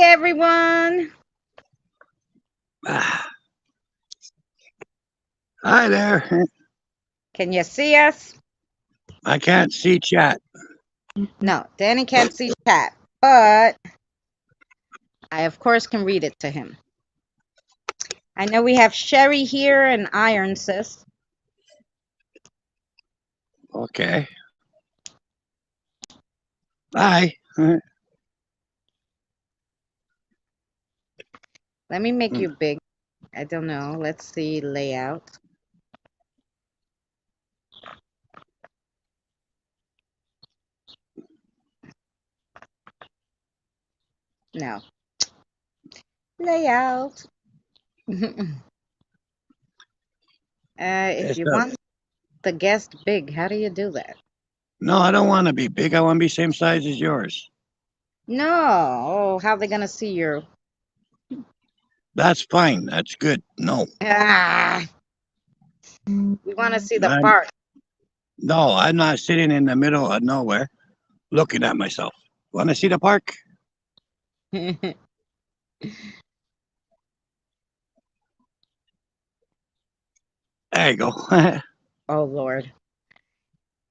everyone. Ah, hi there. Can you see us? I can't see chat. No, Danny can't see chat, but I, of course, can read it to him. I know we have Sherry here and Iron Sis. Okay. Hi. Let me make you big. I don't know. Let's see layout. No. Layout. If It's you want the guest big, how do you do that? No, I don't want to be big. I want to be same size as yours. No. Oh, how they gonna see you? That's fine. That's good. No. Ah, we want to see the I'm, part. no, I'm not sitting in the middle of nowhere looking at myself. Want to see the park? There you go. Oh Lord.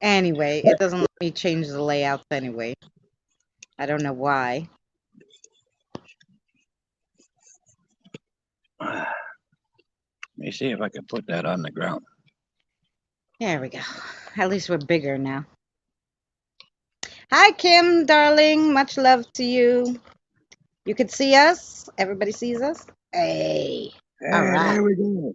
Anyway, it doesn't let me change the layouts anyway. I don't know why. Let me see if I can put that on the ground. There we go. At least we're bigger now. Hi, Kim, darling. Much love to you. You can see us? Everybody sees us? Hey. All Hey, right. there we go.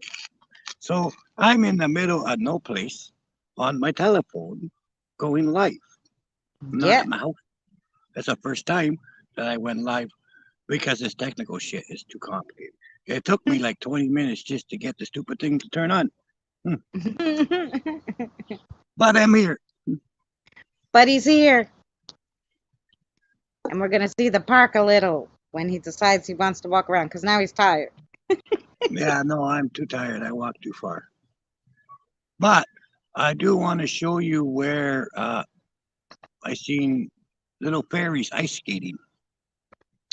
So I'm in the middle of no place on my telephone going live. I'm not Yeah. at my house. That's the first time that I went live because this technical shit is too complicated. It took me like 20 minutes just to get the stupid thing to turn on. But I'm here. But he's here. And we're going to see the park a little when he decides he wants to walk around because now he's tired. Yeah, no, I'm too tired. I walked too far. But I do want to show you where I seen little fairies ice skating.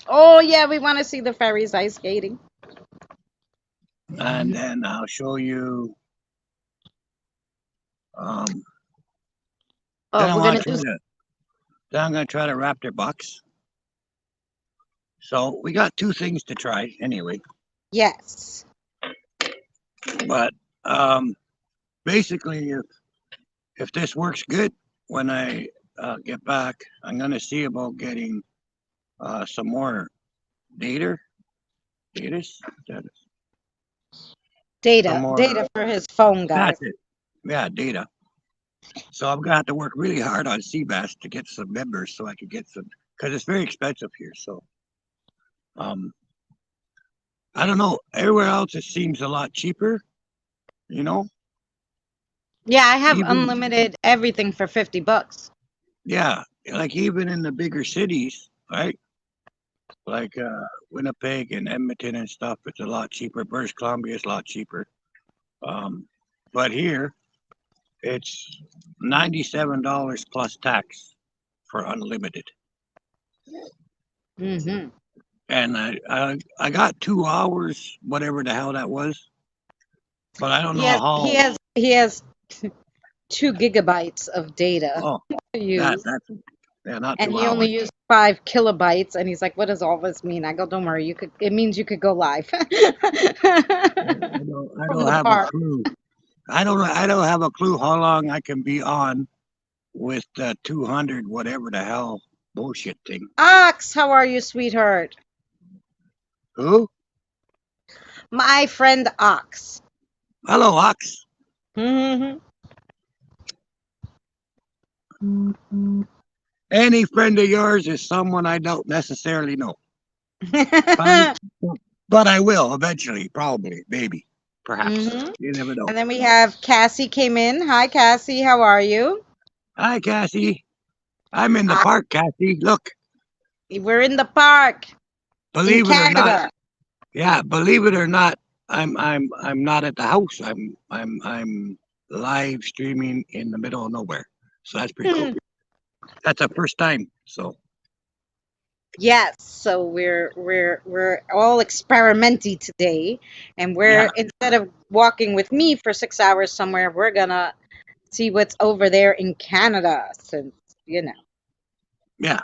Oh, yeah, we want to see the fairies ice skating. And then I'll show you. Um, then Oh, I we're want going to to try do. to. Then I'm gonna try to wrap their box. So we got two things to try anyway. Yes. But um, basically, if this works good when I get back, I'm gonna see about getting some more data. Data. Some Data. more. Data for his phone, guys. That's it. Yeah, data. So I'm gonna have to work really hard on Seabass to get some members so I can get some because it's very expensive here. So um, I don't know. Everywhere else it seems a lot cheaper. You know, Yeah, I have even unlimited everything for $50. yeah, like even in the bigger cities, right? Like Winnipeg and Edmonton and stuff, it's a lot cheaper. British Columbia is a lot cheaper. Um, but here it's $97 plus tax for unlimited. Mm-hmm. And I got 2 hours, whatever the hell that was, but I don't He know has he how. has he has 2 gigabytes of data Oh, to use, that's yeah, not and two he only hours. used 5 kilobytes. And he's like, "What does all this mean?" I go, "Don't worry, you could. It means you could go live from I don't the have a park." clue. I don't have a clue how long I can be on with the 200 whatever the hell bullshit thing. Ox, how are you, sweetheart? Who? My friend Ox. Hello, Ox. Hmm. Any friend of yours is someone I don't necessarily know, but I will eventually, probably, maybe, perhaps. Hmm. You never know. And then we have Cassie came in. Hi, Cassie. How are you? Hi, Cassie. I'm in the Ah, park, Cassie. Look, we're in the park in believe it or not, Canada. yeah, believe it or not, I'm not at the house. I'm live streaming in the middle of nowhere. So that's pretty cool. That's the first time. So Yes, so we're all experimenty today, and we're Yeah, instead of walking with me for 6 hours somewhere, we're gonna see what's over there in Canada, since you know. yeah.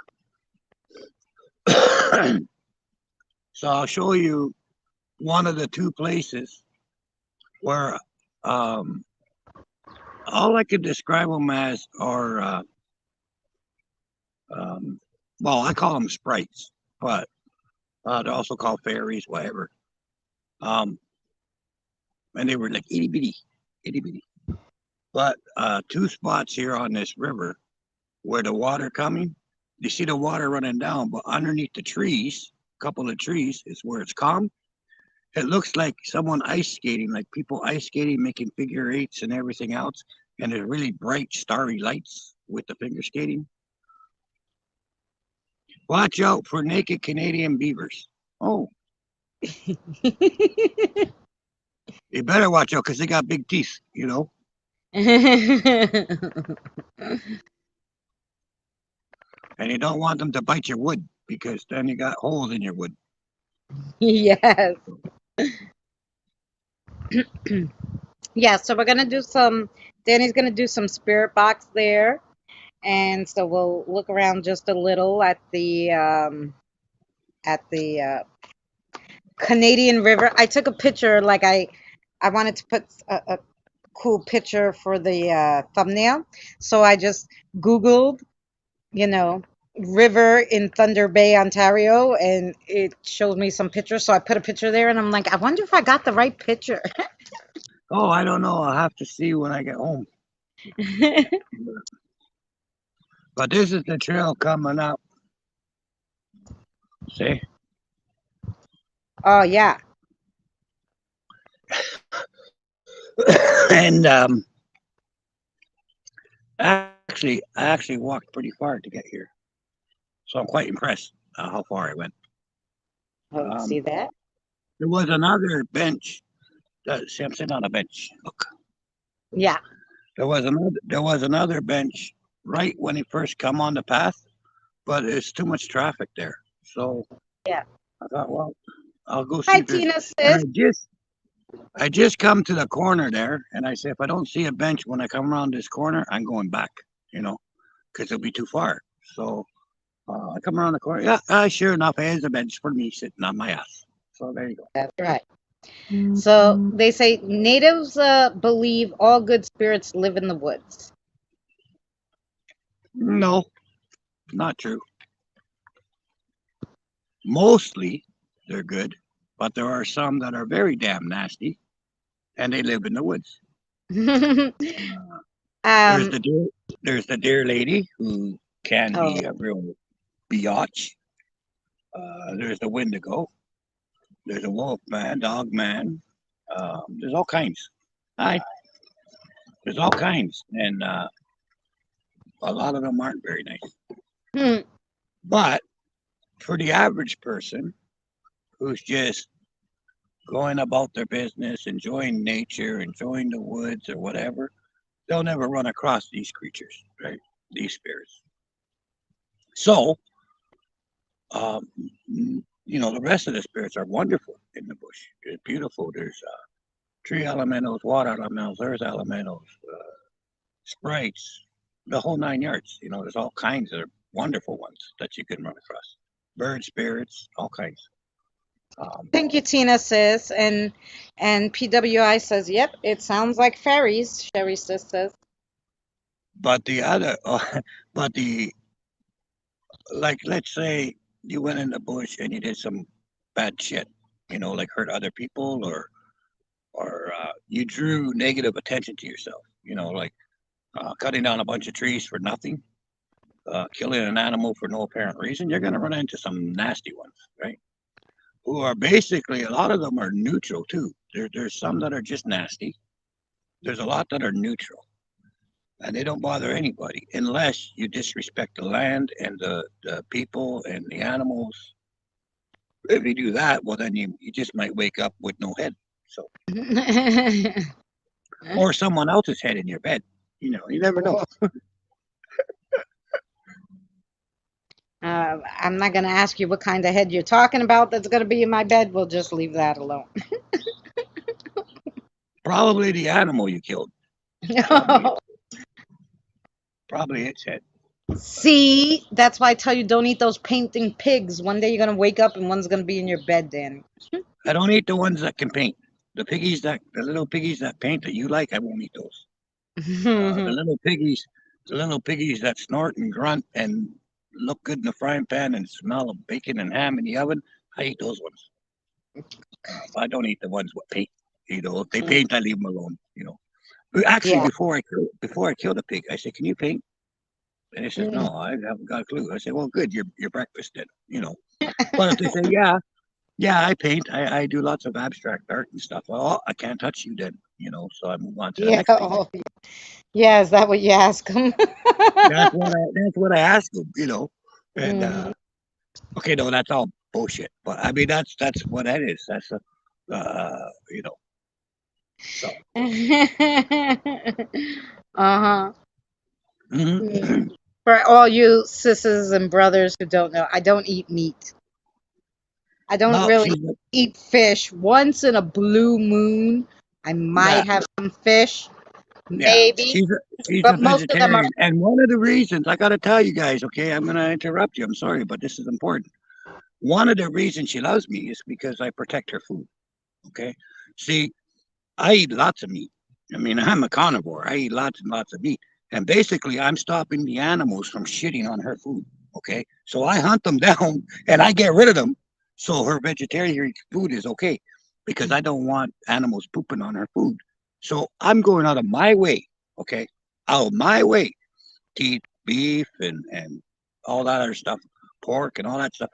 So I'll show you one of the two places where um, all I could describe them as are, um, well, I call them sprites, but they're also called fairies, whatever. Um, and they were like itty bitty. But two spots here on this river where the water coming, you see the water running down, but underneath the trees, a couple of trees, is where it's calm. It looks like someone ice skating, like people ice skating, making figure eights and everything else. And there's really bright, starry lights with the figure skating. Watch out for naked Canadian beavers. Oh, you better watch out because they got big teeth, you know, and you don't want them to bite your wood because then you got holes in your wood. Yes. Yeah, so we're gonna do some Danny's gonna do some spirit box there. And so we'll look around just a little at the Canadian River. I took a picture, like I wanted to put a cool picture for the thumbnail, so I just Googled, you know, river in Thunder Bay, Ontario, and it showed me some pictures. So I put a picture there, and I'm like, I wonder if I got the right picture. Oh, I don't know. I'll have to see when I get home. But this is the trail coming up. See? Oh yeah. And actually, I actually walked pretty far to get here. So I'm quite impressed how far I went. Oh, see Um, that? there was another bench. See, I'm sitting on a bench. Look, Yeah. there was another bench right when he first come on the path, but it's too much traffic there. So Yeah. I thought, well, I'll go see Hi, if there's. Tina And sis. I just come to the corner there, and I say if I don't see a bench when I come around this corner, I'm going back. You know, because it'll be too far. So I come around the corner. Yeah, sure enough, there's a bench for me sitting on my ass. So there you go. That's right. So they say natives believe all good spirits live in the woods. No, not true. Mostly they're good, but there are some that are very damn nasty, and they live in the woods. There's um. the deer. There's the deer lady who can Oh. be a real biatch. There's the Wendigo. There's a wolf man, dog man. There's all kinds. I There's all kinds, and a lot of them aren't very nice. Hmm. But for the average person who's just going about their business, enjoying nature, enjoying the woods or whatever, they'll never run across these creatures, right? These spirits. So, um, the rest of the spirits are wonderful in the bush. It's beautiful. There's tree elementals, water elementals, earth elementals, sprites, the whole 9 yards. There's all kinds of wonderful ones that you can run across. Bird spirits, all kinds. Um, Thank you, Tina sis. And PWI says, yep, it sounds like fairies. Sherry sis says. but the other, but the like, let's say you went in the bush and you did some bad shit, like hurt other people or you drew negative attention to yourself, like cutting down a bunch of trees for nothing, killing an animal for no apparent reason. You're going to run into some nasty ones, right? Who are basically, a lot of them are neutral too. There's some that are just nasty. There's a lot that are neutral, and they don't bother anybody unless you disrespect the land and the people and the animals. If you do that, well, then you just might wake up with no head. So, or someone else's head in your bed. You never know. I'm not going to ask you what kind of head you're talking about that's going to be in my bed. We'll just leave that alone. Probably the animal you killed. Probably, probably its head. See, that's why I tell you don't eat those painting pigs. One day you're going to wake up and one's going to be in your bed, Danny. I don't eat the ones that can paint. The little piggies that paint that you like, I won't eat those. The little piggies, the little piggies that snort and grunt and look good in the frying pan and smell of bacon and ham in the oven, I eat those ones. I don't eat the ones with paint. If they paint, I leave them alone. Actually, Yeah. before I kill the pig, I say, "Can you paint?" And he says, "No, Mm. I haven't got a clue." I say, "Well, good, your breakfast then." But if they say, "Yeah, I paint. I do lots of abstract art and stuff," well, I can't touch you then. So I move on to the Yeah. next thing. Oh, yeah. Is that what you ask them? That's what I asked them. And Mhm. okay, no, that's all bullshit. But I mean, that's what that is. That's a uh, you know. So Uh-huh. mhm. Mm. For all you sisters and brothers who don't know, I don't eat meat. I don't Well, really eat fish. Once in a blue moon, I yeah, might have some fish, yeah. maybe, She's a but most of them are. vegetarian, and one of the reasons I got to tell you guys, okay, I'm gonna interrupt you. I'm sorry, but this is important. One of the reasons she loves me is because I protect her food. Okay, see, I eat lots of meat. I mean, I'm a carnivore. I eat lots and lots of meat. And basically, I'm stopping the animals from shitting on her food. Okay. So I hunt them down and I get rid of them. So her vegetarian food is okay because I don't want animals pooping on her food. So I'm going out of my way. Okay. Out of my way to eat beef and all that other stuff, pork and all that stuff,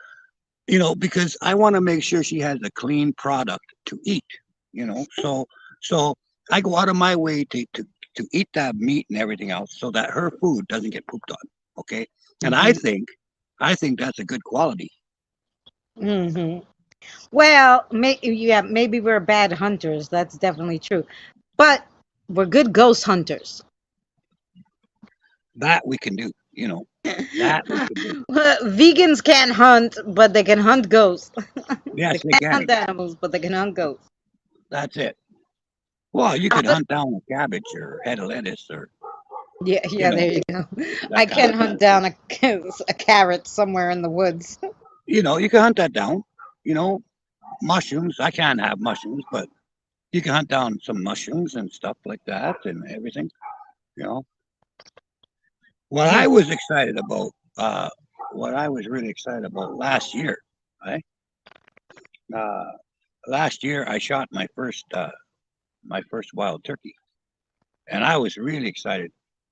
because I want to make sure she has a clean product to eat. So I go out of my way to eat that meat and everything else so that her food doesn't get pooped on. Okay. And I Mhm. think I think that's a good quality. Mhm. Well, yeah, maybe we're bad hunters. That's definitely true. But we're good ghost hunters. That we can do. That we can do. Vegans can't hunt, but they can hunt ghosts. They Yes, they can't can. hunt animals, but they can hunt ghosts. That's it. Well, you could Other- hunt down a cabbage or a head of lettuce or Yeah, you yeah, know there you go. I that kind of can stuff. hunt down a carrot somewhere in the woods. You can hunt that down. You know, mushrooms. I can't have mushrooms, but you can hunt down some mushrooms and stuff like that and everything. You know, what I was excited about, what I was really excited about last year, right? Uh, Last year I shot my first wild turkey, and I was really excited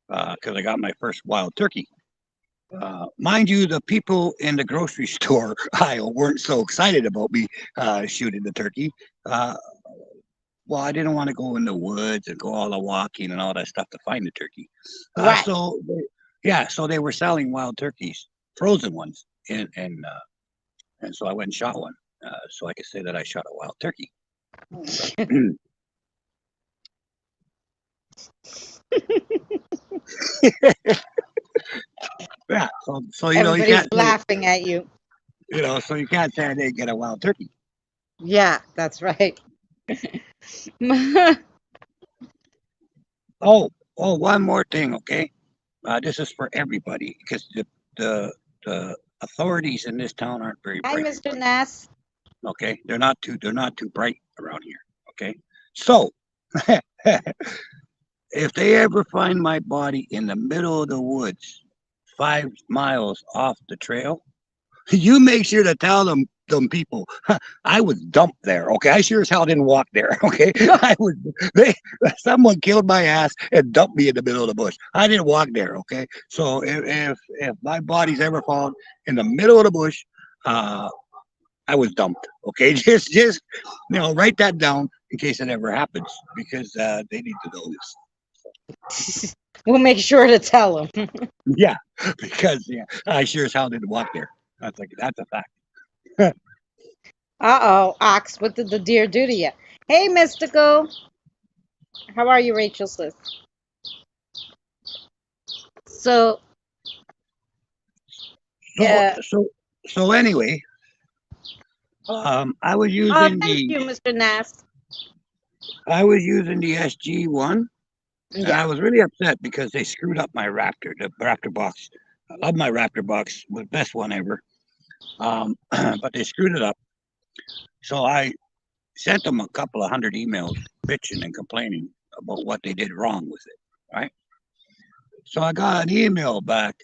because I got my first wild turkey. Mind you, the people in the grocery store aisle weren't so excited about me shooting the turkey. Uh, well, I didn't want to go in the woods and go all the walking and all that stuff to find the turkey. Right. So they were selling wild turkeys, frozen ones, and so I went and shot one, so I could say that I shot a wild turkey. Yeah, so you Everybody's can't say laughing at you. so you can't say I didn't get a wild turkey. Yeah, that's right. Oh, one more thing, okay? This is for everybody because the authorities in this town aren't very Hi, bright. Mr. Ness. Okay, they're not too bright around here. Okay, so if they ever find my body in the middle of the woods, 5 miles off the trail, you make sure to tell them people I was dumped there. Okay, I sure as hell didn't walk there. Okay, I was they someone killed my ass and dumped me in the middle of the bush. I didn't walk there. Okay, so if my body's ever found in the middle of the bush, uh, I was dumped. Okay, just write that down in case it ever happens because they need to know this. We'll make sure to tell him. Yeah, because I sure as hell didn't walk there. That's a fact. Uh-oh, Ox, what did the deer do to you? Hey, Mystical. How are you, Rachel sis? So, So Yeah. so so anyway, I was Oh, using thank the you, Mr. Nass. SG1, and Yeah. I was really upset because they screwed up my Raptor, the Raptor box. I love my Raptor box, was the best one ever. But they screwed it up. So I sent them a couple of hundred emails bitching and complaining about what they did wrong with it. Right. So I got an email back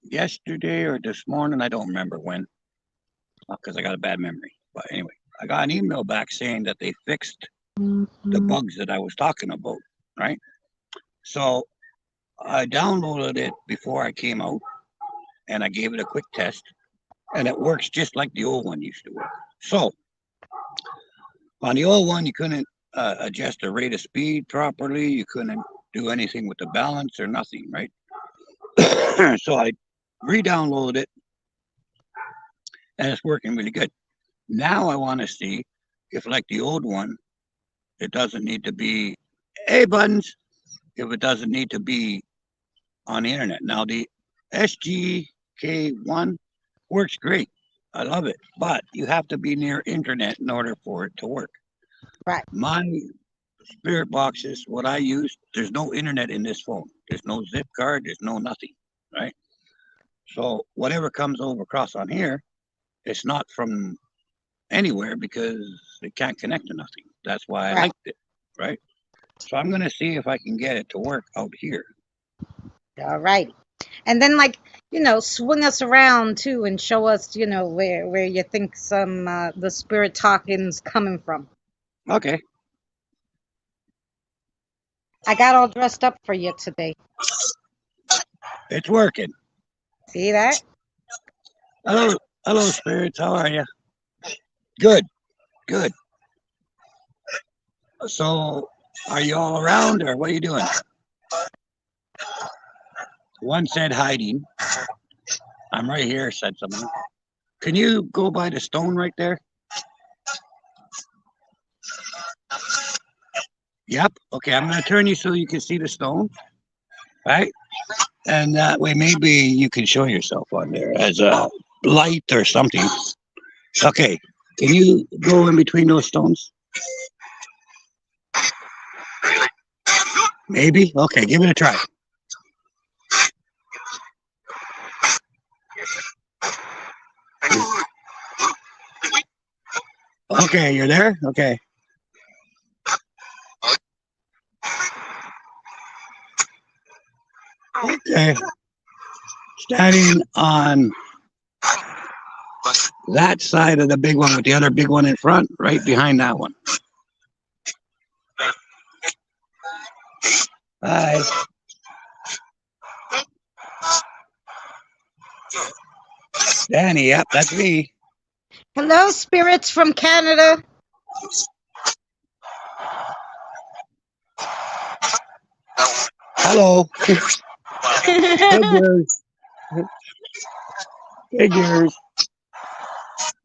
yesterday or this morning. I don't remember when because I got a bad memory. But anyway, I got an email back saying that they fixed the bugs that I was talking about. Right. So I downloaded it before I came out and I gave it a quick test and it works just like the old one used to work. So on the old one, you couldn't adjust the rate of speed properly. You couldn't do anything with the balance or nothing, right? So I re-downloaded it, and it's working really good. Now I want to see if, like the old one, it doesn't need to be A buttons. If it doesn't need to be on the internet. Now the SGK1 works great. I love it, but you have to be near internet in order for it to work. Right. My spirit boxes, what I use, there's no internet in this phone. There's no zip card. There's no nothing, right? So whatever comes over across on here, it's not from anywhere because it can't connect to nothing. That's why I Right. liked it, right? So I'm gonna see if I can get it to work out here. All right. And then, like, swing us around too and show us, where you think some the spirit talking's coming from. Okay, I got all dressed up for you today. it's working. See that? Hello, hello, spirits. How are you? Good, good. So, are you all around, or what are you doing? One said hiding. I'm right here. Said someone. Can you go by the stone right there? Yep. Okay, I'm gonna turn you so you can see the stone, right? And that way, maybe you can show yourself on there as a light or something. Okay. Can you go in between those stones? Maybe. Okay, give it a try. Okay, you're there. Okay. Okay. Standing on that side of the big one with the other big one in front, right behind that one. Hi. Danny, yep, that's me. Hello, spirits from Canada. Hello. Figures. Figures.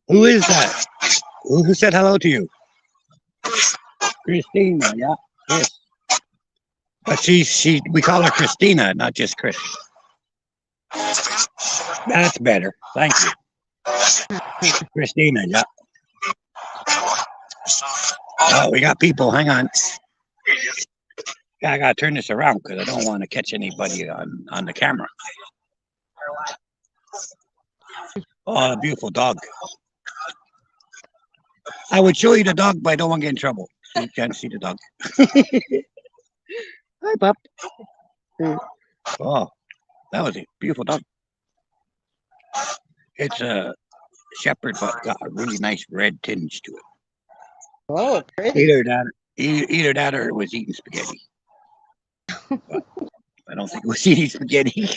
Who is that? Who said hello to you? Christina, yeah. Chris. But we call her Christina, not just Chris. That's better. Thank you. Christina, yeah. Oh, we got people. Hang on. Yeah, I gotta turn this around because I don't want to catch anybody on the camera. Oh, a beautiful dog. I would show you the dog, but I don't want to get in trouble. So you can't see the dog. Hi, pup. Oh, that was a beautiful dog. It's a shepherd, but got a really nice red tinge to it. Oh, pretty. Either that or it was eating spaghetti. But I don't think it was eating spaghetti.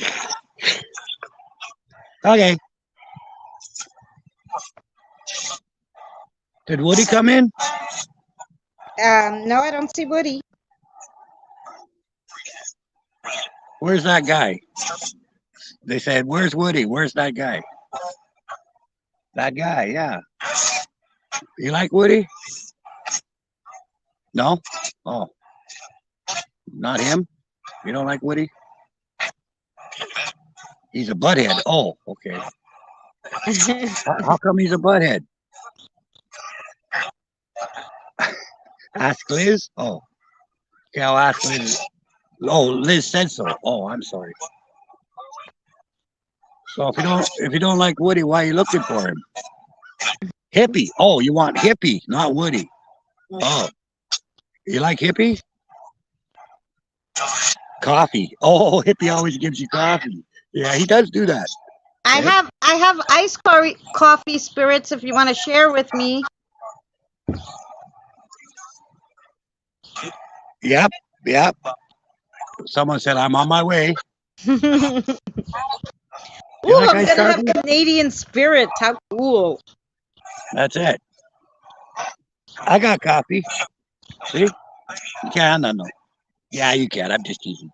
Okay. Did Woody come in? No, I don't see Woody. Where's that guy? They said, "Where's Woody? Where's that guy?" That guy, yeah. You like Woody? No? Oh, not him? You don't like Woody? He's a butthead. Oh, okay. How come he's a butthead? Ask Liz. Oh, okay. I'll ask Liz. Oh, Liz said so. Oh, I'm sorry. So if you don't like Woody, why are you looking for him? Hippie. Oh, you want Hippie, not Woody. Oh, you like Hippie? Coffee. Oh, Hippie always gives you coffee. Yeah, he does do that. Okay. I have iced coffee spirits if you want to share with me. Yep. Yep. Someone said I'm on my way. Ooh, You like I'm iced gonna have coffee? Canadian spirits. How cool! That's it. I got coffee. See? You can. No. Yeah, you can. I'm just teasing.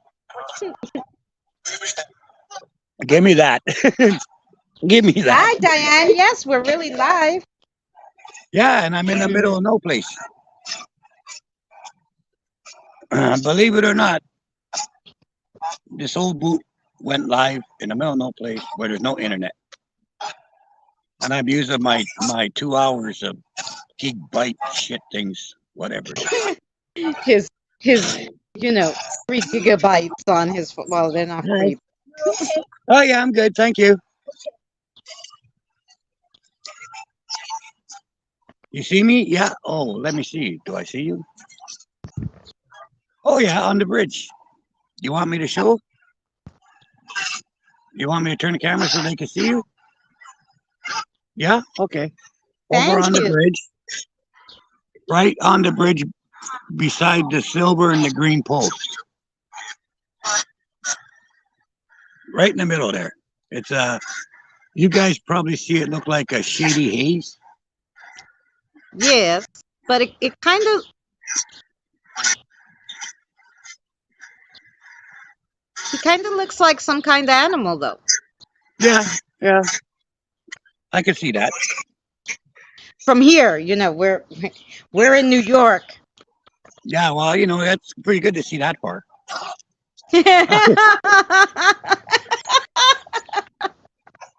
Give me that. Give me that. Hi, Diane. Yes, we're really live. Yeah, and I'm in the middle of no place. Believe it or not, this old boot went live in the middle of no place where there's no internet. And I'm using my 2 hours of gigabyte shit things, whatever. His his 3 gigabytes on his well, they're not Hi. free. Oh yeah, I'm good, thank you. You see me? Yeah. Oh, let me see. Do I see you? Oh yeah, on the bridge. You want me to show? You want me to turn the camera so they can see you? Yeah. Okay. Over Thank on the you. bridge, right on the bridge beside the silver and the green post, right in the middle there. It's you guys probably see it look like a shady haze. Yes, but it kind of he kind of looks like some kind of animal though. Yeah, yeah, I can see that. From here, we're in New York. Yeah, well, that's pretty good to see that far.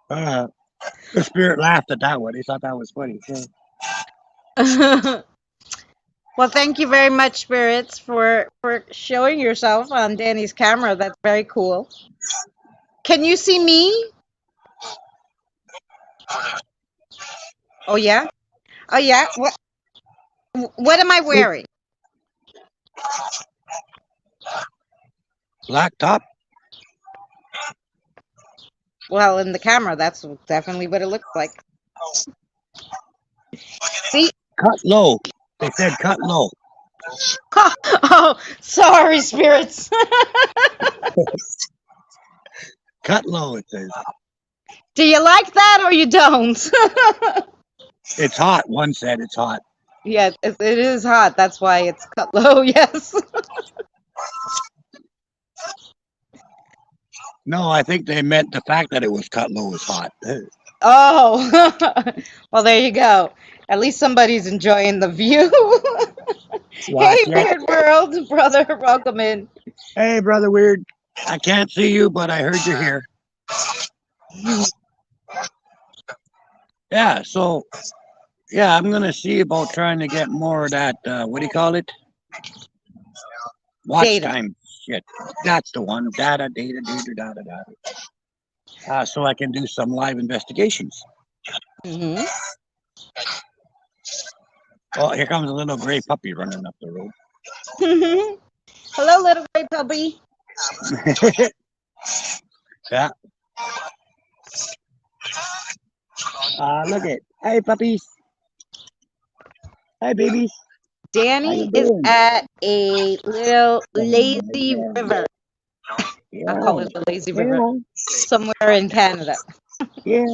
Uh, the spirit laughed at that one. He thought that was funny. Well, thank you very much, spirits, for showing yourself on Danny's camera. That's very cool. Can you see me? Oh yeah. Oh yeah. What am I wearing? Black top, Well, in the camera, that's definitely what it looks like. See? cut low. They said cut low. Oh, sorry, spirits. Cut low, it says. Do you like that or you don't? It's hot. One said it's hot. Yeah, it is hot. That's why it's cut low. Yes. No, I think they meant the fact that it was cut low was hot. Oh, well, there you go. At least somebody's enjoying the view. Hey, Watch it. weird world, brother. Welcome in. Hey, brother Weird. I can't see you, but I heard you're here. Yeah, so yeah, I'm gonna see about trying to get more of that. What do you call it? Watch Data. time. Shit, that's the one. Data, data, data, data. So I can do some live investigations. Hmm. Oh, here comes a little gray puppy running up the road. Hello, little gray puppy. Yeah. Look at. Hey, puppies. Hey, babies. How Danny you is doing? at a little lazy Yeah. river. I call Yeah. it the lazy river. Yeah. Somewhere in Canada. Yeah.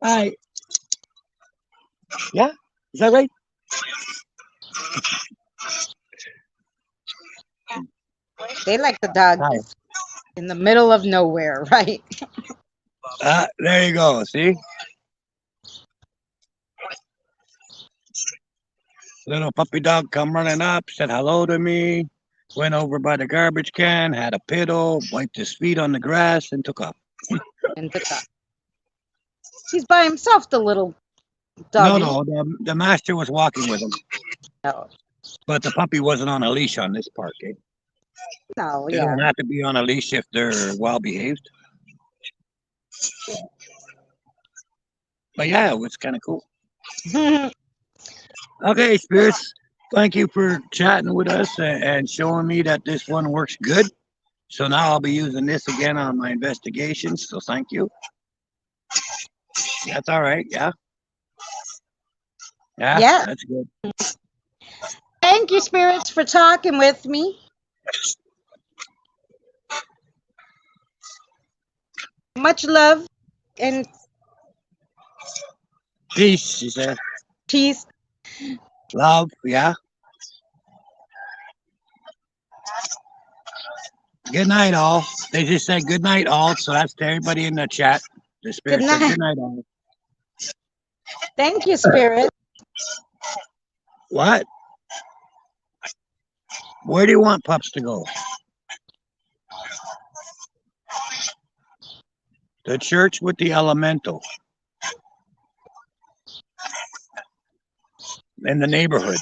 Hi. Yeah. Is that right? They like the dog Hi. in the middle of nowhere, right? There you go. See? Little puppy dog come running up, said hello to me, went over by the garbage can, had a piddle, wiped his feet on the grass, and took off. in the car. He's by himself, the little No, doggy. no, the master was walking with him, No, but the puppy wasn't on a leash on this park. Eh? no, They yeah. don't have to be on a leash if they're well behaved. But yeah, it was kind of cool. Okay, spirits. Thank you for chatting with us and showing me that this one works good. So now I'll be using this again on my investigations. So thank you. That's all right. Yeah, yeah, Yeah. that's good. Thank you, spirits, for talking with me. Much love and Peace, she said. peace. Love, yeah. Good night, all. They just said good night, all. So that's to everybody in the chat. The Good spirit said night. good night, all. Thank you, spirit. What? Where do you want pups to go? The church with the elemental in the neighborhood.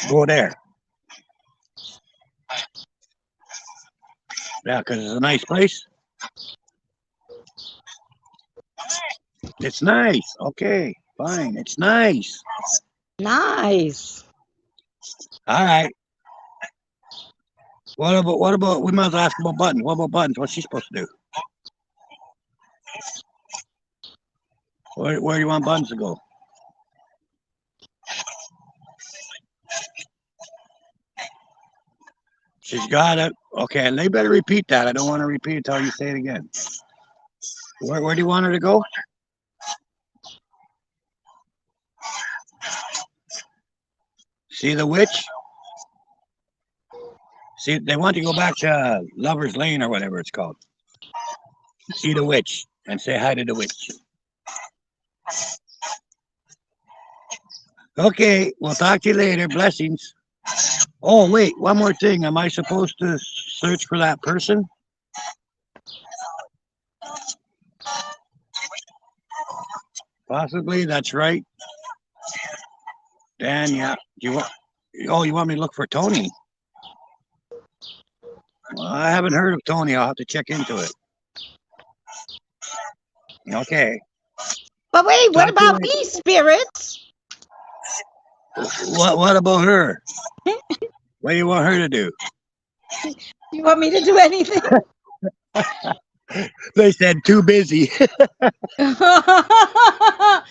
Go there. Yeah, because it's a nice place. It's nice. Okay, fine. It's nice. Nice. All right. What about we might as well ask about Buttons. What about Buttons? What's she supposed to do? Where do you want Buttons to go? She's got it. Okay, and they better repeat that. I don't want to repeat it until you say it again. Where do you want her to go? See the witch? See, they want you to go back to Lover's Lane or whatever it's called. See the witch and say hi to the witch. Okay, we'll talk to you later. Blessings. Oh, wait, one more thing. Am I supposed to search for that person? Possibly, that's right. Dan, yeah. Do you want? Oh, you want me to look for Tony? Well, I haven't heard of Tony. I'll have to check into it. Okay. But wait, what Talk to you about later. me, spirits? What about her? What do you want her to do? You want me to do anything? They said too busy. Well,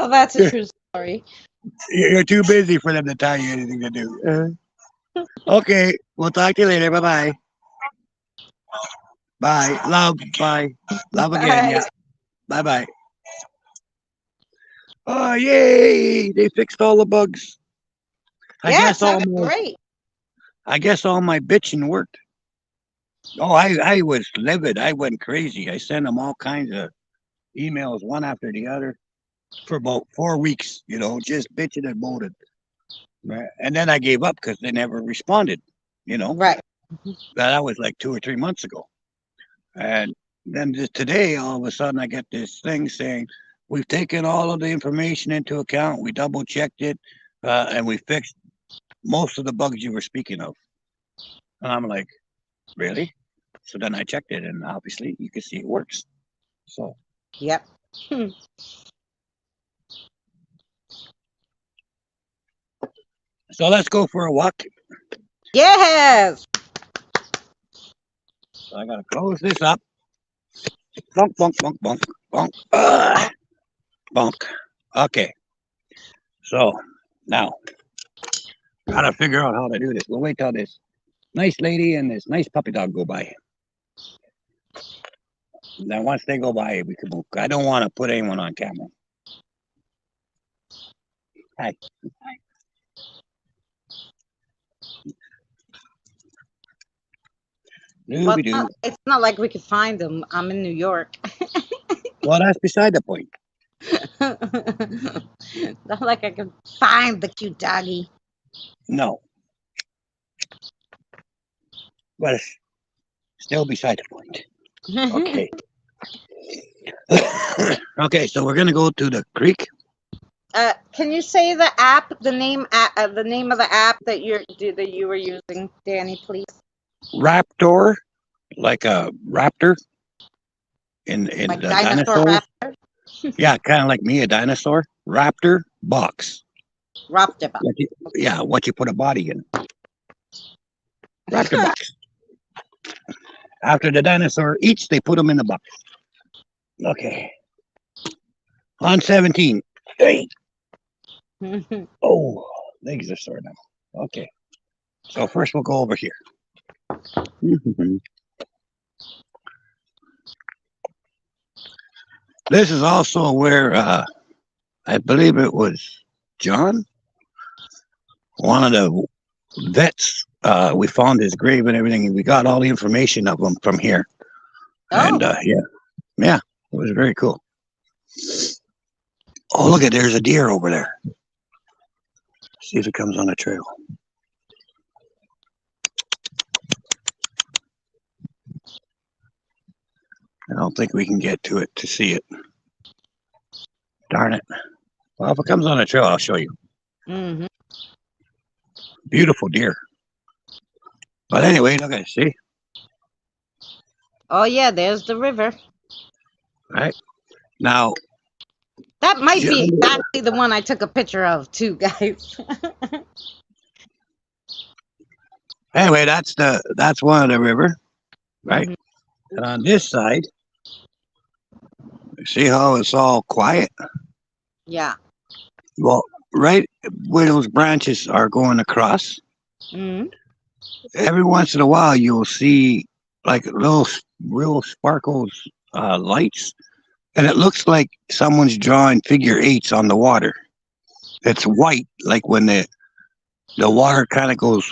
that's a true story. You're too busy for them to tell you anything to do. Okay, we'll talk to you later. Bye bye. Bye. Love. Bye. Love again. Bye. Yeah. Bye bye. Oh yay! They fixed all the bugs. I Yeah, it guess all sounded my great. I guess all my bitching worked. Oh, I was livid. I went crazy. I sent them all kinds of emails, one after the other, for about 4 weeks. Just bitching and moaning. Right? And then I gave up because they never responded. You know, Right. that was like 2 or 3 months ago. And then just today, all of a sudden, I get this thing saying, we've taken all of the information into account. We double checked it, and we fixed most of the bugs you were speaking of. And I'm like, really? So then I checked it, and obviously you can see it works. So, Yep. Hmm. so let's go for a walk. Yes. So I gotta close this up. Bunk, bunk, bunk, bunk, bunk, bunk. Okay. So now gotta figure out how to do this. We'll wait till this nice lady and this nice puppy dog go by. Then once they go by, we can move. I don't want to put anyone on camera. Hi. Well, Dooby doo. it's not like we could find them. I'm in New York. Well, that's beside the point. Not like I can find the cute doggy. No, but it's still beside the point. Okay. Okay, so we're gonna go to the creek. Can you say the app, the name of the app that you were using, Danny, please? Raptor, like a raptor in Like the dinosaur dinosaurs. raptor, Yeah, kind of like me, a dinosaur. Raptor box. raptor box. What you, Okay. yeah, what you put a body in. Raptor box. After the dinosaur eats, they put them in the box. Okay. On 17. Hey. Oh, legs are sore now. Okay. So first we'll go over here. This is also where I believe it was John, one of the vets. We found his grave and everything, and we got all the information of him from here. And Oh, yeah, yeah, it was very cool. Oh, look at there's a deer over there. See if it comes on the trail. I don't think we can get to it to see it. Darn it. Well, if it comes on the trail, I'll show you. hmm. Beautiful deer. But anyway, look at it. See? Oh yeah, there's the river. Right? Now, That might be John, exactly the one I took a picture of too, guys. anyway, that's one of the river, right? Hmm. And on this side, see how it's all quiet? Yeah. Well, right where those branches are going across, Hmm. every once in a while you'll see like little real sparkles lights, and it looks like someone's drawing figure eights on the water. It's white, like when the water kind of goes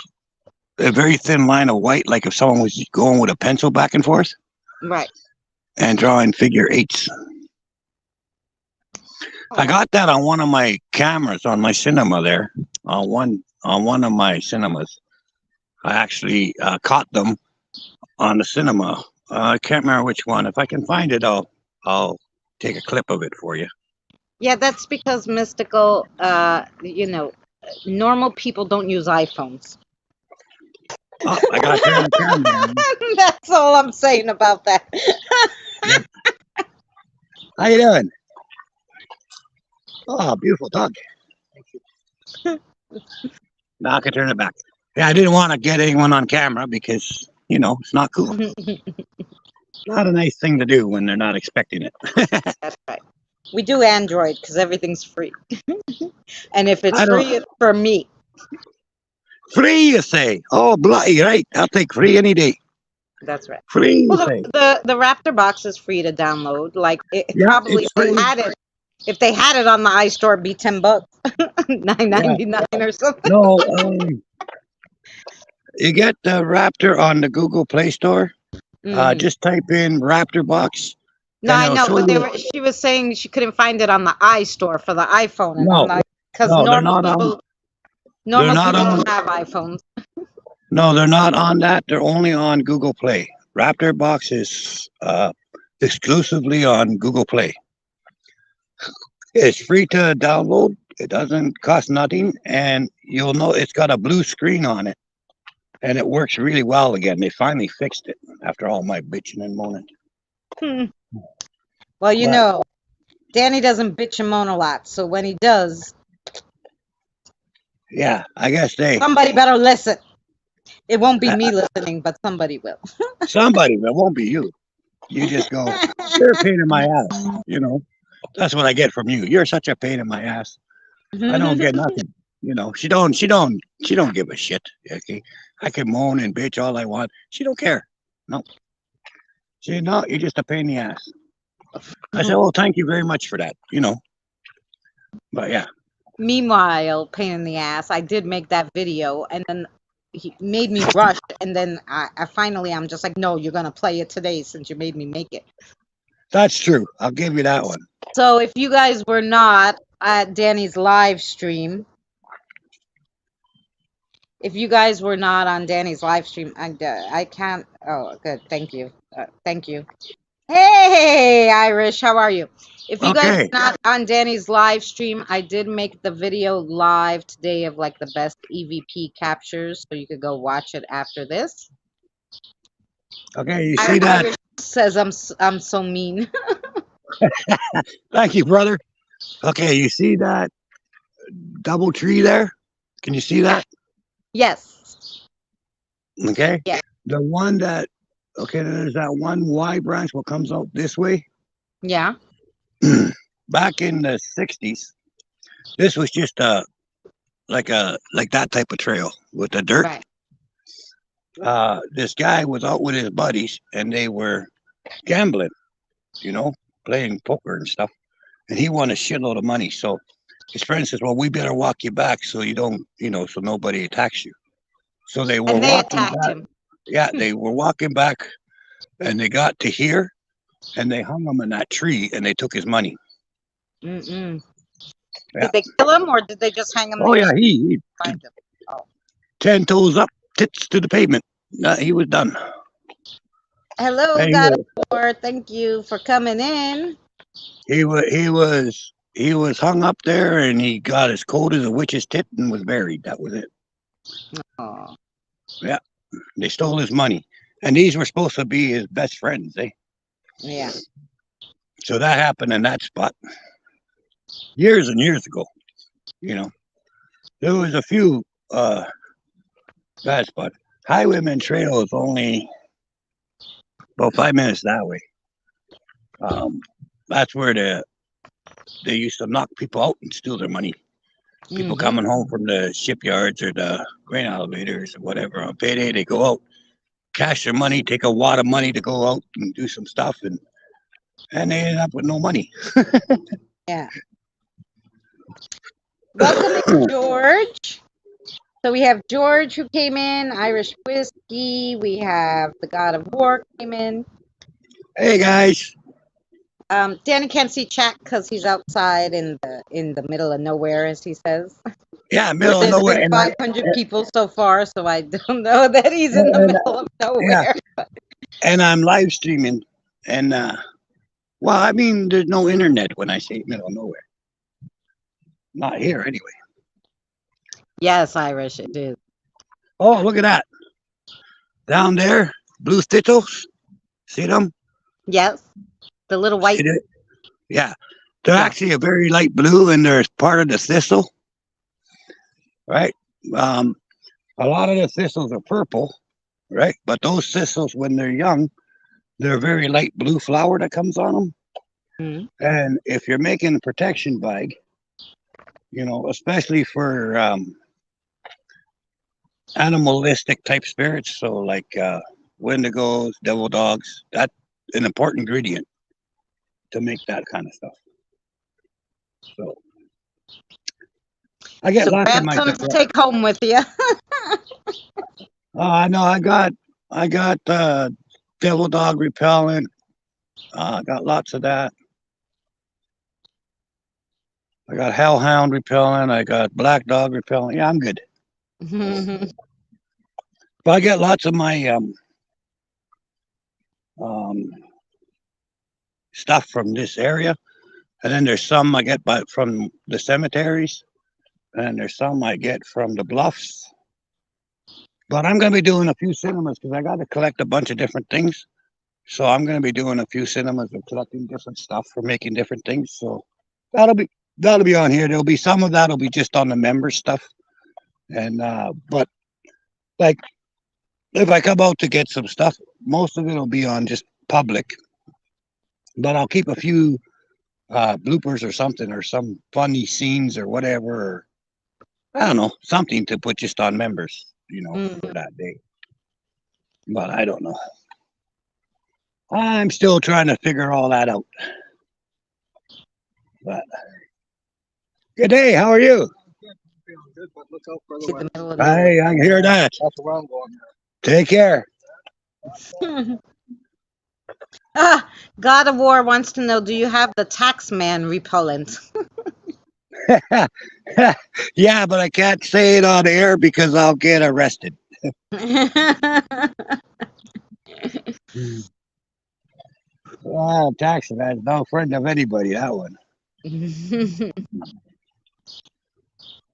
a very thin line of white, like if someone was going with a pencil back and forth Right. and drawing figure eights. I Oh. got that on one of my cameras on my cinema there. On one of my cinemas, I actually caught them on the cinema. I can't remember which one. If I can find it, I'll take a clip of it for you. Yeah, that's because mystical. Normal people don't use iPhones. Oh, I got to turn the camera on. That's all I'm saying about that. Yep. How you doing? Oh, beautiful dog. Now I can turn it back. Yeah, I didn't want to get anyone on camera because it's not cool. Not a nice thing to do when they're not expecting it. That's right. We do Android because everything's free. And if it's I don't free, it's for me. free, you say? Oh, bloody right! I'll take free any day. That's right. Free, you Well, say? the Raptor box is free to download. Like Yeah, probably it's free. if they had it on the iStore, it'd be $10, nine Yeah. ninety nine or something. No, you get the Raptor on the Google Play Store. Hmm. Just type in Raptor box, No, and I it'll know, show but you. she was saying she couldn't find it on the iStore for the iPhone, and I'm No, like, because no, they're not on. They're normal not people on. don't have iPhones. No, they're not on that. They're only on Google Play. Raptor box is exclusively on Google Play. It's free to download. It doesn't cost nothing, and you'll know it's got a blue screen on it, and it works really well again. They finally fixed it after all my bitching and moaning. Hmm. Well, But Danny doesn't bitch and moan a lot, so when he does, yeah, I guess somebody better listen. It won't be uh, me listening, but somebody will. somebody, but it won't be you. You just go, you're a pain in my ass. That's what I get from you. You're such a pain in my ass. I don't get nothing. She don't give a shit. Okay, I can moan and bitch all I want. She don't care. No, no, you're just a pain in the ass. I said, well, thank you very much for that. But yeah, Meanwhile, pain in the ass, I did make that video, and then he made me rush, and then I finally, I'm just like, no, you're gonna play it today since you made me make it. that's true. I'll give you that one. So if you guys were not at Danny's live stream, if you guys were not on Danny's live stream, I can't. Oh, good, thank you. Thank you. Hey, Irish, how are you? If you guys Okay, are not on Danny's live stream, I did make the video live today of like the best EVP captures, so you could go watch it after this. okay, you see that? Irish says I'm so mean. Thank you, brother. Okay, you see that double tree there? Can you see that? Yes. Okay, Yeah. the one that okay, there's that one Y branch what comes out this way. Yeah. Back in the '60s, this was just like that type of trail with the dirt. Right. This guy was out with his buddies and they were gambling, you know, playing poker and stuff. And he won a shitload of money. So his friend says, "Well, we better walk you back so you don't, so nobody attacks you." So they were And they walking attacked back. him. Yeah, they were walking back and they got to here and they hung him in that tree and they took his money. Mm-mm. Yeah. Did they kill him or did they just hang him Oh, there yeah, and he find him? Oh. 10 toes up, tits to the pavement. He was done. Hello, Hey, God of War. Thank you for coming in. he was hung up there and he got as cold as a witch's tit and was buried. That was it. Oh. Yeah, they stole his money, and these were supposed to be his best friends. Yeah. So that happened in that spot years and years ago. You know, there was a few bad spots. Highwayman Trail is only about 5 minutes that way. Um, that's where they used to knock people out and steal their money. People Mm-hmm. coming home from the shipyards or the grain elevators or whatever on payday, they go out, cash their money, take a wad of money to go out and do some stuff, and they end up with no money. Yeah. Welcome in, George. So we have George who came in, Irish Whiskey. We have the God of War came in. Hey guys, Danny can't see chat because he's outside in the middle of nowhere, as he says. yeah, Where middle of there's nowhere, been 500 people so far, so I don't know that he's in the and middle of yeah, nowhere. and I'm live streaming, and well, I mean, there's no internet when I say middle of nowhere. Not here anyway. Yes, Irish, it is. Oh, look at that down there, blue stitches. See them? Yes, the little See white. it? Yeah, they're Yeah. actually a very light blue, and they're part of the thistle, right? Um, a lot of the thistles are purple, right? But those thistles, when they're young, they're a very light blue flower that comes on them. Mm-hmm. And if you're making a protection bag, especially for animalistic type spirits, so like wendigos, devil dogs, that's an important ingredient to make that kind of stuff. So I get So lots of grab my some to supply. take home with you. Oh, I know. I got devil dog repellent. I got lots of that. I got hellhound repellent. I got black dog repellent. Yeah, I'm good. But I get lots of my um, stuff from this area, and then there's some I get from the cemeteries, and there's some I get from the bluffs. But I'm going to be doing a few cinemas because I got to collect a bunch of different things. So I'm going to be doing a few cinemas and collecting different stuff for making different things. So that'll be that'll be on here. There'll be some of that'll be just on the member stuff, and but like if I come out to get some stuff, most of it'll be on just public. But I'll keep a few bloopers or something, or some funny scenes or whatever. Or, I don't know, something to put just on members, for Mhm. that day. But I don't know. I'm still trying to figure all that out. But good day. How are you? To the middle of nowhere. I hear that. Take care. God of War wants to know, do you have the taxman repellent? Yeah, but I can't say it on air because I'll get arrested. Taxi man, no friend of anybody. That one.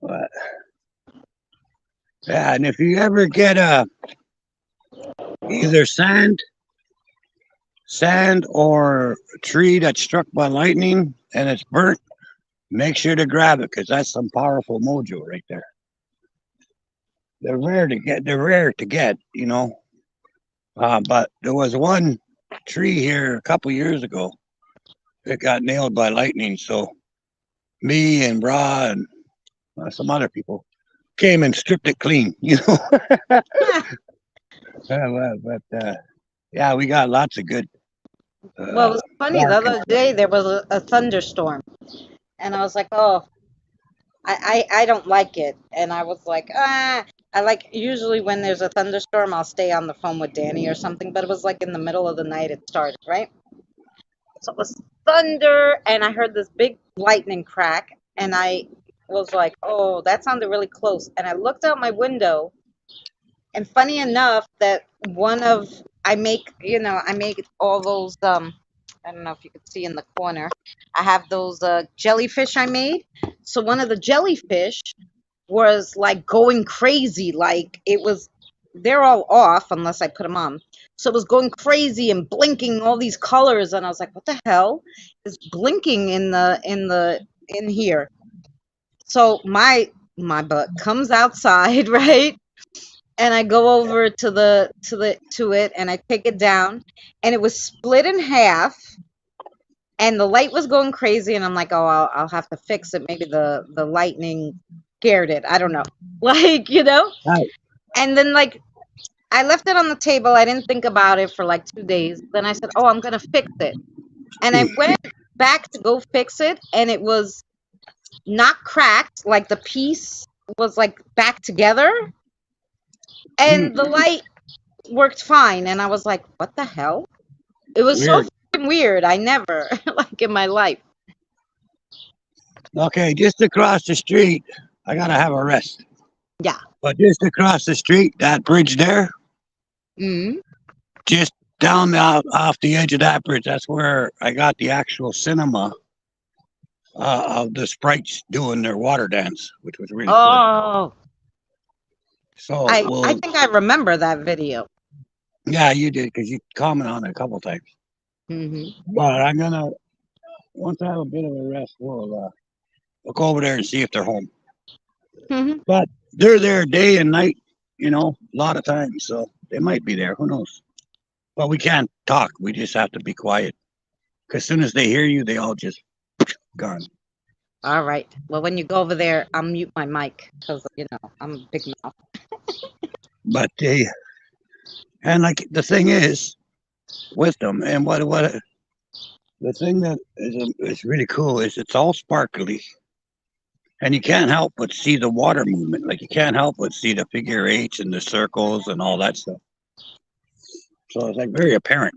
But, yeah, and if you ever get either sand or a tree that's struck by lightning and it's burnt, make sure to grab it because that's some powerful mojo right there. They're rare to get. They're rare to get, you know. But there was one tree here a couple years ago that got nailed by lightning. So me and Bra and some other people came and stripped it clean, you know. But yeah, we got lots of good. Well, it Uh, was funny. The bark and other stuff. day there was a thunderstorm, and I was like, "Oh, I don't like it." And I was like, "Ah." I like usually when there's a thunderstorm, I'll stay on the phone with Danny or something. But it was like in the middle of the night it started, right? So it was thunder, and I heard this big lightning crack, and I was like, "Oh, that sounded really close." And I looked out my window, and funny enough, that one of I make all those I don't know if you could see in the corner. I have those jellyfish I made. So one of the jellyfish was like going crazy, like it was they're all off unless I put them on. So it was going crazy and blinking all these colors, and I was like, "What the hell is blinking in here?" So my butt comes outside, right? And I go over to it and I take it down, and it was split in half, and the light was going crazy, and I'm like, "Oh, I'll have to fix it. Maybe the lightning scared it. I don't know." Like, Right. and then like I left it on the table. I didn't think about it for like 2 days. Then I said, "Oh, I'm gonna fix it." And I went back to go fix it, and it was not cracked, like the piece was like back together, Hmm, and the light worked fine. And I was like, "What the hell?" It was so weird. fucking weird. I never like in my life. Okay, just across the street, I gotta have a rest. Yeah. But just across the street, that bridge there, Mm. just down off the edge of that bridge, that's where I got the actual cinema of the sprites doing their water dance, which was really cool. Oh, So, I well, think I remember that video. yeah, you did because you commented on it a couple times. Hmm. But I'm gonna once I have a bit of a rest, we'll go over there and see if they're home. Hmm. But they're there day and night, a lot of times, so they might be there. Who knows? But we can't talk. We just have to be quiet. Because as soon as they hear you, they all just gone. All right. Well, when you go over there, I'll mute my mic because I'm a big mouth. But they and like the thing is with them, and what the thing that is really cool is it's all sparkly, and you can't help but see the water movement. Like you can't help but see the figure eights and the circles and all that stuff. So it's like very apparent.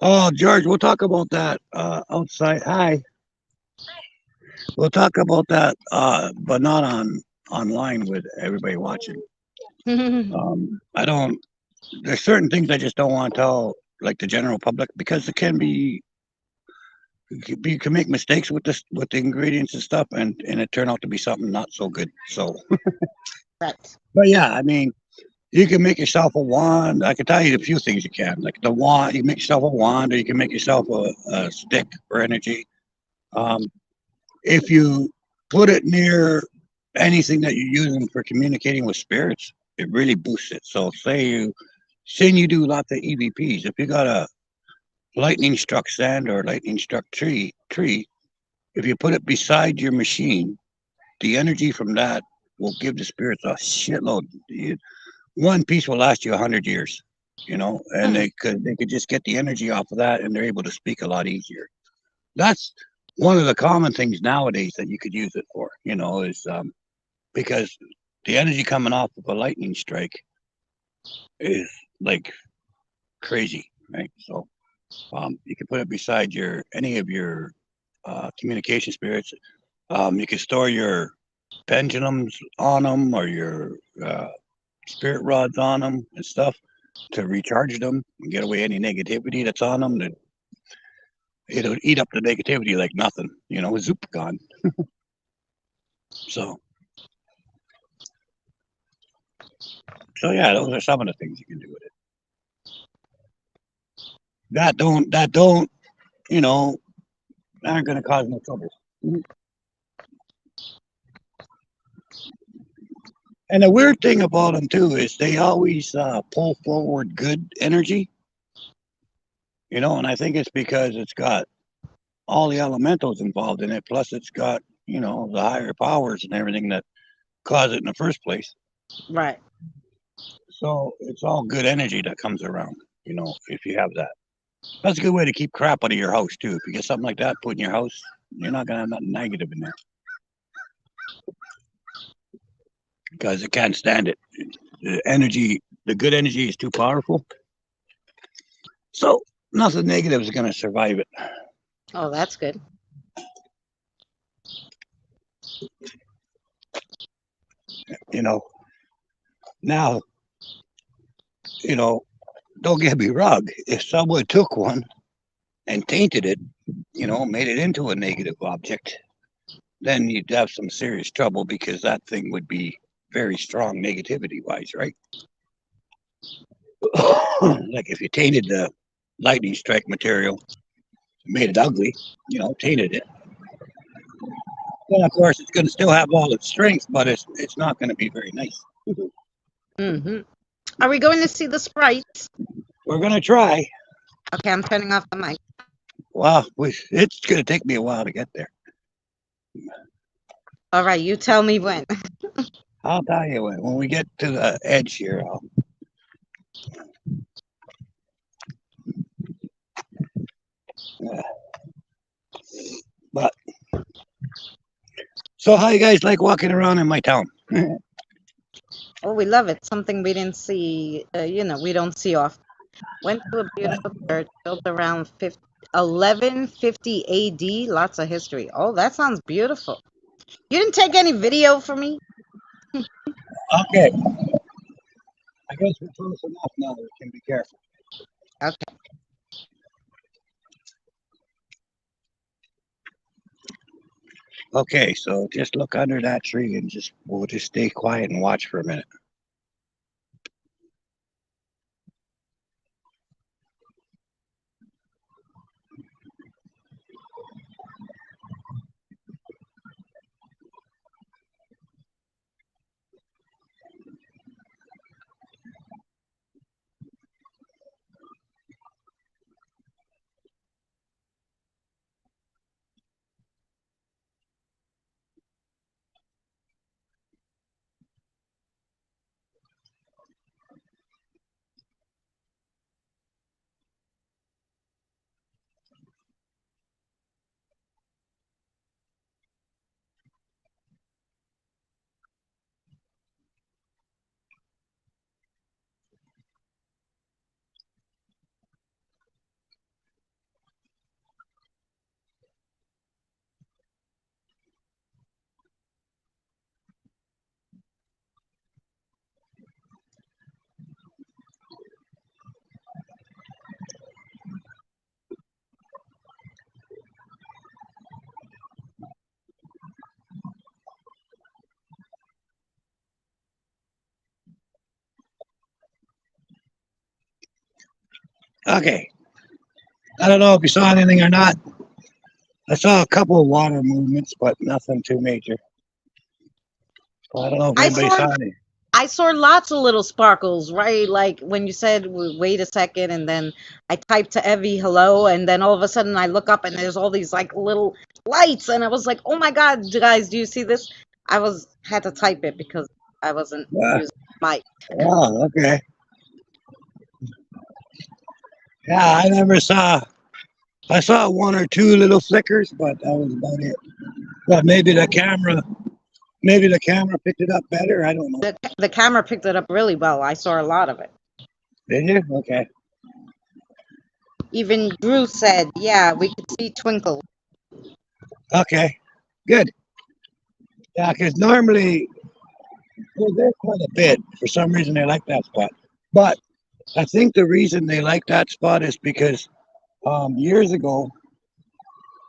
Oh, George, we'll talk about that outside. Hi, we'll talk about that, but not online with everybody watching. I don't. There's certain things I just don't want to tell like the general public because it can be you can make mistakes with the ingredients and stuff, and it turn out to be something not so good. So, Right. but yeah, I mean, you can make yourself a wand. I can tell you a few things you can, like the wand. You can make yourself a wand, or you can make yourself a stick for energy. Um, if you put it near anything that you're using for communicating with spirits, it really boosts it. So, say you do lots of EVPs. If you got a lightning struck sand or lightning struck tree, if you put it beside your machine, the energy from that will give the spirits a shitload. One piece will last you 100 years, and Mm. they could just get the energy off of that, and they're able to speak a lot easier. That's one of the common things nowadays that you could use it for. Is because the energy coming off of a lightning strike is like crazy, right? So you can put it beside your any of your communication spirits. You can store your pendulums on them or your spirit rods on them and stuff. to recharge them and get away any negativity that's on them. That it'll eat up the negativity like nothing. Zoop gone. So so yeah, those are some of the things you can do with it. That don't you know aren't going to cause no trouble. And the weird thing about them too is they always pull forward good energy. And I think it's because it's got all the elementals involved in it. Plus, it's got the higher powers and everything that cause it in the first place. Right. So it's all good energy that comes around. If you have that, that's a good way to keep crap out of your house too. If you get something like that put in your house, you're not gonna have nothing negative in there because it can't stand it. The good energy is too powerful. So nothing negative is gonna survive it. Oh, that's good. You know. Now, you know, don't get me wrong. If someone took one and tainted it, made it into a negative object, then you'd have some serious trouble because that thing would be very strong negativity wise, right? Like if you tainted the lightning strike material, made it ugly, tainted it. Then of course it's going to still have all its strengths, but it's not going to be very nice. Hmm. Are we going to see the sprites? We're going to try. Okay, I'm turning off the mic. Well, it's going to take me a while to get there. All right, you tell me when. I'll tell you when we get to the edge here. But so, how you guys like walking around in my town? Oh, we love it. Something we didn't see, we don't see often. Went to a beautiful church built around 1150 AD. Lots of history. Oh, that sounds beautiful. You didn't take any video for me? Okay, I guess we're close enough now. We can be careful. Okay. Okay, so just look under that tree and we'll just stay quiet and watch for a minute. Okay, I don't know if you saw anything or not. I saw a couple of water movements, but nothing too major. So I don't know if I anybody saw saw any. I saw lots of little sparkles, right? Like when you said, wait a second, and then I typed to Evie, hello, and then all of a sudden I look up and there's all these like little lights, and I was like, oh my God, guys, do you see this? Had to type it because I wasn't Uh, using my. oh, okay. Yeah, I never saw. I saw one or two little flickers, but that was about it. But maybe the camera picked it up better. I don't know. The camera picked it up really well. I saw a lot of it. Did you? Okay. Even Drew said, yeah, we could see twinkle. Okay. Good. Yeah, because normally they're there quite a bit. For some reason, they like that spot. But I think the reason they like that spot is because years ago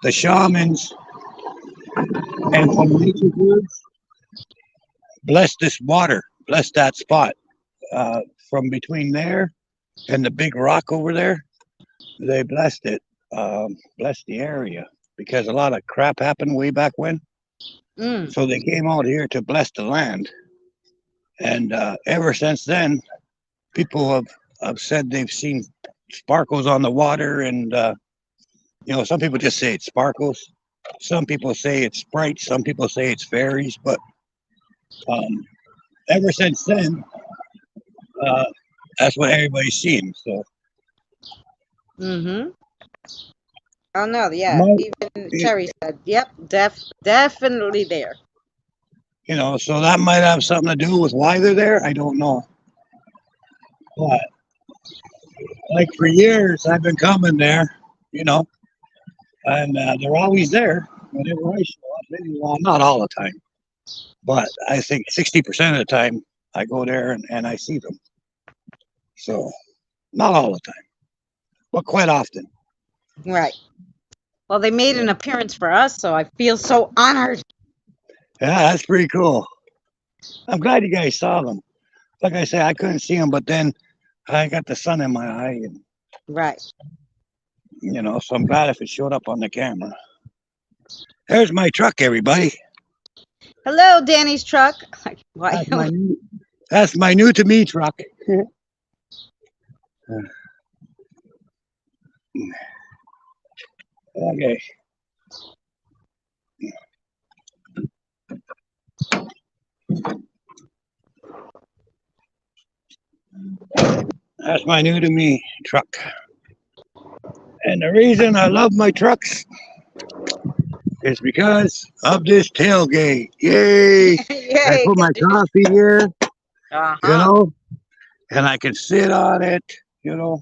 the shamans and some nature groups blessed this water, blessed that spot uh, from between there and the big rock over there. They blessed it, blessed the area because a lot of crap happened way back when. Mm. So they came out here to bless the land, and ever since then, people have said they've seen sparkles on the water, and some people just say it's sparkles. Some people say it's sprites. Some people say it's fairies. But um, ever since then, uh, that's what everybody's seen. So Mm-hmm. Oh no, yeah. my, Even Terry said, "Yep, definitely there." so that might have something to do with why they're there. I don't know. But like for years, I've been coming there, you know, and they're always there whenever I show up. Maybe, well, not all the time, but I think 60% of the time I go there and I see them. So not all the time, but quite often. Right. Well, they made Yeah, an appearance for us, so I feel so honored. yeah, that's pretty cool. I'm glad you guys saw them. Like I said, I couldn't see them, but then I got the sun in my eye, and Right. so I'm glad if it showed up on the camera. There's my truck, everybody. Hello, Danny's truck. Like, why? That's my new, that's my new to me truck. Okay, that's my new to me truck. And the reason I love my trucks is because of this tailgate. Yay! I Yay! put my coffee here, Uh you huh. know, and I can sit on it, you know.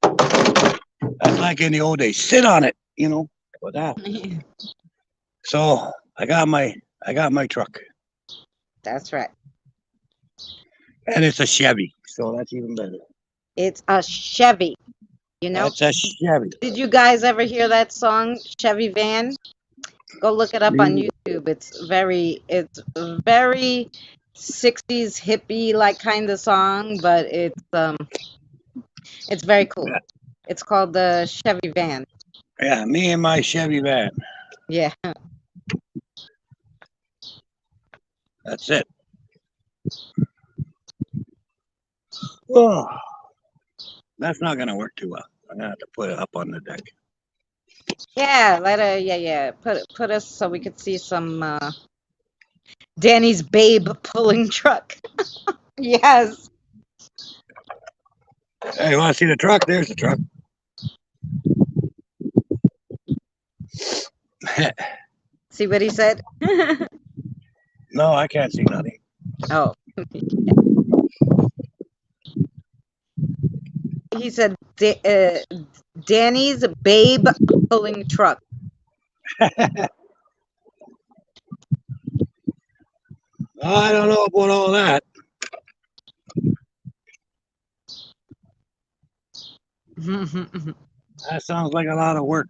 That's like in the old days. Sit on it, with that. So I got my truck. That's right. And it's a Chevy. So that's even better. It's a Chevy. You know, That's a Chevy. did you guys ever hear that song, Chevy Van? Go look it up on YouTube. It's very 60s hippie like kind of song, but it's very cool. Yeah, It's called the Chevy Van. yeah, me and my Chevy van. Yeah. That's it. Oh, that's not gonna work too well. I'm gonna have to put it up on the deck. Yeah, yeah. Put us so we could see some Danny's babe pulling truck. Yes. Hey, you want to see the truck? There's the truck. See what he said? No, I can't see nothing. Oh, he said Danny's babe pulling truck. I don't know about all that. That sounds like a lot of work.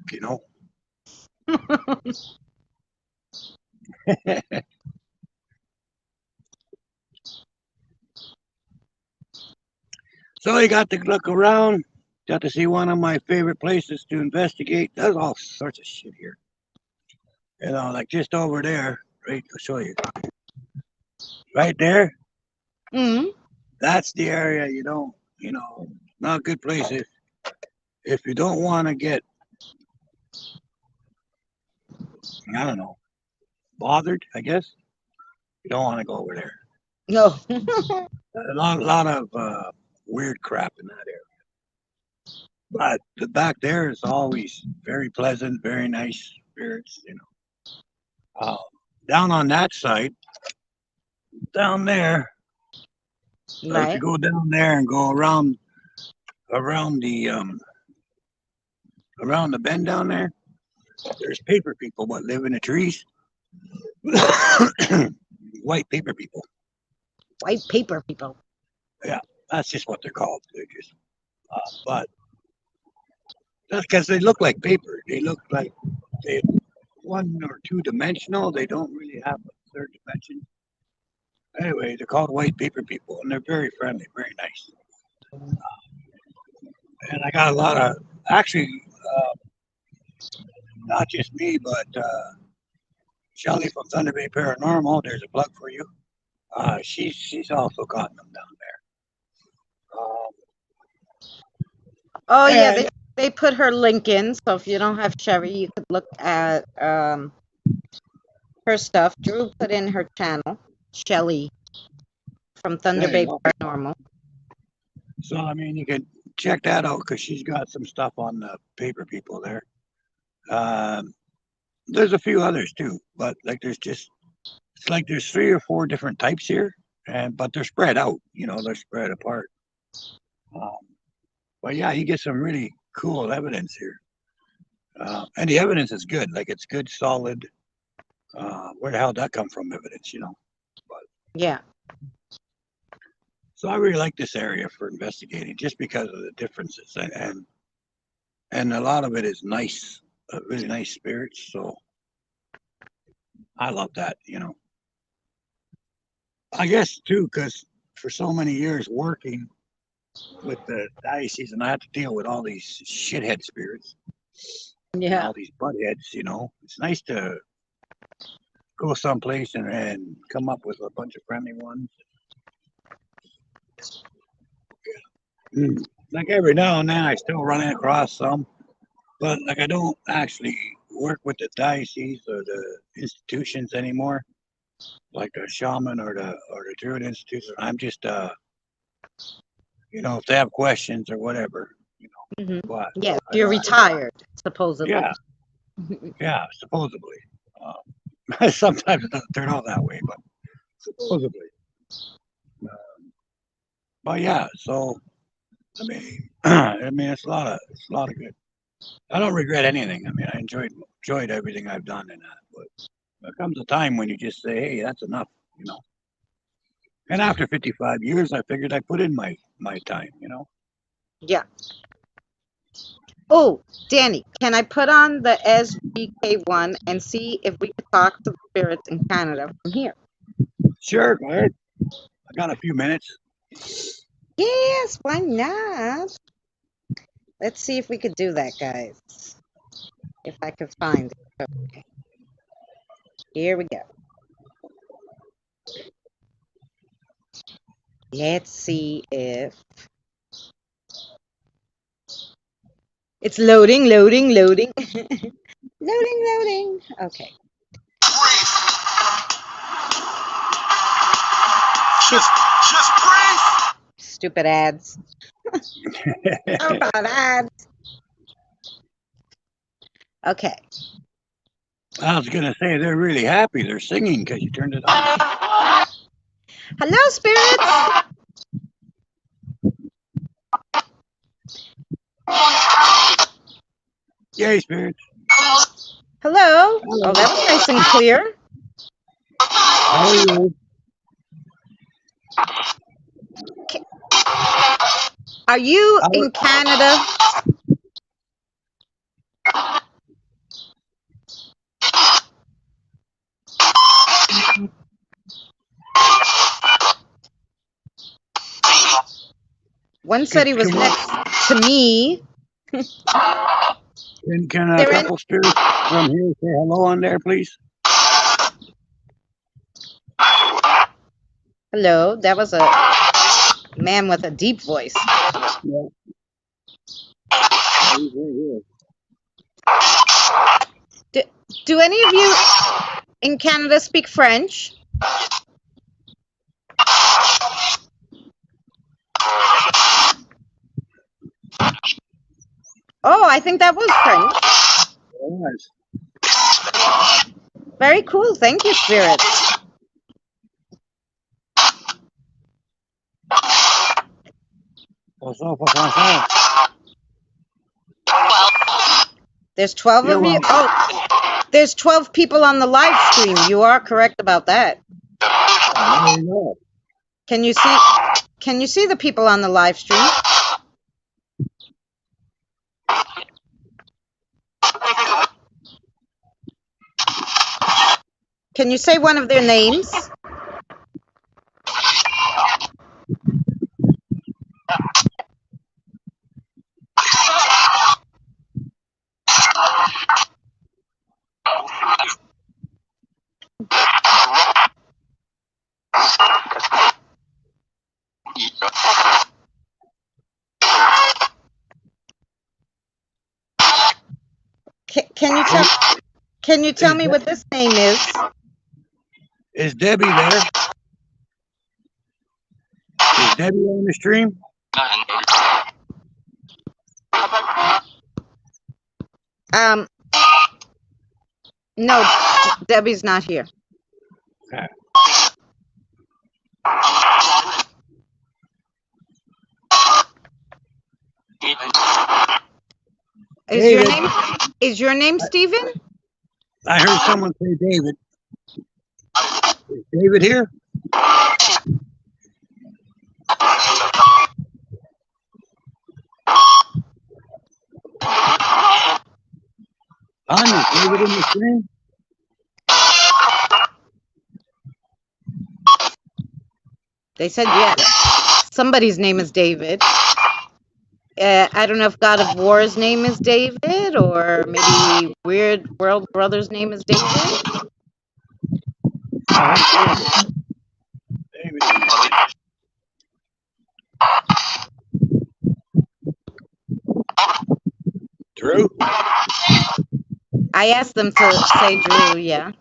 So you got to look around, got to see one of my favorite places to investigate. There's all sorts of shit here. Like just over there, right? I'll show you. Right there, Mm. that's the area not good places. If you don't want to get, I don't know, bothered, I guess, you don't want to go over there. No. A lot of weird crap in that area. But the back there is always very pleasant, very nice spirits. Uh, Down on that side, down there, if you Right. go down there and go around the bend down there, there's paper people what live in the trees. White paper people. White paper people. Yeah. That's just what they're called. They're just, but that's because they look like paper. They look like they one or two dimensional. They don't really have a third dimension. Anyway, they're called white paper people, and they're very friendly, very nice. And I got a lot of actually, uh, not just me, but Shelly from Thunder Bay Paranormal. There's a plug for you. She's also gotten them down Oh there. yeah, And they put her link in, so if you don't have Sherry, you could look at her stuff. Drew put in her channel, Shelly from Thunder there you Bay go. Paranormal. So I mean, you can check that out because she's got some stuff on the paper people there. Um, there's a few others too, but like there's just it's like there's three or four different types here, and but they're spread out. You know, they're spread apart. Um, but yeah, you get some really cool evidence here, and the evidence is good. Like it's good, solid. Where the hell did that come from? Evidence, you know. But Yeah, so I really like this area for investigating, just because of the differences, and a lot of it is nice, really nice spirits. So I love that. You know, I guess too, because for so many years working with the diocese, and I had to deal with all these shithead spirits and yeah. all these butt heads. You know, it's nice to go someplace and come up with a bunch of friendly ones. Mm. Like every now and then, I still run across some, but like I don't actually work with the diocese or the institutions anymore, like the shaman or the druid institution. I'm just you know, if they have questions or whatever, you know. Hmm. But Yes, I you're don't. retired, supposedly. Yeah, yeah, supposedly. Sometimes it doesn't turn out that way, but supposedly. But yeah, so I mean, I mean, it's a lot of good. I don't regret anything. I mean, I enjoyed everything I've done in that. But there comes a time when you just say, "Hey, that's enough," you know. And after 55 years, I figured I put in my time, you know. Yeah. Oh, Danny, can I put on the SGK1 and see if we could talk to the spirits in Canada from here? Sure, go ahead. I got a few minutes. Yes, why not? Let's see if we could do that, guys. If I could find it. Okay. Here we go. Let's see if it's loading, loading, loading. Loading, loading. Okay. Just breathe. Stupid ads. How about ads? Okay. I was gonna say they're really happy. They're singing because you turned it on. Hello, spirits. Yay, spirits! Hello. Oh, that was nice and clear. How are you? Are you How in Canada? One said he was next to me. can a They're in. couple spirits from here say hello on there, please? Hello. That was a man with a deep voice. Yeah. He's right here. Do any of you in Canada speak French? Oh, I think that was French. Nice. Very cool. Thank you, spirits. Bonsoir, français. There's 12 You're of you. welcome. Oh, there's 12 people on the live stream. You are correct about that. There you go. Can you see? Can you see the people on the live stream? Can you say one of their names? Can you tell me what this name is? Is Debbie there? Is Debbie on the stream? No, Debbie's not here. Okay. Is your name Stephen? I heard someone say David. Is David here? Is David in the stream? They said yes. Somebody's name is David. I don't know if God of War's name is David, or maybe Weird World Brother's name is David. David. Drew? I asked them to say Drew, yeah.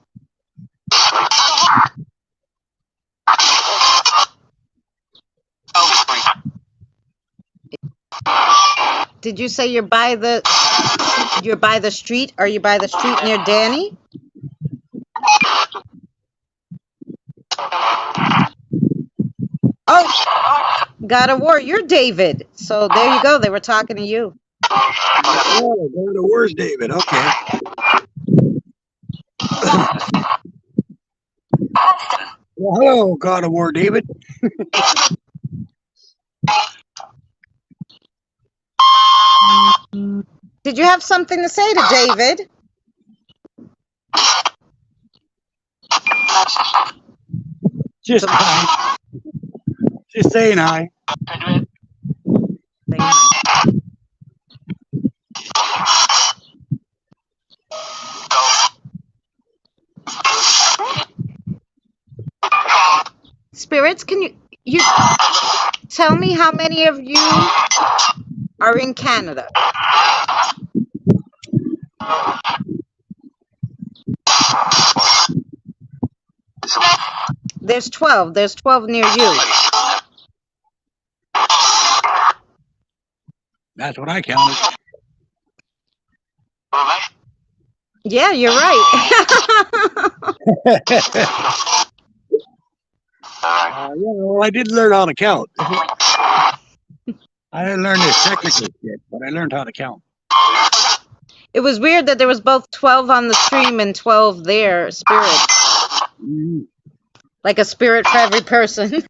Did you say you're by the street? Are you by the street near Danny? Oh, God of War, you're David. So there you go. They were talking to you. Oh, God of War's David. Okay. Well, hello, God of War, David. Did you have something to say to David? Just hi. Just saying hi. Spirits, can you tell me how many of you are in Canada? There's 12. There's 12 near you. That's what I counted. Yeah, you're right. Well, I did learn how to count. I didn't learn this technical shit, but I learned how to count. It was weird that there was both 12 on the stream and 12 there, spirits. Mm-hmm. Like a spirit for every person.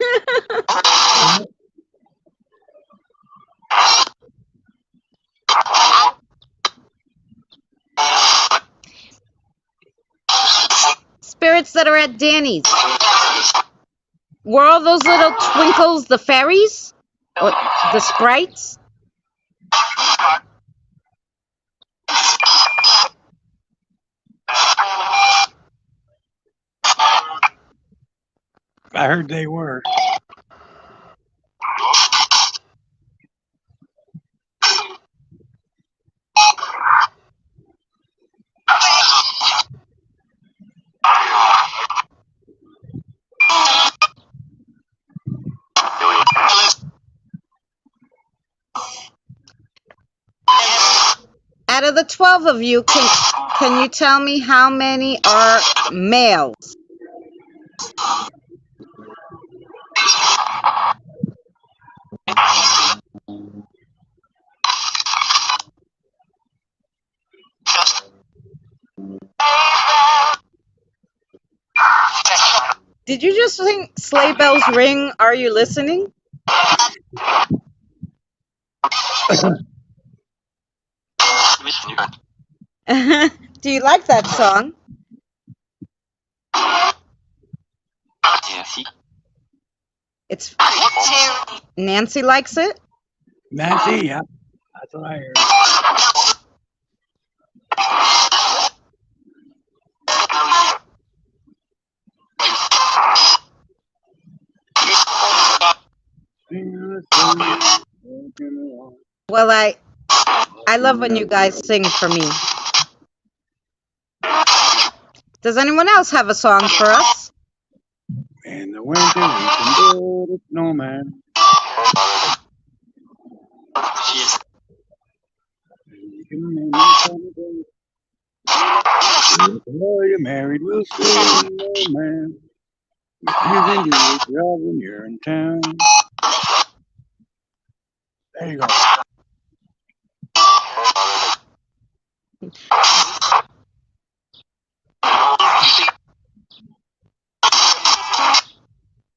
Spirits that are at Danny's. Were all those little twinkles the fairies? Or the sprites? I heard they were. Out of the 12 of you, can you tell me how many are males? Did you just sing Sleigh Bells Ring? Are you listening? Do you like that song? It's Nancy likes it. Nancy, yeah, that's what I heard. Well, I love when you guys sing for me. Does anyone else have a song for us? In the winter, we can build a snowman. You can make me someday. Before you're married, we'll still be snowman. You can do your job when you're in town. There you go.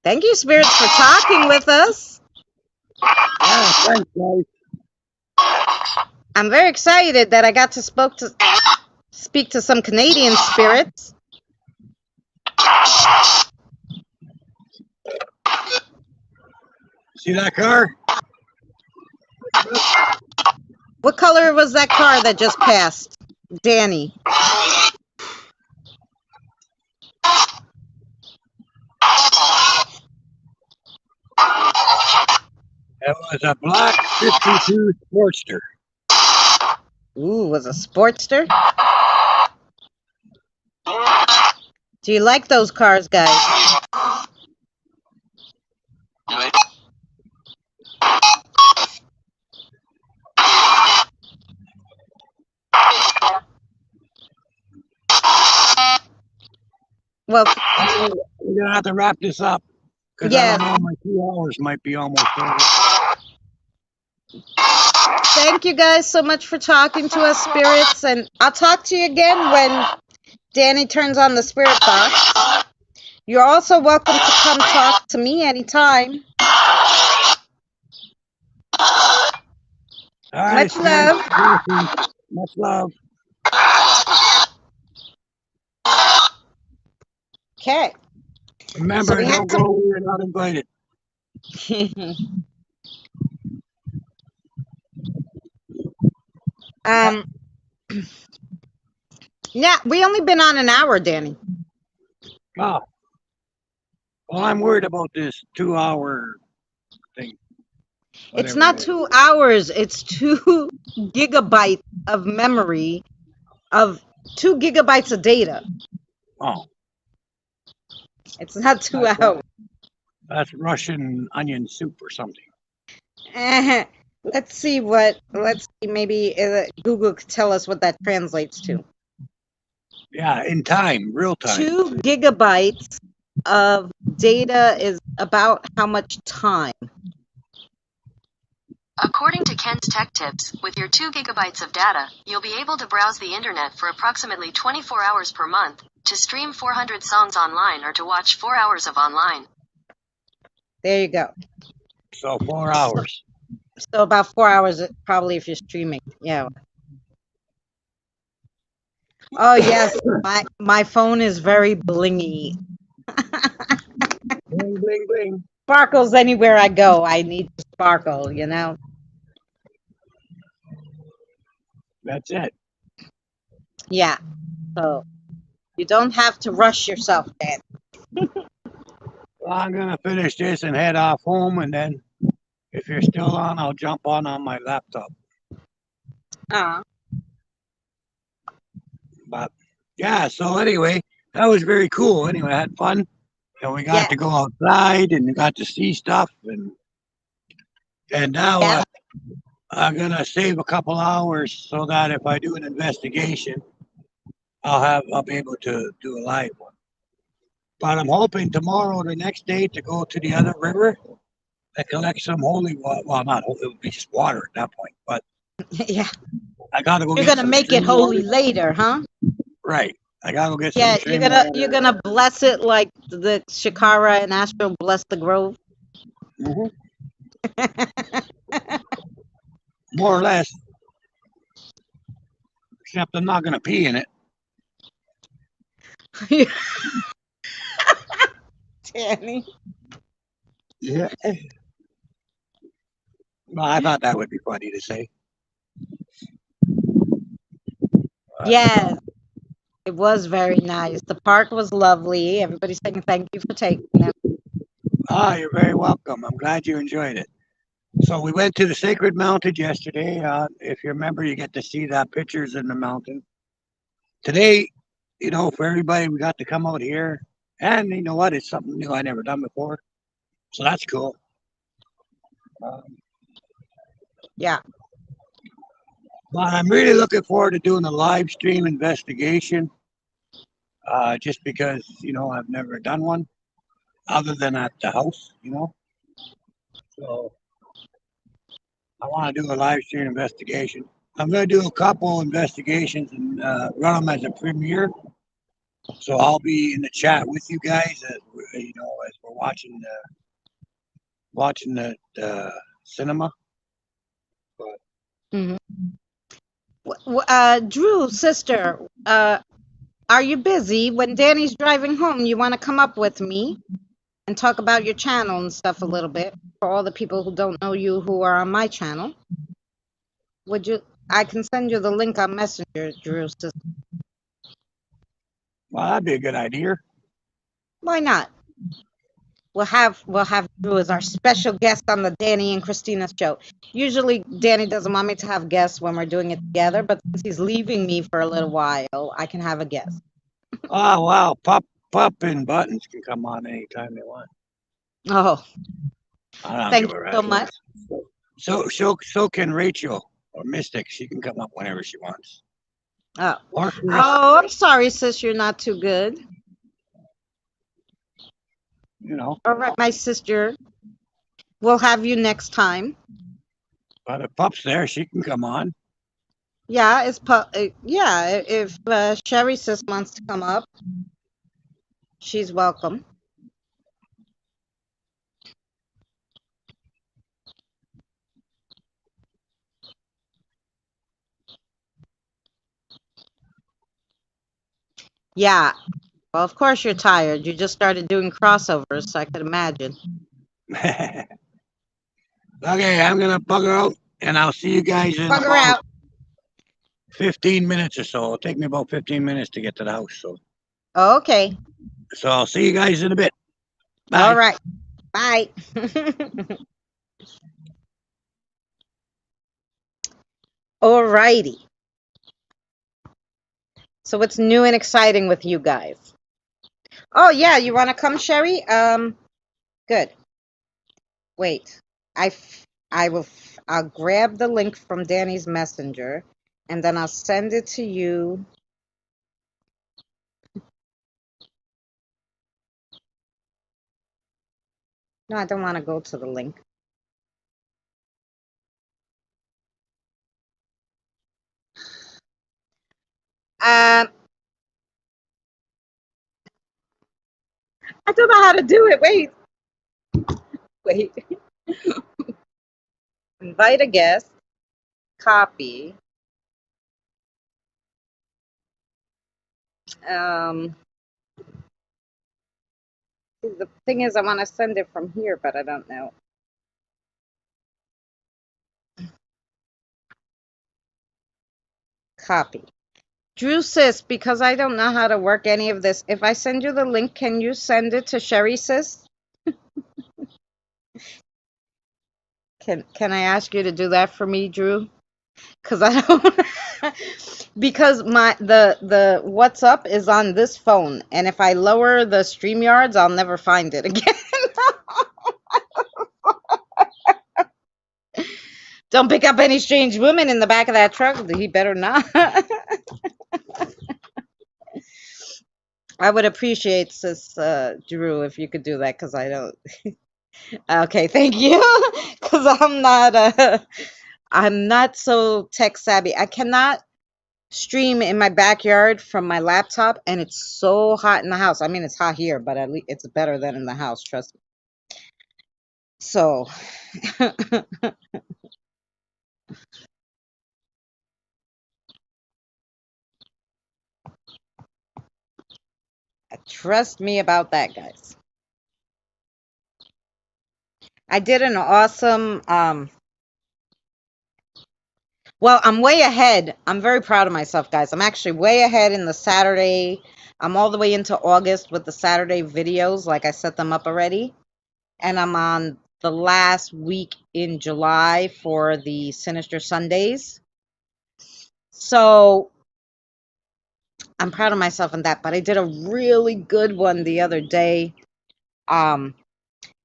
Thank you, Spirits, for talking with us. Yeah, thanks, guys. I'm very excited that I got to speak to some Canadian spirits. See that car? What color was that car that just passed, Danny? It was a black 52 Sportster. Ooh, was a Sportster? Do you like those cars, guys? Well, We're gonna have to wrap this up because I don't know, my 2 hours might be almost over. Thank you guys so much for talking to us, spirits, and I'll talk to you again when Danny turns on the spirit box. You're also welcome to come talk to me anytime. All right, Much love. Much love. Okay. Remember, So we don't have go where you're not invited. Yeah, we only been on an hour, Danny. Oh. Well, I'm worried about this 2 hour thing. It's not 2 hours. It's 2 gigabytes of memory of 2 gigabytes of data. Oh. It's not 2 hours. That's Russian onion soup or something. Let's see, maybe Google could tell us what that translates to. Yeah, in time, real time. 2 gigabytes of data is about how much time? According to Ken's Tech Tips, with your 2 gigabytes of data, you'll be able to browse the internet for approximately 24 hours per month, to stream 400 songs online or to watch 4 hours of online. There you go. So 4 hours. So about 4 hours probably if you're streaming. Yeah. Oh yes, my phone is very blingy. Bling, bling, bling. Sparkles anywhere I go. I need to sparkle, you know. That's it. Yeah. So you don't have to rush yourself, Dan. Well, I'm gonna finish this and head off home, and then if you're still on, I'll jump on my laptop. But yeah, so anyway, that was very cool. Anyway, I had fun, and we got to go outside and got to see stuff, and now I'm gonna save a couple hours so that if I do an investigation, I'll be able to do a live one. But I'm hoping tomorrow or the next day to go to the other river and collect some holy water. Well, not holy, it would be just water at that point. But yeah, I gotta go. You're gonna make it holy later, huh? Right. I gotta go get some. Yeah, you're gonna bless it like the Shakara and Astro bless the grove. Mm-hmm. more or less. Except I'm not gonna pee in it. Danny. Yeah. Well, I thought that would be funny to say. Yes, it was very nice. The park was lovely. Everybody's saying thank you for taking them. Ah, you're very welcome. I'm glad you enjoyed it. So we went to the Sacred Mountain yesterday. If you remember, you get to see the pictures in the mountain. Today, for everybody, we got to come out here, and you know what? It's something new I never done before, so that's cool. Um, Yeah. but I'm really looking forward to doing a live stream investigation, just because I've never done one other than at the house. So I want to do a live stream investigation. I'm going to do a couple investigations and run them as a premiere. So I'll be in the chat with you guys as as we're watching the cinema. But Hmm. Drew, sister, are you busy? When Danny's driving home, you want to come up with me and talk about your channel and stuff a little bit for all the people who don't know you who are on my channel? Would you? I can send you the link on Messenger, Drew, sister. well, that'd be a good idea. Why not? We'll have Drew as our special guest on the Danny and Christina show. Usually Danny doesn't want me to have guests when we're doing it together, but since he's leaving me for a little while, I can have a guest. Oh wow, Pop and Buttons can come on anytime they want. Oh, I don't thank give you a so rat's much. ass. So can Rachel or Mystic. She can come up whenever she wants. Oh, Or Chris, oh, I'm sorry, sis, you're not too good. you know. All right, my sister. We'll have you next time. But if Pup's there, she can come on. Yeah, yeah, if Sherry sis wants to come up, she's welcome. Yeah. Well, of course you're tired. You just started doing crossovers, so I could imagine. Okay, I'm gonna bugger out, and I'll see you guys in Bugger about out. 15 minutes or so. It'll take me about 15 minutes to get to the house. Okay. So I'll see you guys in a bit. All Bye. right. Bye. All righty. So what's new and exciting with you guys? Oh yeah, you want to come, Sherry? Good. Wait. I'll grab the link from Danny's Messenger and then I'll send it to you. No, I don't want to go to the link. Um, I don't know how to do it. Wait. Invite a guest, copy. Um, the thing is, I want to send it from here, but I don't know. Copy. Drew sis, because I don't know how to work any of this. If I send you the link, can you send it to Sherry sis? Can I ask you to do that for me, Drew? Because I don't. Because the what's up is on this phone, and if I lower the StreamYards, I'll never find it again. Don't pick up any strange women in the back of that truck. He better not. I would appreciate sis Drew if you could do that because I don't. Okay, thank you. Because I'm not so tech savvy. I cannot stream in my backyard from my laptop, and it's so hot in the house. I mean, it's hot here, but at least it's better than in the house. Trust me. So, Trust me about that, guys. I did an awesome well, I'm way ahead. I'm very proud of myself, guys. I'm actually way ahead in the Saturday. I'm all the way into August with the Saturday videos, like I set them up already. And I'm on the last week in July for the Sinister Sundays. So I'm proud of myself in that. But I did a really good one the other day. Um,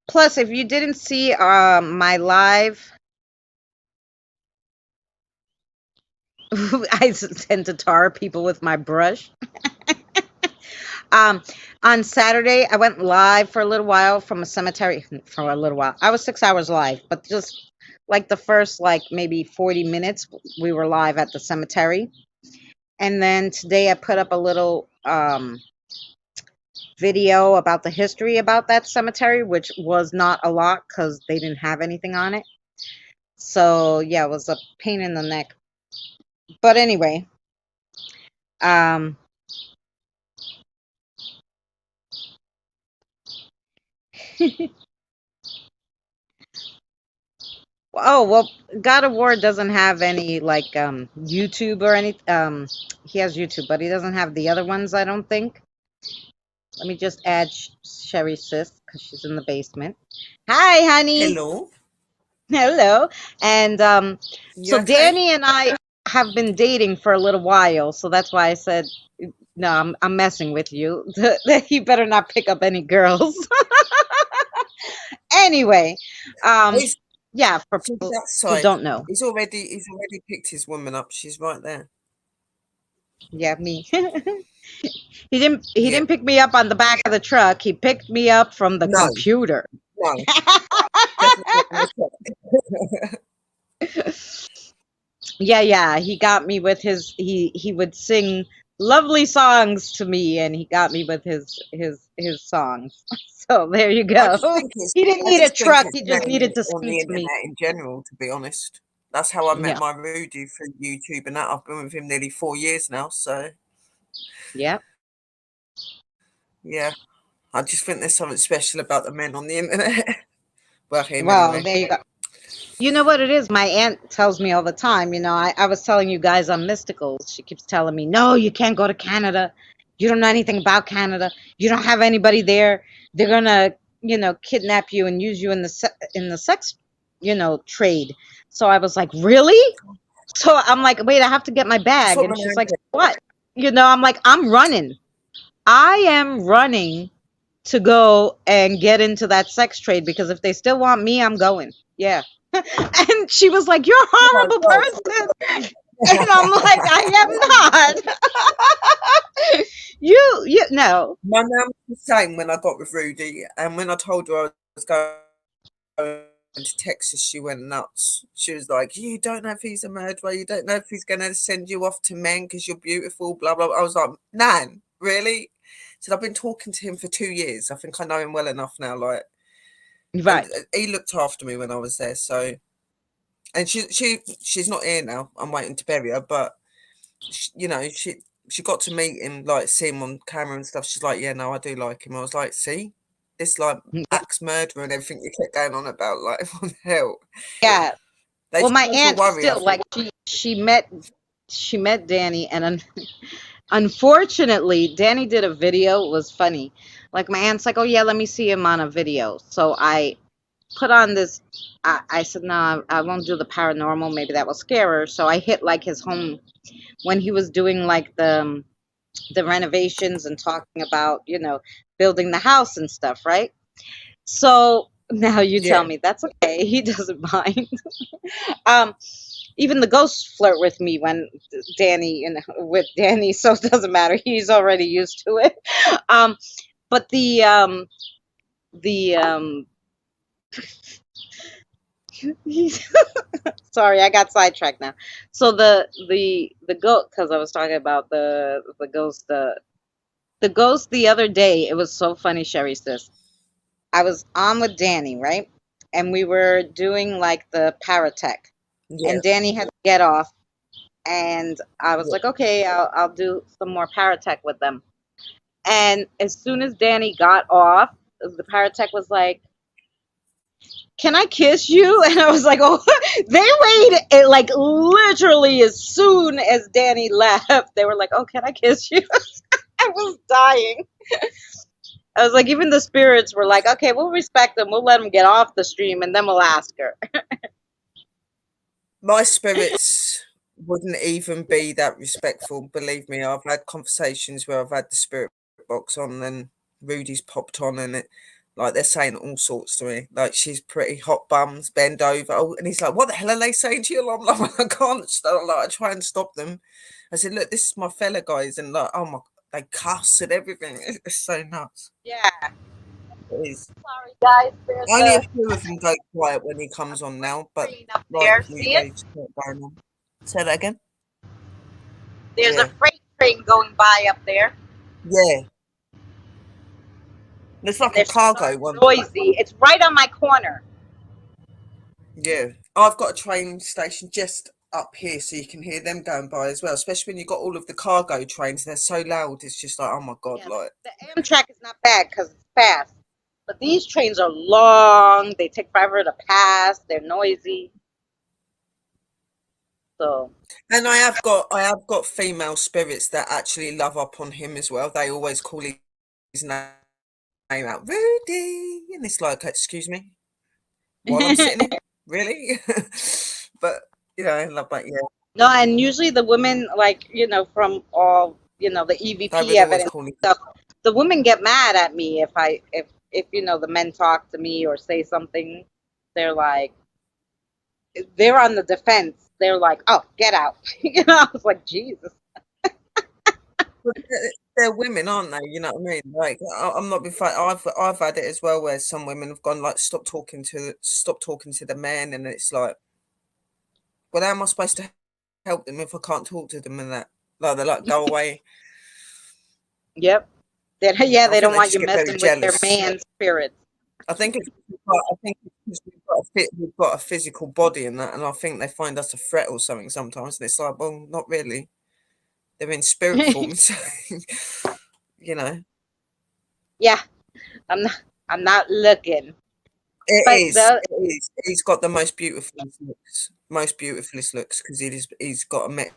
Plus, if you didn't see my live, I tend to tar people with my brush. Um, on Saturday, I went live for a little while from a cemetery. For a little while, I was 6 hours live, but just like the first like maybe 40 minutes, we were live at the cemetery. And then today, I put up a little video about the history about that cemetery, which was not a lot because they didn't have anything on it. So yeah, it was a pain in the neck. But anyway, um, oh well, God of War doesn't have any like YouTube or any he has YouTube, but he doesn't have the other ones, I don't think. Let me just add Sherry Sis because she's in the basement. Hi, honey. Hello. Hello. And You so okay? Danny and I have been dating for a little while, so that's why I said no, I'm messing with you. You better not pick up any girls. Anyway, um He's yeah, for She's people who outside. don't know. He's already picked his woman up. She's right there. Yeah, me. He didn't Yeah. pick me up on the back of the truck. He picked me up from the No, computer. no, definitely not gonna check. Yeah, yeah. He got me with he would sing lovely songs to me, and he got me with his songs. So there you I go. just think it's He didn't I need a just think truck. it's He just men needed to on sing the to me. internet in general, to be honest. That's how I met Yeah. my Rudy through YouTube and that. I've been with him nearly 4 years now, so Yeah. yeah. I just think there's something special about the men on the internet. Well, him Well, anyway. there you go. You know what it is? My aunt tells me all the time. I was telling you guys I'm mystical. She keeps telling me, no, you can't go to Canada. You don't know anything about Canada. You don't have anybody there. They're gonna, kidnap you and use you in the sex, trade. So I was like, really? So I'm like, wait, I have to get my That's bag. what And my she's nan like, did. what? I'm like, I'm running. I am running to go and get into that sex trade because if they still want me, I'm going. Yeah. And she was like, "You're a Oh my horrible God. person." And I'm like, "I am not." You no. My nan was the same when I got with Rudy, and when I told her I was going to Texas, she went nuts. She was like, "You don't know if he's a murderer. You don't know if he's going to send you off to men because you're beautiful." Blah blah. I was like, "Nan, really?" So I've been talking to him for 2 years. I think I know him well enough now. Like, and Right. he looked after me when I was there. So, and she's not here now. I'm waiting to bury her, but she got to meet him, like see him on camera and stuff. She's like, yeah, no, I do like him. I was like, see, this like axe murderer and everything you kept going on about, like, what the hell? Yeah. They Well, just my go for a aunt worry, I still think. like she met Danny, and unfortunately, Danny did a video. It was funny. Like my aunt's like, "Oh yeah, let me see him on a video." So I put on this. I said, "No, I won't do the paranormal. Maybe that will scare her." So I hit like his home when he was doing like the renovations and talking about, building the house and stuff, right? So now you tell Yeah. me that's okay. He doesn't mind. um, Even the ghosts flirt with me when Danny and with Danny, so it doesn't matter. He's already used to it. Um, but the sorry, I got sidetracked now. So the goat, because I was talking about the ghost the ghost the other day. It was so funny, Sherry sis. I was on with Danny, right? And we were doing like the paratech. Yeah. And Danny had to get off. And I was Yeah. like, okay, I'll do some more paratech with them. And as soon as Danny got off, the paratech was like, "Can I kiss you?" And I was like, "Oh!" They waited like literally as soon as Danny left. They were like, "Oh, can I kiss you?" I was dying. I was like, even the spirits were like, "Okay, we'll respect them. We'll let them get off the stream, and then we'll ask her." My spirits wouldn't even be that respectful. Believe me, I've had conversations where I've had the spirit box on and Rudy's popped on and it like they're saying all sorts to me. Like she's pretty hot bums, bend over. Oh, and he's like, "What the hell are they saying to you?" I'm like, I can't stop. Like I try and stop them. I said, "Look, this is my fella guys," and like, oh my, they cuss and everything. It's so nuts. Yeah. It is. Sorry, guys. There's Only a a few of them go quiet when he comes on now, but train up like there. you, See it? they just keep going on. Say that again. There's a Yeah, freight train going by up there. yeah. It's like a They're cargo so one. noisy. It's right on my corner. Yeah, I've got a train station just up here, so you can hear them going by as well. Especially when you've got all of the cargo trains, they're so loud. It's just like, oh my god, Yeah, like the Amtrak is not bad because it's fast. But these trains are long. They take forever to pass. They're noisy. So, and I have got female spirits that actually love up on him as well. They always call his name out, Rudy, and it's like, excuse me, while I'm sitting here, really? But I love that. Yeah, no, and usually the women, like, from all, the they EVP would always evidence call him. stuff, the women get mad at me if the men talk to me or say something. They're like, they're on the defense. They're like, "Oh, get out." I was like, Jesus. But they're women, aren't they? You know what I mean? Like I'm not been fight. I've had it as well, where some women have gone like, stop talking to the men, and it's like, well, how am I supposed to help them if I can't talk to them and that? Like they're like, go away. Yep. Yeah, I they think don't they want just you get very messing with their jealous. man spirits. I think it's because we've got a physical body and that, and I think they find us a threat or something sometimes. And it's like, well, not really. They're in spirit form, so you know. Yeah, I'm not. I'm not looking. It But is. It is. He's got the most beautifulest looks because he's got a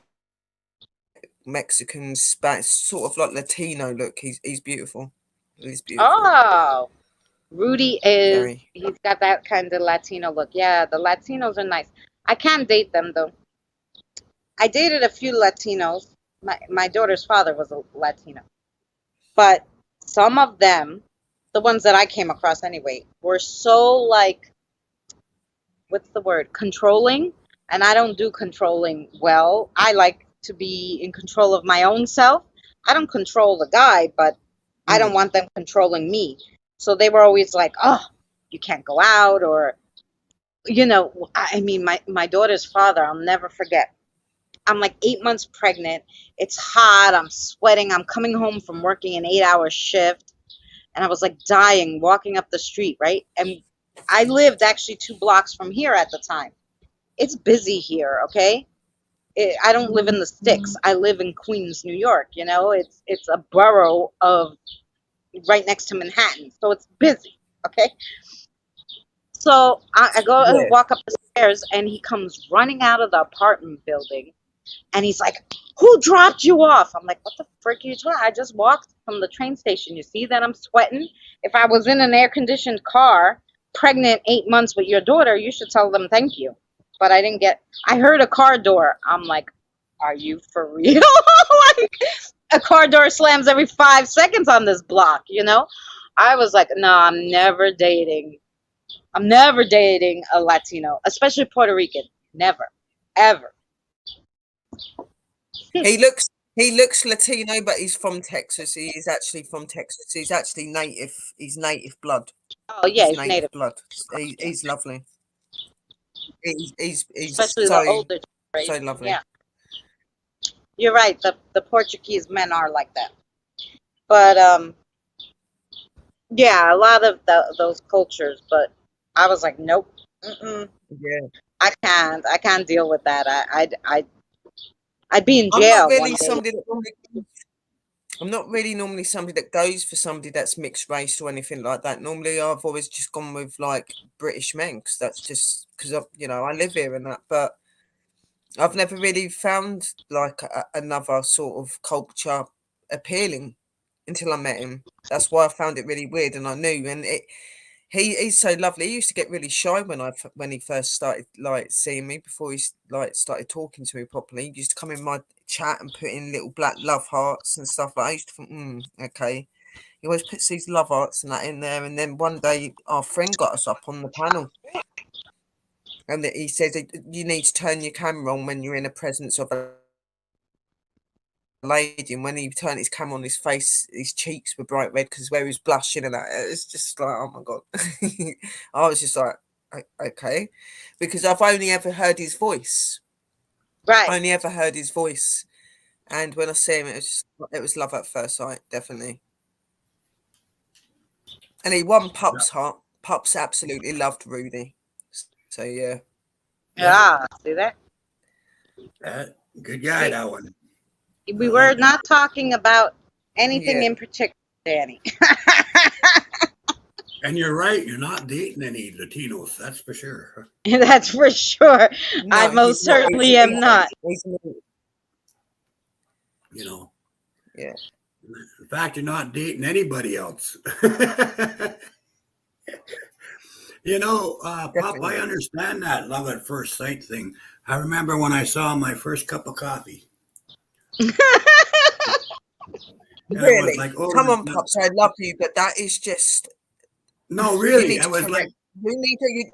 Mexican, Spanish, sort of like Latino look. He's beautiful. He's beautiful. oh, Rudy is. Very. He's got that kind of Latino look. Yeah, the Latinos are nice. I can't date them though. I dated a few Latinos. My daughter's father was a Latino, but some of them, the ones that I came across anyway, were so like, what's the word? Controlling. And I don't do controlling well. I like to be in control of my own self. I don't control the guy, but I don't Mm, want them controlling me. So they were always like, "Oh, you can't go out," or I mean, my daughter's father, I'll never forget. I'm like 8 months pregnant. It's hot. I'm sweating. I'm coming home from working an 8-hour shift. And I was like dying walking up the street, right? And I lived actually 2 blocks from here at the time. It's busy here, okay? I don't live in the sticks. I live in Queens, New York. It's a borough of right next to Manhattan, so it's busy, okay? So I go and yeah. walk up the stairs, and he comes running out of the apartment building. And he's like, "Who dropped you off?" I'm like, "What the frick are you talking? I just walked from the train station. You see that I'm sweating? If I was in an air conditioned car, pregnant 8 months with your daughter, you should tell them thank you." But I heard a car door. I'm like, "Are you for real?" Like, a car door slams every 5 seconds on this block. I was like, "No, I'm never dating. I'm never dating a Latino, especially Puerto Rican. Never, ever." He looks Latino, but he's from Texas. He is actually from Texas. He's actually native. He's native blood. Oh yeah, He's he's native native. blood. He's lovely. He's Especially the so older so generation. lovely. Yeah, you're right. The Portuguese men are like that. But yeah, a lot of those cultures. But I was like, nope, mm-mm, Yeah. I can't deal with that. I'd be in I'm not jail one really day. somebody that I'm not really normally somebody that goes for somebody that's mixed race or anything like that. Normally, I've always just gone with like British men because that's just because I live here and that. But I've never really found like another sort of culture appealing until I met him. That's why I found it really weird, and I knew. And he's so lovely. He used to get really shy when he first started like seeing me before he like started talking to me properly. He used to come in my chat and put in little black love hearts and stuff like that. I used to think, okay. He always puts these love hearts and that in there. And then one day our friend got us up on the panel. And he said, you need to turn your camera on when you're in the presence of a lady. And when he turned his camera on, his face, his cheeks were bright red because where he was blushing and that. It's just like, oh my God. I was just like, okay. Because I've only ever heard his voice. Right. Only ever heard his voice. And when I see him, it was love at first sight, definitely. And he won Pup's heart. Pups absolutely loved Rudy. So yeah. Yeah. See that? Good guy, that one. We were not talking about anything Yeah. in particular, Danny. And you're right, you're not dating any Latinos, that's for sure. That's for sure. No, I most he's not. certainly am not. You know. Yeah. In fact, you're not dating anybody else. You know, Pop, Definitely. I understand that love at first sight thing. I remember when I saw my first cup of coffee. And I was Really? like, oh, Come on, Pups. I love you, but that is just. no, You really. need I to was correct. like, You need to.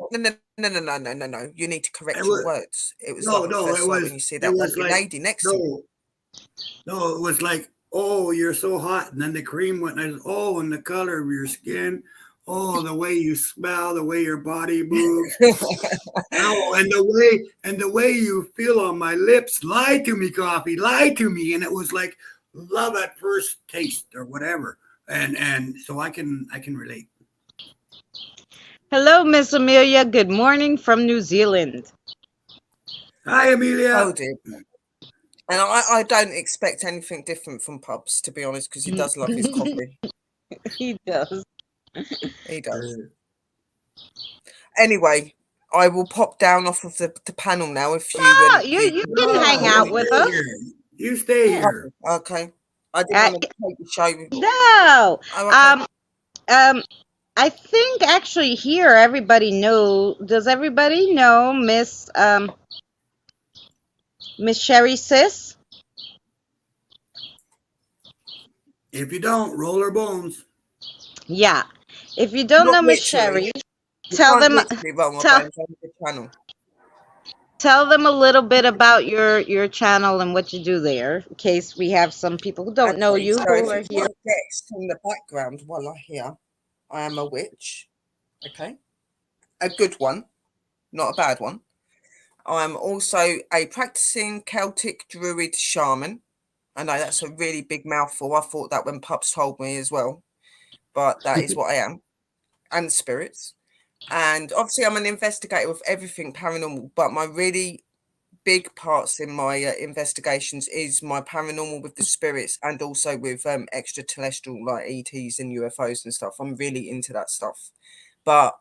No. You need to correct it your was, words. It was no, love at no, first it sight was, when you see it that was lovely like, lady next to you. no, it was like, oh, you're so hot. And then the cream went, and I said, oh, and the color of your skin. Oh, the way you smell, the way your body moves. Oh, and the way you feel on my lips. Lie to me, coffee. Lie to me. And it was like love at first taste or whatever. And so I can relate. Hello, Miss Amelia. Good morning from New Zealand. Hi, Amelia. Oh dear. And I don't expect anything different from Pups, to be honest, because he does love his coffee. He does. He does. Anyway, I will pop down off of the panel now if you. No, you can hang out with us. You stay here. Okay. I didn't want to take the show. No. Oh, okay. I think actually here everybody know. Does everybody know Miss Sherry Sis? If you don't, roll her bones. Yeah. If you don't Not know Miss literally. Sherry, tell them tell them a little bit about your channel and what you do there, in case we have some people who don't know you So who if are you here. can't guess from the background while I hear, I am a witch. Okay. A good one, not a bad one. I'm also a practicing Celtic Druid shaman. I know that's a really big mouthful. I thought that when Pups told me as well, but that is what I am. And spirits. And obviously I'm an investigator of everything paranormal, but my really big parts in my investigations is my paranormal with the spirits and also with extraterrestrial like ETs and UFOs and stuff. I'm really into that stuff. But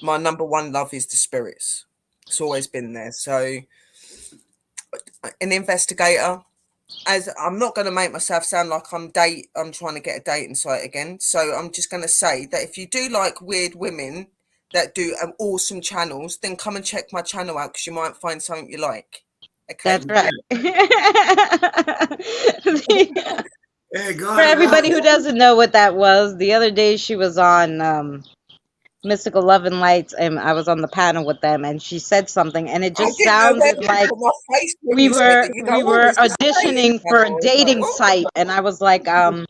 my number one love is the spirits. It's always been there. So an investigator, as I'm not going to make myself sound like I'm trying to get a dating site again. So I'm just going to say that if you do like weird women that do awesome channels, then come and check my channel out because you might find something you like. Okay. That's right. Hey, For everybody who doesn't know what that was, the other day she was on Mystical Love and Lights, and I was on the panel with them, and she said something, and it just sounded like we were auditioning for a dating site, and I was like, I'm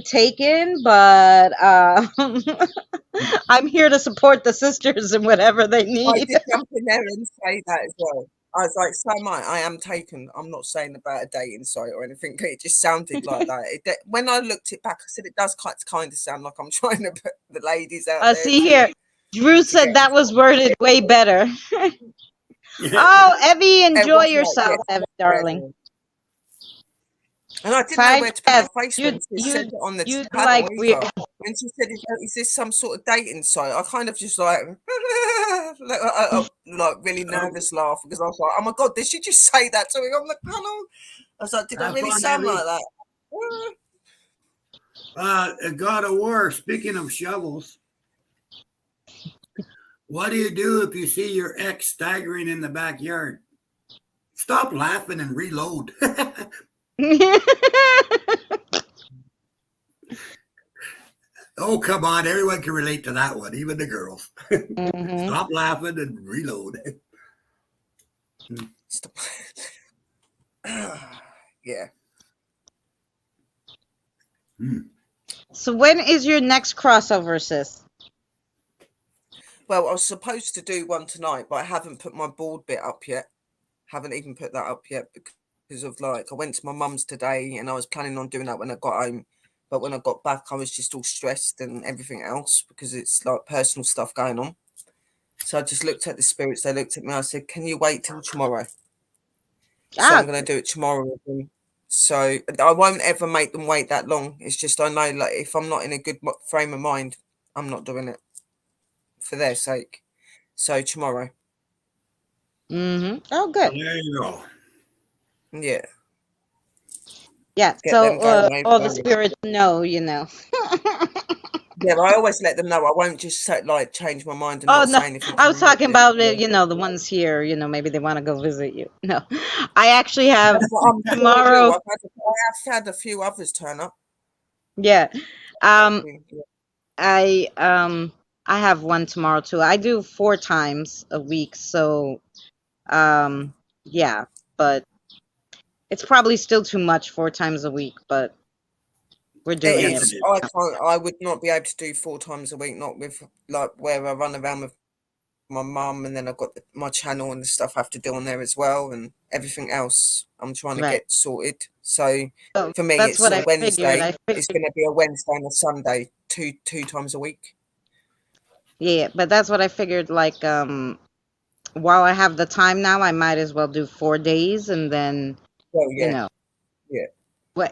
taken, but I'm here to support the sisters and whatever they need. I did jump in there and say that as well. I was like, so I am taken. I'm not saying about a dating site or anything. It just sounded like that. When I looked it back, I said it does kind of sound like I'm trying to put the ladies out there. See here, Drew said that was worded way better. Oh, Evie, enjoy yourself, Evie, darling. And I didn't know Side where to put yes, my face when she said it on the you'd panel like we either. When she said, "Is this some sort of dating site?" I kind of just like, like really nervous laugh because I was like, "Oh my god, did she just say that to me on the panel?" I was like, "Did I Have really fun, sound like Abby. that?" God of War, speaking of shovels, what do you do if you see your ex staggering in the backyard? Stop laughing and reload. Oh, come on. Everyone can relate to that one, even the girls. Mhm. Stop laughing and reload. Stop. Yeah. So when is your next crossover, sis? Well, I was supposed to do one tonight, but I haven't put my board bit up yet. Haven't even put that up yet because of like I went to my mum's today and I was planning on doing that when I got home. But when I got back, I was just all stressed and everything else because it's like personal stuff going on. So I just looked at the spirits. They looked at me. I said, "Can you wait till tomorrow?" So I'm Ah, going to do it tomorrow with them. So I won't ever make them wait that long. It's just I know like if I'm not in a good frame of mind, I'm not doing it for their sake. So tomorrow, Oh, Well, good. there you go. yeah, Yeah. get So them going all the over. spirits know, you know. Yeah, I always let them know. I won't just say, like change my mind and Oh not no, say anything I to was them. talking about it, you know, the ones here, you know, maybe they want to go visit you. No, I actually have I'm sure I will. tomorrow. I have had a few others turn up. Yeah. Um, Yeah. I I have one tomorrow too. I do 4 times a week, so yeah, but it's probably still too much 4 times a week, but we're It doing Yes, it. it is. is. I can't. I would not be able to do 4 times a week. Not with like where I run around with my mum, and then I've got my channel and the stuff I have to do on there as well, and everything else I'm trying to Right. get sorted. So So for me, that's it's what a I figured. Wednesday. I It's figured going to be a Wednesday and a Sunday, two times a week. yeah, but that's what I figured like while I have the time now, I might as well do 4 days and then, Well, you yeah, know, yeah.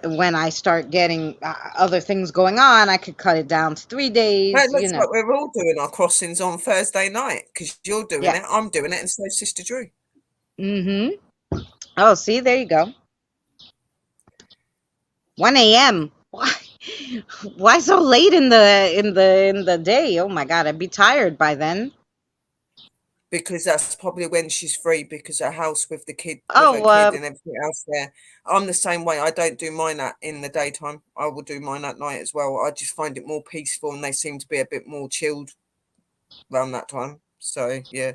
when I start getting other things going on, I could cut it down to three Well, it days, you looks know. like we're all doing our crossings on Thursday night because you're doing Yeah. it, I'm doing it, and so is Sister Drew. Mhm. Oh, see, there you go. 1 a.m. Why? Why so late in the day? Oh my God, I'd be tired by then. Because that's probably when she's free because her house with her Oh, kid and everything else there. I'm the same way. I don't do mine in the daytime. I will do mine at night as well. I just find it more peaceful and they seem to be a bit more chilled around that time. So yeah,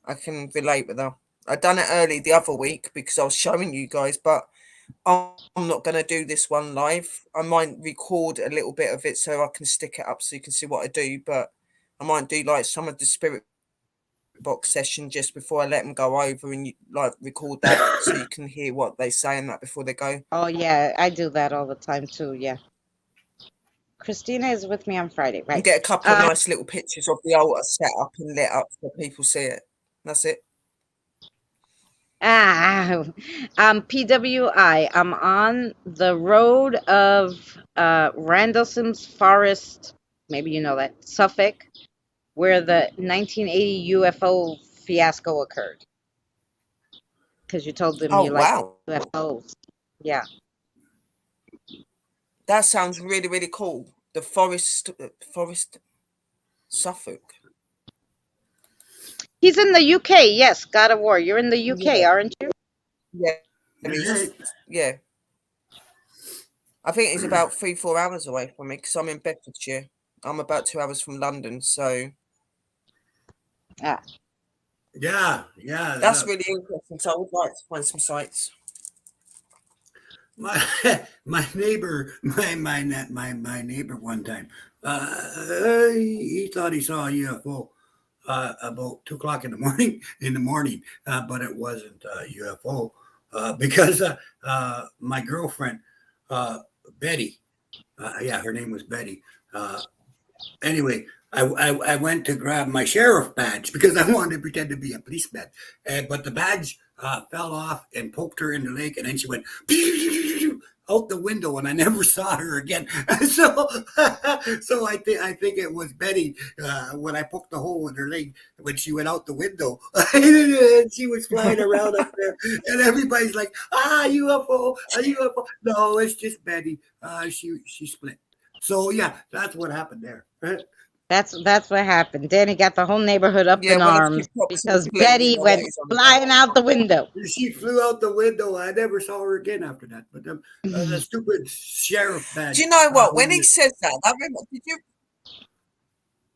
I can relate with her. I done it early the other week because I was showing you guys, but I'm not going to do this one live. I might record a little bit of it so I can stick it up so you can see what I do, but I might do like some of the spirit box session just before I let them go over and you, like record that so you can hear what they say and that before they go. oh yeah, I do that all the time too. Yeah. Christina is with me on Friday, And right? get a couple of nice little pictures of the altar set up and lit up so people see it. That's it. Ah, PWI. I'm on the road of Randallson's Forest. Maybe you know that, Suffolk, where the 1980 UFO fiasco occurred. Because you told them Oh you like wow. UFOs. Yeah. That sounds really, really cool. The forest Suffolk. He's in the UK. Yes, God of War. You're in the UK, Yeah, aren't you? yeah. Hey, Yeah. I think he's about 3-4 hours away from me because I'm in Bedfordshire. I'm about 2 hours from London, so Ah. yeah, yeah. that's really interesting. So I would like to find some sites. My my neighbor, my neighbor one time, he thought he saw a UFO about 2 o'clock in the morning. But it wasn't a UFO because my girlfriend Betty, yeah, her name was Betty. Uh, anyway, I went to grab my sheriff badge because I wanted to pretend to be a policeman. But the badge fell off and poked her in the leg, and then she went out the window, and I never saw her again. So, so I think it was Betty when I poked the hole in her leg when she went out the window, and she was flying around up there, and everybody's like, "Ah, UFO, a UFO." No, it's just Betty. She split. So yeah, that's what happened there. That's what happened. Danny got the whole neighborhood up Yeah, in well, if she arms pops and because split, you Betty know what went he's on about. flying out the window. She flew out the window. I never saw her again after that. But the stupid sheriff Do badge. you know what? When he says that,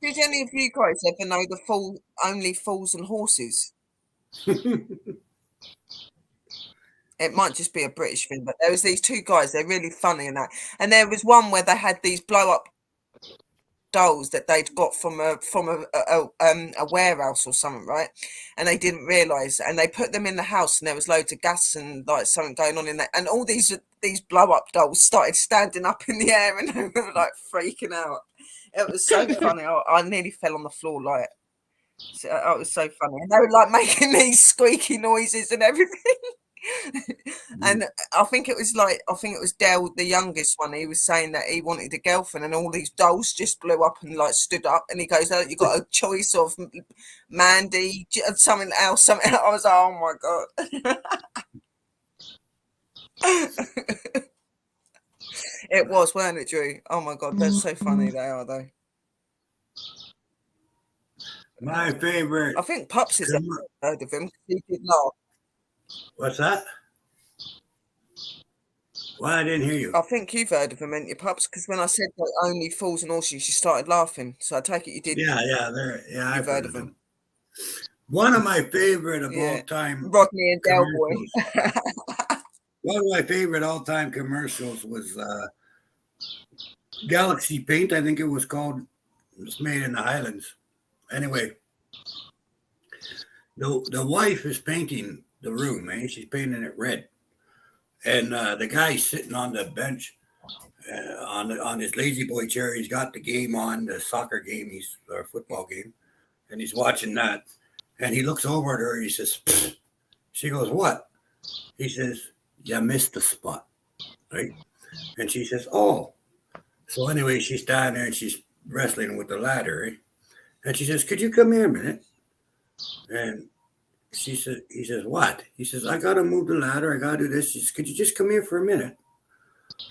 did any of you guys ever know the fool only fools and horses? It might just be a British thing, but there was these two guys. They're really funny and that. And there was one where they had these blow up dolls that they'd got from a warehouse or something, right? And they didn't realise, and they put them in the house, and there was loads of gas and like something going on in there, and all these blow up dolls started standing up in the air, and they were like freaking out. It was so funny. I nearly fell on the floor like. So, it was so funny, and they were like making these squeaky noises and everything. And I think it was Dale, the youngest one. He was saying that he wanted a girlfriend, and all these dolls just blew up and like stood up. And he goes, "Oh, you got a choice of Mandy, something else, something." I was like, "Oh my god!" It was, weren't it, Drew? Oh my god, that's so funny. They are though. My favorite. I think Pups has heard of him. He did laugh. What's that? Well, I didn't hear you. I think you've heard of him, ain't you, Pups? Because when I said that only fools and horses, you started laughing. So I take it you did. Yeah, You've I've heard of him. One of my favorite of all time. Rodney and Del Boy. One of my favorite all time commercials was Galaxy Paint. I think it was called. It was made in the Highlands. Anyway, the wife is painting the room, eh? She's painting it red. And the guy's sitting on the bench on his lazy boy chair. He's got the game on, the soccer game, or football game, and he's watching that. And he looks over at her and he says, "Pfft." She goes, "What?" He says, "You missed the spot." Right? And she says, "Oh." So anyway, she's down there and she's wrestling with the ladder. Eh? And she says, "Could you come here a minute?" And he says, "What?" He says, "I got to move the ladder. I got to do this." She says, "Could you just come here for a minute?"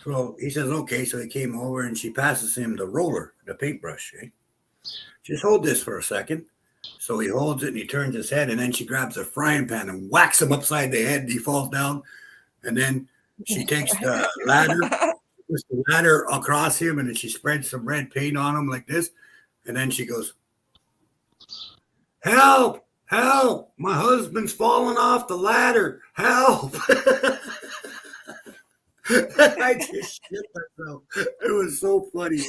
So he says, "Okay." So he came over and she passes him the roller, the paintbrush. Eh? Just hold this for a second. So he holds it and he turns his head, and then she grabs a frying pan and whacks him upside the head and he falls down. And then she takes the ladder, puts the ladder across him, and then she spreads some red paint on him like this. And then she goes, "Help! Help! My husband's falling off the ladder. Help!" I just shit myself. It was so funny.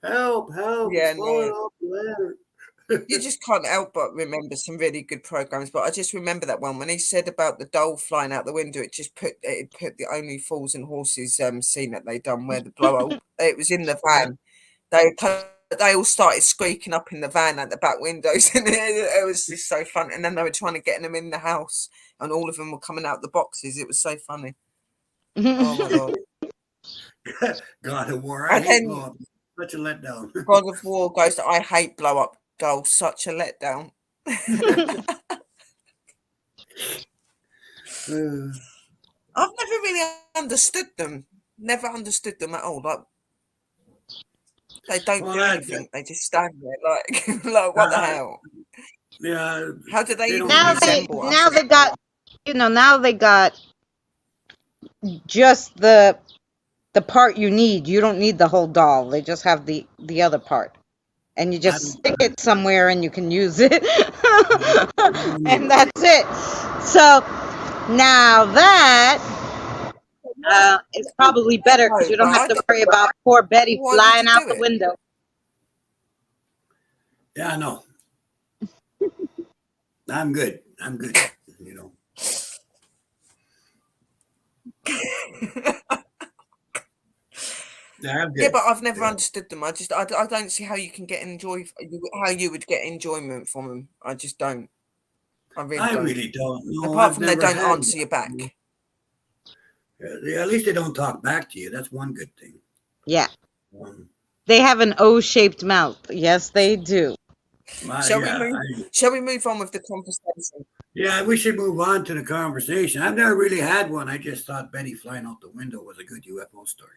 Help! Help! Yeah, He's falling off the ladder. You just can't help but remember some really good programs. But I just remember that one when he said about the doll flying out the window. It put the Only Fools and Horses scene that they done where the blow up. It was in the van. They all started squeaking up in the van at the back windows, and it was just so fun. And then they were trying to get them in the house, and all of them were coming out the boxes. It was so funny. Oh my god! God of War. And then such a letdown. God of War goes. I hate blow up dolls. Such a letdown. I've never really understood them. Never understood them at all. Like they don't do anything. They just stand there like what the hell? Yeah. How do they even now resemble us? they got now they got just the part you need. You don't need the whole doll. They just have the other part. And you just stick it somewhere and you can use it. And that's it. So now that is probably better because you don't have to worry about poor Betty flying out the window. Yeah, I know. I'm good. You know. Yeah, but I've never understood them. I don't see how you can how you would get enjoyment from them. I just don't. I really don't. No, Apart from they don't answer you back. At least they don't talk back to you. That's one good thing. Yeah. Um, They have an O-shaped mouth. Yes, they do. Shall we yeah, move? Shall we move on with the conversation? yeah. We should move on to the conversation. I've never really had one. I just thought Betty flying out the window was a good UFO story.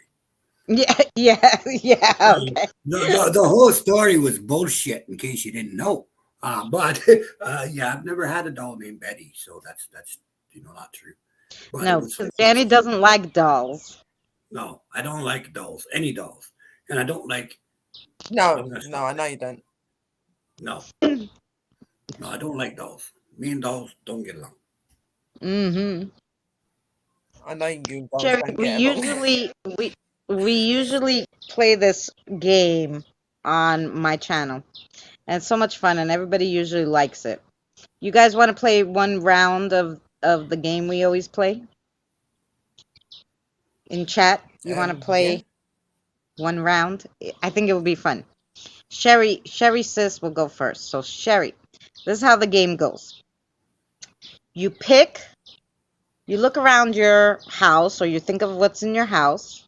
Yeah, yeah, yeah. Okay. The whole story was bullshit. In case you didn't know, but yeah, I've never had a doll named Betty, so that's not true. But it No, was because funny. Danny doesn't like dolls. No, I don't like dolls, any dolls, and I don't like. No, I'm gonna no, stop I there. know you don't. No, no, I don't like dolls. Me and dolls don't get along. Mm-hmm. I know you and dolls Sherry, don't we get along. usually we usually play this game on my channel, and it's so much fun, and everybody usually likes it. You guys want to play one round of the game we always play in chat? You want to Yeah. play one round? I think it would be fun. Sherry sis will go first. So Sherry, this is how the game goes. You pick, you look around your house, or you think of what's in your house,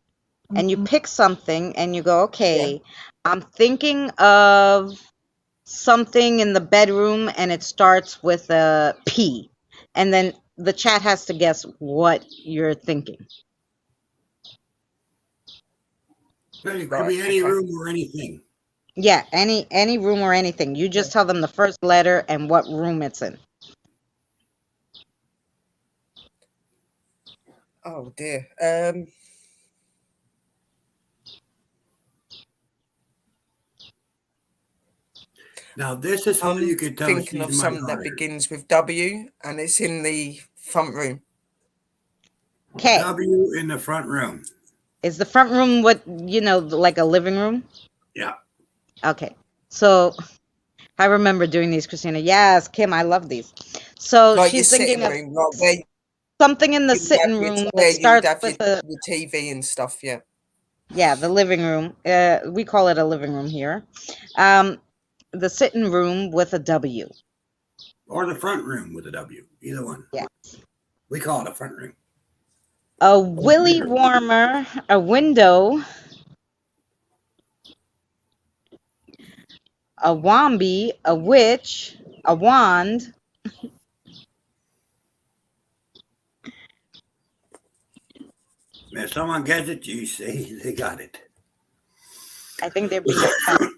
and you pick something, and you go, Yeah. okay, I'm thinking of something in the bedroom, and it starts with a P, and then the chat has to guess what you're thinking. It could Right. be any Okay. room or anything. Yeah, any room or anything. You just tell them the first letter and what room it's in. Oh dear. Now, this is how I'm you could tell thinking she's of my something that daughter. begins with W, and it's in the front room. Okay. W in the front room. Is the front room what, like a living room? Yeah. Okay. So I remember doing these, Christina. Yes, Kim, I love these. So Like your she's thinking sitting of room, like where something in the you'd have sitting your, room that where you'd starts have with a, your TV and stuff. Yeah. yeah, the living room. We call it a living room here. The sitting room with a W. Or the front room with a W. Either one. Yeah. We call it a front room. A willy warmer, a window, a wombi, a witch, a wand, If someone gets it, you say they got it. I think they're being funny.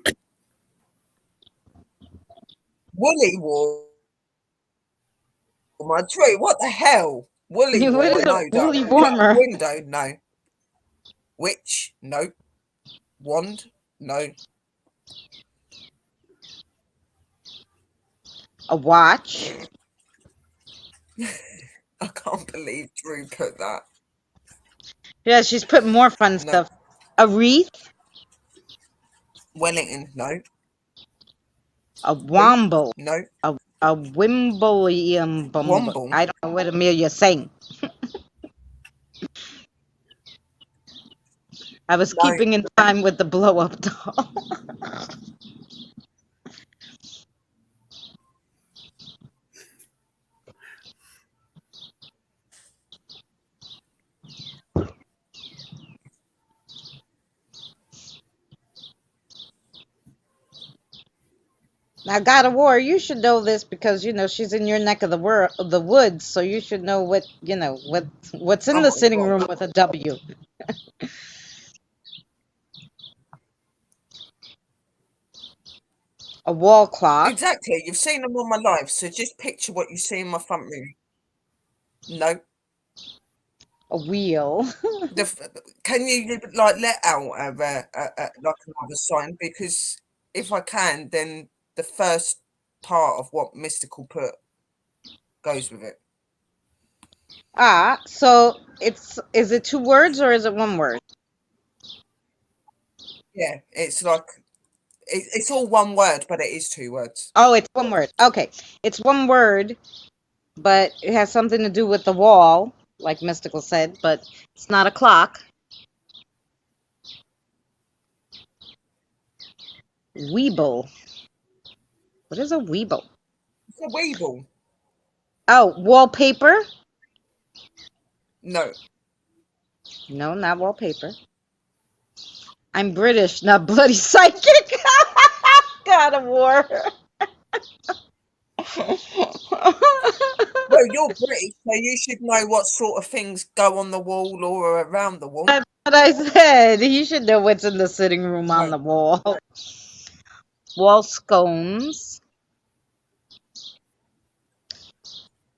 Woolly War. My tree. What the hell? Woolly What War. is a No, woolly don't. warmer? Window. No. Witch. No. Wand. No. A watch. I can't believe Drew put that. Yeah, she's put more fun No. stuff. A wreath. Wellington. No. A womble. No. A Wimbleium bumble. Womble. I don't know what Amelia's saying. I was No. keeping in time with the blow up doll. Now, God of War, you should know this because she's in your neck of the woods, so you should know what's in Oh the my sitting god. room with a W. A wall clock, Exactly. You've seen them all my life, so just picture what you see in my front room. No. a wheel, Can you like let out like another sign? Because if I can, then the first part of what Mystical put goes with it. So is it two words or is it one word? Yeah, it's like it's all one word, but it is two words. Oh, it's one word. Okay, it's one word, but it has something to do with the wall, like Mystical said, but it's not a clock. Weeble. What is a weeble? It's a weeble. Oh, wallpaper. No. No, not wallpaper. I'm British, not bloody psychic. God of War. Well, you're British, so you should know what sort of things go on the wall or around the wall. That's what I said. You should know what's in the sitting room on the wall. Wall scones.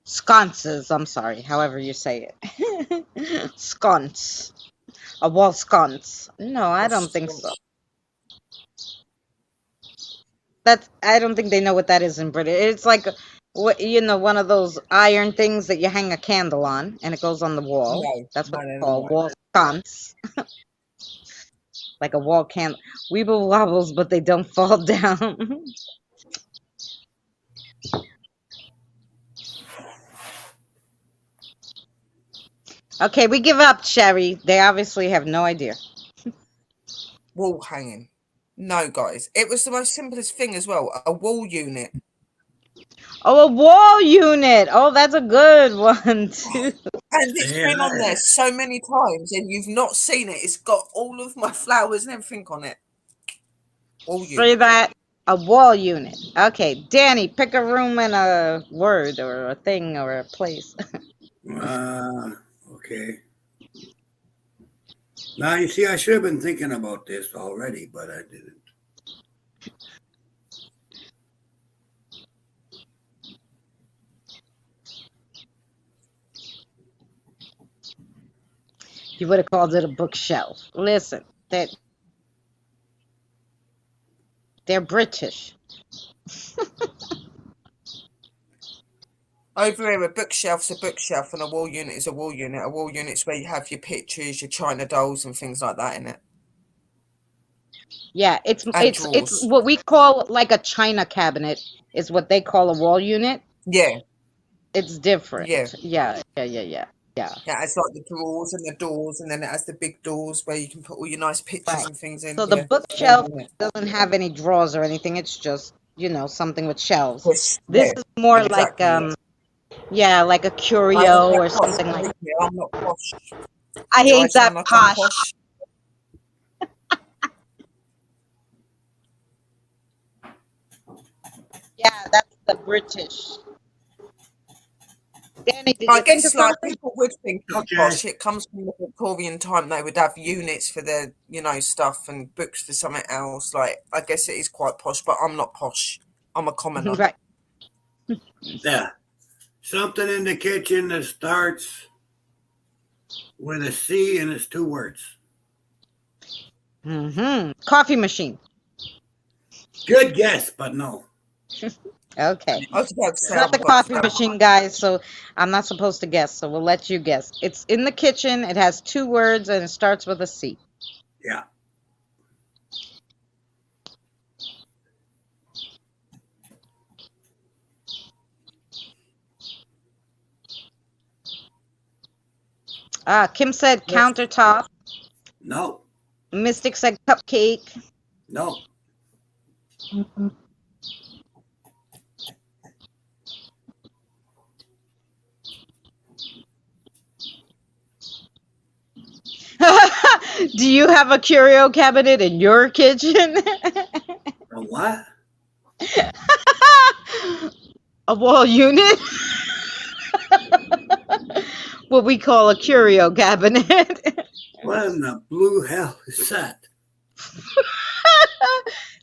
Sconces, I'm sorry, however you say it. Sconce. A wall sconce. No, I don't think so. I don't think they know what that is in British. It's like what one of those iron things that you hang a candle on and it goes on the wall. No, That's what no, it's no, called. no. Wall sconce. Like a wall candle. Weeble wobbles, but they don't fall down. Okay, we give up, Sherry. They obviously have no idea. Wall hanging. No, guys. It was the most simplest thing as well. A wall unit. Oh, a wall unit. Oh, that's a good one, too. And it's been on there so many times and you've not seen it. It's got all of my flowers and everything on it. Wall Say unit. that. A wall unit. Okay, Danny, pick a room and a word or a thing or a place. Okay. Now, you see, I should have been thinking about this already, but I didn't. You would have called it a bookshelf. Listen, they're British. Over here, a bookshelf's a bookshelf and a wall unit is a wall unit. A wall unit's where you have your pictures, your china dolls and things like that in it. Yeah, it's drawers. what we call like a china cabinet is what they call a wall unit. Yeah. It's different. Yeah. Yeah. Yeah, it's like the drawers and the doors, and then it has the big doors where you can put all your nice pictures Right. and things in. So the bookshelf doesn't have any drawers or anything. It's just, something with shelves. This is more exactly. like a curio or something like that. I'm not posh. I hate that like posh. Yeah, that's the British. Danny, did I you think guess of like something? people would think posh. It comes from the Victorian time. They would have units for their, stuff and books for something else. Like, I guess it is quite posh, but I'm not posh. I'm a commoner. Right. Yeah. Something in the kitchen that starts with a C and it's 2 words. Coffee machine. Good guess, but no. Okay. I was about to say, It's not the coffee machine, guys, so I'm not supposed to guess, so we'll let you guess. It's in the kitchen, it has 2 words, and it starts with a C. Yeah. Kim said countertop. No. Mystic said cupcake. No. Do you have a curio cabinet in your kitchen? A what? A wall unit? What we call a curio cabinet. What in the blue hell is that?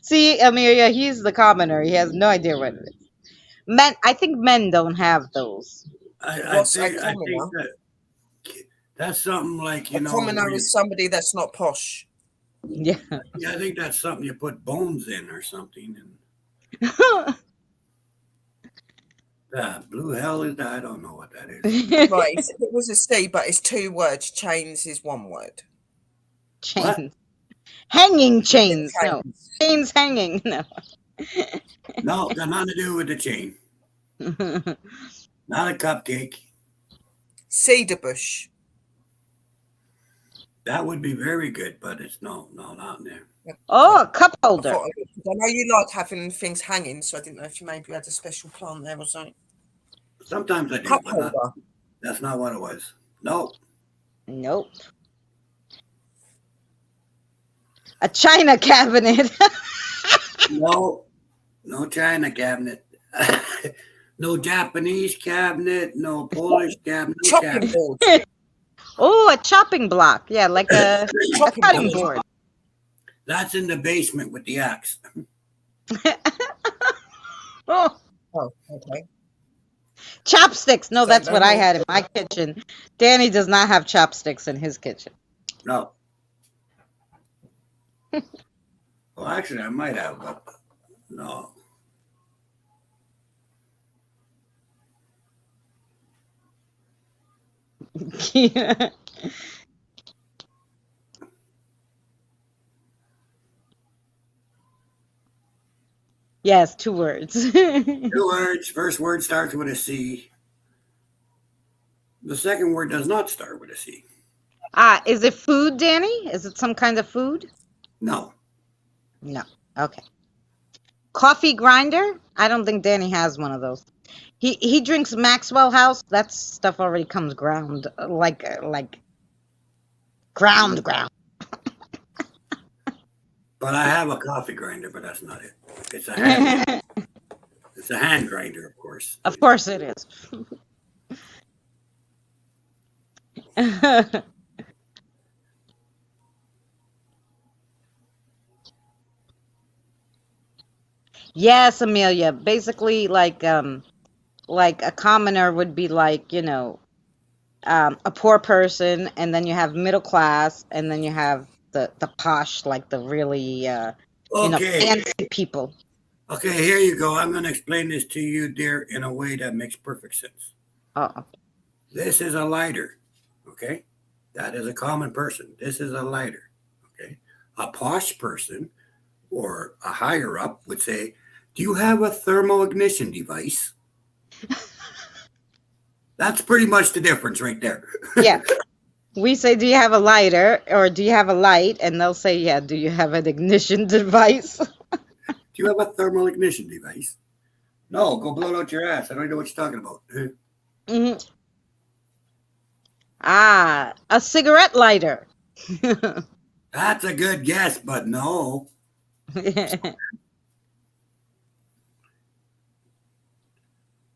See, Amelia, he's the commoner. He has no idea what it is. I think men don't have those. I think that's something like, a commoner is somebody that's not posh. Yeah. Yeah, I think that's something you put bones in or something. And blue hell is that? I don't know what that is. Right, it was a C, but it's 2 words. Chains is 1 word. Chains. What? Hanging chains. No. Chains hanging. No. No, got nothing to do with the chain. Not a cupcake. Cedar bush. That would be very good, but it's not in there. Oh, a cup holder. I know you like having things hanging, so I didn't know if you maybe had a special plant there or something. Sometimes I do, Cup but holder. that's not what it was. No. Nope. A china cabinet. No, no China cabinet. No Japanese cabinet, no Polish cabinet, no Chopping cabinet. board. Oh, a chopping block. Yeah, like a Chopping cutting board. board. That's in the basement with the axe. Oh, Oh, okay. chopsticks. No, So that's no what I more. had in my kitchen. Danny does not have chopsticks in his kitchen. No. Well, actually, I might have, but no. Yes, 2 words. 2 words. First word starts with a C. The second word does not start with a C. Is it food, Danny? Is it some kind of food? No. No. Okay. Coffee grinder? I don't think Danny has one of those. He drinks Maxwell House. That stuff already comes ground, like ground. But I have a coffee grinder, but that's not it. It's a hand. It's a hand grinder, of course. Of course it is. Yes, Amelia. Basically, like a commoner would be like, a poor person, and then you have middle class, and then you have the posh, like the really Okay. fancy people. Okay, here you go. I'm going to explain this to you, dear, in a way that makes perfect sense. Oh, This is a lighter. Okay. That is a common person. This is a lighter. Okay. A posh person or a higher up would say, do you have a thermal ignition device? That's pretty much the difference right there. yeah. We say, do you have a lighter, or do you have a light? And they'll say, yeah, do you have an ignition device? Do you have a thermal ignition device? No, go blow it out your ass. I don't know what you're talking about. Mhm. A cigarette lighter. That's a good guess, but no.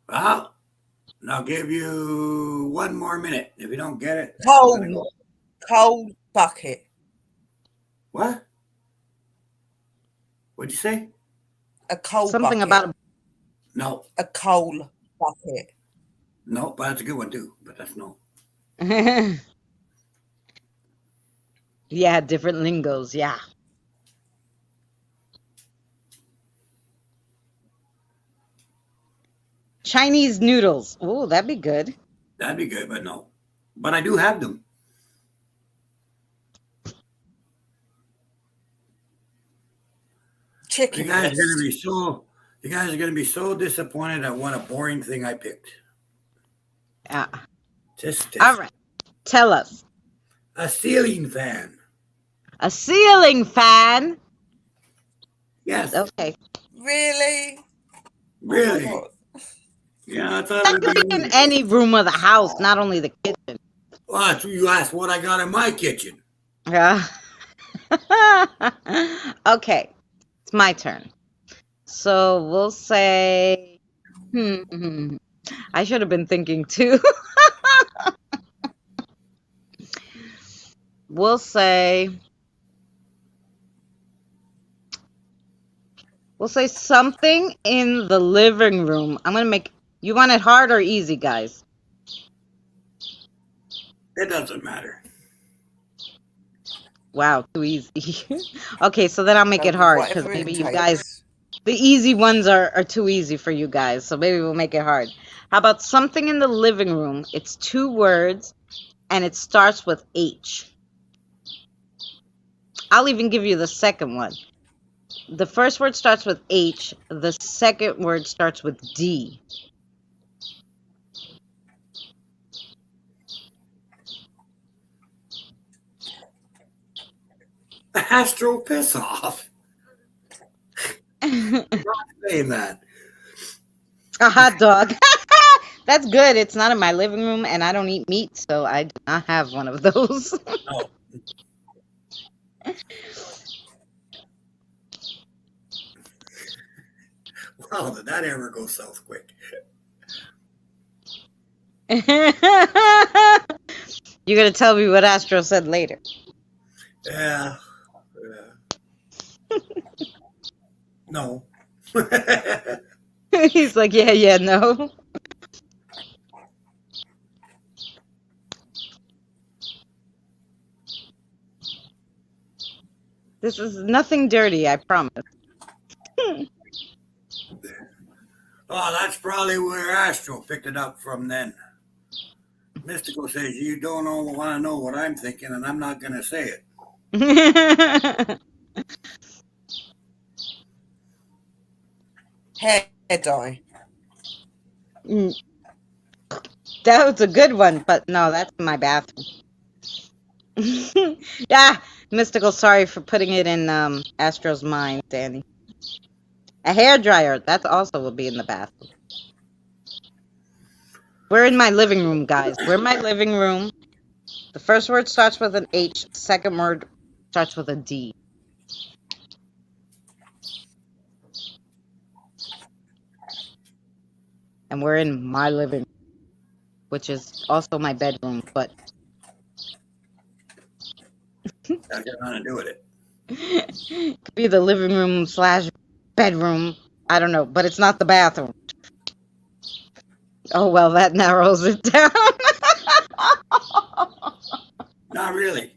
Well, I'll give you 1 more minute. If you don't get it, I'm gonna go. Coal bucket. What? What'd you say? A coal Something bucket. about No. A coal bucket. No, but that's a good one too. But that's no. yeah, different lingos. Yeah. Chinese noodles. Oh, that'd be good. That'd be good, but no. But I do have them. You Chicken guys are breast. gonna be so. You guys are gonna be so disappointed at what a boring thing I picked. Yeah. Just All right. Tell us. a ceiling fan. A ceiling fan. Yes, Okay. Really? really. Oh, Yeah, I thought That it could would be be. in any room of the house, not only the kitchen. Well, that's what you asked what I got in my kitchen. Yeah. Okay. It's my turn. So we'll say, I should have been thinking too. We'll say something in the living room. I'm gonna make. You want it hard or easy, guys? It doesn't matter. Wow, too easy. Okay, so then I'll make no, it hard because whatever maybe it you takes. guys, the easy ones are too easy for you guys. So maybe we'll make it hard. How about something in the living room? It's 2 words and it starts with H. I'll even give you the second one. The first word starts with H. The second word starts with D. Astro piss off. Not saying that. A hot dog. That's good. It's not in my living room, and I don't eat meat, so I do not have one of those. No. Oh, did that ever go south quick? You're gonna tell me what Astro said later. Yeah. No. He's like, yeah, no. This is nothing dirty, I promise. Oh, that's probably where Astro picked it up from then. Mystical says, you don't want to know what I'm thinking, and I'm not going to say it. Hair dye. That was a good one, but no, that's my bathroom. Yeah, Mystical, sorry for putting it in Astro's mind, Danny. A hairdryer, that also will be in the bathroom. We're in my living room, guys. We're in my living room. The first word starts with an H. The second word starts with a D. And we're in my living room, which is also my bedroom, but That's got nothing to do with it. could be the living room / bedroom. I don't know, but it's not the bathroom. Oh, well, that narrows it down. Not really.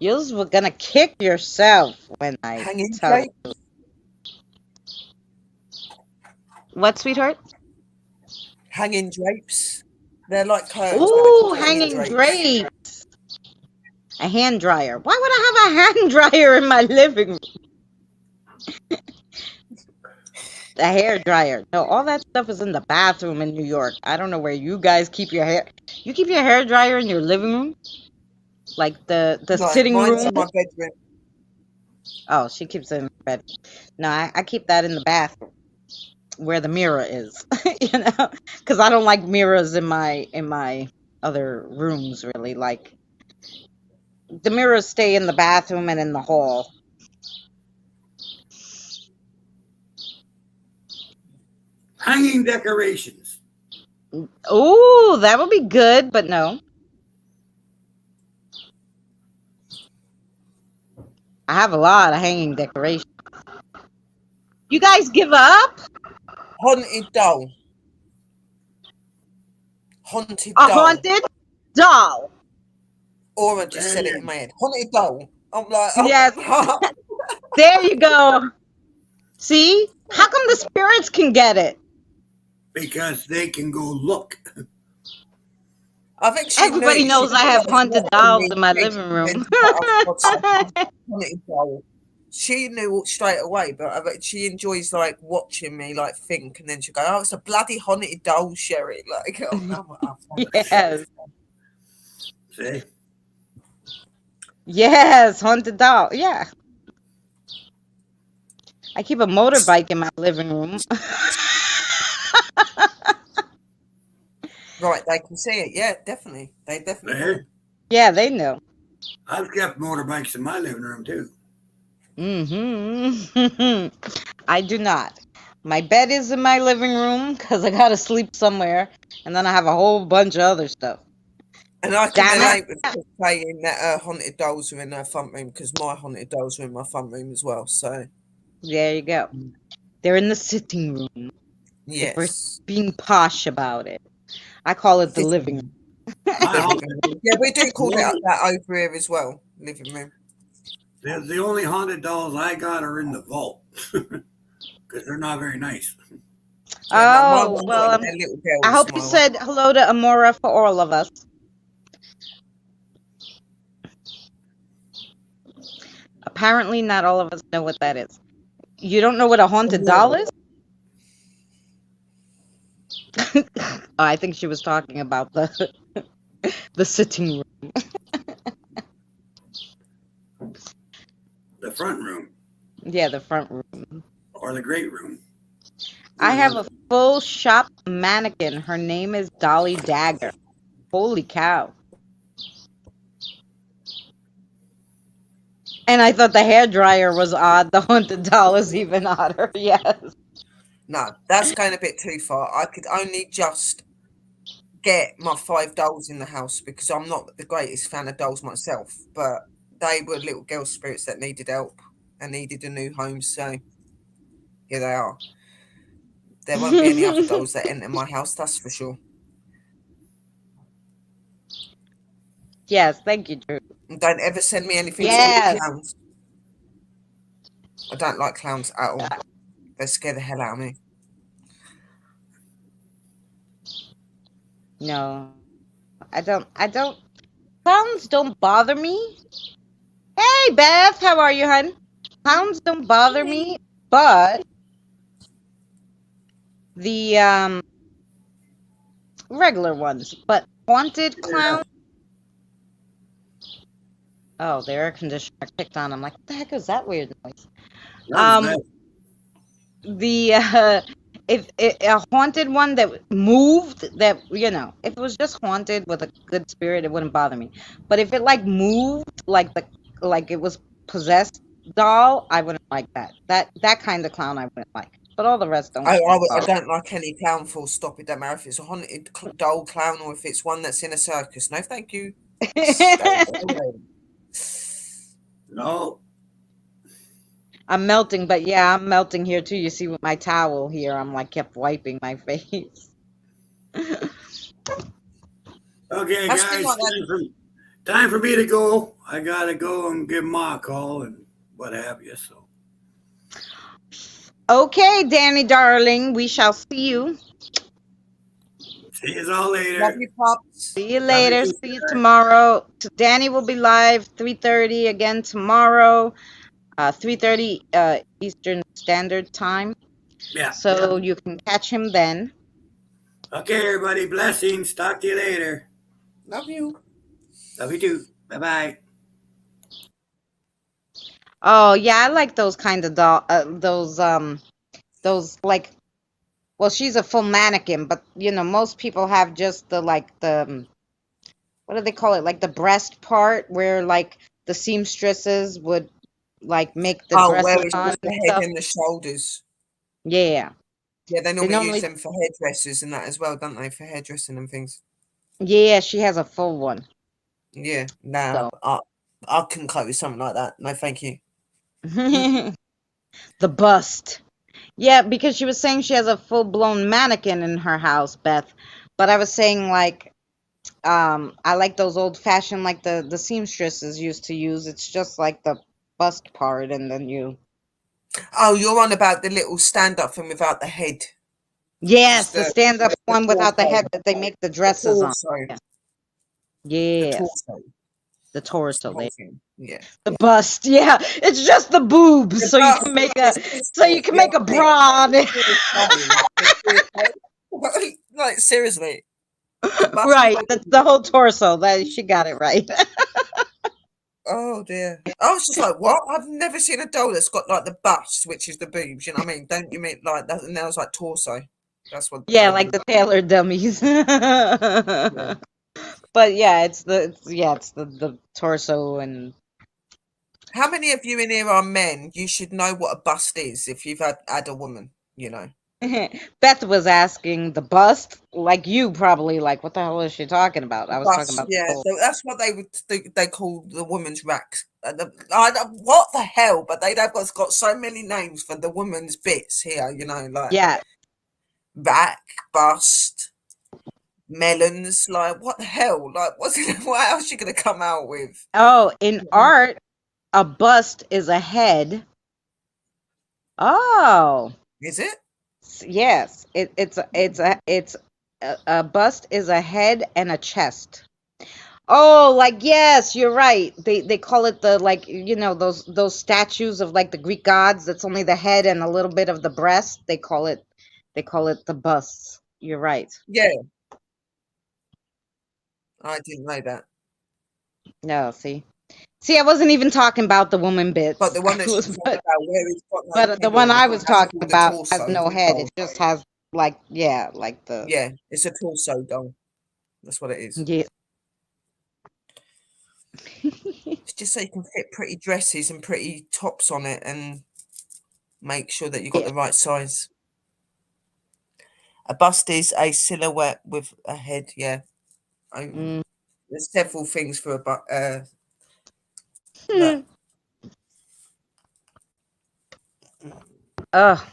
You were gonna kick yourself when I Hanging tell you. drapes. What, sweetheart? Hanging drapes. They're like curtains, but Ooh, they're called hanging drapes. A hand dryer. Why would I have a hand dryer in my living room? A hair dryer. No, all that stuff is in the bathroom in New York. I don't know where you guys keep your hair. You keep your hair dryer in your living room? Like the Right, sitting mine's room? in my bedroom. Oh, she keeps it in her bed. No, I keep that in the bathroom where the mirror is. You know, because I don't like mirrors in my other rooms really. Like the mirrors stay in the bathroom and in the hall. Hanging decorations. Ooh, that would be good, but no. I have a lot of hanging decorations. You guys give up? Haunted doll. Haunted A doll. haunted doll. Aura just said it in my head. Haunted doll. I'm like, oh. Yes. There you go. See? How come the spirits can get it? Because they can go look. I think she Everybody knew. knows I have haunted dolls in my living room. Haunted doll. She knew straight away, but I bet she enjoys like watching me like think, and then she'll go, "Oh, it's a bloody haunted doll, Sherry!" Like, oh, no, Yes. See? Yes, haunted doll. Yeah. I keep a motorbike in my living room. Right, they can see it. Yeah, definitely. They definitely There. can. Yeah, they know. I've kept motorbikes in my living room too. I do not. My bed is in my living room because I gotta sleep somewhere, and then I have a whole bunch of other stuff. And I can Damn relate it. with saying that her haunted dolls are in her front room because my haunted dolls are in my front room as well. So There you go. They're in the sitting room. If we're yes, being posh about it. I call it the Sitting living room. yeah, we do call it that over here as well. Living room. The only haunted dolls I got are in the vault because they're not very nice. Yeah, my Oh, ones well, are their little girls. I hope you said hello to Amora for all of us. Apparently, not all of us know what that is. You don't know what a haunted doll is? Oh, I think she was talking about the the sitting room. The front room Yeah, the front room. or the great room. I doing have that. a full shop mannequin. Her name is Dolly Dagger. Holy cow. And I thought the hair dryer was odd. The haunted doll is even odder. Yes. No, that's going a bit too far. I could only just get my 5 dolls in the house because I'm not the greatest fan of dolls myself, but they were little girl spirits that needed help and needed a new home. So here they are. There won't be any other dolls that enter my house, that's for sure. Yes, thank you, Drew. And don't ever send me anything to do with Yes. clowns. I don't like clowns at all. They scare the hell out of me. No, I don't. Clowns don't bother me. Hey, Beth, how are you, hun? Clowns don't bother me, but the regular ones. But haunted clown. Oh, the air conditioner kicked on. I'm like, what the heck is that weird noise? That was Um, bad. the if a haunted one that moved, that if it was just haunted with a good spirit, it wouldn't bother me. But if it like moved, like it was possessed doll, I wouldn't like that. That kind of clown I wouldn't like. But all the rest don't. I don't like any clown, full stop. It don't matter if it's a haunted doll clown or if it's one that's in a circus. No, thank you. Stay away. No. I'm melting, but yeah, I'm melting here too. You see with my towel here, I'm like kept wiping my face. Okay, Has been guys, like that. time for me to go. I gotta go and give Ma a call and what have you. So Okay, Danny darling, we shall see you. see you all later. Love you, pops. See you Love you later. too, See you guys. tomorrow. Danny will be live 3:30 again tomorrow. 3:30 Eastern Standard Time. Yeah. So you can catch him then. Okay, everybody. Blessings. Talk to you later. Love you. Love you too. Bye bye. Oh yeah, I like those kind of those like, well, she's a full mannequin, but most people have just the what do they call it? Like the breast part where like the seamstresses would like make the Oh, where dresses it's on just the and head stuff. and the shoulders. Yeah. Yeah, they They normally use normally them for hairdressers and that as well, don't they? For hairdressing and things. Yeah, she has a full one. Yeah, nah, So I couldn't cope with something like that. No, thank you. Mm. the bust. Yeah, because she was saying she has a full-blown mannequin in her house, Beth. But I was saying like I like those old-fashioned like the seamstresses used to use. It's just like the bust part and then you Oh, you're on about the little stand-up thing without the head. Yes, Just the stand-up the one without the torso. head that they make the The dresses on. torso. Yeah. The Yes, torso. the It's the torso whole there. thing. Yeah. The bust, yeah. It's just the boobs, The so you bust, can make it's a yeah, bra on it. like seriously, the bust. Right, that's the whole torso. That she got it right. Oh dear. I was just like, what? I've never seen a doll that's got like the bust, which is the boobs. You know what I mean? Don't you mean like that? And now it's like torso. That's what Yeah, they like want. the tailor dummies. Yeah. But yeah, it's the torso and How many of you in here are men? You should know what a bust is if you've had a woman. You know. Beth was asking the bust, like you probably like, what the hell is she talking about? I was talking Bust, about the yeah. whole. So that's what they would they call the woman's rack. What the hell? But they've got so many names for the woman's bits here. You know, like Yeah. rack, bust, melons. Like what the hell? Like what's what else you gonna come out with? Oh, in art, a bust is a head. Oh, Is it? yes. A bust is a head and a chest. Oh, like yes, you're right. They call it the like those statues of like the Greek gods. That's only the head and a little bit of the breast. They call it the busts. You're right. Yeah, I didn't know that. No, see. See, I wasn't even talking about the woman But bits. the I one that she's was, talking about where it's got no but the head one or I anything, was that's talking called a about has torso no head. It doll. just has like, yeah, like the, Yeah, it's a torso doll. That's what it is. yeah. It's just so you can fit pretty dresses and pretty tops on it and make sure that you got Yeah. the right size. A bust is a silhouette with a head. Yeah, Mm. there's several things for a look. Oh,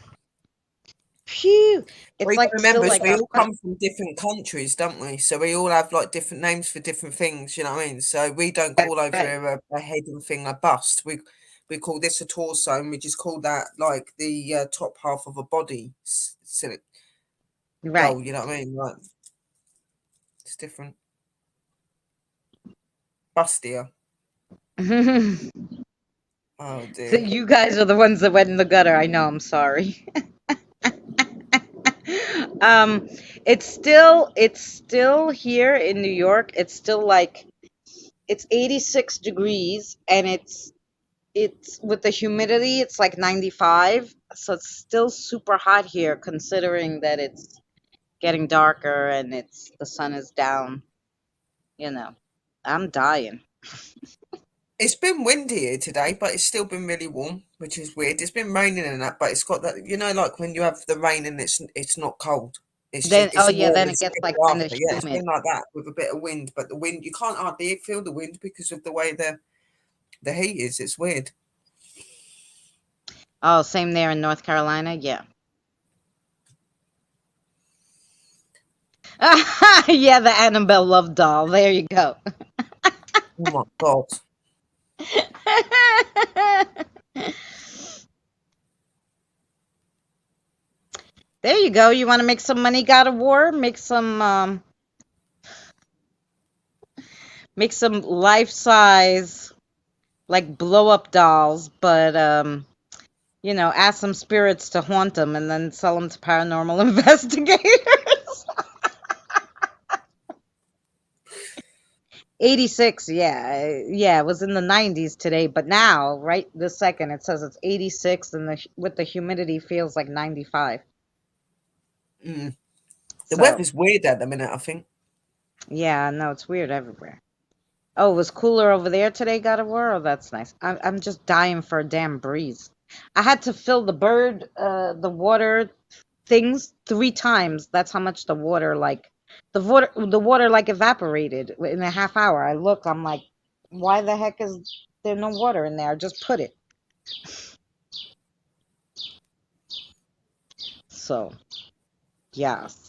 phew. We It's got to like still remember, like we a all hot. come from different countries, don't we? So we all have like different names for different things. You know what I mean? So we don't That's call over right. here a head and thing a bust. We call this a torso, and we just call that like the top half of a body Right. doll. You know what I mean? Like it's different. Bustier. Oh So dear. you guys are the ones that went in the gutter. I know. I'm sorry. um, it's still here in New York. It's still like it's 86 degrees, and it's with the humidity, it's like 95. So it's still super hot here, considering that it's getting darker and the sun is down. You know, I'm dying. It's been windy here today, but it's still been really warm, which is weird. It's been raining and that, but it's got that, like when you have the rain and it's not cold. It's just Then, oh it's yeah, warm then and it gets like steady kind of after. Yeah, it's humid. been like that with a bit of wind, but the wind you can't hardly feel the wind because of the way the heat is. It's weird. Oh, same there in North Carolina. Yeah. Yeah, the Annabelle Love doll. There you go. Oh my god. There you go. You want to make some money, God of War? Make some life size like blow up dolls, but ask some spirits to haunt them and then sell them to paranormal investigators. 86, yeah. Yeah, it was in the 90s today, but now, right this second, it says it's 86 and with the humidity feels like 95. Mm. The So, weather's weird at the minute, I think. yeah, no, it's weird everywhere. Oh, it was cooler over there today, God of War? Oh, that's nice. I'm just dying for a damn breeze. I had to fill the water things 3 times. That's how much the water like evaporated in a half hour. I look, I'm like, why the heck is there no water in there? I just put it. So, yes.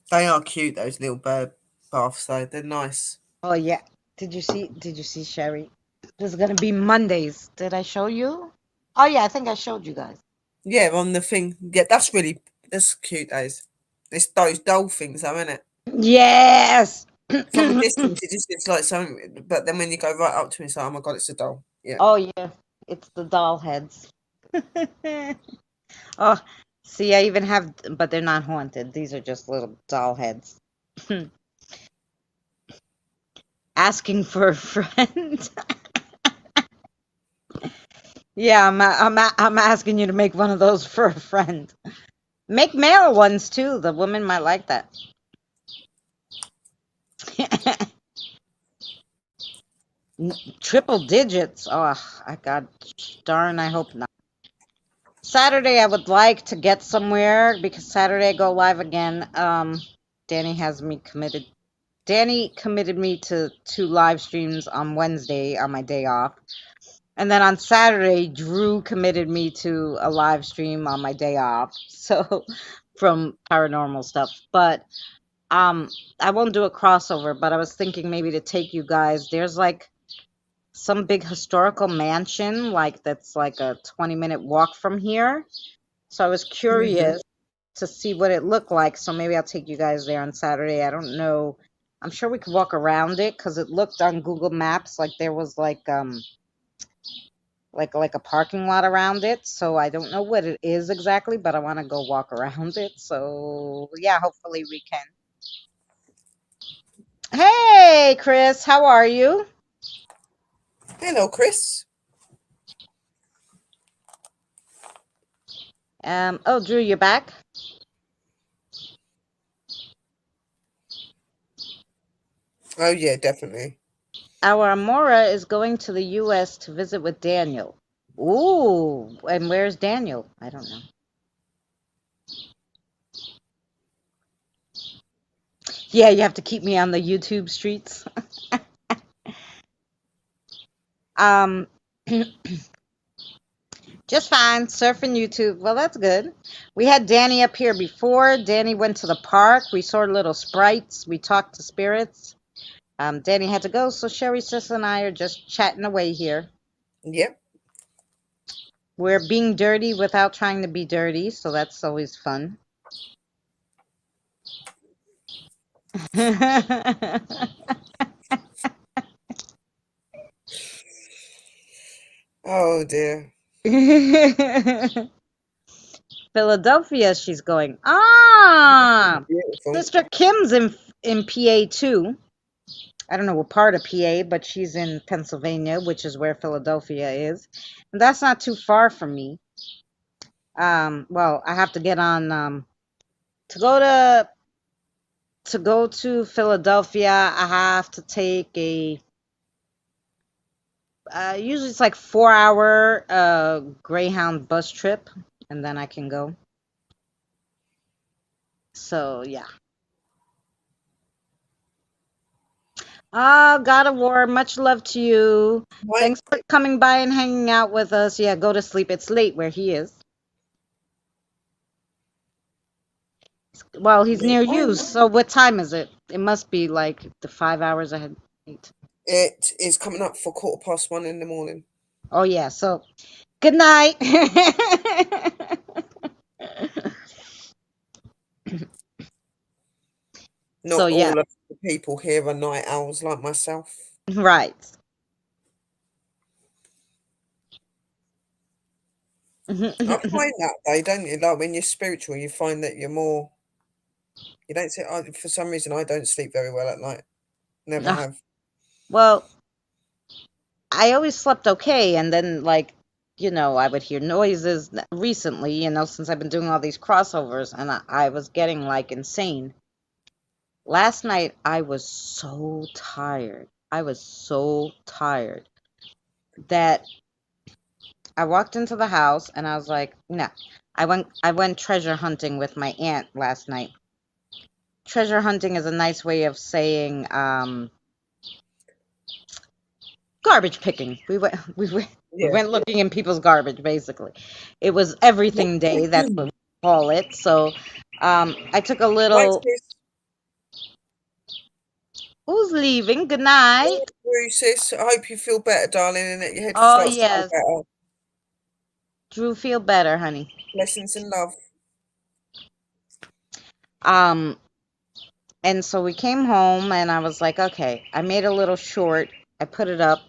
They are cute, those little bird baths though. They're nice. Oh yeah. Did you see Sherry? This is gonna be Mondays. Did I show you? Oh yeah, I think I showed you guys. Yeah, on the thing. Yeah, that's cute, those. It's those doll things though, isn't it? Yes. From a distance, it just looks like something, but then when you go right up to it, it's like, oh my god, it's a doll. Yeah. Oh yeah, it's the doll heads. Oh, see, I even have, but they're not haunted. These are just little doll heads. Asking for a friend. Yeah, I'm asking you to make one of those for a friend. Make male ones too. The women might like that. Triple digits. Oh, I God darn. I hope not. Saturday, I would like to get somewhere because Saturday I go live again. Danny has me committed. Danny committed me to 2 live streams on Wednesday on my day off. And then on Saturday, Drew committed me to a live stream on my day off. So from paranormal stuff. But I won't do a crossover, but I was thinking maybe to take you guys. There's like some big historical mansion, like that's like a 20-minute walk from here. So I was curious to see what it looked like. So maybe I'll take you guys there on Saturday. I don't know. I'm sure we could walk around it because it looked on Google Maps like there was like a parking lot around it. So I don't know what it is exactly, but I want to go walk around it. So yeah, hopefully we can. Hey, Hey, Chris, how are you? Hello, Chris. Oh, Drew, you're back? Oh yeah, definitely. Our Amora is going to the U.S. to visit with Daniel. Ooh, and where's Daniel? I don't know. Yeah, you have to keep me on the YouTube streets. Um, just fine, surfing YouTube. Well, that's good. We had Danny up here before. Danny went to the park. We saw little sprites. We talked to spirits. Danny had to go, so Sherry, Sis, and I are just chatting away here. Yep. We're being dirty without trying to be dirty, so that's always fun. Oh dear. Philadelphia, she's going. Ah, Beautiful. Sister Kim's in PA too. I don't know what part of PA, but she's in Pennsylvania, which is where Philadelphia is, and that's not too far from me. Well, I have to get on to go to Philadelphia. I have to take a usually it's like 4 hour Greyhound bus trip, and then I can go. So yeah. Ah, God of War, much love to you. Right. Thanks for coming by and hanging out with us. Yeah, go to sleep. It's late where he is. Well, he's near you. So what time is it? It must be like the 5 hours ahead. 8. It is coming up for 1:15 in the morning. Oh yeah. So good night. Not So yeah, all of the people here are night owls like myself. right. I find that though, don't you? Like when you're spiritual, you find that you're more. You don't say. For some reason, I don't sleep very well at night. Never have. Well, I always slept okay, and then like, I would hear noises recently, since I've been doing all these crossovers, and I was getting like insane. Last night I was so tired. I was so tired that I walked into the house and I was like, no. I went treasure hunting with my aunt last night. Treasure hunting is a nice way of saying garbage picking. We went looking in people's garbage, basically. It was everything day, that's what we call it. So I took a Right, little. sis. Who's leaving? Good night. Drew, sis. I hope you feel better, darling, and that your head Oh starts to feel yes, better. Drew, feel better, honey. Blessings and love. Um, and so we came home, and I was like, okay, I made a little short. I put it up.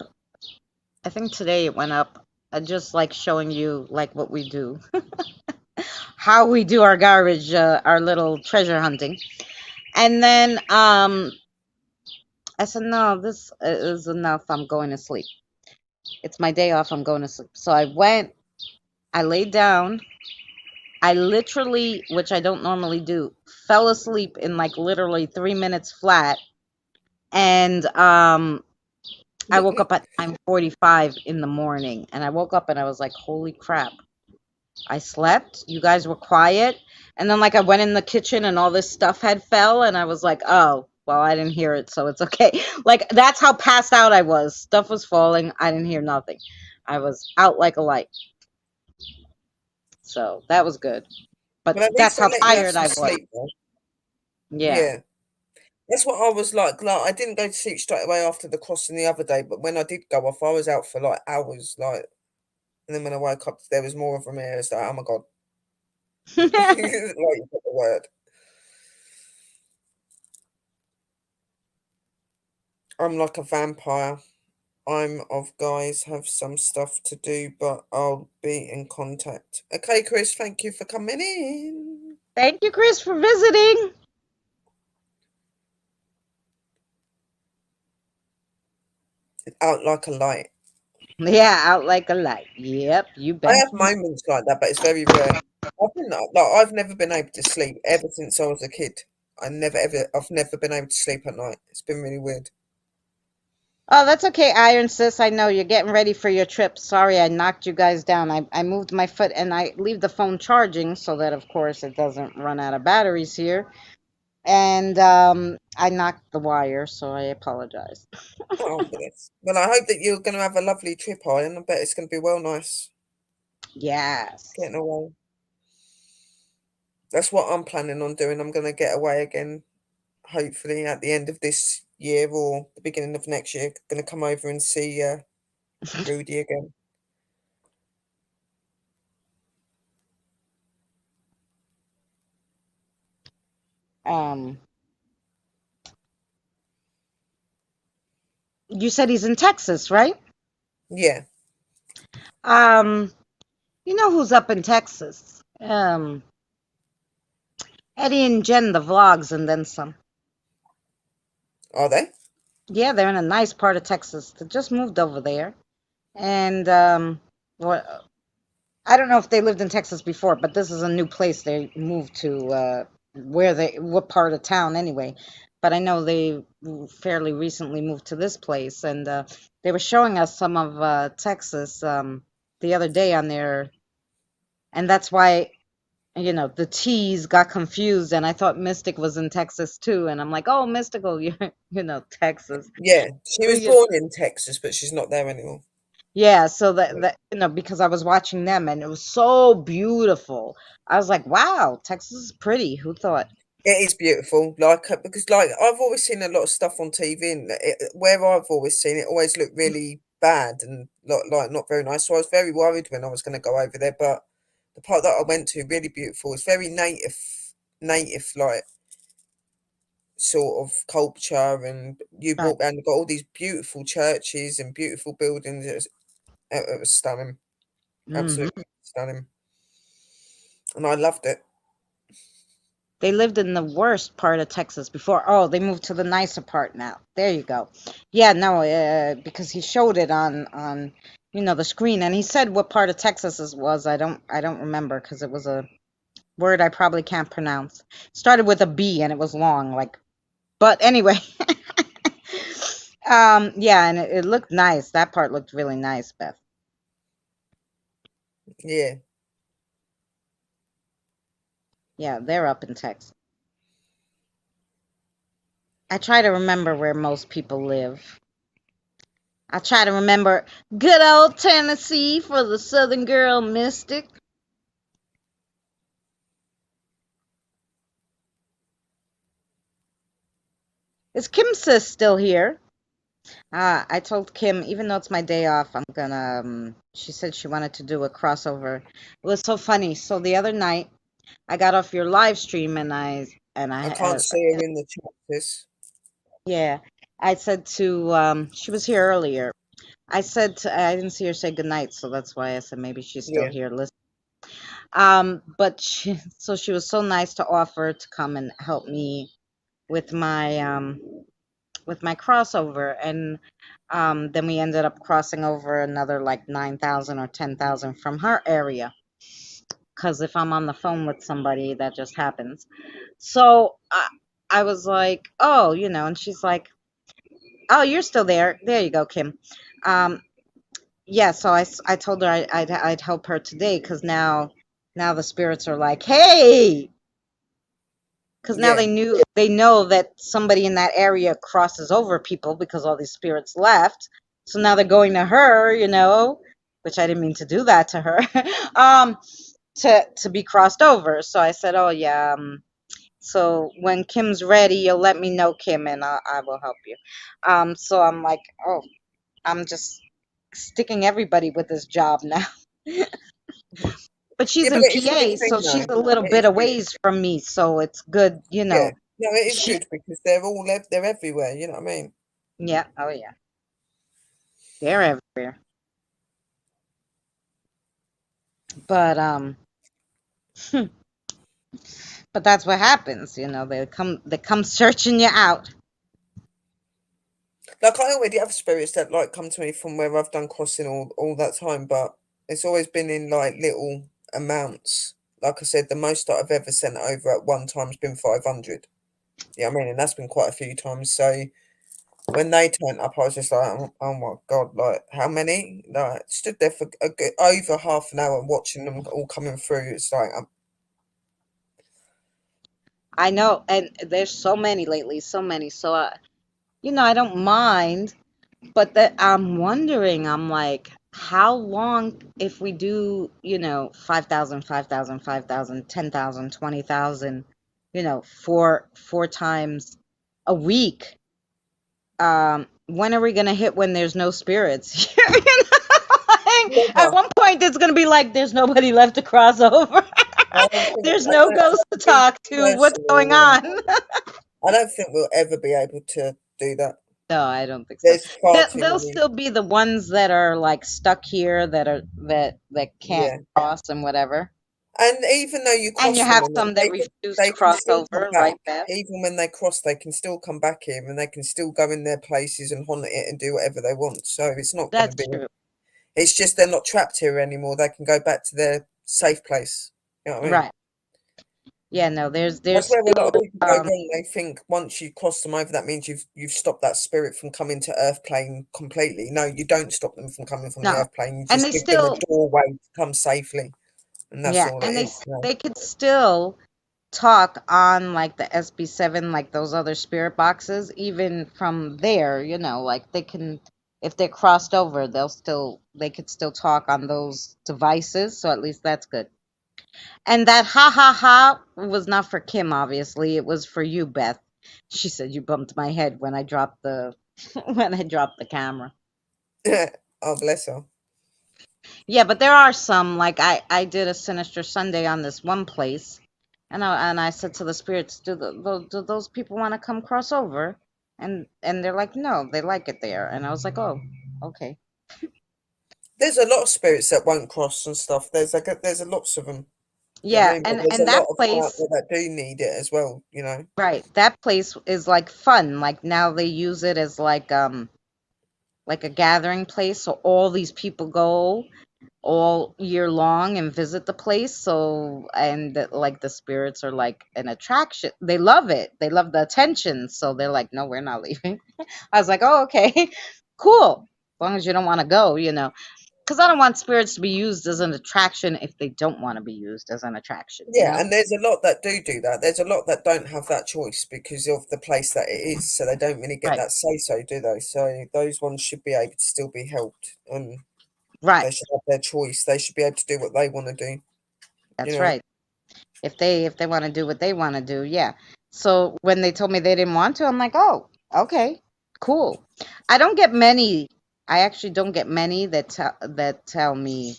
I think today it went up. I just like showing you like what we do, how we do our garbage, our little treasure hunting. And then I said, no, this is enough. I'm going to sleep. It's my day off. I'm going to sleep. So I laid down. I literally, which I don't normally do, fell asleep in like literally 3 minutes flat. And I woke up at 9:45 in the morning, and I woke up and I was like, holy crap. I slept. You guys were quiet. And then like I went in the kitchen and all this stuff had fell, and I was like, oh, well, I didn't hear it, so it's okay. Like that's how passed out I was. Stuff was falling. I didn't hear nothing. I was out like a light. So that was good. But But at that's least I how let you have tired some I was. sleep, though. Yeah. Yeah. That's what I was like. Like I didn't go to sleep straight away after the crossing the other day, but when I did go off, I was out for like hours. Like, and then when I woke up, there was more of them here. It's like, oh my god, like you got the word. I'm like a vampire. I'm off, guys. Have some stuff to do, but I'll be in contact. Okay, Chris. Thank you for coming in. Thank you, Chris, for visiting. out like a light. Yeah, out like a light. Yep, you I bet. have moments like that, but it's very rare. I've never been able to sleep ever since I was a kid. I've never been able to sleep at night. It's been really weird. Oh, that's okay, Iron Sis. I know you're getting ready for your trip. Sorry, I knocked you guys down. I moved my foot and I leave the phone charging so that, of course, it doesn't run out of batteries here. And I knocked the wire, so I apologize. Oh, bless. Well, I hope that you're going to have a lovely trip, Ian. I bet it's going to be well nice Yes. getting away. That's what I'm planning on doing. I'm going to get away again, hopefully at the end of this year or the beginning of next year. Going to come over and see Rudy again. Um, you said he's in Texas, right? Yeah. Um, you know who's up in Texas? Eddie and Jen, the vlogs, and then some. Are they? Yeah, they're in a nice part of Texas. They just moved over there, and what? I don't know if they lived in Texas before, but this is a new place they moved to. What part of town anyway? But I know they fairly recently moved to this place, and they were showing us some of Texas the other day on there, and that's why the T's got confused, and I thought Mystic was in Texas too, and I'm like, oh, Mystical, you're Texas. Yeah. She So was born in Texas, but she's not there anymore. yeah, so that because I was watching them and it was so beautiful. I was like, wow, Texas is pretty. Who thought? It is beautiful, because I've always seen a lot of stuff on TV, and where I've always seen it, always looked really bad and like not very nice. So I was very worried when I was going to go over there. But the part that I went to, really beautiful. It's very native like sort of culture, and you Right. walk around, you've got all these beautiful churches and beautiful buildings. It was stunning, Hmm. absolutely stunning, and I loved it. They lived in the worst part of Texas before. Oh, they moved to the nicer part now. There you go. Yeah, no, because he showed it on the screen, and he said what part of Texas it was. I don't remember because it was a word I probably can't pronounce. Started with a B and it was long, like. But anyway, yeah, and it looked nice. That part looked really nice, Beth. Yeah, Yeah, they're up in Texas. I try to remember where most people live. I try to remember good old Tennessee for the Southern girl mystic. Is Kim sis still here? I told Kim, even though it's my day off, I'm gonna. She said she wanted to do a crossover. It was so funny. So the other night, I got off your live stream and I I can't see her in the chat. yeah, I said to she was here earlier. I didn't see her say goodnight, so that's why I said maybe she's still Yeah, here listening. But she was so nice to offer to come and help me with my crossover, and then we ended up crossing over another like 9,000 or 10,000 from her area. Because if I'm on the phone with somebody, that just happens. So I was like, oh, and she's like, oh, you're still there. There you go, Kim. Um, yeah, so I told her I'd help her today because now the spirits are like, hey, because now yeah, they know that somebody in that area crosses over people because all these spirits left. So now they're going to her, which I didn't mean to do that to her, um, to be crossed over. So I said, oh yeah. So when Kim's ready, you'll let me know, Kim, and I will help you. So I'm like, oh, I'm just sticking everybody with this job now. But yeah. she's But in it is a good PA, so thing, she's though. a little It bit is a good. ways from me, so it's good. Yeah, no, it is She, good because they're everywhere. You know what I mean? yeah, oh yeah, they're everywhere. But but that's what happens, they come searching you out. Like I already have spirits that like come to me from where I've done crossing all that time, but it's always been in like little amounts. Like I said, the most that I've ever sent over at one time has been 500. Yeah, I mean, and that's been quite a few times. So when they turned up, I was just like, oh my God, like how many? Like stood there for a good, over half an hour watching them all coming through. It's like, I know, and there's so many lately, so many. So, I don't mind, but that I'm wondering, I'm like, how long if we do, 5,000, 5,000, 5,000, 10,000, 20,000, four times a week. When are we gonna hit when there's no spirits? Like, at never. one point, it's gonna be like there's nobody left to cross over. There's no ghost to talk to. What's going Personally, on? I don't think we'll ever be able to do that. No, I don't think so. There's far too They'll many. still be the ones that are like stuck here that can't Yeah. cross and whatever. And even though you And you cross them have and some that refuse to they can cross still come over, back. right, Beth? Even when they cross, they can still come back here and they can still go in their places and haunt it and do whatever they want. So it's not going to That's be. true. It's just they're not trapped here anymore. They can go back to their safe place. You know what I mean? Right. Yeah, no, there's That's there's where a lot still of people go wrong. They think once you cross them over, that means you've stopped that spirit from coming to Earth plane completely. No, you don't stop them from coming from the no. Earth plane. You And just they give them a still doorway to come safely, and that's yeah, all it and is. You know? they could still talk on like the SB7, like those other spirit boxes, even from there, like they can, if they're crossed over, they could still talk on those devices. So at least that's good. And that ha ha ha was not for Kim, obviously. It was for you, Beth. She said you bumped my head when I dropped the when I dropped the camera. Oh, bless her. Yeah, but there are some, like I did a Sinister Sunday on this one place, and I said to the spirits, do those people want to come cross over? And they're like, no, they like it there. And I was like, oh, okay. There's a lot of spirits that won't cross and stuff. There's a lots of them. You know what I Yeah, mean? But and there's and a that lot of them out place, there that do need it as well. You know? right? That place is like fun. Like now they use it as like a gathering place, so all these people go all year long and visit the place. So, and like the spirits are like an attraction. They love it. They love the attention. So they're like, no, we're not leaving. I was like, oh, okay, cool. As long as you don't want to go, because I don't want spirits to be used as an attraction if they don't want to be used as an attraction. Yeah, and there's a lot that do that. There's a lot that don't have that choice because of the place that it is, so they don't really get Right, that say so, do they? So those ones should be able to still be helped, and right. they should have their choice. They should be able to do what they want to do. You That's know? right. If they want to do what they want to do, yeah. So when they told me they didn't want to, I'm like, oh, okay, cool. I don't get many. I actually don't get many that tell me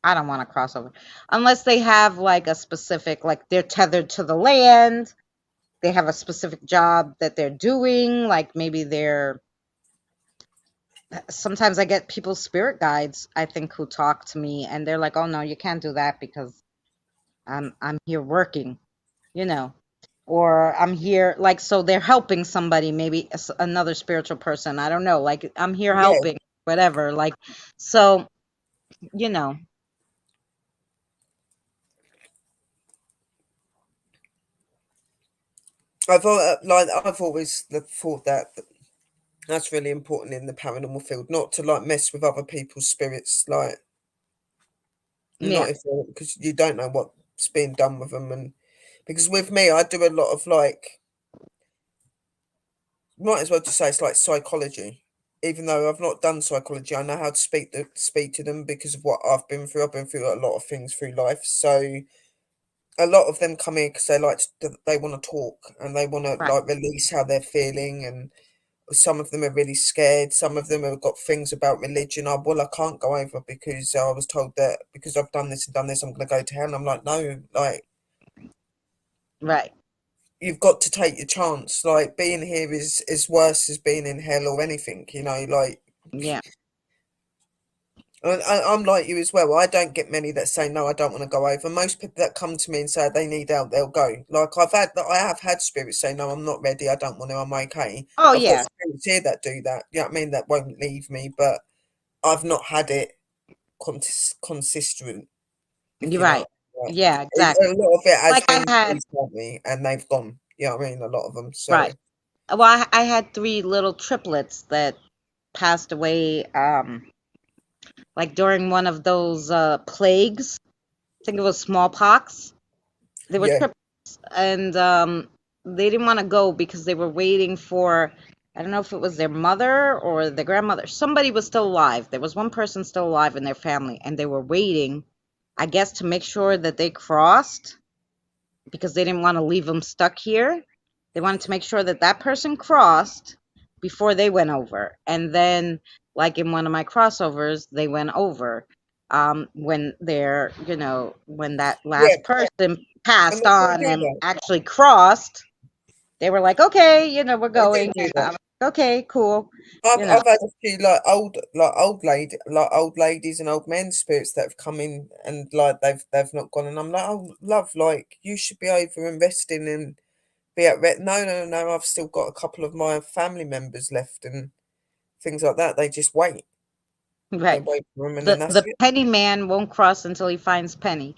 I don't want to cross over, unless they have like a specific, like they're tethered to the land. They have a specific job that they're doing. Like maybe they're. Sometimes I get people's spirit guides, I think, who talk to me, and they're like, "Oh no, you can't do that because I'm here working." you know or I'm here, like, so they're helping somebody, maybe another spiritual person, I don't know, like I'm here Yeah, helping, whatever, like, so you know I've always thought that that's really important in the paranormal field, not to like mess with other people's spirits, like yeah, not if because you don't know what's being done with them, and because with me, I do a lot of like might as well just say it's like psychology. Even though I've not done psychology, I know how to speak to them because of what I've been through. I've been through a lot of things through life, so a lot of them come in because they want to talk and they want to right, like release how they're feeling, and some of them are really scared. Some of them have got things about religion. Oh, well, I can't go over because I was told that because I've done this and done this, I'm going to go to hell. And I'm like, no, like right, you've got to take your chance. Like being here is worse as being in hell or anything. You know, like yeah, I'm like you as well. I don't get many that say no, I don't want to go over. Most people that come to me and say they need help, they'll go. Like I have had spirits say no, I'm not ready, I don't want to, I'm okay. Oh I've got yeah, spirits here that do that. You know what I mean? That won't leave me, but I've not had it consistent. If you're you know, right. what I mean. Yeah, A exactly. lot of it has Like I been had, police help me, and they've gone. You know what I mean? A lot of them. So right. Well, I had three little triplets that passed away, like during one of those plagues. I think it was smallpox. They were yeah, triplets, and they didn't want to go because they were waiting for, I don't know if it was their mother or their grandmother. Somebody was still alive. There was one person still alive in their family, and they were waiting, I guess, to make sure that they crossed because they didn't want to leave them stuck here. They wanted to make sure that that person crossed before they went over. And then, like in one of my crossovers, they went over. When they're, when that yeah, last person and passed they do on do and that. actually crossed, they were like, okay, we're They do going. do And that. I'm like, okay, cool. I've had a few like old ladies and old men spirits that have come in and like they've not gone, and I'm like, oh love, like you should be over and resting and be at rest. No, no, no, I've still got a couple of my family members left and things like that. They just wait. They Right. wait for them, and then that's The it. penny man won't cross until he finds Penny.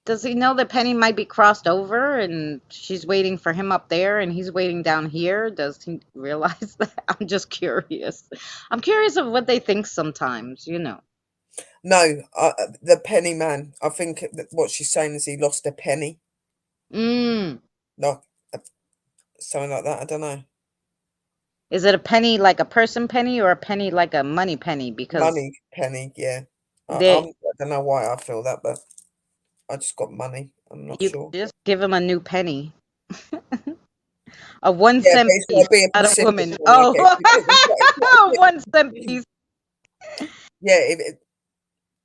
Does he know that Penny might be crossed over and she's waiting for him up there and he's waiting down here? Does he realize that? I'm just curious. I'm curious of what they think sometimes. No, the penny man. I think that what she's saying is he lost a penny, Mm. like something like that. I don't know. Is it a penny like a person penny or a penny like a money penny? Because Money penny, yeah. they I don't know why I feel that, but I just got money. I'm not you could sure. just give him a new penny. A one Yeah, but cent it's got piece, to be a not a Pacific woman. one. I guess Oh, it's got to one cent be. piece. Yeah,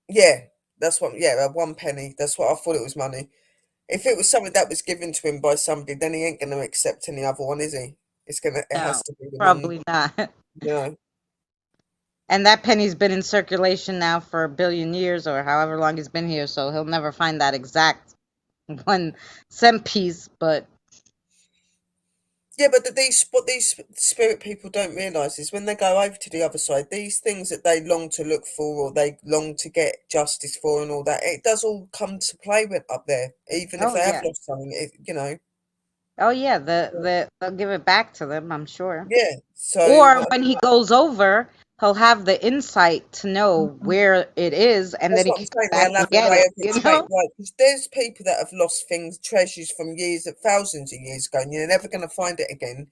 yeah. That's what. Yeah, 1 penny. That's what I thought it was money. If it was something that was given to him by somebody, then he ain't gonna accept any other one, is he? It No, has to be the one. probably not. You know. And that penny's been in circulation now for a billion years or however long he's been here, so he'll never find that exact 1 cent piece. But Yeah, but what these spirit people don't realise is when they go over to the other side, these things that they long to look for or they long to get justice for and all that, it does all come to play with up there, even if oh they have yeah, lost something. oh yeah, they'll give it back to them, I'm sure. Yeah. So Or when he goes over, he'll have the insight to know where it is, and that's then he what I'm can come saying. back They'll and have a get way it. of like, 'cause there's people that have lost things, treasures from years, thousands of years ago, and you're never going to find it again.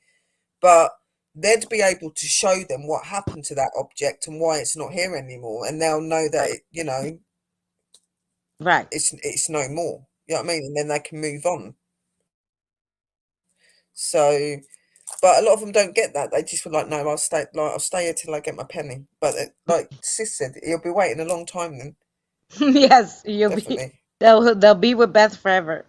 But they'd be able to show them what happened to that object and why it's not here anymore, and they'll know that Right, right. it's no more. You know what I mean? And then they can move on. So, but a lot of them don't get that. They just feel like, no, I'll stay here till I get my penny. But like Sis said, he'll be waiting a long time then, Yes, you'll be. definitely. They'll be with Beth forever.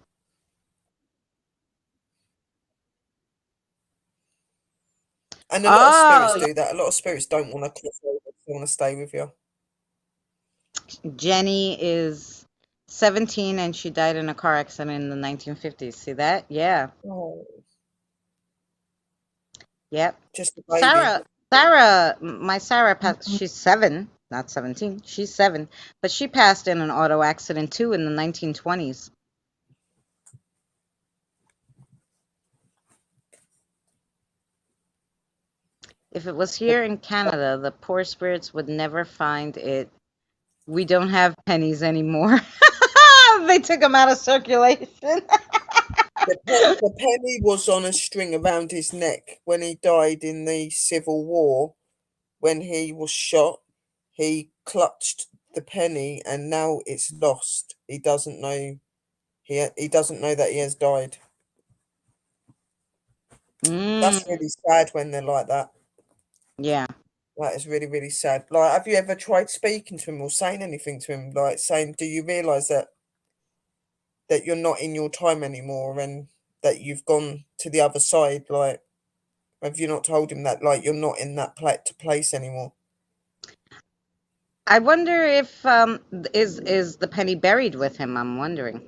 And a lot of spirits Oh, do that. A lot of spirits don't want to cross over; they want to stay with you. Jenny is 17 and she died in a car accident in the 1950s. See that? Yeah. Oh, Yep. just a baby. My Sarah passed. She's 7, not 17. She's 7, but she passed in an auto accident too in the 1920s. If it was here in Canada, the poor spirits would never find it. We don't have pennies anymore. They took them out of circulation. The penny was on a string around his neck when he died in the Civil War. When he was shot, he clutched the penny, and now it's lost. He doesn't know. He doesn't know that he has died. That's Mm, really sad when they're like that. yeah. That is really, really sad. Like, have you ever tried speaking to him or saying anything to him? Like saying, "Do you realise that you're not in your time anymore, and that you've gone to the other side?" Like, have you not told him that, like, you're not in that place anymore? I wonder if is the penny buried with him? I'm wondering.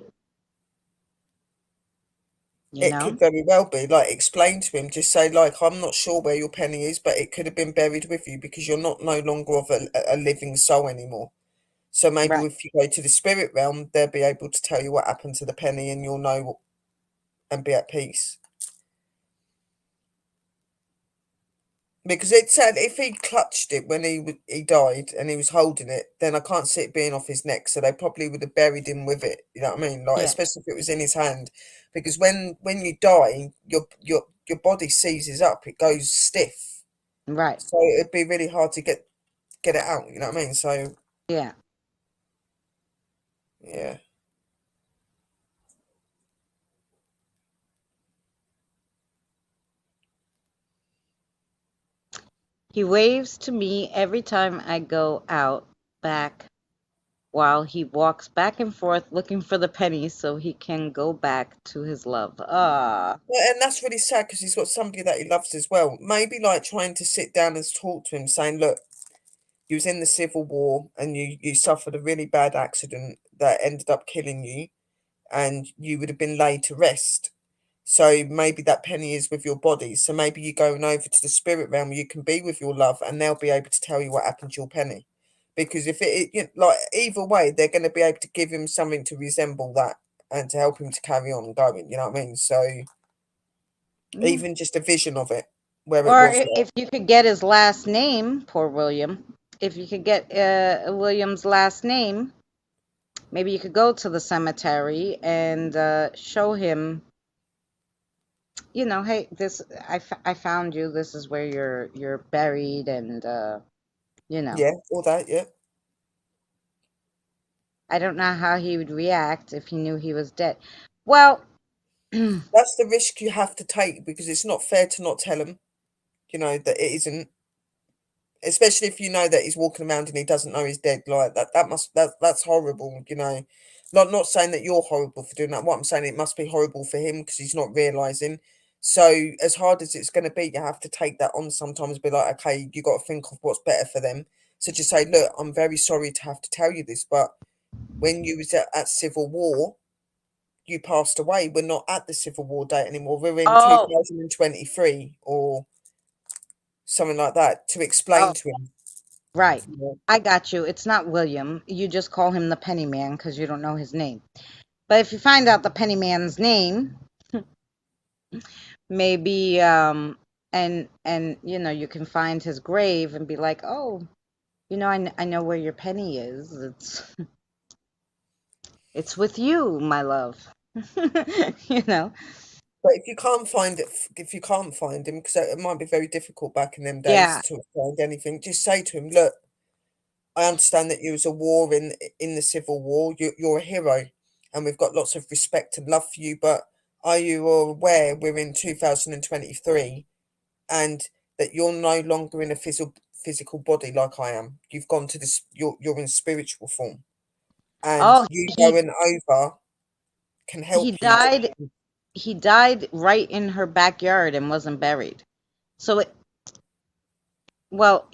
You It could know? very well be. Like, explain to him, just say, like, I'm not sure where your penny is, but it could have been buried with you because you're not no longer of a living soul anymore. So maybe Right. if you go to the spirit realm, they'll be able to tell you what happened to the penny, and you'll know and be at peace. Because it said if he clutched it when he died and he was holding it, then I can't see it being off his neck. So they probably would have buried him with it. You know what I mean? Like, Yeah. especially if it was in his hand, because when you die, your body seizes up. It goes stiff. Right. So it'd be really hard to get it out. You know what I mean? So Yeah. yeah, He waves to me every time I go out back while he walks back and forth looking for the penny so he can go back to his love. Ah. well, and that's really sad because he's got somebody that he loves as well. Maybe like trying to sit down and talk to him, saying, "Look, you was in the Civil War and you suffered a really bad accident that ended up killing you, and you would have been laid to rest. So maybe that penny is with your body. So maybe you're going over to the spirit realm where you can be with your love, and they'll be able to tell you what happened to your penny. Because if like either way, they're going to be able to give him something to resemble that and to help him to carry on going. You know what I mean? So Mm. even just a vision of it, where it Or was there. if you could get his last name, poor William, if you could get William's last name, maybe you could go to the cemetery and show him, hey, I found you. This is where you're buried, and you know, Yeah, all that. Yeah. I don't know how he would react if he knew he was dead. Well, That's the risk you have to take because it's not fair to not tell him, that it isn't, especially if you know that he's walking around and he doesn't know he's dead. Like that's horrible. Not saying that you're horrible for doing that. What I'm saying, it must be horrible for him because he's not realizing. So as hard as it's going to be, you have to take that on sometimes. Be like, okay, you got to think of what's better for them. So just say, look, I'm very sorry to have to tell you this, but when you was at Civil War, you passed away. We're not at the Civil War date anymore. We're in oh, 2023 or something like that, to oh, explain to him. right. I got you. It's not William. You just call him the Penny Man because you don't know his name. But if you find out the Penny Man's name, maybe and you can find his grave and be like, oh, I know where your penny is. It's with you, my love. you know But if you can't find him, because it might be very difficult back in them days yeah. to find anything, just say to him, look, I understand that you was a war in the Civil War. You're a hero, and we've got lots of respect and love for you. But are you aware we're in 2023, and that you're no longer in a physical body like I am? You've gone to this. You're in spiritual form, and Oh, you he going over can he help you. died he died right in her backyard and wasn't buried. So well,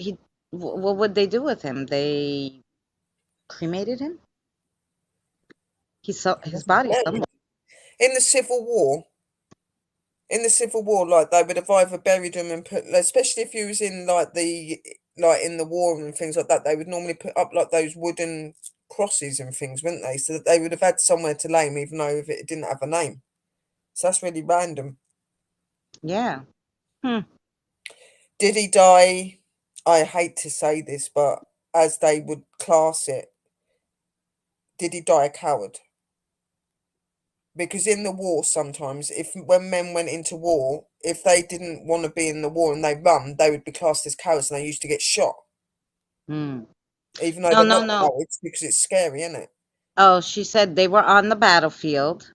what would they do with him? They cremated him. His Wasn't body buried. somewhere. In the Civil War, like they would have either buried him and put, especially if you was in like in the war and things like that, they would normally put up like those wooden crosses and things, wouldn't they? So that they would have had somewhere to lay him, even though if it didn't have a name. So that's really random. Yeah. Hmm. Did he die? I hate to say this, but as they would class it, did he die a coward? Because in the war sometimes, if when men went into war, if they didn't want to be in the war and they run, they would be classed as cowards and they used to get shot, Hmm. even though No, they're no, not no. cowards, because it's scary, isn't it? Oh, she said they were on the battlefield.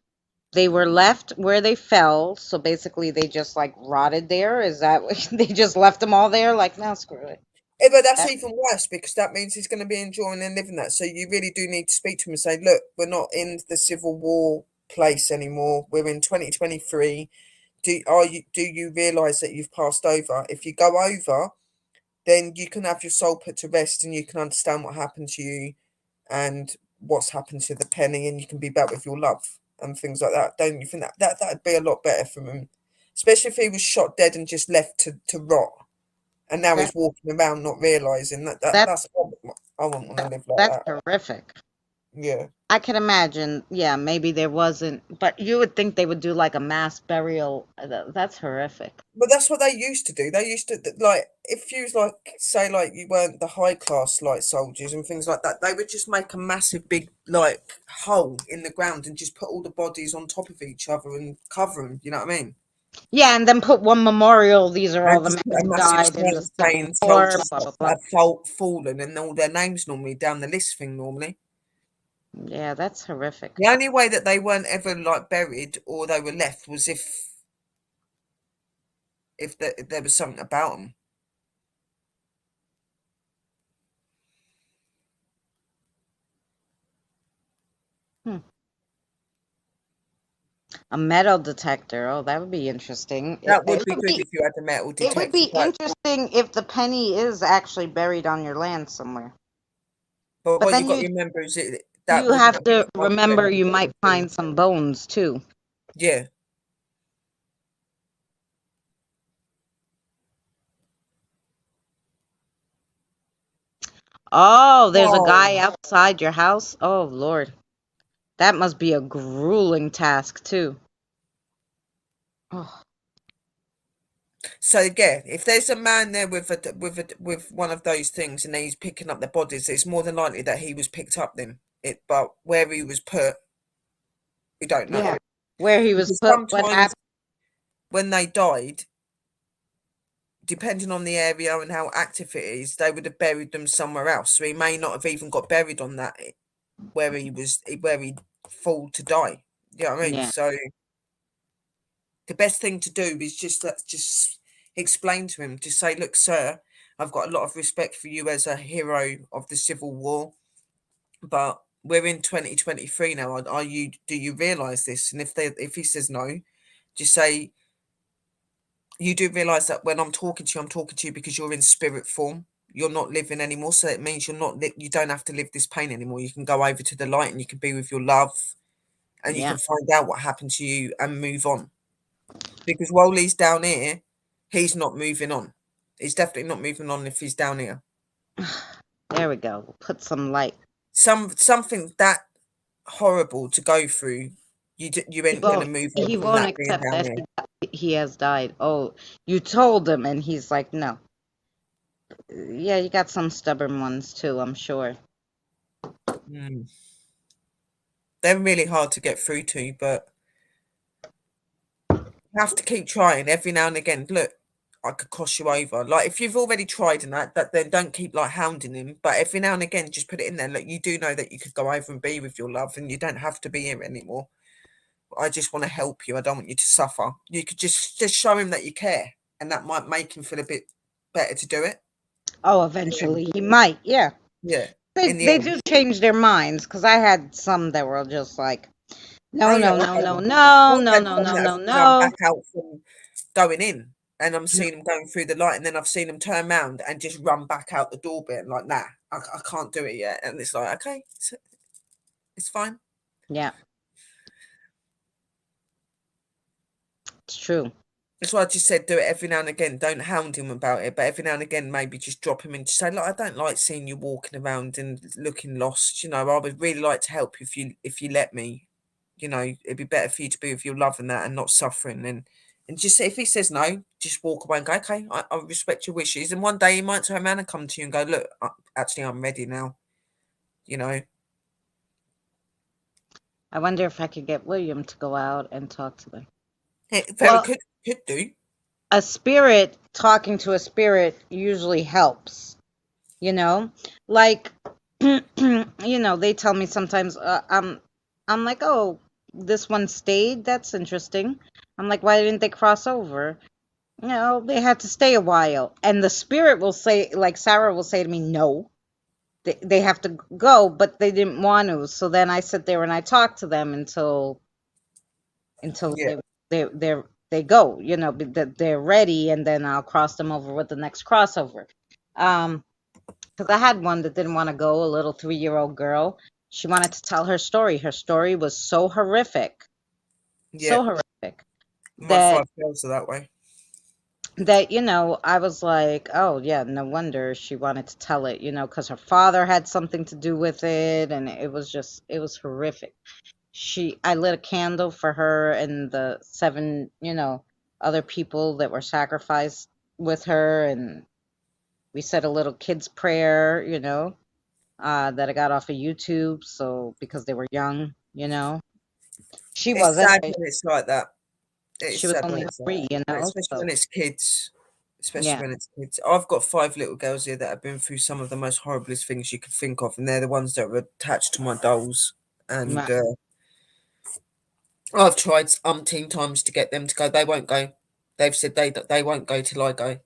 They were left where they fell, so basically they just like rotted there. Is that what they just left them all there? Like, no, screw it. But that's That- even worse because that means he's going to be enjoying and living that. So you really do need to speak to him and say, look, we're not in the Civil War place anymore. We're in 2023. Do you realise that you've passed over? If you go over, then you can have your soul put to rest and you can understand what happened to you and what's happened to the penny, and you can be back with your love and things like that. Don't you think that'd be a lot better for him? Especially if he was shot dead and just left to rot, and now That he's walking around not realizing that that's I wouldn't want to live like that's that. horrific. Yeah. I can imagine. Yeah, maybe there wasn't, but you would think they would do like a mass burial. That's horrific. But that's what they used to do. They used to like if you was like say like you weren't the high class like soldiers and things like that, they would just make a massive big like hole in the ground and just put all the bodies on top of each other and cover them. You know what I mean? Yeah, and then put one memorial. These are all And the just men put a who massive died in the sign Civil saying War. soldiers Blah blah that blah. have fallen and all their names normally down the list thing normally. Yeah, that's horrific. The only way that they weren't ever like buried or they were left was if there was something about them. Hmm. A metal detector. Oh, that would be interesting. That would be good if you had a metal It would be detector. interesting if the penny is actually buried on your land somewhere. But But what you then got to remember is that you wouldn't have have to been remember you might 2023. find some bones too. Yeah. Oh, there's a guy Oh. outside your house. Oh Lord, that must be a grueling task too. Oh, So yeah, if there's a man there with one of those things and he's picking up the bodies, it's more than likely that he was picked up then. But where he was put, we don't know. yeah. Where he was Because put? What sometimes happened? when they died, depending on the area and how active it is, they would have buried them somewhere else. So he may not have even got buried on that where he fall to die. You know what I mean? Yeah. So the best thing to do is just explain to him, just say, look, sir, I've got a lot of respect for you as a hero of the Civil War, but we're in 2023 now. Are you? Do you realise this? And if he says no, just say, you do realise that when I'm talking to you because you're in spirit form. You're not living anymore, so it means you don't have to live this pain anymore. You can go over to the light and you can be with your love, and you Yeah. can find out what happened to you and move on. Because while he's down here, he's not moving on. He's definitely not moving on if he's down here. There we go. We'll put some light. Something that horrible to go through, you ain't gonna move on He from won't that being accept down that here. he has died. Oh, you told him, and he's like, no. Yeah, you got some stubborn ones too, I'm sure. Mm. They're really hard to get through to, but you have to keep trying every now and again. Look, I could cross you over. Like if you've already tried and that then don't keep like hounding him. But every now and again, just put it in there. Look, you do know that you could go over and be with your love, and you don't have to be here anymore. I just want to help you. I don't want you to suffer. You could just show him that you care, and that might make him feel a bit better to do it. Oh, eventually he might. Yeah. Yeah. They In the they end. do change their minds because I had some that were just like, no, Oh yeah. no, no, no, no, I've no, had no, some no, that no, have run no. back out from going in, and I'm seeing them going through the light, and then I've seen them turn around and just run back out the door bit, and like, nah, I can't do it yet. And it's like, okay, it's fine. Yeah, it's true. That's why I just said do it every now and again. Don't hound him about it, but every now and again, maybe just drop him in to say, look, I don't like seeing you walking around and looking lost. You know, I would really like to help you if you let me. You know, it'd be better for you to be with your love and that and not suffering. And just if he says no, just walk away and go, okay, I respect your wishes. And one day he might turn around and come to you and go, look, actually, I'm ready now. You know. I wonder if I could get William to go out and talk to them. It very Well, could do. a spirit talking to a spirit usually helps, you know? Like, you know, they tell me sometimes, I'm like, oh, this one stayed? That's interesting. I'm like, why didn't they cross over? You know, they had to stay a while. And the spirit will say, like Sarah will say to me, no, they have to go, but they didn't want to. So then I sit there and I talk to them until Yeah. they go, you know, that they're ready, and then I'll cross them over with the next crossover. Um, because I had one that didn't want to go, a little 3-year-old girl. She wanted to tell her story. Her story was Yeah, so horrific my that 5 girls are that way. I was like, oh yeah, no wonder she wanted to tell it, because her father had something to do with it, and it was horrific. I lit a candle for her and the 7, other people that were sacrificed with her, and we said a little kids prayer, that I got off of YouTube, so because they were young, she It's wasn't. sad when it's like that. It She is was sad when only it's like 3, that, especially so when it's kids. Especially yeah, when it's kids. I've got 5 little girls here that have been through some of the most horriblest things you could think of, and they're the ones that are attached to my dolls. And right, I've tried umpteen times to get them to go. They won't go. They've said they won't go till I go.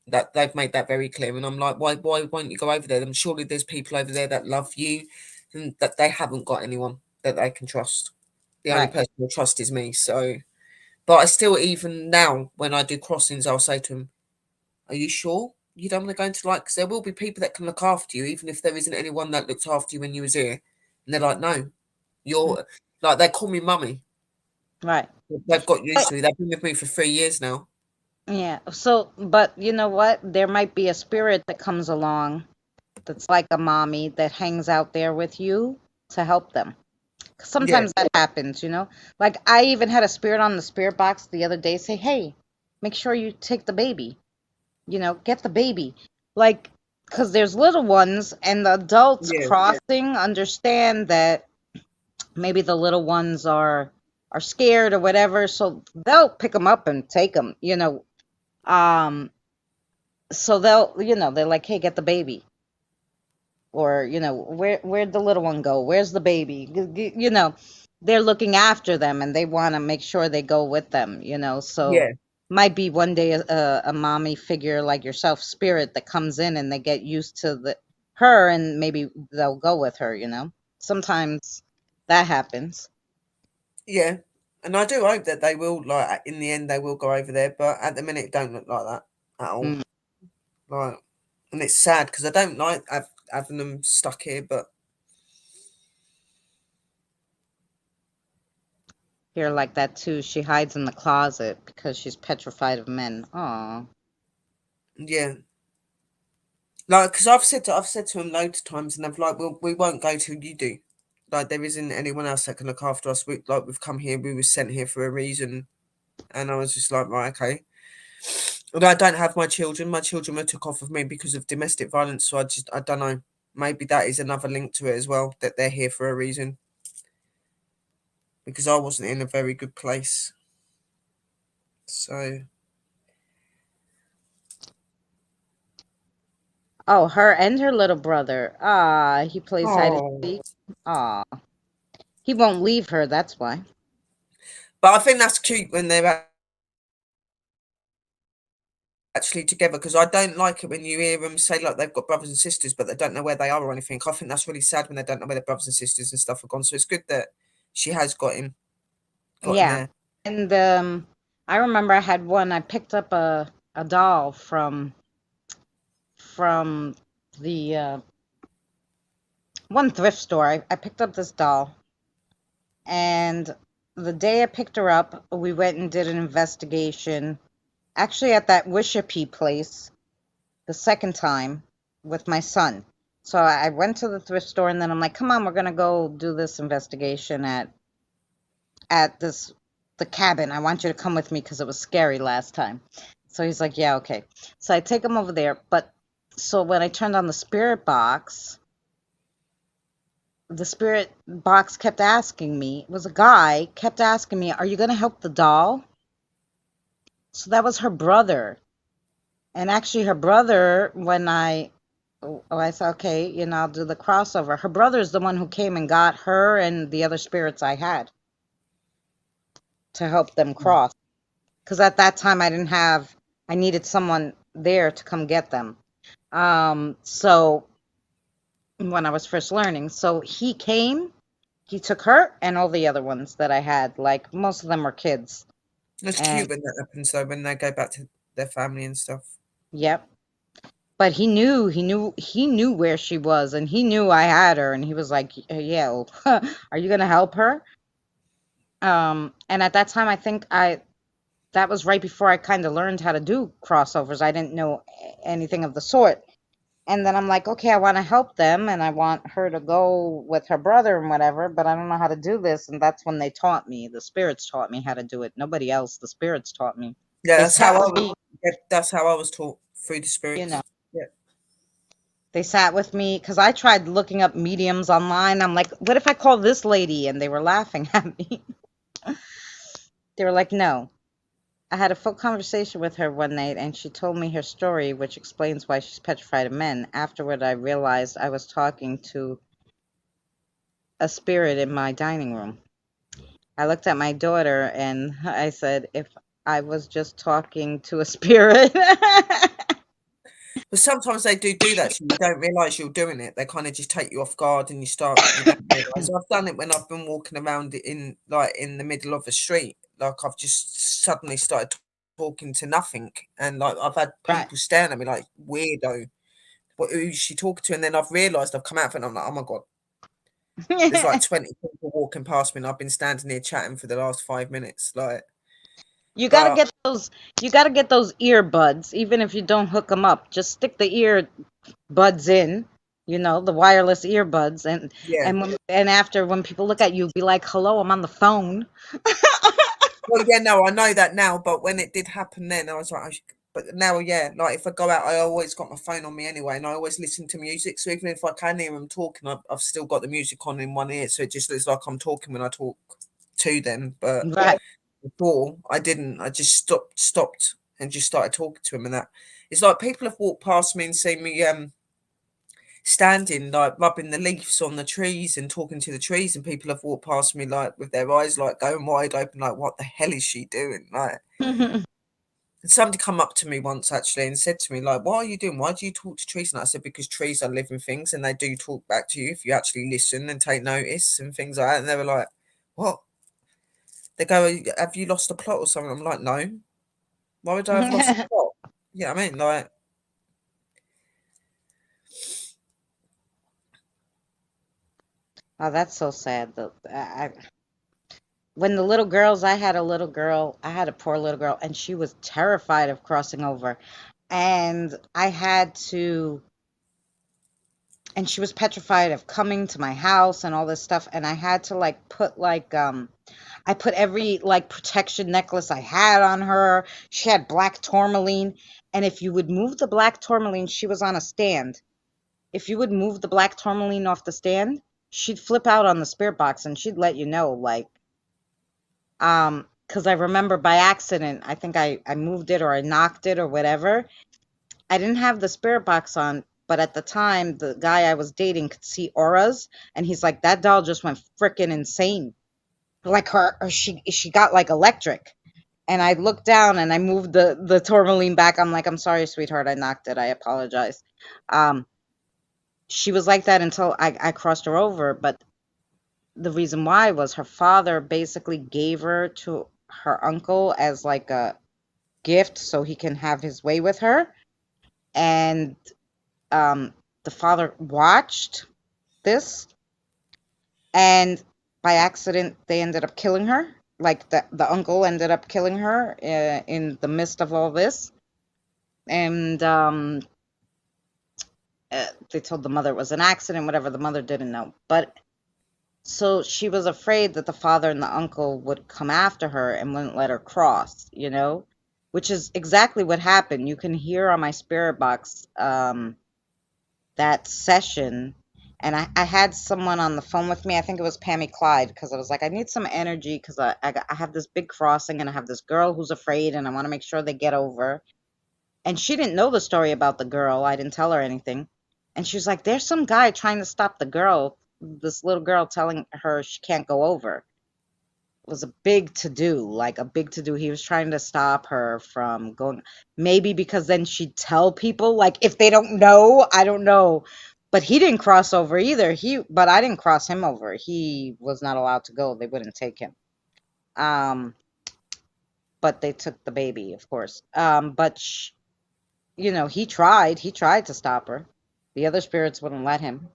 That they've made that very clear, and I'm like, why won't you go over there? Then surely there's people over there that love you, and that they haven't got anyone that they can trust. The only right, person they trust is me. So, but I still, even now, when I do crossings, I'll say to them, "Are you sure you don't want to go into like?" Because there will be people that can look after you, even if there isn't anyone that looked after you when you was here. And they're like, "No, mm, you're like." They call me mummy. right. They've got used to me. They've been with me for 3 years now. Yeah. So, but you know what? There might be a spirit that comes along that's like a mommy that hangs out there with you to help them. 'Cause Yeah, sometimes that happens, Like I even had a spirit on the spirit box the other day say, "Hey, make sure you take the baby. Get the baby." Like, because there's little ones and the adults yeah, crossing understand that maybe the little ones are scared or whatever, so they'll pick them up and take them. Um, so they're like, "Hey, get the baby," or where'd the little one go? Where's the baby? They're looking after them and they want to make sure they go with them. So yeah, might be one day a mommy figure like yourself, spirit that comes in and they get used to the her and maybe they'll go with her. Sometimes that happens. yeah. And I do hope that they will, like, in the end, they will go over there. But at the minute, it don't look like that at all. Mm. Like, and it's sad because I don't like having them stuck here. But Here like that too. She hides in the closet because she's petrified of men. Aw. yeah, like, because I've said to them loads of times, and they've like, well, we won't go till you do. Like, there isn't anyone else that can look after us. We've come here. We were sent here for a reason. And I was just like, right, okay. Although I don't have my children were took off of me because of domestic violence. So I don't know. Maybe that is another link to it as well, that they're here for a reason. Because I wasn't in a very good place. So, Oh, her and her little brother. Ah, he plays hide and oh. seek. Ah, he won't leave her. That's why. But I think that's cute when they're actually together, because I don't like it when you hear them say like they've got brothers and sisters, but they don't know where they are or anything. I think that's really sad when they don't know where their brothers and sisters and stuff are gone. So it's good that she has got him Yeah, there. and I remember I had one. I picked up a doll from the one thrift store. I picked up this doll, and the day I picked her up, we went and did an investigation. Actually, at that Wishipi place, the second time with my son. So I went to the thrift store, and then I'm like, "Come on, we're gonna go do this investigation at the cabin. I want you to come with me because it was scary last time." So he's like, "Yeah, okay." So I take him over there, but so when I turned on the spirit box kept asking me, it was a guy, kept asking me, "Are you going to help the doll?" So that was her brother. And actually her brother, when I said, "Okay, I'll do the crossover." Her brother is the one who came and got her and the other spirits I had to help them cross. Because at that time I needed someone there to come get them. So when I was first learning, so he took her and all the other ones that I had, like most of them were kids. It's And cute when that happens though, when they go back to their family and stuff. yep. But he knew where she was, and he knew I had her, and he was like, "Yeah, well, are you gonna help her?" And at that time, I think that was right before I kind of learned how to do crossovers. I didn't know anything of the sort. And then I'm like, okay, I want to help them and I want her to go with her brother and whatever, but I don't know how to do this. And that's when they taught me. The spirits taught me how to do it. Nobody else. The spirits taught me. Yeah, They that's how sat I with was. me, Yeah, that's how I was taught through the you know. spirits. Yeah. They sat with me because I tried looking up mediums online. I'm like, what if I call this lady? And they were laughing at me. They were like, no. I had a full conversation with her one night, and she told me her story, which explains why she's petrified of men. Afterward, I realized I was talking to a spirit in my dining room. I looked at my daughter and I said, if I was just talking to a spirit. But sometimes they do that, so you don't realise you're doing it. They kind of just take you off guard, and you don't realise. I've done it when I've been walking around in in the middle of a street, like I've just suddenly started talking to nothing, and like I've had Right. people staring at me like weirdo. Who's she talking to? And then I've realised I've come out of it, and I'm like, oh my god, there's like 20 people walking past me, and I've been standing here chatting for the last 5 minutes, like. You gotta But get those. You gotta get those earbuds, even if you don't hook them up. Just stick the earbuds in. The wireless earbuds, and yeah, and after when people look at you, be like, "Hello, I'm on the phone." well, yeah, no, I know that now, but when it did happen then, I was like, but now, yeah, like if I go out, I always got my phone on me anyway, and I always listen to music. So even if I can hear them talking, I've still got the music on in one ear, so it just looks like I'm talking when I talk to them. But Right. before, I didn't. I just stopped, and just started talking to them, and that it's like people have walked past me and seen me standing like rubbing the leaves on the trees and talking to the trees, and people have walked past me like with their eyes like going wide open, like what the hell is she doing? Like, and somebody come up to me once actually and said to me like, what are you doing? Why do you talk to trees? And I said, because trees are living things and they do talk back to you if you actually listen and take notice and things like that. And they were like, what? They go, have you lost a plot or something? I'm like, no. Why would I have lost a plot? Yeah, I mean, like, Oh, that's so sad. When the little girls, I had a little girl, I had a poor little girl, and she was terrified of crossing over. And I had to, and she was petrified of coming to my house and all this stuff. And I had to like put like, I put every like protection necklace I had on her. She had black tourmaline. And if you would move the black tourmaline, she was on a stand. If you would move the black tourmaline off the stand, she'd flip out on the spirit box and she'd let you know, like, because I remember by accident, I think I moved it or I knocked it or whatever. I didn't have the spirit box on, but at the time, the guy I was dating could see auras, and he's like, that doll just went freaking insane. Like she got like electric. And I looked down and I moved the tourmaline back. I'm like, I'm sorry, sweetheart, I knocked it. I apologize. Um, she was like that until I crossed her over, but the reason why was her father basically gave her to her uncle as like a gift so he can have his way with her. And um, the father watched this, and by accident, they ended up killing her. Like the uncle ended up killing her in the midst of all this. And they told the mother it was an accident, whatever. The mother didn't know. But so she was afraid that the father and the uncle would come after her and wouldn't let her cross, which is exactly what happened. You can hear on my spirit box that session. And I had someone on the phone with me. I think it was Pammy Clyde, because I was like, I need some energy because I have this big crossing and I have this girl who's afraid and I want to make sure they get over. And she didn't know the story about the girl. I didn't tell her anything. And she was like, there's some guy trying to stop the girl, this little girl telling her she can't go over. It was a big to do, like a big to do. He was trying to stop her from going, maybe because then she'd tell people, like if they don't know, I don't know. But he didn't cross over either. But I didn't cross him over. He was not allowed to go. They wouldn't take him. Um, but they took the baby, of course. But he tried to stop her. The other spirits wouldn't let him.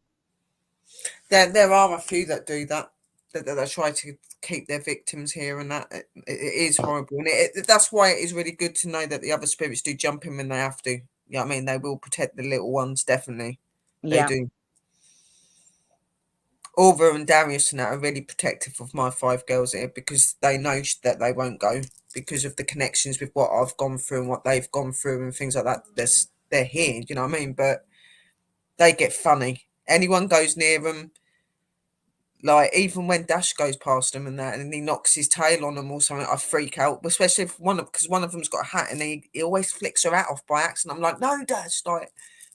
There are a few that do that. That try to keep their victims here, and that it is horrible. And that's why it is really good to know that the other spirits do jump in when they have to. You know what I mean? They will protect the little ones, definitely. They Yeah. do. Orva and Darius and that are really protective of my 5 girls here because they know that they won't go because of the connections with what I've gone through and what they've gone through and things like that. They're here, do you know what I mean? But they get funny. Anyone goes near them, like even when Dash goes past them and that, and he knocks his tail on them or something, I freak out. Especially if because one of them's got a hat and he always flicks her hat off by accident. I'm like, no, Dash, like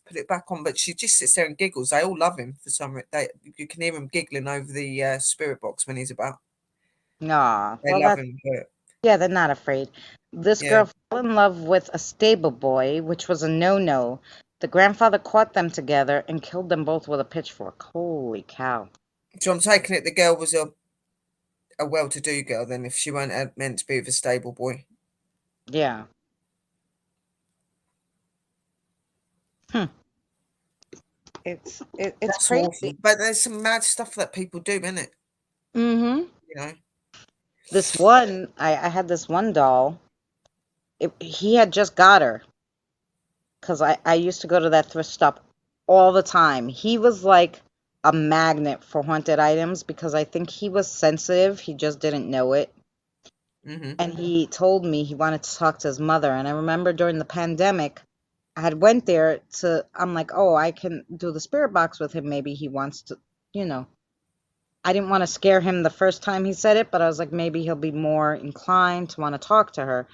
put it back on. But she just sits there and giggles. They all love him for some reason. You can hear him giggling over the spirit box when he's about. Aw, They well, love him. But yeah, they're not afraid. This yeah, girl fell in love with a stable boy, which was a no-no. The grandfather caught them together and killed them both with a pitchfork. Holy cow. so I'm taking it the girl was a well-to-do girl then, if she weren't meant to be with a stable boy. Yeah. Hmm. It's That's awful. crazy. But there's some mad stuff that people do, isn't it? Mm-hmm. You know. I had this one doll. He had just got her because I used to go to that thrift shop all the time. He was like a magnet for haunted items because I think he was sensitive. He just didn't know it. Mm-hmm. And he told me he wanted to talk to his mother. And I remember during the pandemic, I had went there I'm like, oh, I can do the spirit box with him. Maybe he wants to, you know. I didn't want to scare him the first time he said it, but I was like, maybe he'll be more inclined to want to talk to her.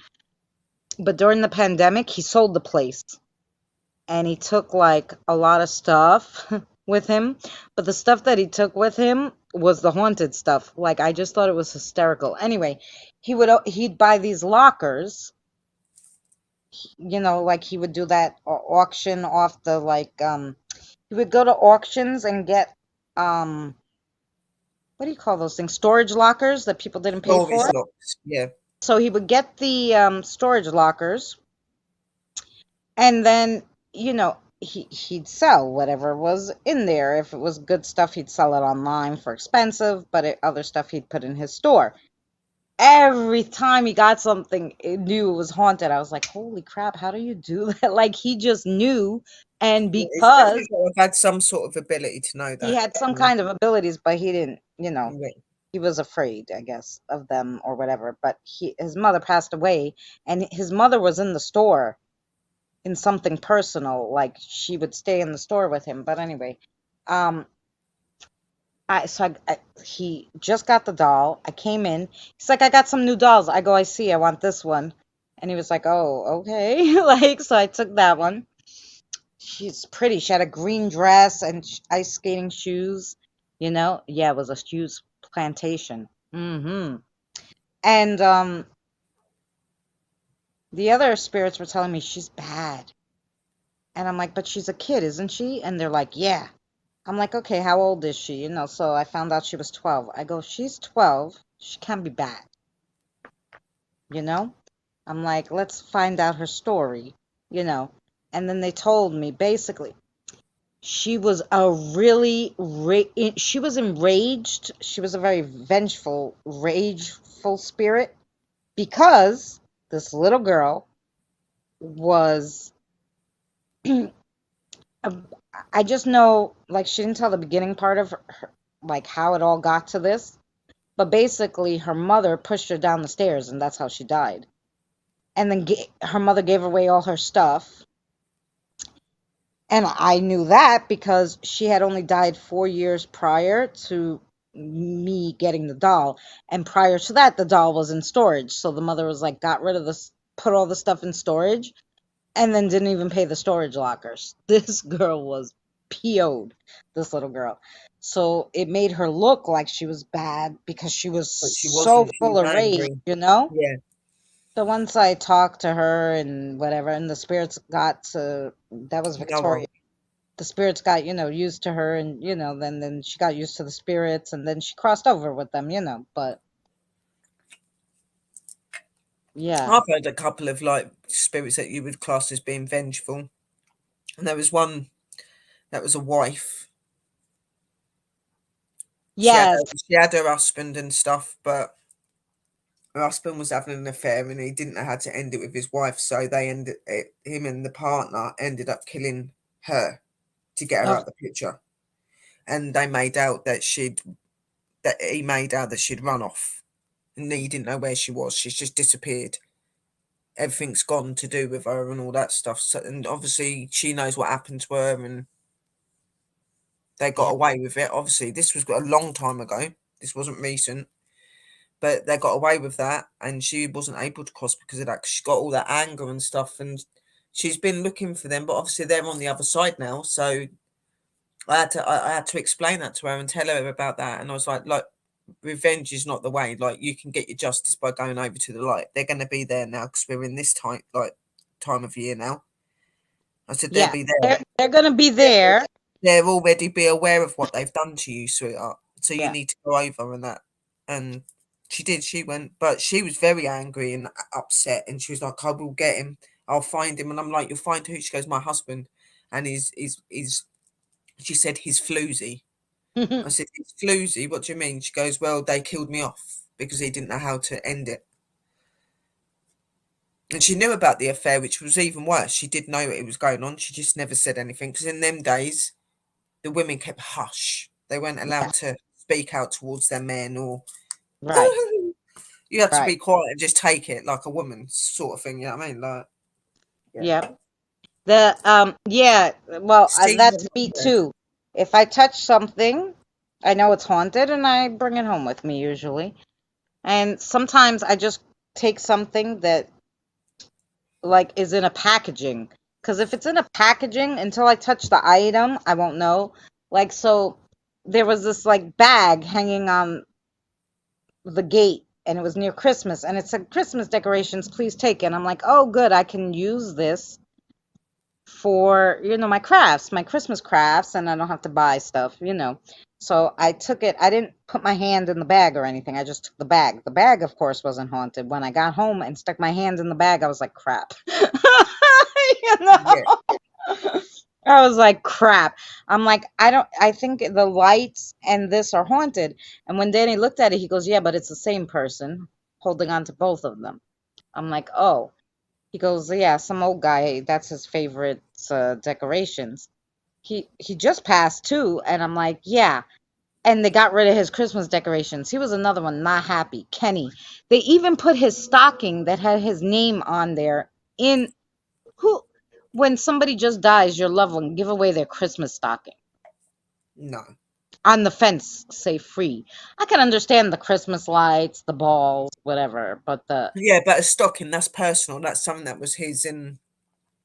But during the pandemic, he sold the place and he took like a lot of stuff with him. But the stuff that he took with him was the haunted stuff. Like I just thought it was hysterical. Anyway, he'd buy these lockers, like he would do that auction off the he would go to auctions and get what do you call those things? Storage lockers that people didn't pay Storage for. locks. Yeah. So he would get the storage lockers, and then he'd sell whatever was in there. If it was good stuff, he'd sell it online for expensive, but other stuff he'd put in his store. Every time he got something, it knew it was haunted. I was like, holy crap, how do you do that? Like he just knew, and He's because definitely got to have had some sort of ability to know he that. had some Yeah. kind of abilities, but he didn't, Yeah. he was afraid, I guess, of them or whatever. But his mother passed away, and his mother was in the store in something personal, like she would stay in the store with him. But anyway, um, he just got the doll. I came in. He's like, I got some new dolls. I go, I see. I want this one. And he was like, oh, okay. So I took that one. She's pretty. She had a green dress and ice skating shoes. Yeah, it was a shoes plantation. Mm-hmm. And the other spirits were telling me she's bad. And I'm like, but she's a kid, isn't she? And they're like, yeah. I'm like, okay, how old is she? So I found out she was 12. I go, she's 12. She can't be bad. You know? I'm like, let's find out her story, you know? And then they told me basically she was she was enraged. She was a very vengeful, rageful spirit because this little girl was I just know, like, she didn't tell the beginning part of like, how it all got to this. But basically, her mother pushed her down the stairs, and that's how she died. And then her mother gave away all her stuff. And I knew that because she had only died 4 years prior to me getting the doll. And prior to that, the doll was in storage. So the mother was like, got rid of this, put all the stuff in storage, and then didn't even pay the storage lockers. This girl was PO'd, this little girl. So it made her look like she was bad because she was But she so wasn't. She full was of rage, angry. you know? Yeah. So once I talked to her and whatever, and the spirits that was No Victoria. one. The spirits got, used to her, and, then she got used to the spirits, and then she crossed over with them, but Yeah. I've heard a couple of like spirits that you would class as being vengeful, and there was one that was a wife. Yes. She had her husband and stuff, but her husband was having an affair and he didn't know how to end it with his wife, so they ended him and the partner ended up killing her to get her Oh, out the picture, and they made out that he made out that she'd run off, and he didn't know where she was. She's just disappeared. Everything's gone to do with her and all that stuff. So, and obviously she knows what happened to her, and they got yeah. away with it. Obviously, this was a long time ago. This wasn't recent, but they got away with that, and she wasn't able to cross because of that. 'Cause she got all that anger and stuff, and she's been looking for them, but obviously they're on the other side now. So I had to explain that to her and tell her about that. And I was like, revenge is not the way. Like, you can get your justice by going over to the light. They're going to be there now because we're in this time of year now. I said they'll Yeah. be there. They're gonna be there. They're already be aware of what they've done to you, sweetheart. So you Yeah. need to go over and that. And she did. She went, but she was very angry and upset. And she was like, "I will get him. I'll find him." And I'm like, "You'll find who?" She goes, "My husband." And he's. She said he's floozy. I said, "He's floozy. What do you mean?" She goes, "Well, they killed me off because he didn't know how to end it." And she knew about the affair, which was even worse. She did know it was going on. She just never said anything because in them days, the women kept hush. They weren't Yeah. allowed to speak out towards their men, or Right. you had to Right. be quiet and just take it like a woman, sort of thing. You know what I mean? Like, yeah. Yep. Yeah, well, Steve, that's me too. If I touch something, I know it's haunted and I bring it home with me usually. And sometimes I just take something that like is in a packaging. Because if it's in a packaging, until I touch the item, I won't know. Like, so there was this like bag hanging on the gate and it was near Christmas and it said Christmas decorations, please take it. And I'm like, oh, good, I can use this for, my crafts, my Christmas crafts, and I don't have to buy stuff. So I took it. I didn't put my hand in the bag or anything. I just took the bag. The bag, of course, wasn't haunted. When I got home and stuck my hand in the bag, I was like, crap. you Yeah, know? I was like, crap. I'm like, I think the lights and this are haunted. And when Danny looked at it, he goes, yeah, but it's the same person holding on to both of them. I'm like, oh. He goes, yeah, some old guy, that's his favorite decorations. He just passed too, and I'm like, yeah. And they got rid of his Christmas decorations. He was another one not happy. Kenny. They even put his stocking that had his name on there in who when somebody just dies, your loved one, give away their Christmas stocking. no. On the fence, say free. I can understand the Christmas lights, the balls, whatever, but Yeah, but a stocking, that's personal. That's something that was his, and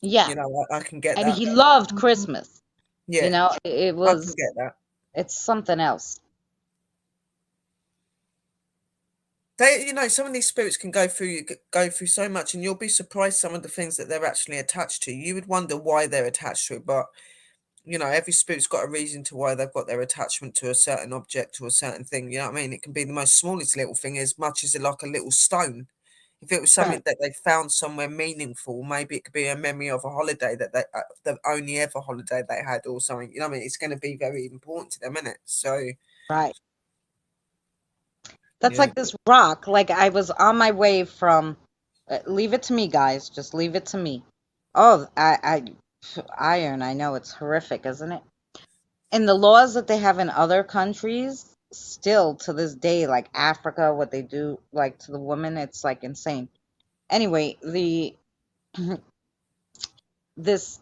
yeah. I can get And that. he loved Christmas. Yeah, It I can was get that. it's something else. Some of these spirits can go through so much, and you'll be surprised some of the things that they're actually attached to. You would wonder why they're attached to it, but every spirit's got a reason to why they've got their attachment to a certain object or a certain thing. You know what I mean? It can be the most smallest little thing, as much as like a little stone. If it was Right. something that they found somewhere meaningful, maybe it could be a memory of a holiday that the only ever holiday they had, or something. You know what I mean? It's going to be very important to them, isn't it? So Right. That's yeah, like this rock. Like I was on my way from leave it to me, guys. Just leave it to me. Oh, iron. I know it's horrific, isn't it? And the laws that they have in other countries, still to this day, like Africa, what they do like to the woman, it's like insane. Anyway, the this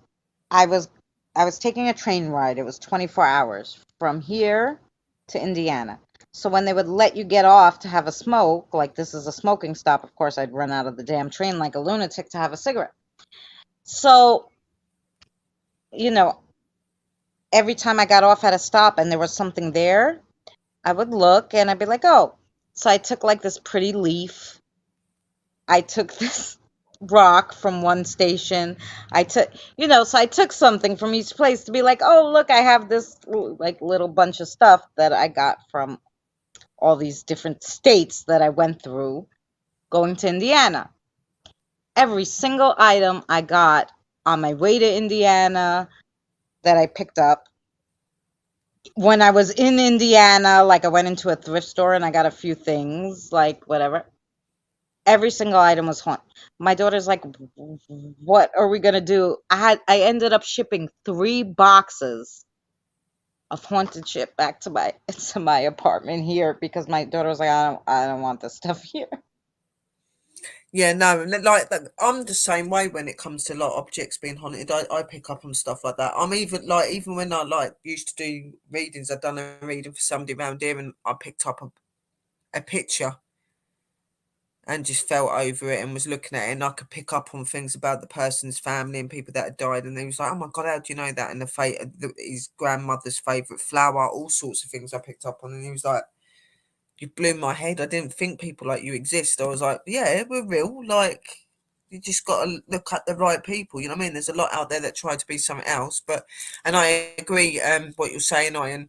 I was I was taking a train ride. It was 24 hours from here to Indiana. So when they would let you get off to have a smoke, like this is a smoking stop, of course I'd run out of the damn train like a lunatic to have a cigarette. So, you know, every time I got off at a stop and there was something there, I would look and I'd be like, "Oh." So I took like this pretty leaf. I took this rock from one station. So I took something from each place to be like, oh, look, I have this like little bunch of stuff that I got from all these different states that I went through going to Indiana. every single item I got on my way to Indiana that I picked up. When I was in Indiana, like I went into a thrift store and I got a few things, like whatever. Every single item was haunted. My daughter's like, "What are we gonna do?" I ended up shipping 3 boxes of haunted shit back to my to my apartment here because my daughter was like, I don't want this stuff here. Yeah, no, and like that, I'm the same way when it comes to like objects being haunted. I pick up on stuff like that. I'm even like, even when I like used to do readings, I've done a reading for somebody around here, and I picked up a picture and just felt over it and was looking at it, and I could pick up on things about the person's family and people that had died, and he was like, "Oh my God, how do you know that?" And his grandmother's favorite flower, all sorts of things I picked up on, and he was like, "You blew my head. I didn't think people like you exist." I was like, "Yeah, we're real. Like, you just got to look at the right people. You know what I mean? There's a lot out there that try to be something else." But, and I agree, what you're saying, Ian.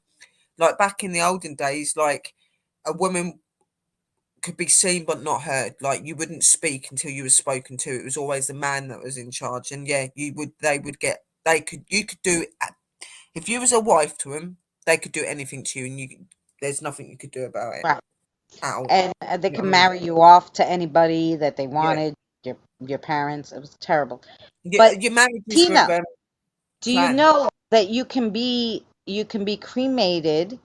Like back in the olden days, like a woman could be seen but not heard. Like you wouldn't speak until you were spoken to. It was always the man that was in charge. And yeah, you could do, if you was a wife to him, they could do anything to you, and there's nothing you could do about it Right. at all. And they You know can what I mean? marry you off to anybody that they Yeah. wanted, your parents. It was terrible. Yeah, But your marriages were Tina, do you planned. know that you can be cremated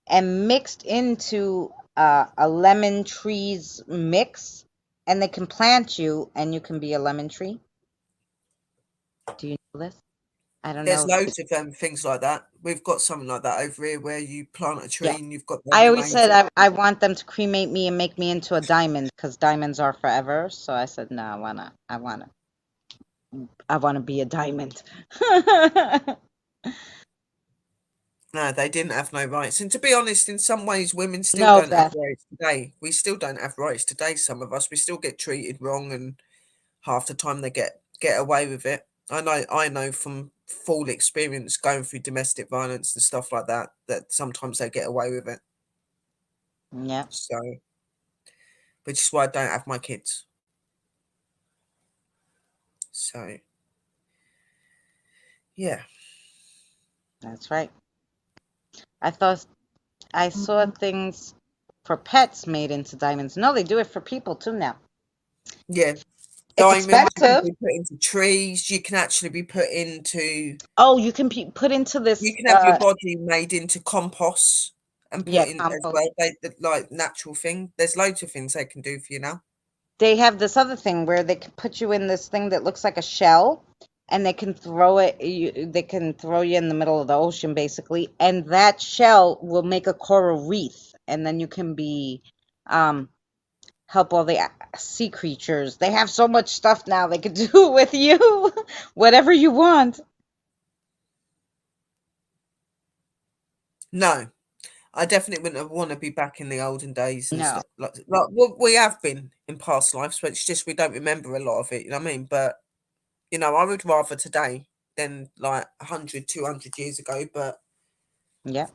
and mixed into a lemon trees mix, and they can plant you, and you can be a lemon tree? Do you know this? I don't There's know. loads of things like that. We've got something like that over here where you plant a Yeah, tree and you've got the I always remains said of. I want them to cremate me and make me into a diamond because diamonds are forever. So I said, no, I wanna be a diamond. No, they didn't have no rights. And to be honest, in some ways, women still No, don't have Beth. rights today. We still don't have rights today. Some of us, we still get treated wrong, and half the time they get away with it. I know from full experience going through domestic violence and stuff like that, that sometimes they get away with it. Yeah, So, which is why I don't have my kids. So, yeah. that's right. I thought I saw things for pets made into diamonds. No, they do it for people too now. Yeah. It's Diamonds, you can expensive. be put into trees, you can actually be put into, Oh, you can be put into you this. can have your body made into compost and put Yeah, in as compost. well. Like natural thing. There's loads of things they can do for you now. They have this other thing where they can put you in this thing that looks like a shell, and they can throw it. They can throw you in the middle of the ocean, basically, and that shell will make a coral reef, and then you can be um, help all the sea creatures. They have so much stuff now they could do with you, whatever you want. No, I definitely wouldn't want to be back in the olden days and No, stuff like well, we have been in past lives, but it's just we don't remember a lot of it. You know what I mean? But I would rather today than like 100, 200 years ago. But yeah.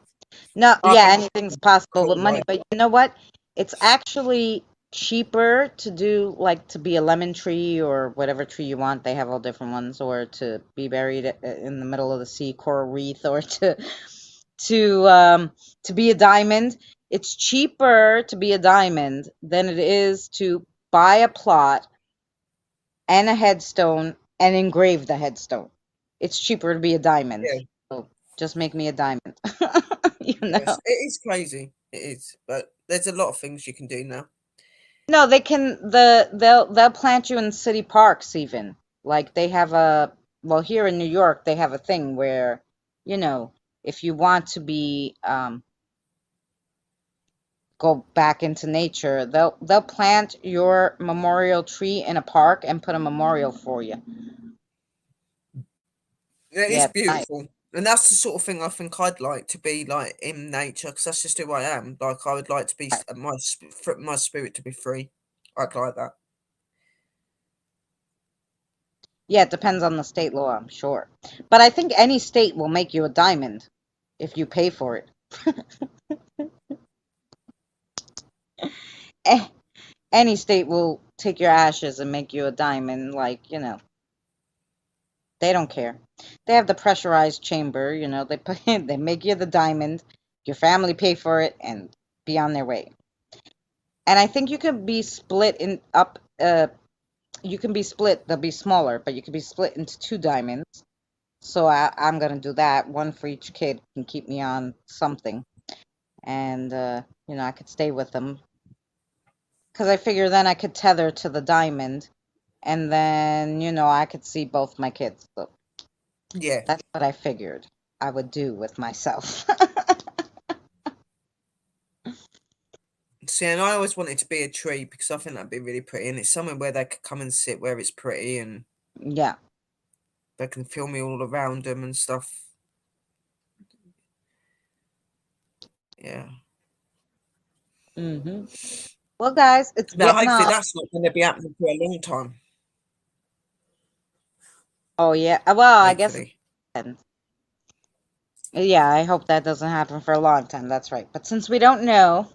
No, I yeah, think it's anything's a possible with cool money, life. but you know what? It's actually cheaper to do like to be a lemon tree or whatever tree you want. They have all different ones, or to be buried in the middle of the sea, coral reef, or to to be a diamond. It's cheaper to be a diamond than it is to buy a plot and a headstone and engrave the headstone. It's cheaper to be a diamond. Yeah, So just make me a diamond. You know. yes, it is crazy. It is, but there's a lot of things you can do now. No, they can they'll plant you in city parks even. Like they have well, here in New York they have a thing where, if you want to be go back into nature, they'll plant your memorial tree in a park and put a memorial for you. Yeah, it's Yeah, nice. beautiful. And that's the sort of thing I think I'd like to be like in nature, because that's just who I am. Like I would like to be my spirit to be free. I'd like that. Yeah, it depends on the state law, I'm sure. But I think any state will make you a diamond if you pay for it. Any state will take your ashes and make you a diamond. Like, they don't care. They have the pressurized chamber, they put they make you the diamond, your family pay for it, and be on their way. And I think you could be split in up. You can be split. They'll be smaller, but you can be split into two diamonds. So I'm gonna do that. One for each kid can keep me on something, and I could stay with them because I figure then I could tether to the diamond, and then I could see both my kids. So Yeah. that's what I figured I would do with myself. See, and I always wanted to be a tree because I think that'd be really pretty, and it's somewhere where they could come and sit where it's pretty, and Yeah. they can feel me all around them and stuff. Yeah. Well, guys, it's Now, getting hopefully, up. that's not going to be happening for a long time. Oh yeah. Well, I guess. Hopefully. Yeah, I hope that doesn't happen for a long time. That's right. But since we don't know,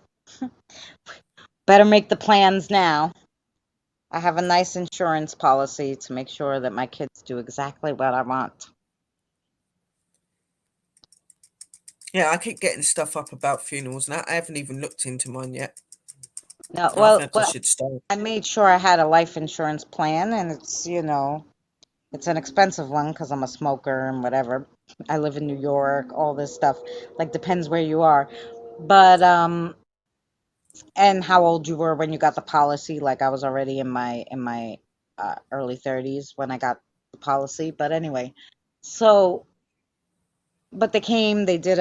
better make the plans now. I have a nice insurance policy to make sure that my kids do exactly what I want. Yeah, I keep getting stuff up about funerals, and I haven't even looked into mine yet. No, I well, think I should start. I made sure I had a life insurance plan, and it's it's an expensive one because I'm a smoker and whatever. I live in New York, all this stuff. Like depends where you are, but and how old you were when you got the policy. Like I was already in my early 30s when I got the policy. But anyway, so but they came, they did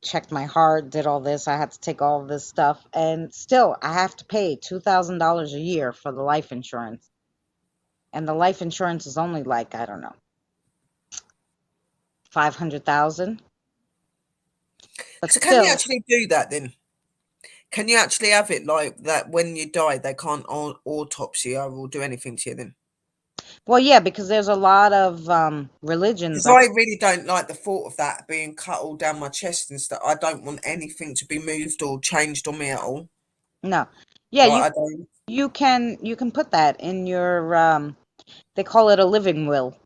checked my heart, did all this. I had to take all of this stuff, and still I have to pay $2,000 a year for the life insurance. And the life insurance is only like, I don't know, 500,000. But So, can you still, actually do that then? Can you actually have it like that when you die, they can't autopsy you or do anything to you then? well, yeah, because there's a lot of religions. Because I really don't like the thought of that being cut all down my chest and stuff. I don't want anything to be moved or changed on me at all. No. Yeah, Like, I don't. you can put that in your they call it a living will.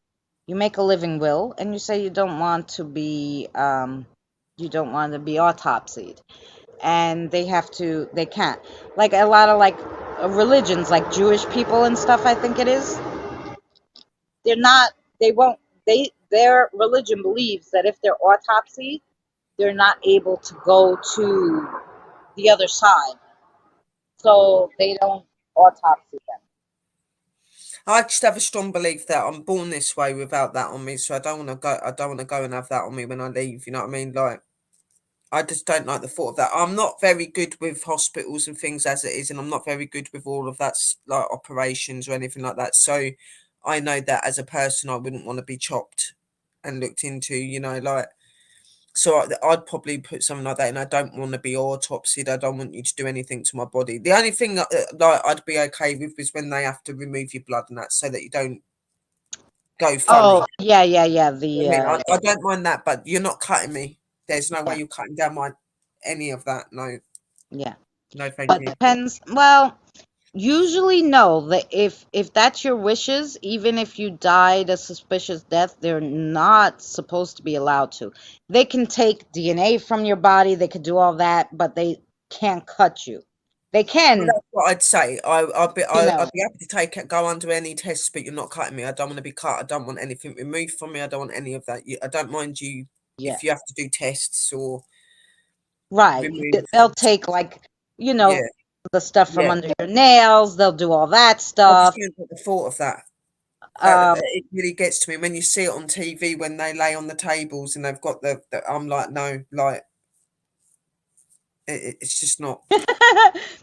You make a living will and you say you don't want to be autopsied. And they can't. Like a lot of like religions like Jewish people and stuff, I think it is. They're not they won't their religion believes that if they're autopsied, they're not able to go to the other side. So they don't autopsy them. I just have a strong belief that I'm born this way without that on me, so I don't want to go. I don't want to go and have that on me when I leave. You know what I mean? Like, I just don't like the thought of that. I'm not very good with hospitals and things as it is, and I'm not very good with all of that, like operations or anything like that. So, I know that as a person, I wouldn't want to be chopped and looked into. Like. So I'd probably put something like that, and I don't want to be autopsied. I don't want you to do anything to my body. The only thing that like I'd be okay with is when they have to remove your blood and that, so that you don't go funny. Oh, yeah, yeah, yeah. I mean, I don't mind that, but you're not cutting me. There's no way you're cutting down any of that. No, yeah. no, thank But you. depends. Well, usually no. That if that's your wishes, even if you died a suspicious death, they're not supposed to be allowed to. They can take DNA from your body. They could do all that, but they can't cut you. They Well, can, that's what I'd say. I'd be you know. I'd be happy to go under any tests, but you're not cutting me. I don't want to be cut. I don't want anything removed from me. I don't want any of that. I don't mind you Yeah. if you have to do tests or Right. remove. They'll take like, Yeah. the stuff from Yeah. under your nails. They'll do all that I just stuff. don't like the thought of that. Um, It really gets to me when you see it on TV when they lay on the tables and they've got I'm like, no, like it's just not.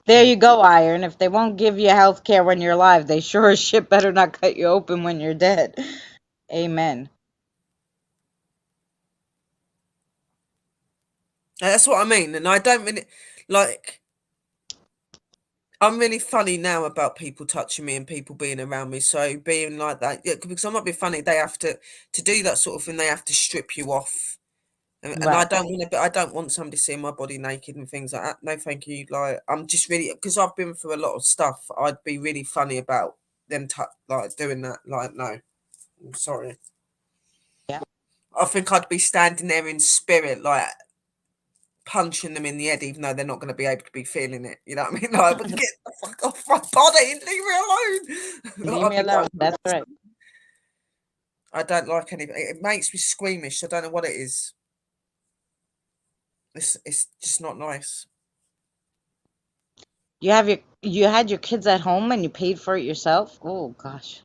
there you go, Iron. If they won't give you health care when you're alive, they sure as shit better not cut you open when you're dead. Amen. That's what I mean, and I don't really like. I'm really funny now about people touching me and people being around me. So being like that, yeah, because I'm not being funny. They have to do that sort of thing. They have to strip you off and I Right. don't want to. I don't want somebody seeing my body naked and things like that. No, thank you. Like I'm just really because I've been through a lot of stuff. I'd be really funny about them like doing that. Like no, I'm sorry. Yeah. I think I'd be standing there in spirit, like punching them in the head, even though they're not going to be able to be feeling it. You know what I mean? Like, but get the fuck off my body and leave me alone. Leave I'd me be alone. like, That's right. I don't like anything. It makes me squeamish. I don't know what it is. It's just not nice. You had your kids at home and you paid for it yourself? Oh gosh.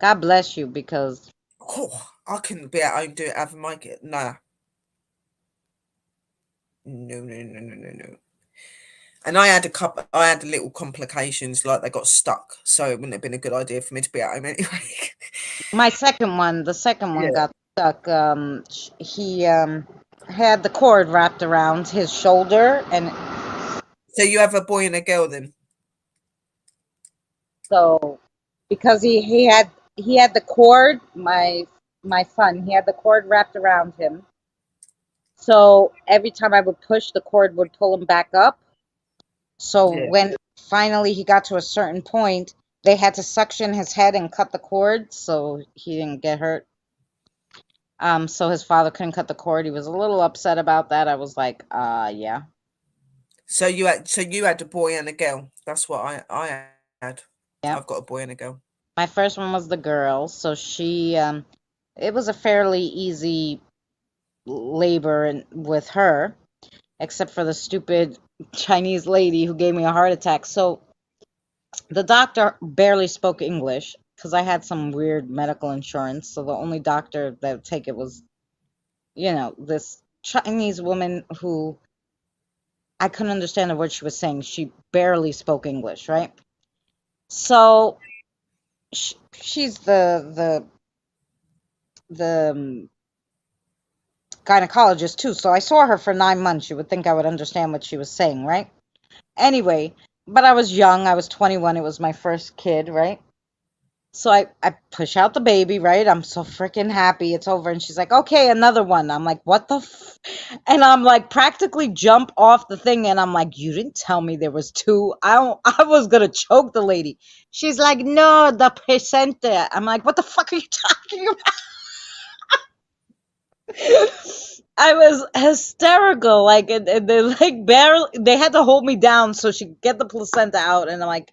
God bless you because Oh, I couldn't be at home do it having my kid. Nah. No, no, no, no, no, no. And I had I had little complications, like they got stuck. So it wouldn't have been a good idea for me to be at home anyway. the second one Yeah. got stuck. He had the cord wrapped around his shoulder, and So you have a boy and a girl then? so because he had the cord, my son, he had the cord wrapped around him. So every time I would push, the cord would pull him back up. So Yeah. when finally he got to a certain point, they had to suction his head and cut the cord so he didn't get hurt. So his father couldn't cut the cord. He was a little upset about that. I was like, yeah. So you had a boy and a girl. That's what I had. Yeah. I've got a boy and a girl. My first one was the girl, so she it was a fairly easy labor with her, except for the stupid Chinese lady who gave me a heart attack. So the doctor barely spoke English because I had some weird medical insurance. So the only doctor that would take it was, this Chinese woman who I couldn't understand the word she was saying. She barely spoke English, right? So she's the gynecologist too. So I saw her for 9 months. You would think I would understand what she was saying, right? Anyway, but I was young. I was 21. It was my first kid, right? So I push out the baby, right? I'm so freaking happy it's over. And she's like, okay, another one. I'm like, what the And I'm like, practically jump off the thing. And I'm like, you didn't tell me there was two. I was going to choke the lady. She's like, no, the placenta. I'm like, what the fuck are you talking about? I was hysterical. Like, and they like barely, they had to hold me down so she could get the placenta out. And I'm like,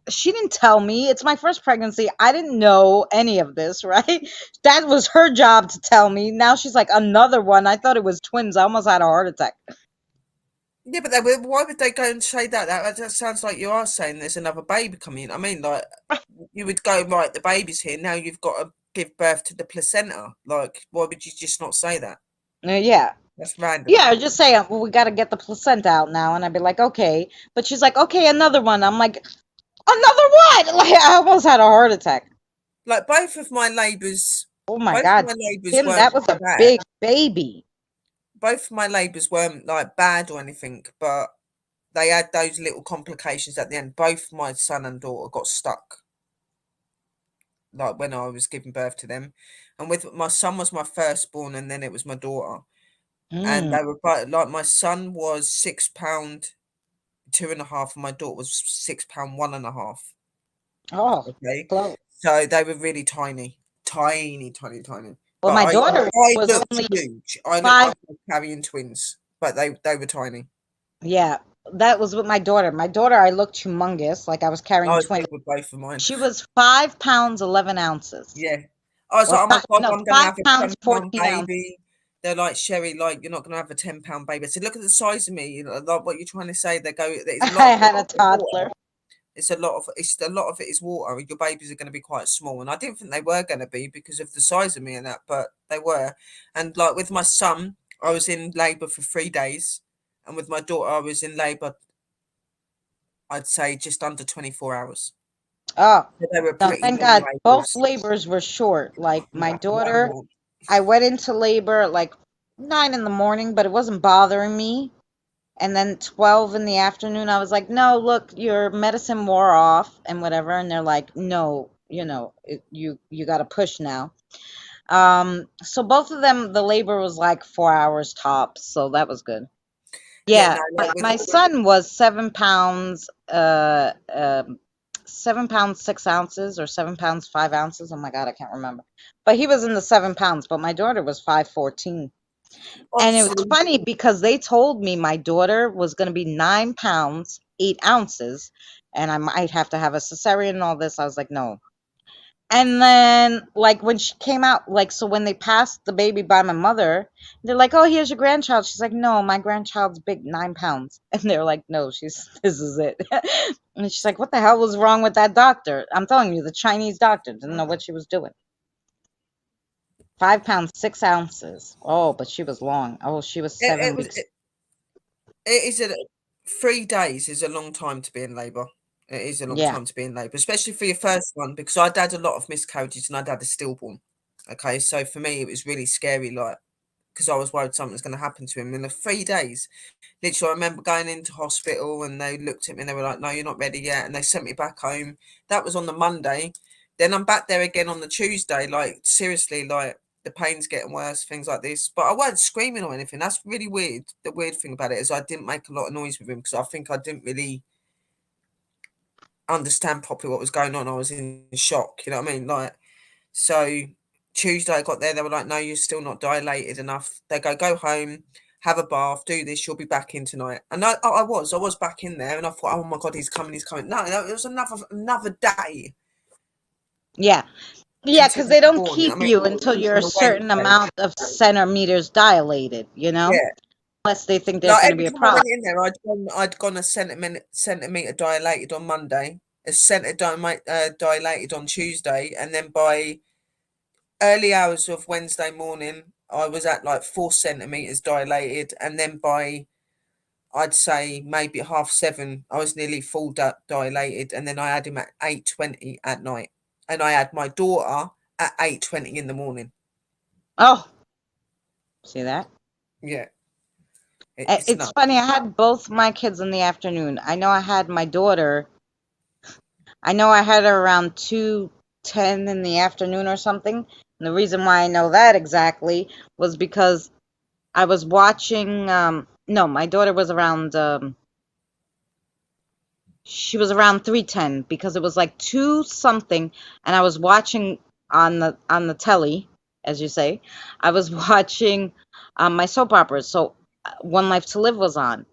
she didn't tell me. It's my first pregnancy. I didn't know any of this, right? That was her job to tell me. Now she's like, another one. I thought it was twins. I almost had a heart attack. Yeah, but why would they go and say that? That sounds like you are saying there's another baby coming in. I mean, like, you would go, right, the baby's here. Now you've got to give birth to the placenta. Like, why would you just not say that? Yeah. That's random. Yeah, or just say, well, we got to get the placenta out now. And I'd be like, okay. But she's like, okay, another one. I'm like, another one? Like, I almost had a heart attack. Like, both of my labours, Oh my both God. of my labours Kim, weren't that was a bad. big baby. Both of my labours weren't, like, bad or anything, but they had those little complications at the end. Both my son and daughter got stuck, like, when I was giving birth to them. And with my son was my firstborn, and then it was my daughter. And they were both, like, my son was £6 2.5, and my daughter was £6 1.5. Oh, Okay, close. so they were really tiny, tiny, tiny, tiny. Well, But my I daughter was looked only huge. I looked 5. like I was carrying twins, but they were tiny. Yeah, that was with my daughter. My daughter, I looked humongous, like I was I carrying was twins. big with both of mine. She was 5 pounds 11 ounces. Yeah, I was Or like, oh my god, no, I'm gonna five have a pounds 10-pound 14 ounces. baby. They're like, Sherry, like you're not gonna have a 10-pound baby. I said, look at the size of me. You know, like what you're trying to say. They go, there's a lot I of had a water. toddler. It's a lot of it is water. Your babies are going to be quite small, and I didn't think they were going to be because of the size of me and that, but they were. And like with my son, I was in labour for 3 days, and with my daughter, I was in labour. I'd say just under 24 hours. Oh, So they were no, pretty thank long God. Both labours. labors were short. Like my No, daughter, no. I went into labor at like 9 in the morning, but it wasn't bothering me. And then 12 in the afternoon, I was like, no, look, your medicine wore off and whatever. And they're like, no, you got to push now. So both of them, the labor was like 4 hours tops, so that was good. Yeah, no, Yeah, like my son was 7 pounds, 7 pounds 6 ounces or 7 pounds 5 ounces. Oh my God, I can't remember. But he was in the 7 pounds. But my daughter was 5'14". And it was obviously, funny because they told me my daughter was going to be 9 pounds 8 ounces, and I might have to have a cesarean and all this. I was like, no. And then, like, when she came out, like, so when they passed the baby by my mother, they're like, "Oh, here's your grandchild." She's like, "No, my grandchild's big, 9 pounds." And they're like, "No, she's this is it." And she's like, "What the hell was wrong with that doctor?" I'm telling you, the Chinese doctor didn't know what she was doing. 5 pounds 6 ounces. Oh, but she was long. Oh, she was it, 7 it was. weeks. It is 3 days is a long time to be in labour. It is a long Yeah, time to be in labour, especially for your first one, because I'd had a lot of miscarriages and I'd had a stillborn. Okay, so for me it was really scary, like because I was worried something was going to happen to him. In the 3 days, literally, I remember going into hospital and they looked at me and they were like, "No, you're not ready yet," and they sent me back home. That was on the Monday. Then I'm back there again on the Tuesday. Like seriously, like the pain's getting worse, things like this. But I wasn't screaming or anything. That's really weird. The weird thing about it is I didn't make a lot of noise with him because I think I didn't really understand properly what was going on. I was in shock. You know what I mean? Like so. Tuesday I got there. They were like, "No, you're still not dilated enough." They go home, have a bath, do this. You'll be back in tonight. And I was back in there, and I thought, "Oh my God, he's coming, he's coming." No, it was another day yeah, yeah, until because he they was don't born. You keep know what you I until mean? you're On a a certain Wednesday. amount of centimeters dilated, Yeah. unless they think there's Like going to every be a time I problem. went in there, I'd gone a centimeter dilated on Monday, a centimeter dilated on Tuesday, and then by early hours of Wednesday morning, I was at like 4 centimeters dilated, and then by I'd say maybe 7:30, I was nearly full dilated, and then I had him at 8:20 at night, and I had my daughter at 8:20 in the morning. Oh, see that? Yeah, it's It's nuts. funny. I had both my kids in the afternoon. I know I had my daughter. I know I had her around 2:10 in the afternoon or something. And the reason why I know that exactly was because I was watching. No, my daughter was around. She was around 3:10 because it was like two something, and I was watching on the telly, as you say. I was watching my soap operas. So One Life to Live was on.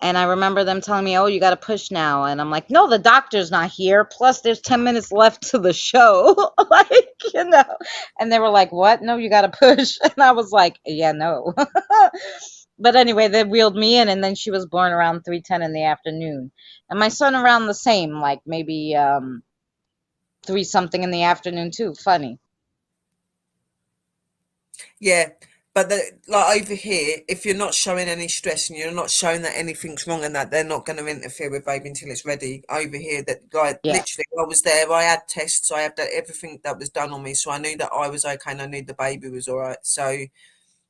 And I remember them telling me, "Oh, you got to push now." And I'm like, "No, the doctor's not here. Plus, there's 10 minutes left to the show." And they were like, "What? No, you got to push." And I was like, "Yeah, no." But anyway, they wheeled me in, and then she was born around 3:10 in the afternoon. And my son around the same, like maybe 3 something in the afternoon, too. Funny. Yeah, but like over here, if you're not showing any stress and you're not showing that anything's wrong and that they're not going to interfere with baby until it's ready. Over here, that like Yeah. literally, I was there. I had tests. I had everything that was done on me, so I knew that I was okay and I knew the baby was all right. So,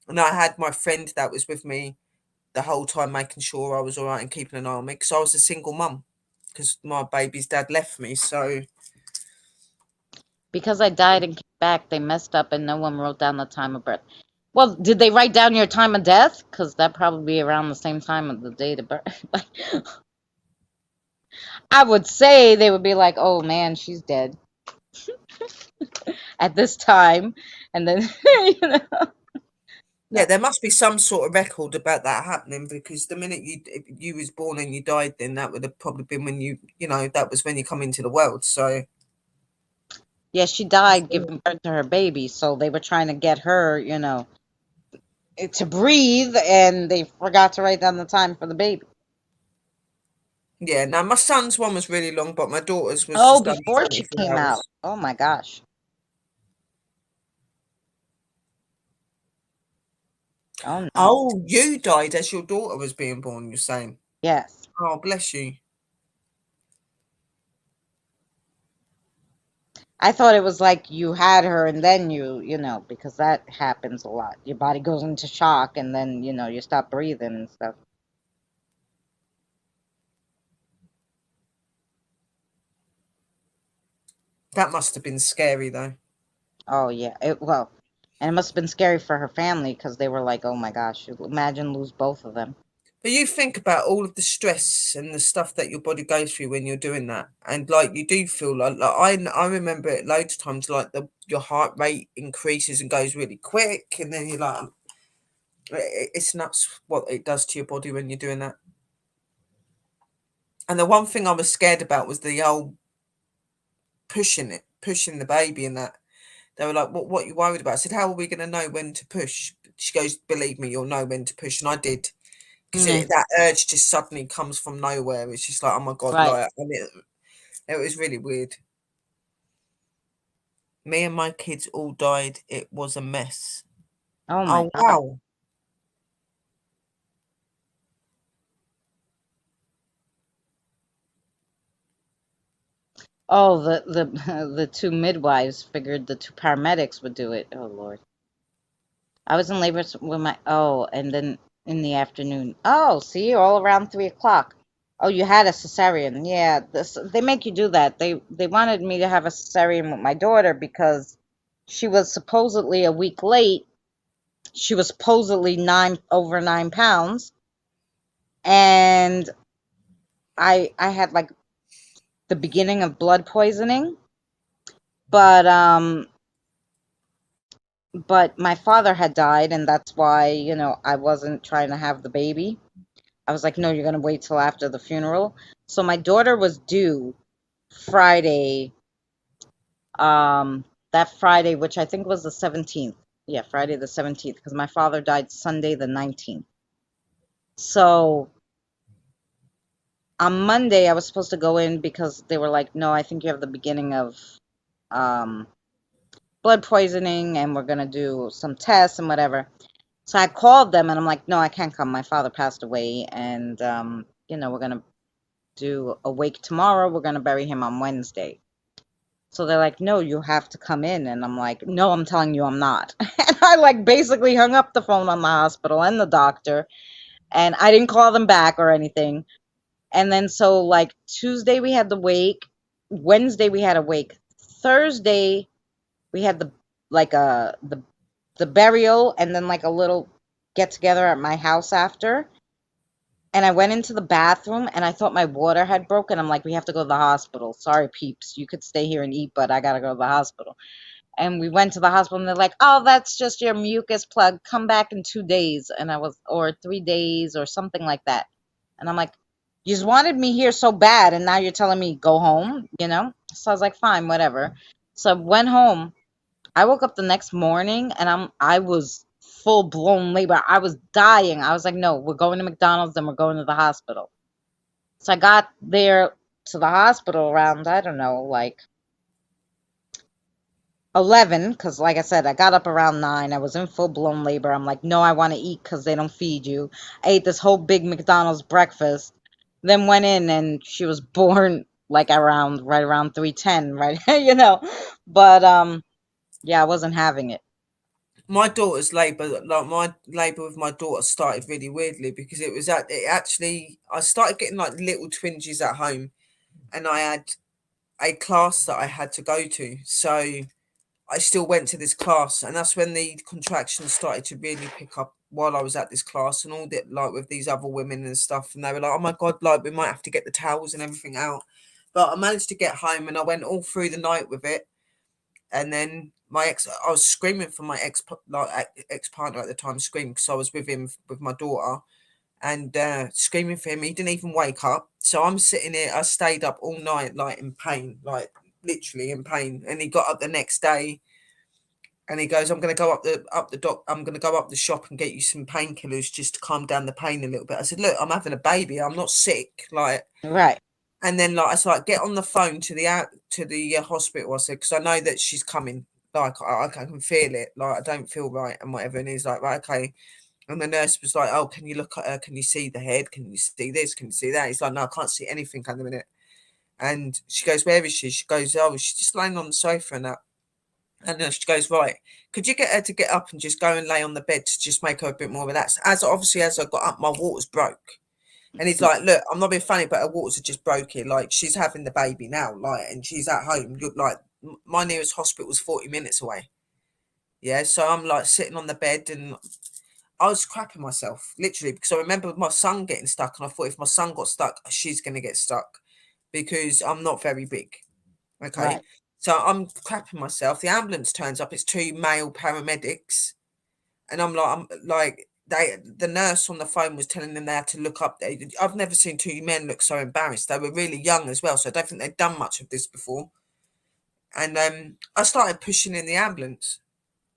and I had my friend that was with me the whole time, making sure I was all right and keeping an eye on me because I was a single mum because my baby's dad left me. So Because I died and came back, they messed up and no one wrote down the time of birth. Well, did they write down your time of death? Because that probably be around the same time of the date of birth. Like, I would say they would be like, "Oh man, she's dead at this time," and then you know, yeah, no. there must be some sort of record about that happening because the minute you was born and you died, then that would have probably been when that was when you come into the world. So Yeah, she died giving birth to her baby, so they were trying to get her, to breathe, and they forgot to write down the time for the baby. yeah, now my son's one was really long, but my daughter's was Oh, just under before she 24 came out. hours. Oh my gosh. Oh no. Oh, you died as your daughter was being born, you're saying? Yes. Oh, bless you. I thought it was like you had her and then because that happens a lot. Your body goes into shock and then, you stop breathing and stuff. That must have been scary though. Oh yeah. Well, And it must have been scary for her family because they were like, "Oh my gosh, imagine lose both of them." But you think about all of the stress and the stuff that your body goes through when you're doing that, and like you do feel like I remember it loads of times, like your heart rate increases and goes really quick, and then you're like, it's nuts what it does to your body when you're doing that. And the one thing I was scared about was the old pushing the baby, and that they were like, what are you worried about? I said, how are we going to know when to push? She goes, believe me, you'll know when to push. And I did, because Mm, that urge just suddenly comes from nowhere. It's just like, oh my God, right. like, and it was really weird. Me and my kids all died. It was a mess. Oh my Oh, God. wow. Oh, the the two midwives figured the two paramedics would do it. Oh Lord. I was in labor with my, oh, and then in the afternoon. Oh, see, all around 3 o'clock. Oh, you had a cesarean. Yeah, they make you do that. They wanted me to have a cesarean with my daughter because she was supposedly a week late. She was supposedly over 9 pounds, and I had like the beginning of blood poisoning, but my father had died, and that's why, I wasn't trying to have the baby. I was like, no, you're going to wait till after the funeral. So my daughter was due Friday, that Friday, which I think was the 17th. Yeah, Friday the 17th, because my father died Sunday the 19th. So on Monday, I was supposed to go in because they were like, no, I think you have the beginning of um, blood poisoning, and we're going to do some tests and whatever. So I called them and I'm like, no, I can't come. My father passed away, and, we're going to do a wake tomorrow. We're going to bury him on Wednesday. So they're like, no, you have to come in. And I'm like, no, I'm telling you, I'm not. And I like basically hung up the phone on the hospital and the doctor, and I didn't call them back or anything. And then so like Tuesday we had the wake, Wednesday we had a wake, Thursday we had the burial, and then like a little get together at my house after. And I went into the bathroom and I thought my water had broken. I'm like, we have to go to the hospital. Sorry, peeps. You could stay here and eat, but I got to go to the hospital. And we went to the hospital and they're like, oh, that's just your mucus plug. Come back in 2 days. And or 3 days or something like that. And I'm like, you just wanted me here so bad. And now you're telling me go home. So I was like, fine, whatever. So I went home. I woke up the next morning and I was full blown labor. I was dying. I was like, no, we're going to McDonald's, then we're going to the hospital. So I got there to the hospital around, I don't know, like 11, because like I said, I got up around 9. I was in full blown labor. I'm like, no, I want to eat because they don't feed you. I ate this whole big McDonald's breakfast, then went in and she was born like right around 3:10, right? But yeah, I wasn't having it. My daughter's labour, like my labour with my daughter started really weirdly, because I started getting like little twinges at home, and I had a class that I had to go to. So I still went to this class, and that's when the contractions started to really pick up while I was at this class, and all that, like with these other women and stuff. And they were like, oh my God, like we might have to get the towels and everything out. But I managed to get home and I went all through the night with it. And then I was screaming for my ex partner at the time, screaming because I was with him with my daughter, and screaming for him. He didn't even wake up. So I'm sitting here. I stayed up all night, like in pain, like literally in pain. And he got up the next day, and he goes, "I'm going to go I'm going to go up the shop and get you some painkillers just to calm down the pain a little bit." I said, "Look, I'm having a baby. I'm not sick." Like, Right. and then like I was like, "Get on the phone to the hospital." I said, "Because I know that she's coming. Like I can feel it. Like I don't feel right and whatever." And he's like, "Right, okay." And the nurse was like, "Oh, can you look at her? Can you see the head? Can you see this? Can you see that?" He's like, "No, I can't see anything at the minute." And she goes, "Where is she?" She goes, "Oh, she's just laying on the sofa and that." And then she goes, "Right, could you get her to get up and just go and lay on the bed to just make her a bit more relaxed?" As obviously as I got up, my waters broke. And he's like, "Look, I'm not being funny, but her waters are just broken. Like she's having the baby now, like, and she's at home. You're like, my nearest hospital was 40 minutes away." Yeah, so I'm like sitting on the bed and I was crapping myself, literally, because I remember my son getting stuck, and I thought if my son got stuck, she's going to get stuck because I'm not very big. Okay. Right. So I'm crapping myself. The ambulance turns up, it's two male paramedics, and the nurse on the phone was telling them they had to look up. I've never seen two men look so embarrassed. They were really young as well, so I don't think they'd done much of this before. And I started pushing in the ambulance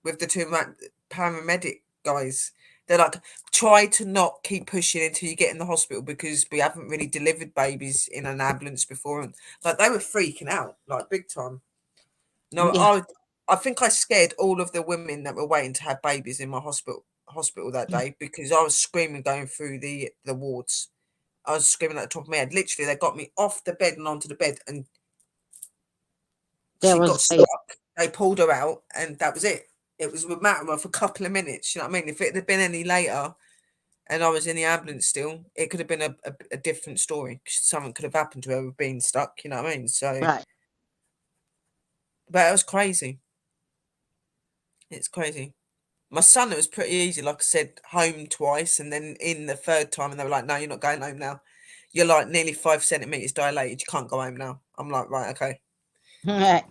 with the two paramedic guys. They're like, try to not keep pushing until you get in the hospital because we haven't really delivered babies in an ambulance before. And like they were freaking out, like big time. No, Yeah. I think I scared all of the women that were waiting to have babies in my hospital that day because I was screaming going through the wards. I was screaming at the top of my head. Literally, they got me off the bed and onto the bed, and There she was got a baby. stuck. They pulled her out, and that was it. It was a matter of a couple of minutes. You know what I mean? If it had been any later, and I was in the ambulance still, it could have been a different story. Something could have happened to her with being stuck. You know what I mean? So, Right. but it was crazy. It's crazy. My son, it was pretty easy. Like I said, home twice, and then in the third time, and they were like, "No, you're not going home now. You're like nearly 5 centimeters dilated. You can't go home now." I'm like, "Right, okay." Right.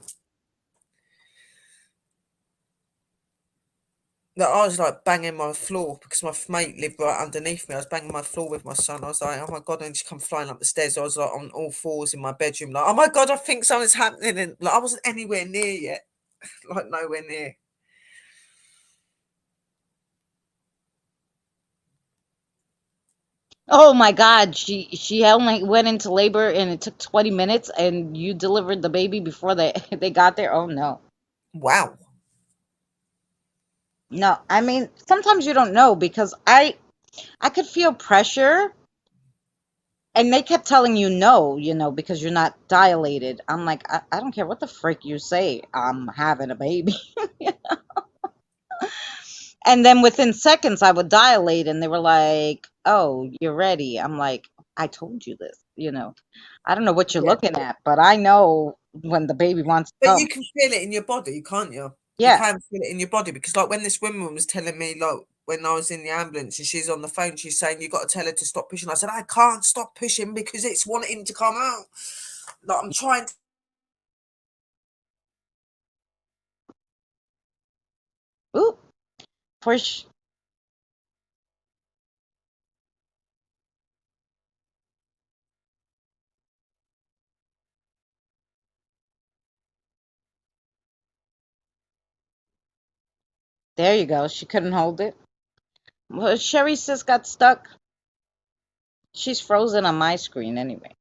No, I was like banging my floor because my mate lived right underneath me. I was banging my floor with my son. I was like, "Oh my god!" And she come flying up the stairs. I was like on all fours in my bedroom, like, "Oh my god, I think something's happening!" And like I wasn't anywhere near yet, like nowhere near. Oh my God, she only went into labor and it took 20 minutes and you delivered the baby before they they got there. Oh no. Wow. No, I mean, sometimes you don't know because I could feel pressure and they kept telling you no, because you're not dilated. I'm like, I don't care what the frick you say. I'm having a baby. And then within seconds I would dilate and they were like, "Oh, you're ready." I'm like, "I told you this. I don't know what you're Yeah. looking at, but I know when the baby wants to But come." you can feel it in your body, can't you? You Yeah. can feel it in your body because, like, when this woman was telling me, like, when I was in the ambulance and she's on the phone, she's saying, "You got to tell her to stop pushing." I said, "I can't stop pushing because it's wanting to come out. Like, I'm trying to." Ooh, push. There you go. She couldn't hold it. Well, Sherry sis got stuck. She's frozen on my screen anyway.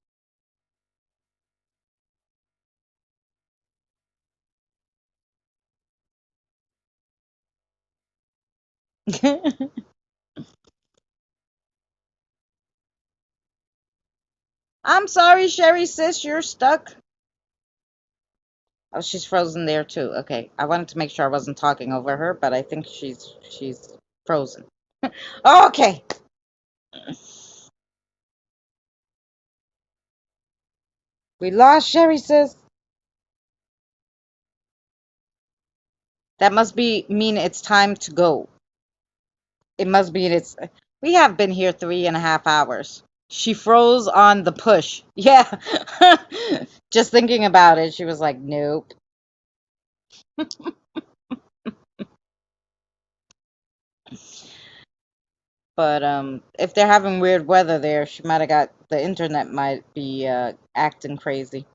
I'm sorry, Sherry sis, you're stuck. Oh, she's frozen there too. Okay. I wanted to make sure I wasn't talking over her, but I think she's frozen. Okay. We lost Sherry sis. That must mean it's time to go. It must mean it's we have been here 3.5 hours. She froze on the push. Yeah. Just thinking about it, she was like, nope. But if they're having weird weather there, she might have got the internet might be acting crazy.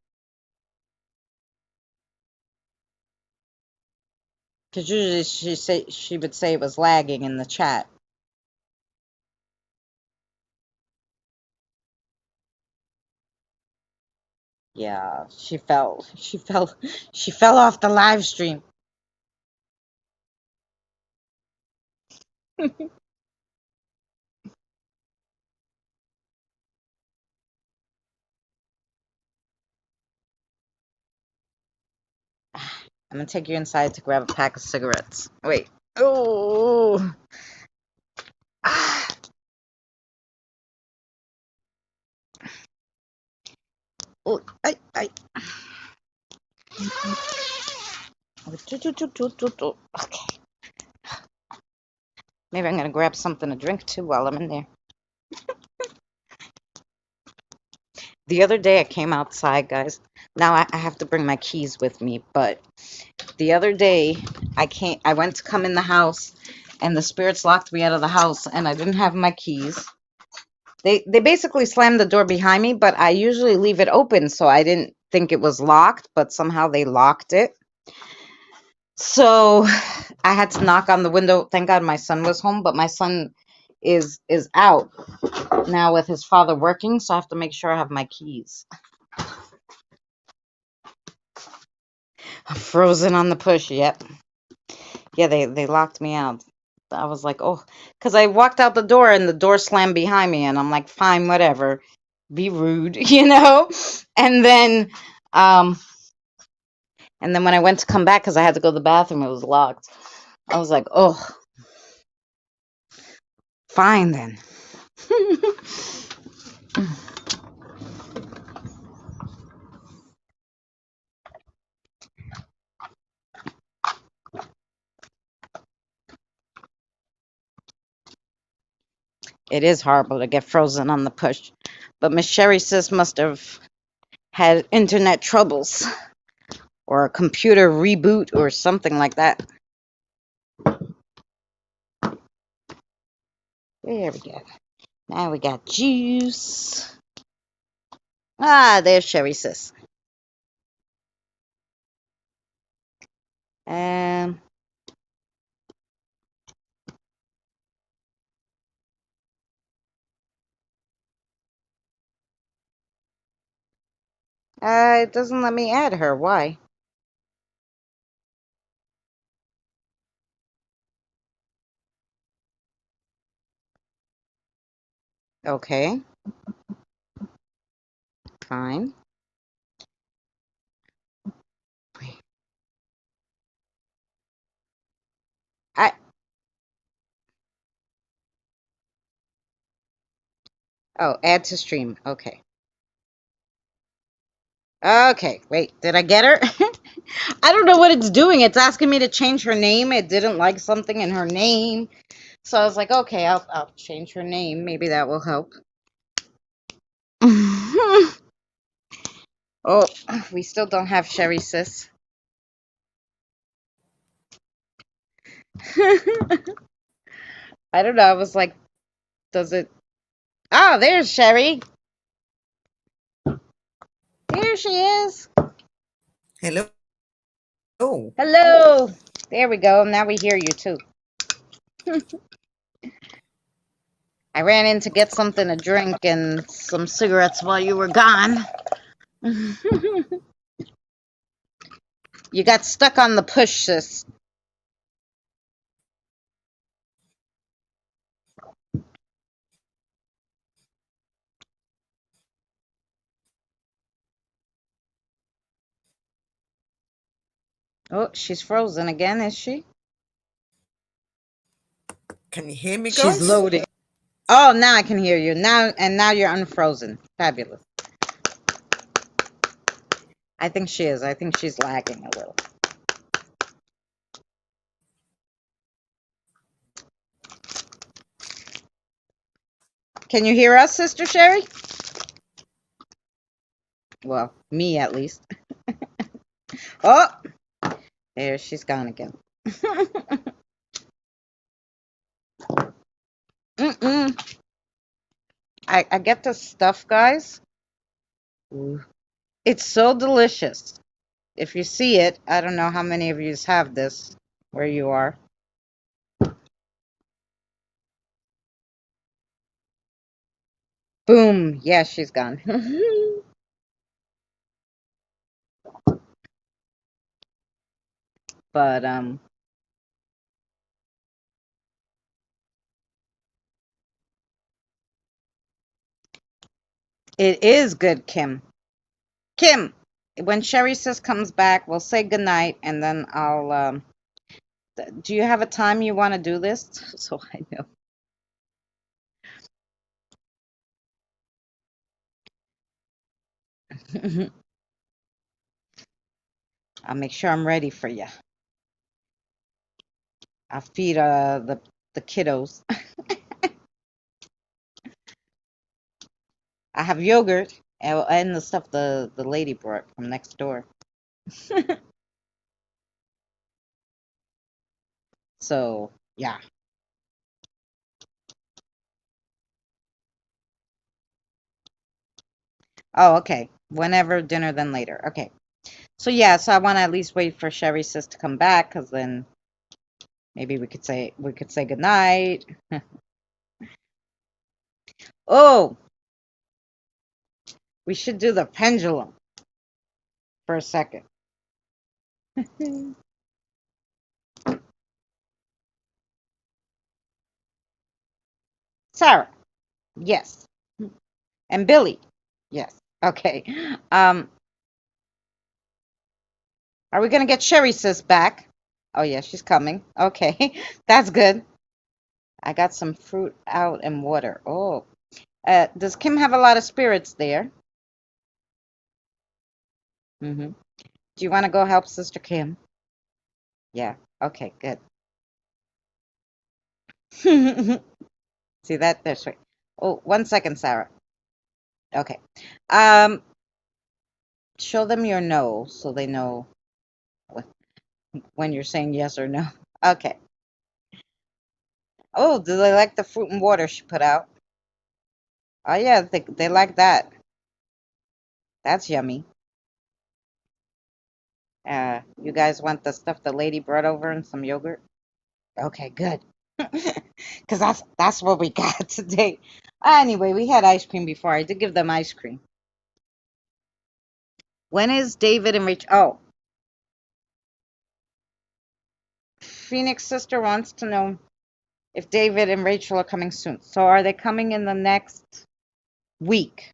Because usually she would say it was lagging in the chat. Yeah, she fell off the live stream. I'm gonna take you inside to grab a pack of cigarettes. Wait. Oh. Ah. Oh. I. Okay. Maybe I'm gonna grab something to drink too while I'm in there. The other day I came outside, guys. Now I have to bring my keys with me, but the other day I went to come in the house and the spirits locked me out of the house and I didn't have my keys. They basically slammed the door behind me, but I usually leave it open, so I didn't think it was locked, but somehow they locked it. So I had to knock on the window. Thank God my son was home, but my son is out now with his father working, so I have to make sure I have my keys. I'm frozen on the push. Yep. Yeah, they locked me out. I was like, oh, because I walked out the door and the door slammed behind me, and I'm like, fine, whatever, be rude, you know. And then, um, and then when I went to come back because I had to go to the bathroom, it was locked. I was like, oh, fine then. It is horrible to get frozen on the push, but Miss Sherry sis must have had internet troubles or a computer reboot or something like that. There we go. Now we got juice. Ah, there's Sherry sis. Um, it doesn't let me add her. Why? Okay, fine. I add to stream. Okay. Okay, wait. Did I get her? I don't know what it's doing. It's asking me to change her name. It didn't like something in her name. So I was like, okay, I'll change her name. Maybe that will help. Oh, we still don't have Sherry sis. I don't know. I was like, does it? Oh, there's Sherry. There she is. Hello. Oh, Hello. There we go. Now we hear you too. I ran in to get something to drink and some cigarettes while you were gone. You got stuck on the push, sis. Oh, she's frozen again, is she? can you hear me, She's guys? loading. Oh, now I can hear you. Now you're unfrozen. Fabulous. I think she is. I think she's lagging a little. Can you hear us, Sister Sherry? Well, me at least. Oh, there she's gone again. Mm-mm. I get the stuff, guys. Ooh. It's so delicious. If you see it, I don't know how many of you have this where you are. Boom. Yeah, she's gone. But it is good, Kim. Kim, when Sherry sis comes back, we'll say goodnight and then I'll do you have a time you want to do this? So I know. I'll make sure I'm ready for you. I'll feed the the kiddos. I have yogurt and the stuff the lady brought from next door. So yeah. Oh, okay. Whenever dinner, then later. Okay. So yeah, so I want to at least wait for Sherry sis to come back, because then maybe we could say goodnight. Oh, we should do the pendulum for a second. Sarah, yes. And Billy, yes. Okay. Um, are we gonna get Sherry sis back? Oh yeah, she's coming. Okay, that's good. I got some fruit out and water. Oh, does Kim have a lot of spirits there? Mm-hmm. Do you want to go help Sister Kim? Yeah. Okay, good. See that? That's right. Oh, 1 second, Sarah. Okay. Um, show them your no so they know when you're saying yes or no. Okay. Oh, do they like the fruit and water she put out? Oh yeah, they like that. That's yummy. You guys want the stuff the lady brought over and some yogurt? Okay, good. Because that's what we got today. Anyway, we had ice cream before. I did give them ice cream. When is David and Rachel? Oh, Phoenix sister wants to know if David and Rachel are coming soon. So are they coming in the next week?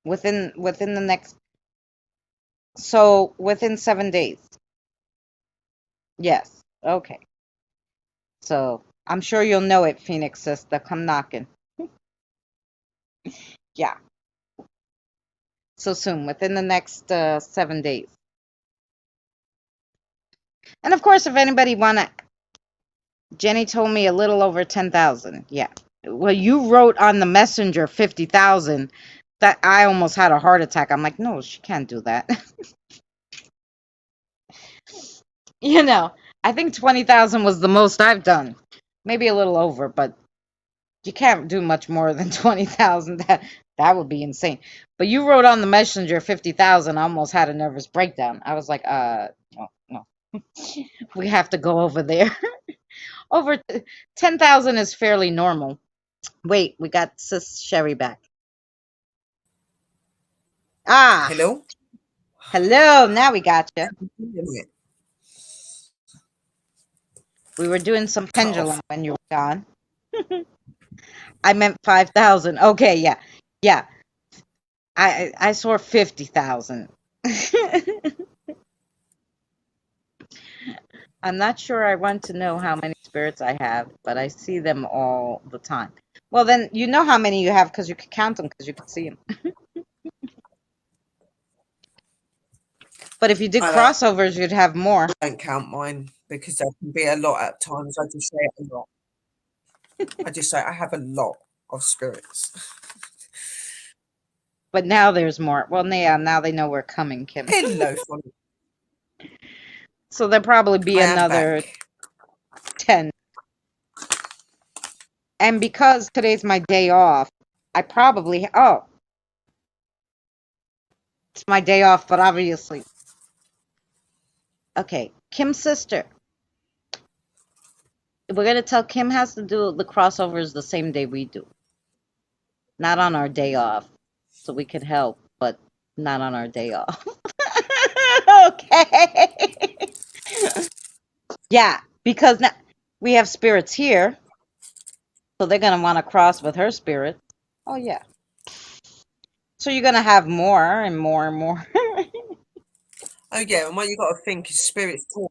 Within the next, so within 7 days. Yes. Okay. So I'm sure you'll know it, Phoenix sister. Come knocking. Yeah. So soon, within the next 7 days. And of course, if anybody wanna, Jenny told me a little over 10,000. Yeah. Well, you wrote on the messenger 50,000. That I almost had a heart attack. I'm like, no, she can't do that. You know, I think 20,000 was the most I've done. Maybe a little over, but you can't do much more than 20,000. That would be insane. But you wrote on the messenger 50,000. I almost had a nervous breakdown. I was like, no, no. We have to go over there. Over 10,000 is fairly normal. Wait, we got Sis Sherry back. Ah, Hello? hello. Now we got you. It We were doing some cut off. pendulum when you were gone. I meant 5,000. Okay, yeah, yeah. I saw 50,000. I'm not sure I want to know how many spirits I have, but I see them all the time. Well, then you know how many you have because you can count them because you can see them. But if you did I crossovers, you'd have more. don't count mine because there can be a lot at times. I just say a lot. I just say I have a lot of spirits. But now there's more. Well, yeah, now they know we're coming, Kim. Hello, Fonny. So there'll probably be I am another back. 10. And because today's my day off, I probably, oh, it's my day off, but obviously. Okay, Kim's sister. We're going to tell Kim has to do the crossovers the same day we do. Not on our day off. So we could help, but not on our day off. Okay. Yeah, because now we have spirits here. So they're going to want to cross with her spirit. Oh, yeah. So you're going to have more and more and more. Oh yeah, and what you got to think is spirits talk.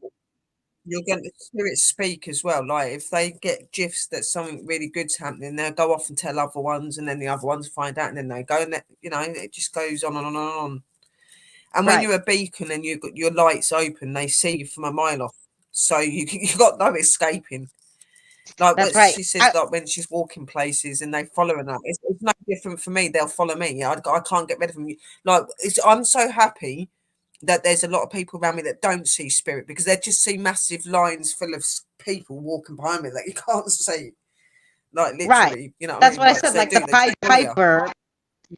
You're going to spirits speak as well. Like if they get gifs that something really good's happening, they'll go off and tell other ones, and then the other ones find out, and then they go, and it just goes on and on and on. And when Right. you're a beacon and your lights open, they see you from a mile off, so you got no escaping. Like That's what right. she says, like when she's walking places and they follow her now. It's no different for me. They'll follow me. I can't get rid of them. Like I'm so happy that there's a lot of people around me that don't see spirit because they just see massive lines full of people walking behind me that you can't see. Like Right. literally, you know what I That's mean? what I Like said. they Like the do. They Pied just follow you. Piper,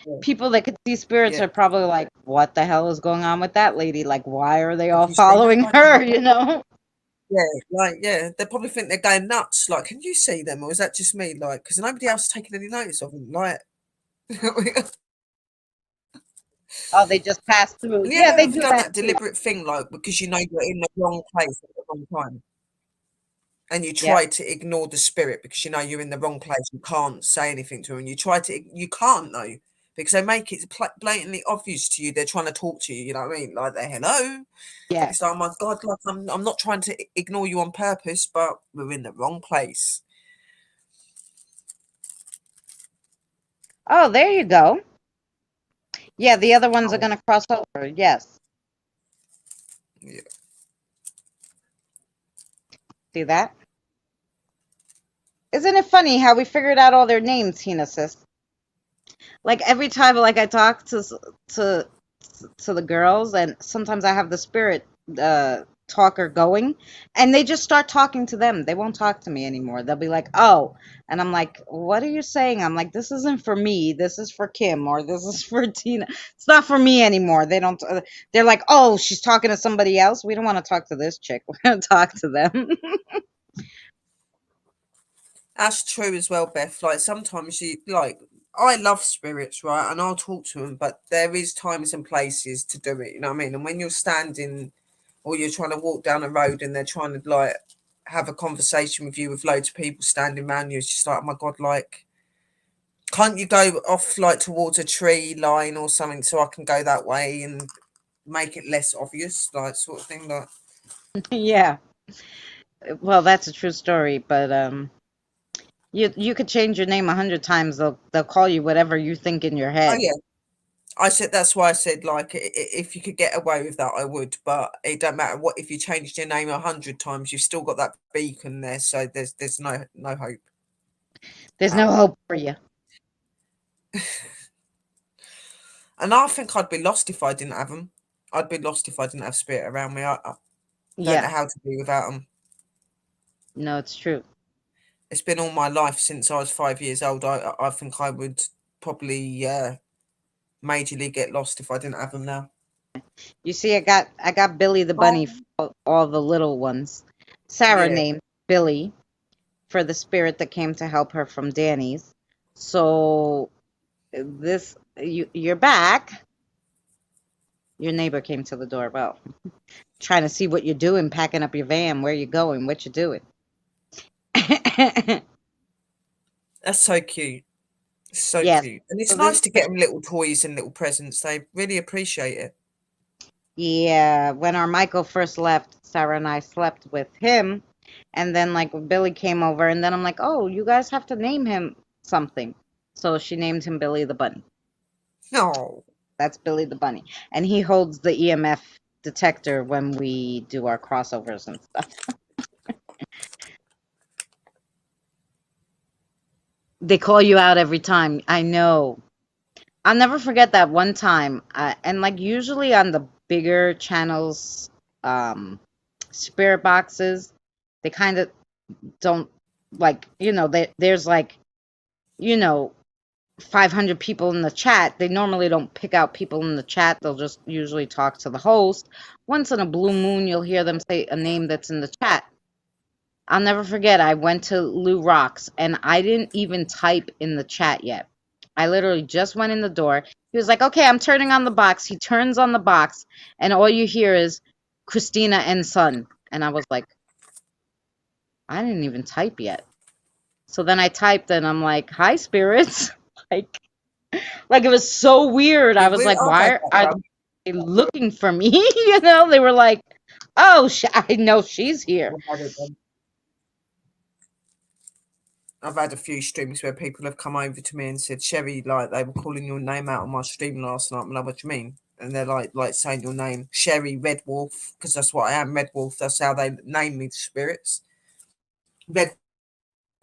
Yeah. people that could see spirits Yeah. are probably like, "What the hell is going on with that lady? Like, why are they Have all you seen that following one? her?" You know? Yeah, like they probably think they're going nuts. Like, can you see them, or is that just me? Like, because nobody else is taking any notice of them. Like, have Oh, they just passed through. you Yeah, they ever do done that that too. deliberate thing, like because you know you're in the wrong place at the wrong time, and you Yeah. try to ignore the spirit because you know you're in the wrong place. You can't say anything to them. You try to, you can't though because they make it blatantly obvious to you. They're trying to talk to you. You know what I mean? Like, they're hello. Yeah. It's like, oh my God, like I'm not trying to ignore you on purpose, but we're in the wrong place. Oh, there you go. Yeah, the other ones are Oh, gonna cross over. Yes. yeah. See that? Isn't it funny how we figured out all their names, Tina sis? Like every time, like I talk to to the girls, and sometimes I have the spirit talker going, and they just start talking to them. They won't talk to me anymore. They'll be like, "Oh," and I'm like, "What are you saying?" I'm like, "This isn't for me. This is for Kim, or this is for Tina. It's not for me anymore." They don't. They're like, "Oh, she's talking to somebody else. We don't want to talk to this chick. We're gonna talk to them." That's true as well, Beth. Like sometimes you like I love spirits, right? And I'll talk to them, but there is times and places to do it. You know what I mean? And when you're standing or you're trying to walk down a road and they're trying to like have a conversation with you with loads of people standing around you, it's just like, oh my God, like can't you go off like towards a tree line or something so I can go that way and make it less obvious, like sort of thing, like Yeah. Well, that's a true story, but you could change your name 100 times. They'll call you whatever you think in your oh head. yeah. I said that's why I said like if you could get away with that, I would. But it don't matter what if you changed your name 100 times, you've still got that beacon there. So there's no hope There's at no all. hope for you. And I think I'd be lost if I didn't have them. I'd be lost if I didn't have spirit around me. I don't know Yeah. how to be without them. No, it's true. It's been all my life since I was 5 years old. I think I would probably majorly get lost if I didn't have them now. You see, I got Billy the bunny Oh for all the little ones. Sarah yeah, named Billy for the spirit that came to help her from Danny's. So this you're back. Your neighbor came to the door. Well, trying to see what you're doing, packing up your van, where you going, what you doing. that's so cute. So Yes. cute. And it's So this nice to get them little toys and little presents. They really appreciate it. Yeah, when our Michael first left, Sarah and I slept with him, and then like Billy came over, and then I'm like, "Oh, you guys have to name him something." So she named him Billy the Bunny. No. That's Billy the Bunny, and he holds the EMF detector when we do our crossovers and stuff. They call you out every time. I know. I'll never forget that one time, and like usually on the bigger channels, spirit boxes, they kind of don't like there's like you know 500 people in the chat. They normally don't pick out people in the chat. They'll just usually talk to the host. Once in a blue moon you'll hear them say a name that's in the chat. I'll never forget, I went to Lou Rocks and I didn't even type in the chat yet. I literally just went in the door. He was like, "Okay, I'm turning on the box." He turns on the box and all you hear is Christina and Son, and I was like, I didn't even type yet. So then I typed and I'm like, "Hi, spirits." like, like it was so weird. I Yeah, was like, I've had "Why that are done. they looking for me?" They were like, "Oh, I know she's here." I've had it done. I've had a few streams where people have come over to me and said, Sherry, like they were calling your name out on my stream last night. I'm like, what do you mean? And they're like saying your name, Sherry Red Wolf, because that's what I am, Red Wolf. That's how they name me, the spirits. Red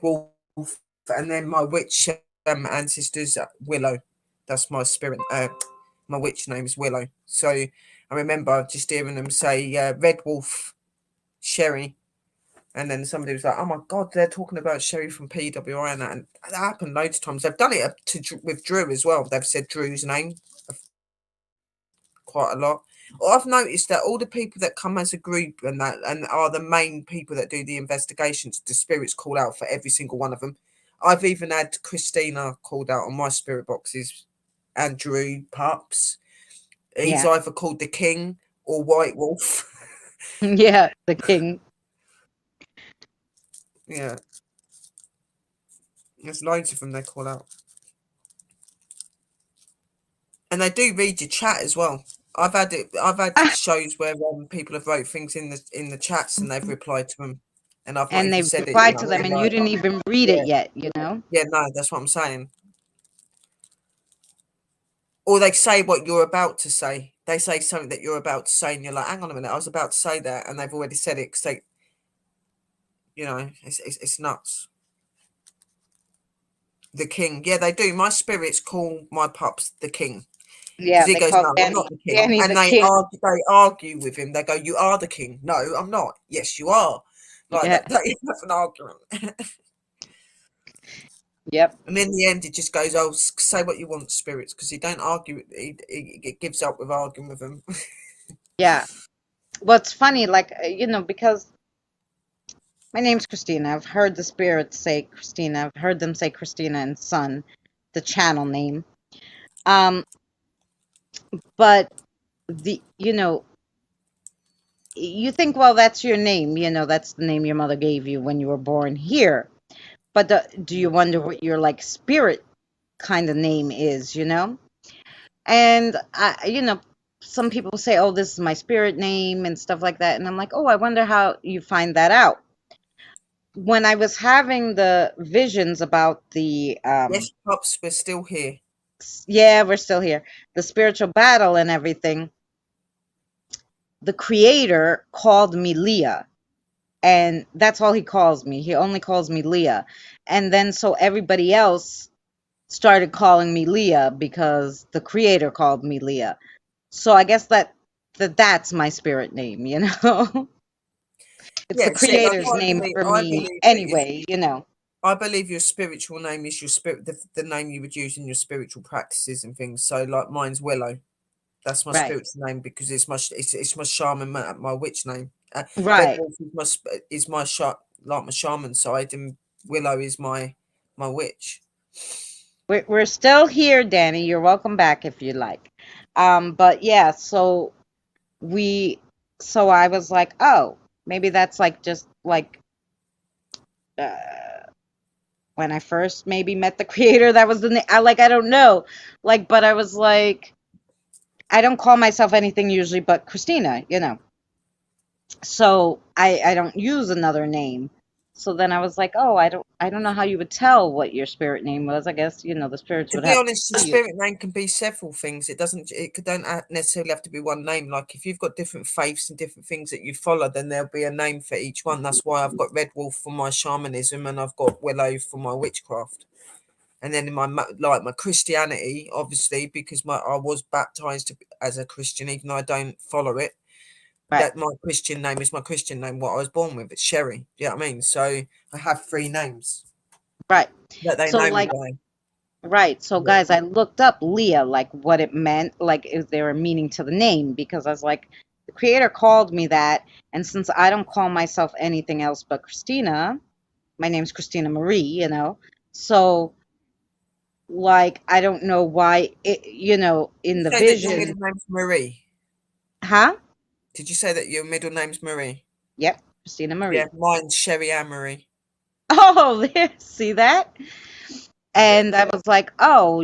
Wolf, and then my witch ancestors Willow. That's my spirit. My witch name is Willow. So I remember just hearing them say Red Wolf, Sherry, and then somebody was like, "Oh my God, they're talking about Sherry from PWI," and that happened loads of times. They've done it with Drew as well. They've said Drew's name quite a lot. I've noticed that all the people that come as a group and are the main people that do the investigations, the spirits call out for every single one of them. I've even had Christina called out on my spirit boxes, and Drew Pups. He's Yeah. either called the King or White Wolf. Yeah, the king. Yeah, there's loads of them they call out, and they do read your chat as well. I've had it. I've had Ah, shows where people have wrote things in the chats and they've replied to them, and I've not and even they said it. You replied know, to them, and and you didn't even read it yeah, yet, you know? yeah, no, that's what I'm saying. Or they say what you're about to say. They say something that you're about to say, and you're like, "Hang on a minute, I was about to say that," and they've already said it. Because they, it's nuts. The King, yeah, they do. My spirits call my pups the King. Because Yeah, he they goes, call "No, I'm not Danny the king," Danny and the king. they argue with him. They go, "You are the king." "No, I'm not." "Yes, you are." Like Yeah. that. They have an argument, Yep. and in the end, it just goes, "Oh, say what you want, spirits," because he don't argue. He gives up with arguing with them. Yeah. What's funny, like, because my name's Christina. I've heard the spirits say Christina. I've heard them say Christina and Son, the channel name. Um, but you think, well, that's your name. That's the name your mother gave you when you were born here. But do you wonder what your like spirit kind of name is? And some people say, "Oh, this is my spirit name" and stuff like that, and I'm like, "Oh, I wonder how you find that out." When I was having the visions about the Yes, pups, we're still here. yeah, we're still here, the spiritual battle and everything, the creator called me Leah, and that's all he calls me. He only calls me Leah. And then so everybody else started calling me Leah because the creator called me Leah. So I guess that's my spirit name. It's the Yeah, see, like creator's name for I me believe that anyway. I believe your spiritual name is your spirit, the name you would use in your spiritual practices and things. So, like mine's Willow. That's my Right. spirit's name because it's my shaman, my witch name. Red Right. Wolf is my like my shaman side, and Willow is my witch. We're still here, Danny. You're welcome back if you like. But yeah, we so I was like, oh, maybe that's like just like uh when I first maybe met the creator, that was the name. I don't know. But I was like, I don't call myself anything usually but Christina. So I don't use another name. So then I was like, oh, I don't know how you would tell what your spirit name was. I guess, the spirits To would be have to honest, your tell you. spirit name can be several things. Don't necessarily have to be one name. Like if you've got different faiths and different things that you follow, then there'll be a name for each one. That's why I've got Red Wolf for my shamanism, and I've got Willow for my witchcraft. And then in my Christianity, obviously, because I was baptized as a Christian, even though I don't follow it. Right. That my Christian name is my Christian name. What I was born with, it's Sherry. Do you know what I mean? So I have three names Right. that they So know me like by. right. So Yeah. guys, I looked up Leah, like what it meant, like is there a meaning to the name? Because I was like, the creator called me that, and since I don't call myself anything else but Christina, my name's Christina Marie. So like I don't know why in You the say that your middle vision. name's Marie. Huh? Did you say that your middle name's Marie? Yep, Christina Yeah, Marie. mine's Sherry Ann Marie. Oh, there, see that? Yeah. And I was like, oh,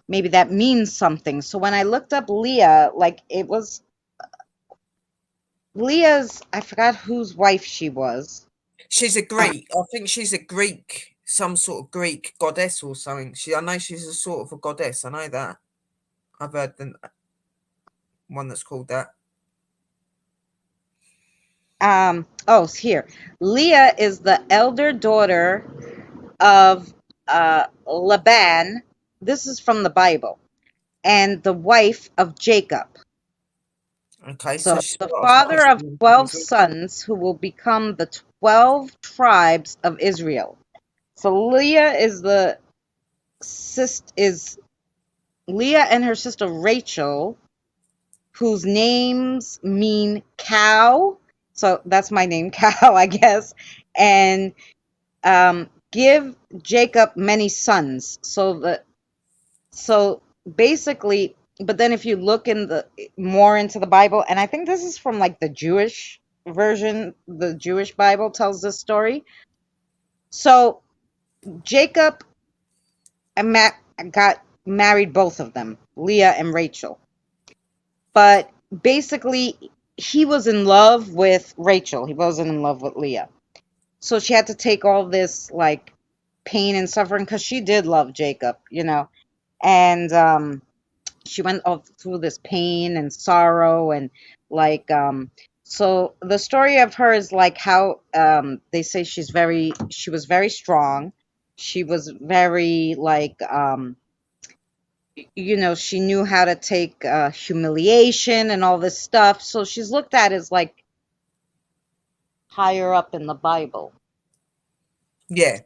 maybe that means something. So when I looked up Leah, like it was Leah's, I forgot whose wife she was. She's a Greek. I think she's a Greek, some sort of Greek goddess or something. I know she's a sort of a goddess. I know that. I've heard one that's called that. Oh, it's here. Leah is the elder daughter of Laban. This is from the Bible, and the wife of Jacob. Okay, So so she the started father of pushing 12 things. sons who will become the 12 tribes of Israel. So Leah is the is Leah and her sister Rachel, whose names mean cow. So that's my name, cow, I guess. And give Jacob many sons. So basically, but then if you look in the more into the Bible, and I think this is from like the Jewish version, the Jewish Bible tells this story. So Jacob got married both of them, Leah and Rachel. But basically, he was in love with Rachel. He wasn't in love with Leah. So she had to take all this like pain and suffering because she did love Jacob, and she went all through this pain and sorrow and like so the story of her is like how they say she was very strong. She was very like she knew how to take humiliation and all this stuff, so she's looked at as like higher up in the Bible. Yeah.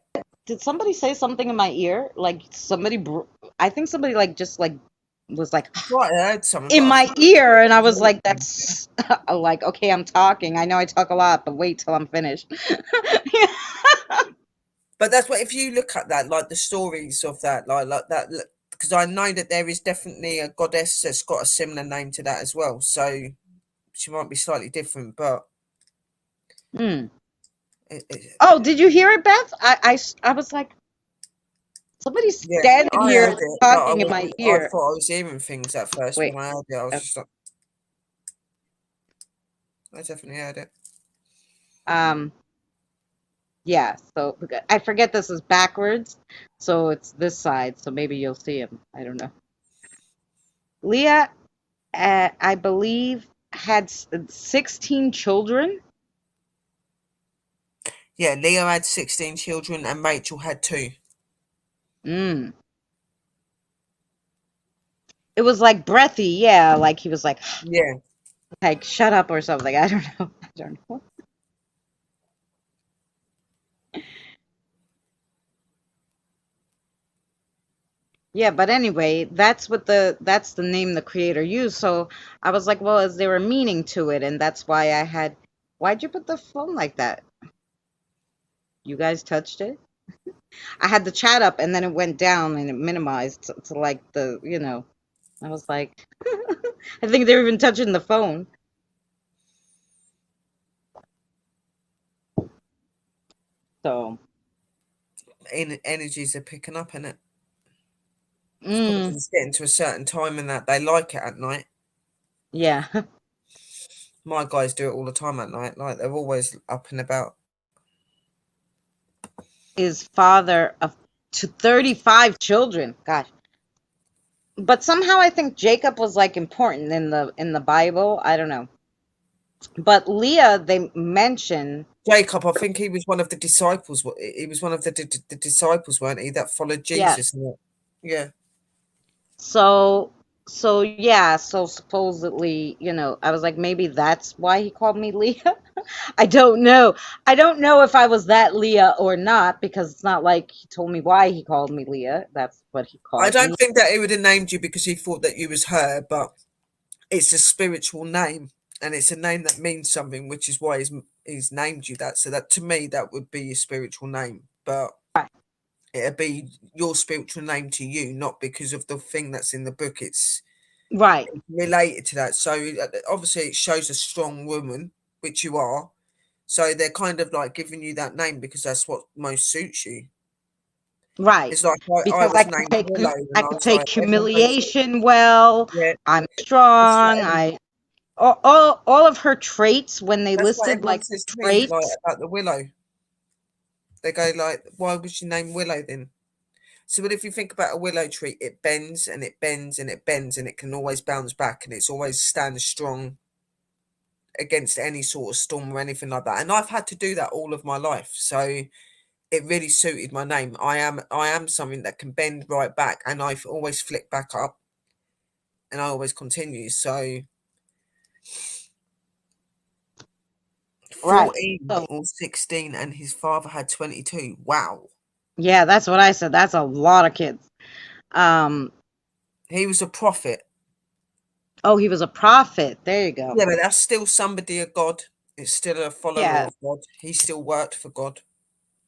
Did somebody say something in my ear? Like I think somebody like just like was like Right, I heard something, in but I my thought ear, and I it was was me. like, that's like, okay, I'm talking. I know I talk a lot, but wait till I'm finished. But that's what, if you look at that, like the stories of that, like that, because I know that there is definitely a goddess that's got a similar name to that as well. So she might be slightly different, but Hmm. it, Oh, did you hear it, Beth? I was like, somebody's yeah, standing I here heard it, but talking in my I ear. thought I was hearing things at first. Wait. When I heard it, I was uh, just like, I definitely heard it. Um. Yeah. So I forget this is backwards, so it's this side. So maybe you'll see him. I don't know. Leah, I believe, had 16 children. Yeah, Leo had 16 children and Rachel had 2. Mm. It was like breathy, yeah. Like he was Yeah. like shut up or something. I don't know. I don't know. Yeah, but anyway, that's the name the creator used. So I was like, well, is there a meaning to it? And that's why I had. Why'd you put the phone like that? You guys touched it. I had the chat up and then it went down and it minimized to like I was like, I think they're even touching the phone. So, Energies are picking up in it. It's probably mm, because it's getting to a certain time and that they like it at night. yeah, My guys do it all the time at night. Like they're always up and about. is father of to 35 children. Gosh. But somehow I think Jacob was like important in the Bible. I don't know. But Leah, they mention, Jacob, I think he was one of the disciples. He was one of the disciples, weren't he, that followed yeah. Jesus? Yeah. So yeah, so supposedly, I was like maybe that's why he called me Leah. I don't know. I don't know if I was that Leah or not because it's not like he told me why he called me Leah. That's what he I called don't me. think that he would have named you because he thought that you was her, but it's a spiritual name and it's a name that means something, which is why he's named you that. So that, to me, that would be a spiritual name, but Right. it'd be your spiritual name to you, not because of the thing that's in the book. It's Right. related to that. So obviously it shows a strong woman, which you are. So they're kind of like giving you that name because that's what most suits you. Right. It's like I Because was named Willow and I I could was like, take everyone goes, humiliation well. yeah, I'm this is what strong. All of her traits when they that's what listed everyone like says to me, like traits. about the willow. They go like, why was you named Willow then? So, but if you think about a willow tree, it bends and it bends and it bends and it can always bounce back and it's always stands strong. against any sort of storm or anything like that. And I've had to do that all of my life. So it really suited my name. I am something that can bend right back, and I've always flicked back up, and I always continue. So Right. 14 So, or 16, and his father had 22. Wow. yeah, that's what I said. That's a lot of kids. Um, He was a prophet. oh, he was a prophet. There you go. Yeah, but that's still somebody of God. It's still a follower Yeah, of God. He still worked for God.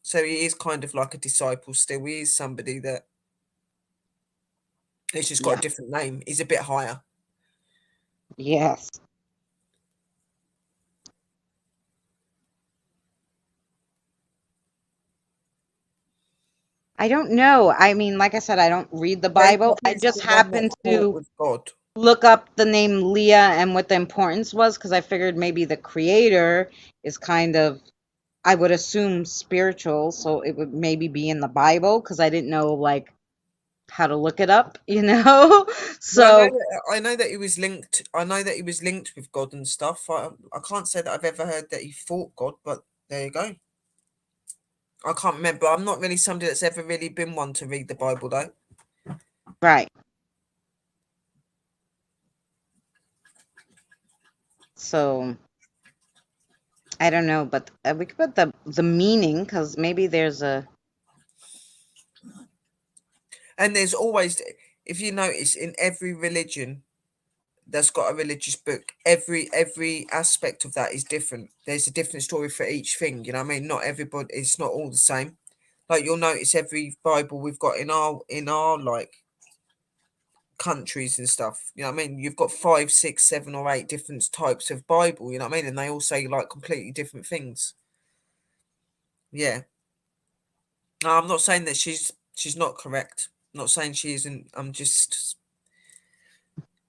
So he is kind of like a disciple still. He is somebody that he's just got yeah, a different name. He's a bit higher. yes. I don't know. I mean, like I said, I don't read the Bible. Jacob I is just the one that happened fought to with God. look up the name Leah and what the importance was because I figured maybe the creator is kind of, I would assume, spiritual, so it would maybe be in the Bible because I didn't know like how to look it up, you know? Well, So, I know that he was linked. I know that he was linked with God and stuff. I can't say that I've ever heard that he fought God, but there you go. I can't remember. I'm not really somebody that's ever really been one to read the Bible, though. right. So, I don't know, but we could put the meaning because maybe there's a And there's always, if you notice, in every religion that's got a religious book, every aspect of that is different. There's a different story for each thing. You know what I mean? Not everybody. It's not all the same. Like you'll notice every Bible we've got in our like countries and stuff. You know what I mean? You've got 5, 6, 7, or 8 different types of Bible. You know what I mean? And they all say like completely different things. Yeah. No, I'm not saying that she's not correct. I'm not saying she isn't. I'm just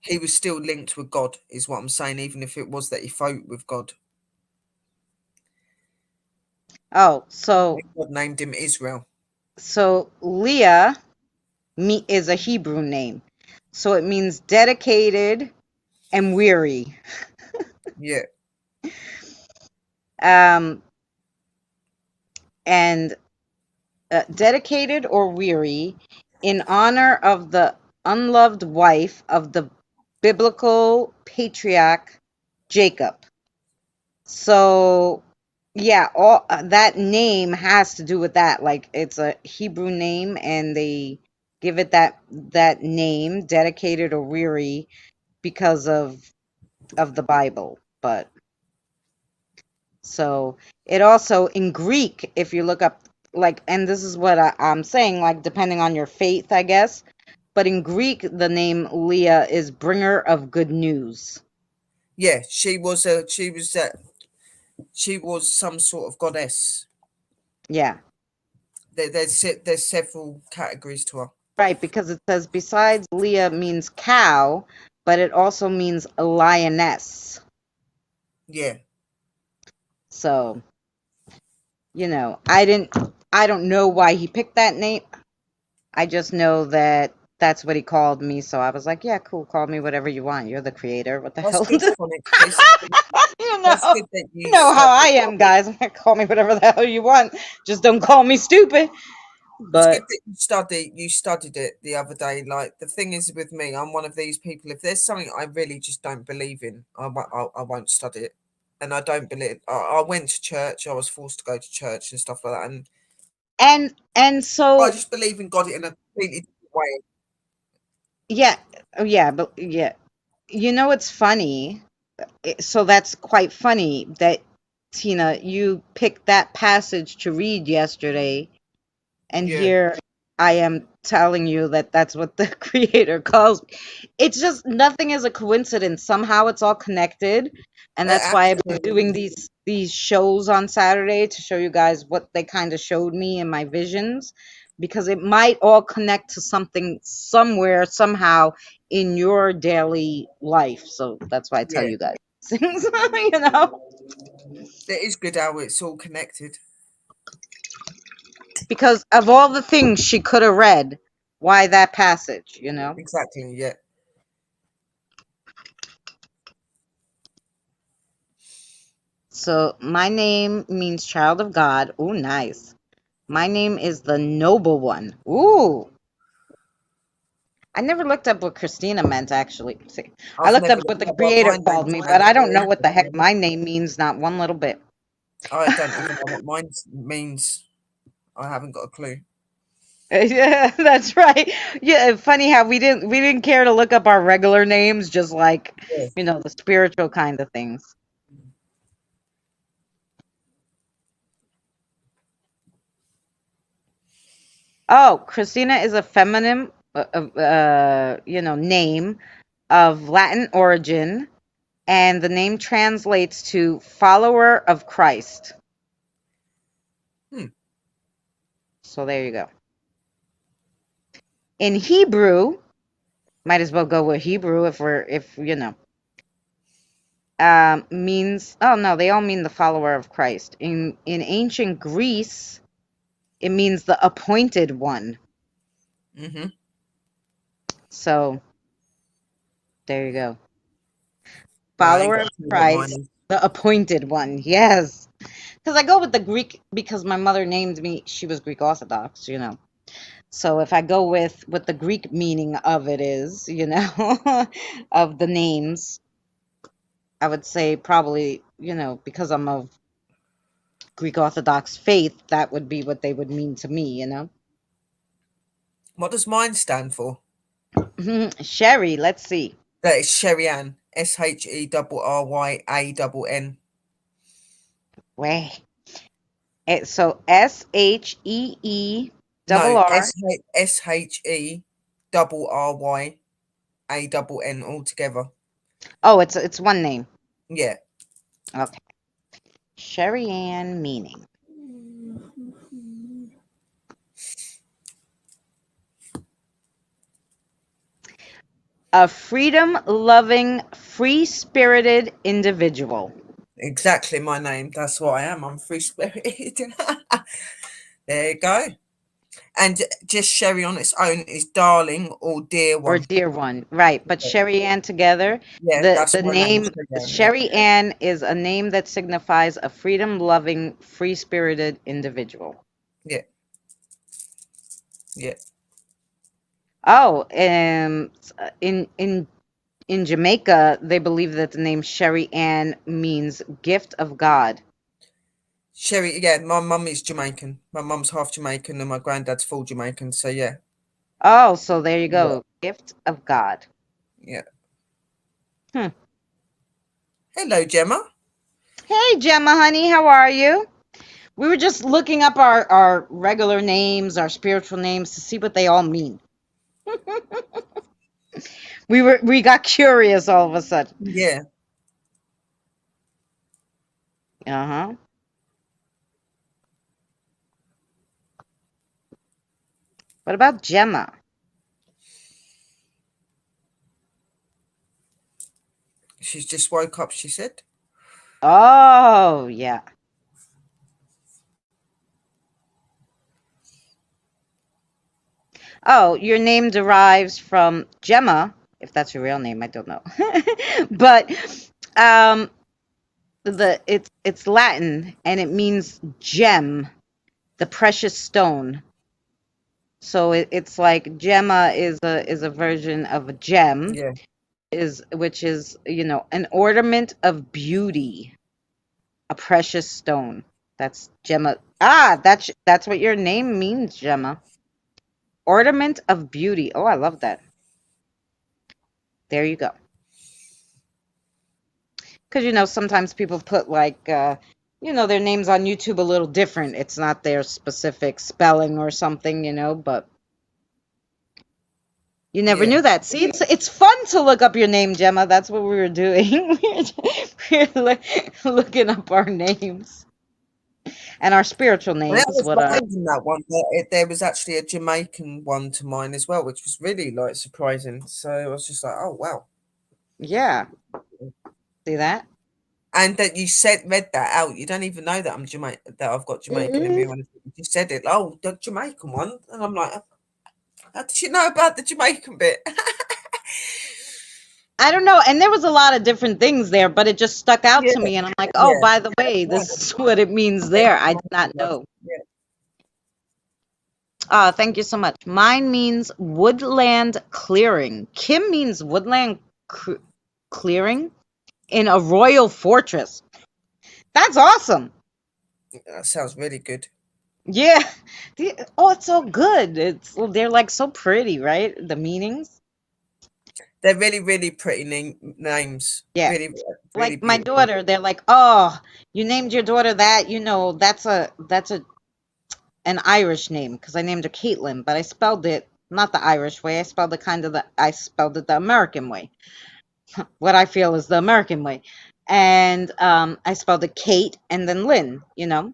he was still linked with God, is what I'm saying. Even if it was that he fought with God, oh, so God named him Israel. Leah is a Hebrew name. So it means dedicated and weary. Yeah. Um and dedicated or weary in honor of the unloved wife of the biblical patriarch Jacob. So, yeah, all that name has to do with that. Like it's a Hebrew name, and they give it that name, dedicated or weary, because of the Bible. But so it also in Greek, if you look up like, and this is what I'm saying, like depending on your faith, I guess. But in Greek, the name Leah is bringer of good news. Yeah, she was some sort of goddess. Yeah. There's several categories to her. Right, because it says besides Leah means cow, but it also means a lioness. Yeah. So, I don't know why he picked that name. I just know that that's what he called me, so I was like, yeah, cool, call me whatever you want. You're the creator. What the That's hell? good, Sonic. It's good. you That's know, good that you you know how I studied. am, guys. Call me whatever the hell you want. Just don't call me stupid. It's good But that you studied it the other day. Like the thing is with me, I'm one of these people. If there's something I really just don't believe in, I won't study it. And I don't believe. I went to church. I was forced to go to church and stuff like that. And and but I so just believe in God in a completely different way. yeah, yeah, but yeah. It's funny. So that's quite funny that Tina, you picked that passage to read yesterday, and Yeah, here I am telling you that that's what the creator calls me. It's just nothing is a coincidence. Somehow it's all connected, and that's why I've been absolutely. doing these shows on Saturday to show you guys what they kind of showed me in my visions, because it might all connect to something somewhere somehow in your daily life. So that's why I tell Yeah, you guys things, you know, it is good how it's all connected. because of all the things she could have read, why that passage, you know? Exactly. Yeah. So my name means child of God. Ooh, nice. My name is the noble one. Ooh. I never looked up what Christina meant, actually. See, I I've looked never up looked what the up what creator my called name's me, but meant I don't know what the heck either. my name means, not one little bit. I don't even know what mine means. I haven't got a clue. Yeah, that's right. Yeah, funny how we didn't care to look up our regular names, just like, Yeah. the spiritual kind of things. Oh, Christina is a feminine, name of Latin origin, and the name translates to follower of Christ. Hmm. So there you go. In Hebrew, might as well go with Hebrew means, oh no, they all mean the follower of Christ. In ancient Greece, it means the appointed one. Mm-hmm. So there you go. Well, I ain't Follower got of a clue what mine Christ, is. the appointed one. Yes. Because I go with the Greek because my mother named me, she was Greek Orthodox. So if I go with what the Greek meaning of it is, of the names, I would say probably, because I'm of Greek Orthodox faith, that would be what they would mean to me. What does mine stand for? Sherry, let's see. That is Sherry Ann. SHERRYANN. Wait. So SHEE No, double R. SHERRYANN altogether. Oh, it's one name. Yeah. Okay. Sherry Ann meaning. A freedom loving, free spirited individual. Exactly my name. That's what I am. I'm free spirited. There you go. And just Sherry on its own is darling or dear Or one. dear one, right? But Sherry Ann together, Yeah, that's the my name, name Sherry Ann. Yeah. Sherry Ann is a name that signifies a freedom-loving, free-spirited individual. Yeah. Yeah. Oh, in Jamaica, they believe that the name Sherry Ann means gift of God. Sherry, yeah, my mum is Jamaican. My mum's half Jamaican and my granddad's full Jamaican. So yeah. Oh, so there you Yeah. go, gift of God. Yeah. Hmm. Hello, Gemma. Hey, Gemma, honey, how are you? We were just looking up our regular names, our spiritual names, to see what they all mean. We got curious all of a sudden. Yeah. Uh-huh. What about Gemma? She's just woke up, she said. Oh, yeah. Oh, your name derives from Gemma, if that's your real name, I don't know. But um it's Latin and it means gem, the precious stone. So it's like Gemma is a version of a gem, Yeah. which is, an ornament of beauty, a precious stone. That's Gemma. Ah, that's what your name means, Gemma. Ornament of beauty. Oh, I love that. There you go. Because sometimes people put like their names on YouTube a little different. It's not their specific spelling or something, but you never Yeah. knew that. See, it's fun to look up your name, Gemma. That's what we were doing. We're looking up our names and our spiritual And I names. was What are finding that one. There was actually a Jamaican one to mine as well, which was really like surprising. So I was just like, oh wow. Yeah. See that? And that you read that out. You don't even know that I'm Jamaican, that I've got Jamaican in me. Mm-mm. When you just said it, oh, the Jamaican one, and I'm like, how did you know about the Jamaican bit? I don't know. And there was a lot of different things there, but it just stuck out Yeah, to me. And I'm like, oh, yeah. by the way, Mine this is what it means was there. I did mine not was, know. yeah. Thank you so much. Mine means woodland clearing. Kim means woodland clearing in a royal fortress. That's awesome. That sounds really good. Yeah. Oh, it's so good. They're like so pretty, right? The meanings. They're really, really pretty names. Yeah. Really, really Like my beautiful. daughter, they're like, "Oh, you named your daughter that, that's a an Irish name because I named her Caitlin, but I spelled it not the Irish way. I spelled it the American way. What I feel is the American way. And I spelled it Kate and then Lynn, you know?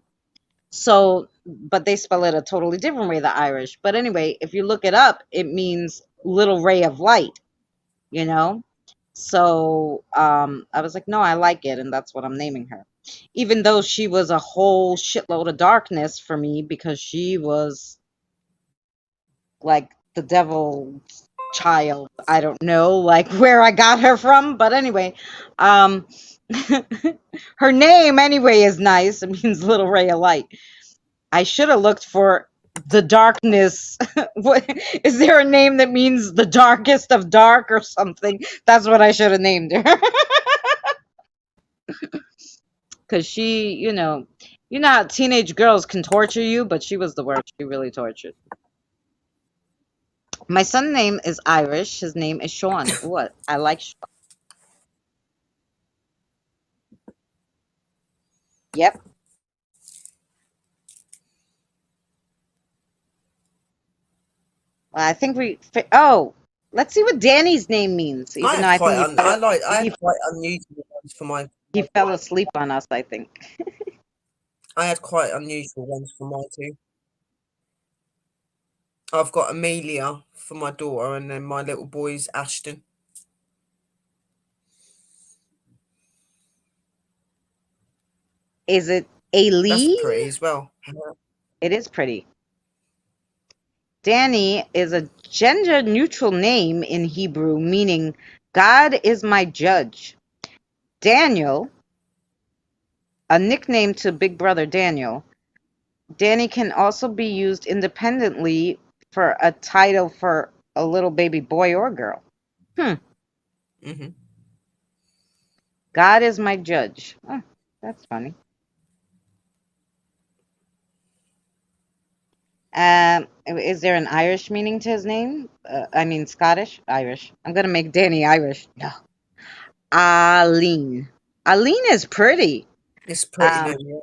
So, but they spell it a totally different way, the Irish. But anyway, if you look it up, it means little ray of light, you know? So I was like, no, I like it. And that's what I'm naming her. Even though she was a whole shitload of darkness for me because she was like the devil's child. I don't know like where I got her from, but anyway, um her name anyway is nice. It means little ray of light. I should have looked for the darkness. What is there a name that means the darkest of dark or something? That's what I should have named her. Cuz she, you know how teenage girls can torture you, but she was the worst. She really tortured. My son's name is Irish. His name is Sean. What? I like Sean. Yep. Well, I think oh, let's see what Danny's name means. I Even though had I think quite un- I like I had quite unusual ones for he my fell asleep on us, I think. I had quite unusual ones for mine too. I've got Amelia for my daughter, and then my little boy's Ashton. Is it That's Aileen? pretty as well. It is pretty. Danny is a gender neutral name in Hebrew, meaning God is my judge. Daniel, a nickname to Big Brother Daniel. Danny can also be used independently for a title for a little baby boy or girl. Hmm. Hmm. God is my judge. Oh, that's funny. Is there an Irish meaning to his name? I mean, Scottish? Irish. I'm gonna make Danny Irish. No. Aline. Aline is pretty. It's pretty Um, name, yeah.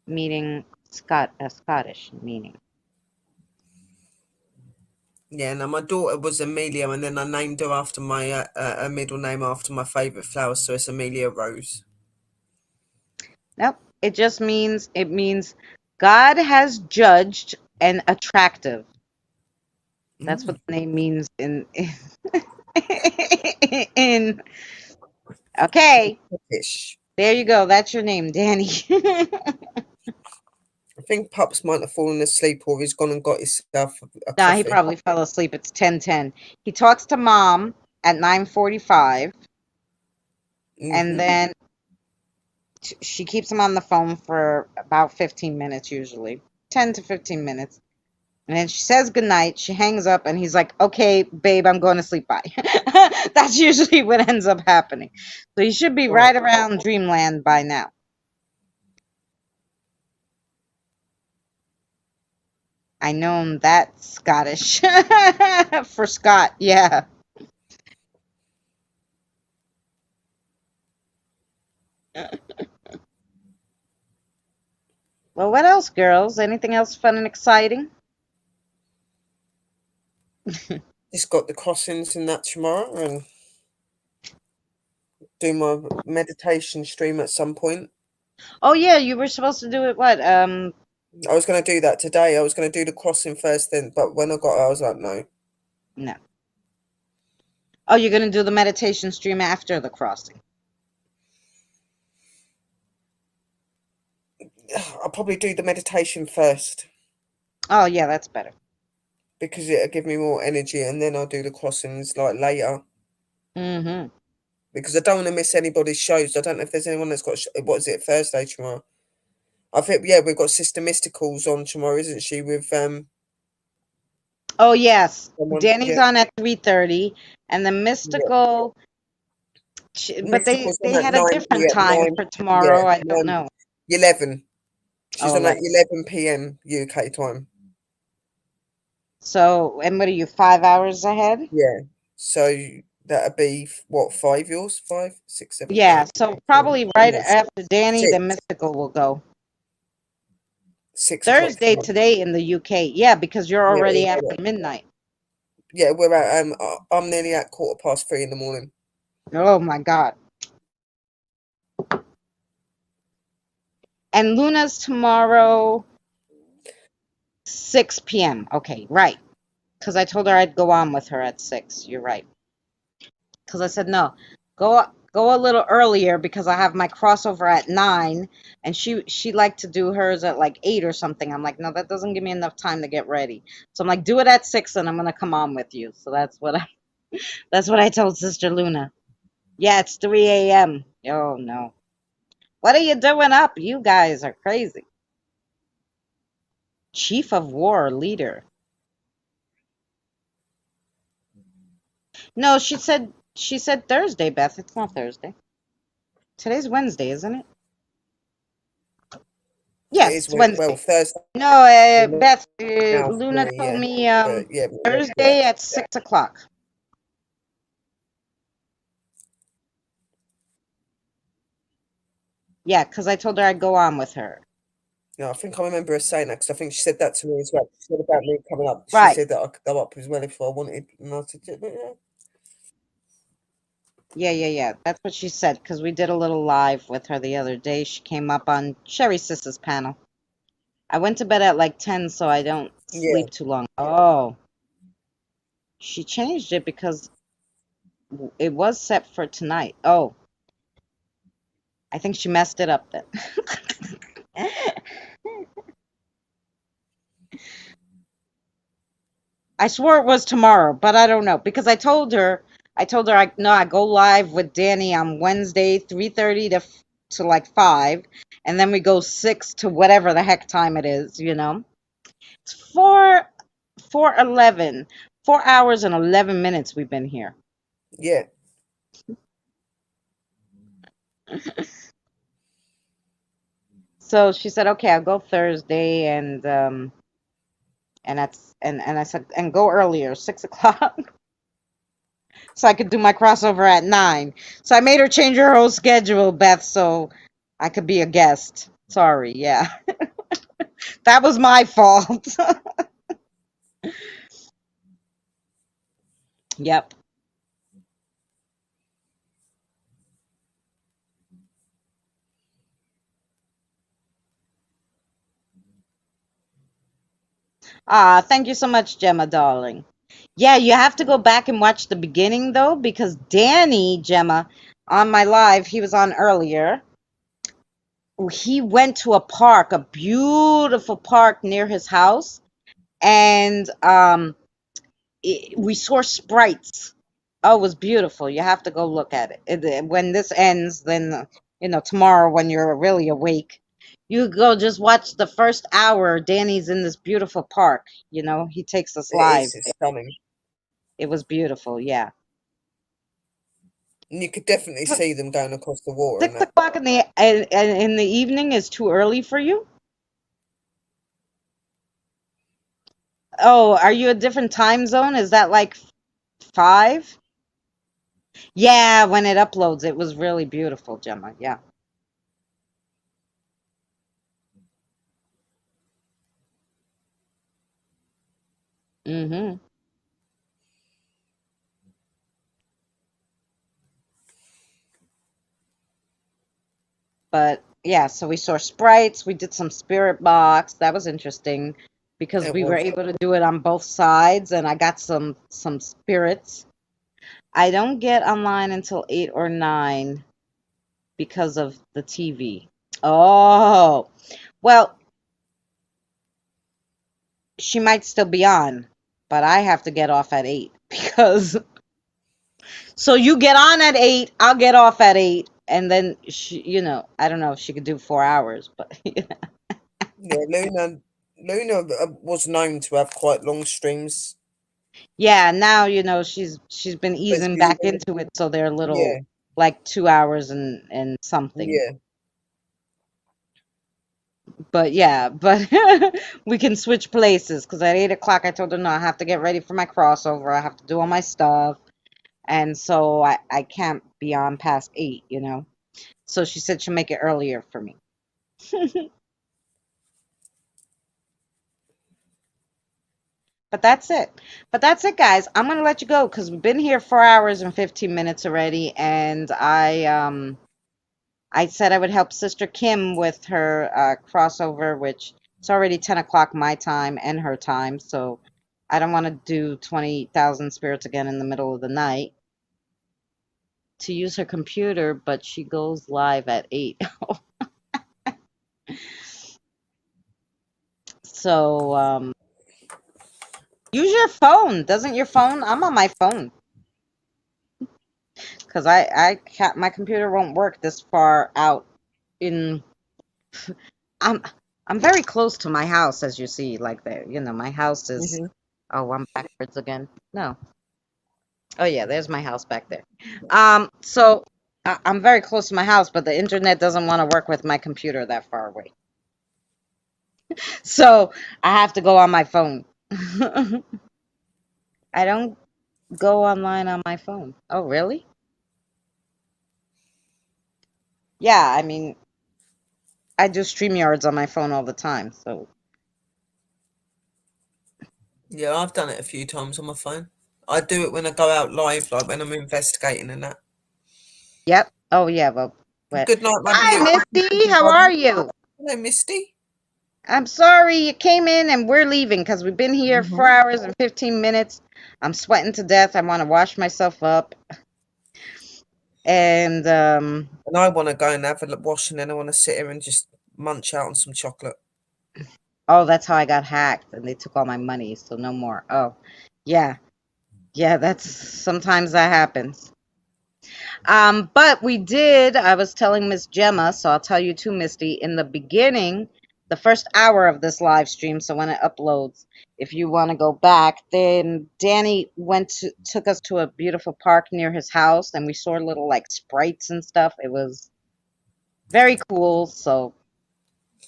meaning Scottish meaning. Yeah, now my daughter was Amelia, and then I named her after my a middle name after my favourite flower, so it's Amelia Rose. Nope. It means God has judged and attractive. That's what Mm. the name means in okay. Ish. There you go. That's your name, Danny. I think Pups might have fallen asleep, or he's gone and got himself a Nah, he coffee. probably fell asleep. It's 10:10. He talks to mom at 9:45, and Hmm. then she keeps him on the phone for about 15 minutes usually. 10 to 15 minutes. And then she says goodnight. She hangs up, and he's like, "Okay, babe, I'm going to sleep. Bye." That's usually what ends up happening. So he should be Right. right around dreamland by now. I know him that Scottish. For Scott, yeah. Well, what else, girls? Anything else fun and exciting? Just got the crossings and that tomorrow, and do my meditation stream at some point. Oh yeah, you were supposed to do it. What? I was going to do that today. I was going to do the crossing first, then, but when I got, I was like, no. No. Oh, you're gonna do the meditation stream after the crossing. I'll probably do the meditation first. Oh yeah, that's better. because it'll give me more energy, and then I'll do the crossings like later. Mm-hmm. Because I don't want to miss anybody's shows. I don't know if there's anyone that's got what is it, Thursday tomorrow? I think we've got Sister Mysticals on tomorrow, isn't she? With Oh yes, someone, Danny's yeah, on at 3:30, and the yeah. Mystical. But they Mysticals they on at had a 9 different p.m. time 9, for yeah, tomorrow. I don't 9, know. 11. She's Oh, on at 11. 11 p.m. UK time. So, and what are you, 5 hours ahead? Yeah. So that'd be what, 5 yours? 5, 6, 7, Yeah. 8, So 9, probably right no, after Danny, the 6, Mystical will go. 6 o'clock Thursday tomorrow. today in the UK. Yeah, because you're Yeah, already after midnight. yeah, we're at I'm nearly at 3:15 in the morning. Oh my God. And Luna's tomorrow, 6 p.m. Okay, right. Because I told her I'd go on with her at 6. You're right. Because I said, no, go a little earlier because I have my crossover at 9. And she liked to do hers at like 8 or something. I'm like, no, that doesn't give me enough time to get ready. So I'm like, do it at 6 and I'm going to come on with you. So that's what I told Sister Luna. Yeah, it's 3 a.m. Oh, no. What are you doing up? You guys are crazy. Chief of War leader. No, she said Thursday, Beth. It's not Thursday. Today's Wednesday, isn't it? It Yes, is it's Wednesday. Thursday No, Beth, now for Luna me, told yeah. me But yeah, Thursday at 6 o'clock. Yeah, because I told her I'd go on with her. no, I think I remember her saying that because I think she said that to me as well. She said about me coming up. She Right. said that I could go up as well if I wanted, and I said, yeah. Yeah. That's what she said because we did a little live with her the other day. She came up on Sherry Sis's panel. I went to bed at like 10 so I don't Yeah. sleep too long. Oh, she changed it because it was set for tonight. Oh, I think she messed it up then. I swore it was tomorrow, but I don't know because I told her I go live with Danny on Wednesday 3:30 to like 5, and then we go 6 to whatever the heck time it is, It's 4:11. 4 hours and 11 minutes we've been here. Yeah. So she said, "Okay, I'll go Thursday and I said and go earlier, 6 o'clock." So I could do my crossover at 9. So I made her change her whole schedule, Beth, so I could be a guest. Sorry, yeah. That was my fault. Yep. Ah, thank you so much, Gemma, darling. Yeah, you have to go back and watch the beginning, though, because Danny, Gemma, on my live, he was on earlier. He went to a park, a beautiful park near his house, and we saw sprites. Oh, it was beautiful. You have to go look at it. When this ends, then tomorrow when you're really awake, you go just watch the first hour. Danny's in this beautiful park. He takes us It live. is. It's stunning. It was beautiful. Yeah. And you could definitely see them going across the water and Six that. o'clock in the evening is too early for you. Oh, are you a different time zone? Is that like 5? Yeah, when it uploads, it was really beautiful, Gemma. Yeah. Mm-hmm. But yeah, so we saw sprites. We did some spirit box. That was interesting because It we were was. able to do it on both sides, and I got some spirits. I don't get online until 8 or 9 because of the TV. Oh, well, she might still be on. but I have to get off at 8 because so you get on at 8, I'll get off at 8, and then I don't know if she could do 4 hours, but Yeah, Luna was known to have quite long streams, yeah, now she's been but easing she's back into it, so they're little yeah, like 2 hours and something. yeah. But yeah, but we can switch places because at 8 o'clock I told her no, I have to get ready for my crossover. I have to do all my stuff, and so I can't be on past 8. So she said she'll make it earlier for me. But that's it. But that's it, guys. I'm gonna let you go because we've been here 4 hours and 15 minutes already, and I said I would help Sister Kim with her crossover, which it's already 10 o'clock my time and her time, so I don't want to do 20,000 spirits again in the middle of the night to use her computer, but she goes live at 8. So use your phone. Doesn't your phone? I'm on my phone because I can't. My computer won't work this far out. In I'm I'm very close to my house, as you see. Like there, my house is. Hmm. Oh, I'm backwards again. No. Oh yeah, there's my house back there. So I'm very close to my house, but the internet doesn't want to work with my computer that far away. So I have to go on my phone. I don't go online on my phone. Oh, really? Yeah, I mean, I do StreamYards on my phone all the time. So, Yeah, I've done it a few times on my phone. I do it when I go out live, like when I'm investigating and that. yep. Oh, yeah. Well, but Good night, my hi, beautiful Misty. How are you? Hello, Misty. I'm sorry you came in and we're leaving because we've been here Hmm. 4 hours and 15 minutes. I'm sweating to death. I want to wash myself up. And And I want to go and have a wash, and then I want to sit here and just munch out on some chocolate. oh, that's how I got hacked and they took all my money, so no more. Oh, yeah. Yeah, that's sometimes that happens. But I was telling Miss Gemma, so I'll tell you too, Misty, in the beginning, the first hour of this live stream, so when it uploads, if you want to go back, then Danny took us to a beautiful park near his house and we saw little like sprites and stuff. It was very cool. So,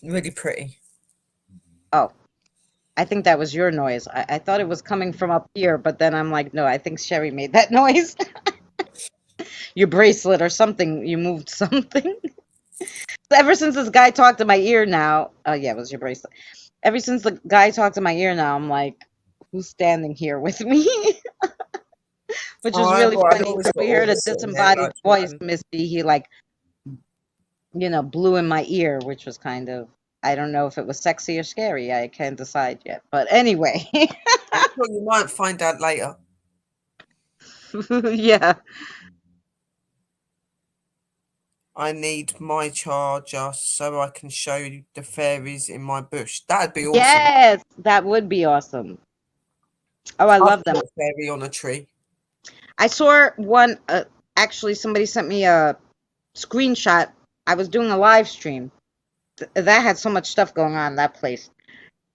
Really pretty. oh, I think that was your noise. I thought it was coming from up here, but then I'm like, no, I think Sherry made that noise. Your bracelet or something. You moved something. Ever since this guy talked to my ear now, oh yeah, it was your bracelet. Ever since the guy talked to my ear now, I'm like, who's standing here with me? Which Oh, was really I've funny always because got we all heard a this sitting there, disembodied like voice, talking. Misty. He like, blew in my ear, which was kind of, I don't know if it was sexy or scary. I can't decide yet. But anyway, I'm sure you might find out later. yeah. I need my charger so I can show you the fairies in my bush. That'd be awesome. Yes, that would be awesome. Oh, I I've love them. got a fairy on a tree. I saw one, actually, somebody sent me a screenshot. I was doing a live stream. That had so much stuff going on, that place.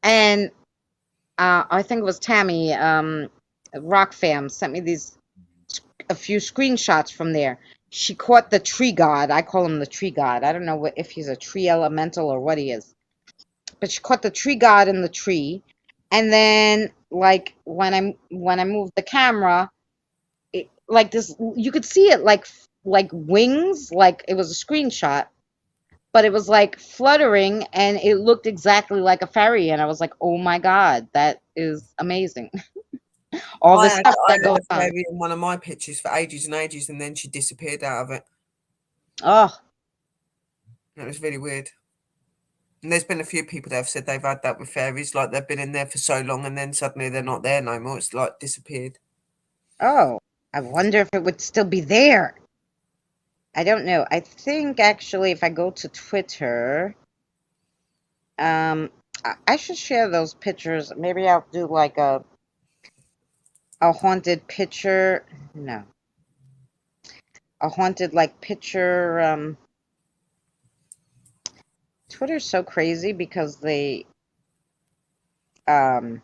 And I think it was Tammy, Rock Fam, sent me a few screenshots from there. She caught the tree god. I call him the tree god. I don't know if he's a tree elemental or what he is. But she caught the tree god in the tree. And then, like, when I moved the camera, like this, you could see it like wings, like it was a screenshot, but it was like fluttering and it looked exactly like a fairy, and I was like, oh my god, that is amazing. All I this had stuff I that had goes a on. fairy in one of my pictures for ages and ages, and then she disappeared out of it. Oh, It was really weird. And there's been a few people that have said they've had that with fairies, like they've been in there for so long and then suddenly they're not there no more. It's like disappeared. oh, I wonder if it would still be there. I don't know. I think actually if I go to Twitter, I should share those pictures. Maybe I'll do like a a haunted picture. No, a haunted like picture. Twitter's so crazy because they um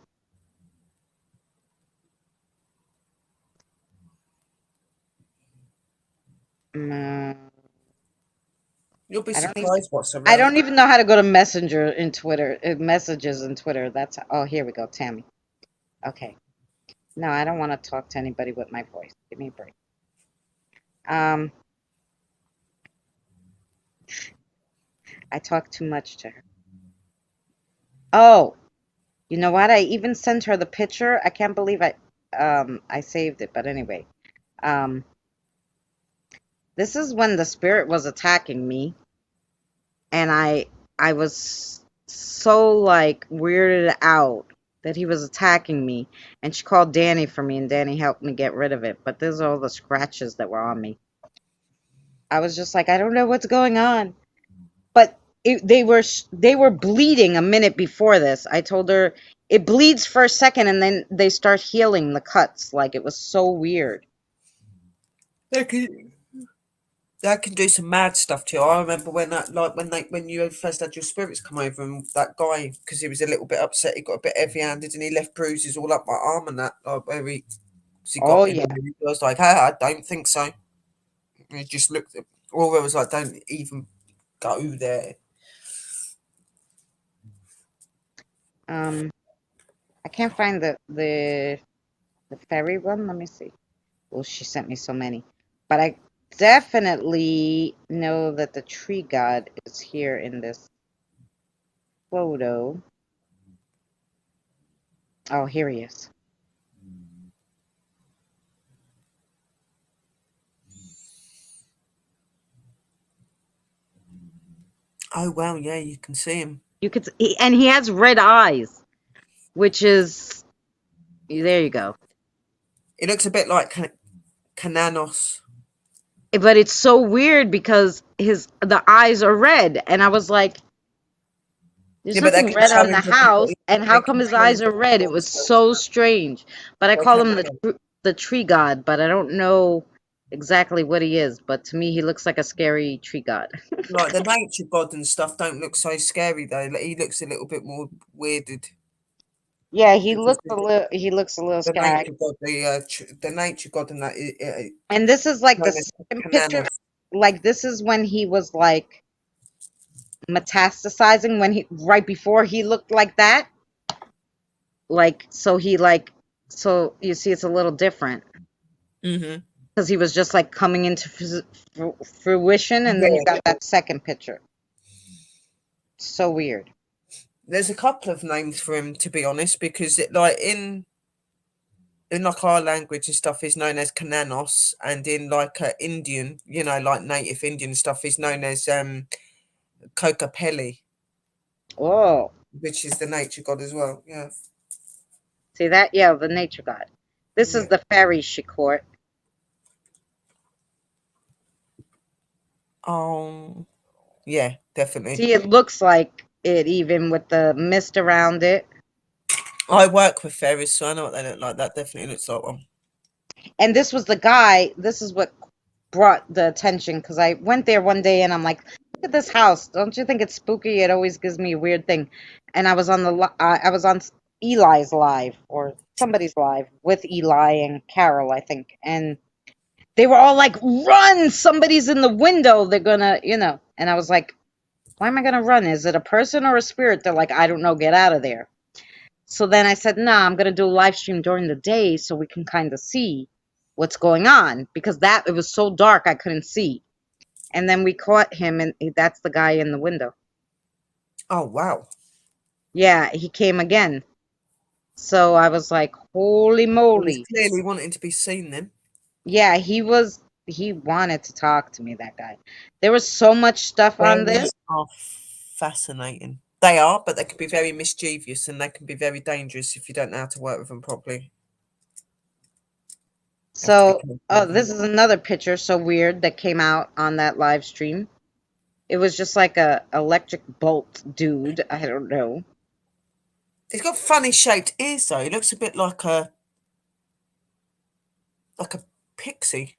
mm, You'll be I don't even surprised what's I around. don't even know how to go to Messenger in Twitter. Messages in Twitter. That's oh, here we go, Tammy. Okay. No, I don't want to talk to anybody with my voice. Give me a break. Um, I talk too much to her. Oh, you know what? I even sent her the picture. I can't believe I saved it, but anyway. Um, this is when the spirit was attacking me, and I was so like weirded out that he was attacking me, and she called Danny for me, and Danny helped me get rid of it. But these are all the scratches that were on me. I was just like, I don't know what's going on. But they were bleeding a minute before this. I told her it bleeds for a second and then they start healing the cuts. Like it was so weird. That can do some mad stuff too. I remember when that, like when you first had your spirits come over, and that guy, because he was a little bit upset, he got a bit heavy-handed, and he left bruises all up my arm and that, like where he Oh got in. yeah. I was like, hey, I don't think so. And he just looked. Aura was like, don't even go there. I can't find the fairy one. Let me see. Well, she sent me so many, but I definitely know that the tree god is here in this photo. Oh, here he is. Oh wow, yeah, you can see him. You could, and he has red eyes, which is there. You go. It looks a bit like Cananos. But it's so weird because the eyes are red, and I was like, there's Yeah, but they nothing can red show on him the different. house, and They how come can his show him eyes are different red? It was forms. so strange. But I They call can. him the tree god, but I don't know exactly what he is. But to me, he looks like a scary tree god. Like the nature god and stuff don't look so scary though. Like, he looks a little bit more weirded. Yeah, Because he looks a little the scary. nature god, the nature god, and that is And this is like the known as second picture. Cananos. Like this is when he was like metastasizing, when he right before he looked like that. Like so he like so you see it's a little different Mm-hmm. because he was just like coming into fruition, and then you Yeah, got that second picture. So weird. there's a couple of names for him to be honest, because it like in like our language and stuff is known as Cananos, and in like Indian, like native Indian stuff is known as Kokapelli, Oh, which is the nature god as well. Yeah, see that? Yeah, the nature god. This is yeah. the fairy she caught. Yeah, definitely. See, it looks like it even with the mist around it. I work with fairies, so I know what they look like. That definitely looks like one. And this was the guy. This is what brought the attention because I went there one day and I'm like, look at this house. Don't you think it's spooky? It always gives me a weird thing. And I was on I was on Eli's live or somebody's live with Eli and Carol, I think, and they were all like, "Run! Somebody's in the window. They're gonna, you know." And I was like, "Why am I gonna run? Is it a person or a spirit?" They're like, "I don't know. Get out of there." So then I said, "Nah, I'm gonna do a live stream during the day so we can kind of see what's going on because that it was so dark I couldn't see." And then we caught him, and that's the guy in the window. Oh wow! Yeah, he came again. So I was like, "Holy He was moly!" clearly wanting to be seen then. Yeah, he wanted to talk to me, that guy. There was so much stuff on this. Fairies are fascinating. They are, but they can be very mischievous and they can be very dangerous if you don't know how to work with them properly. You have to be So, careful oh, with them. this is another picture so weird that came out on that live stream. It was just like a electric bolt dude. I don't know. He's got funny shaped ears though. He looks a bit like a like a pixie.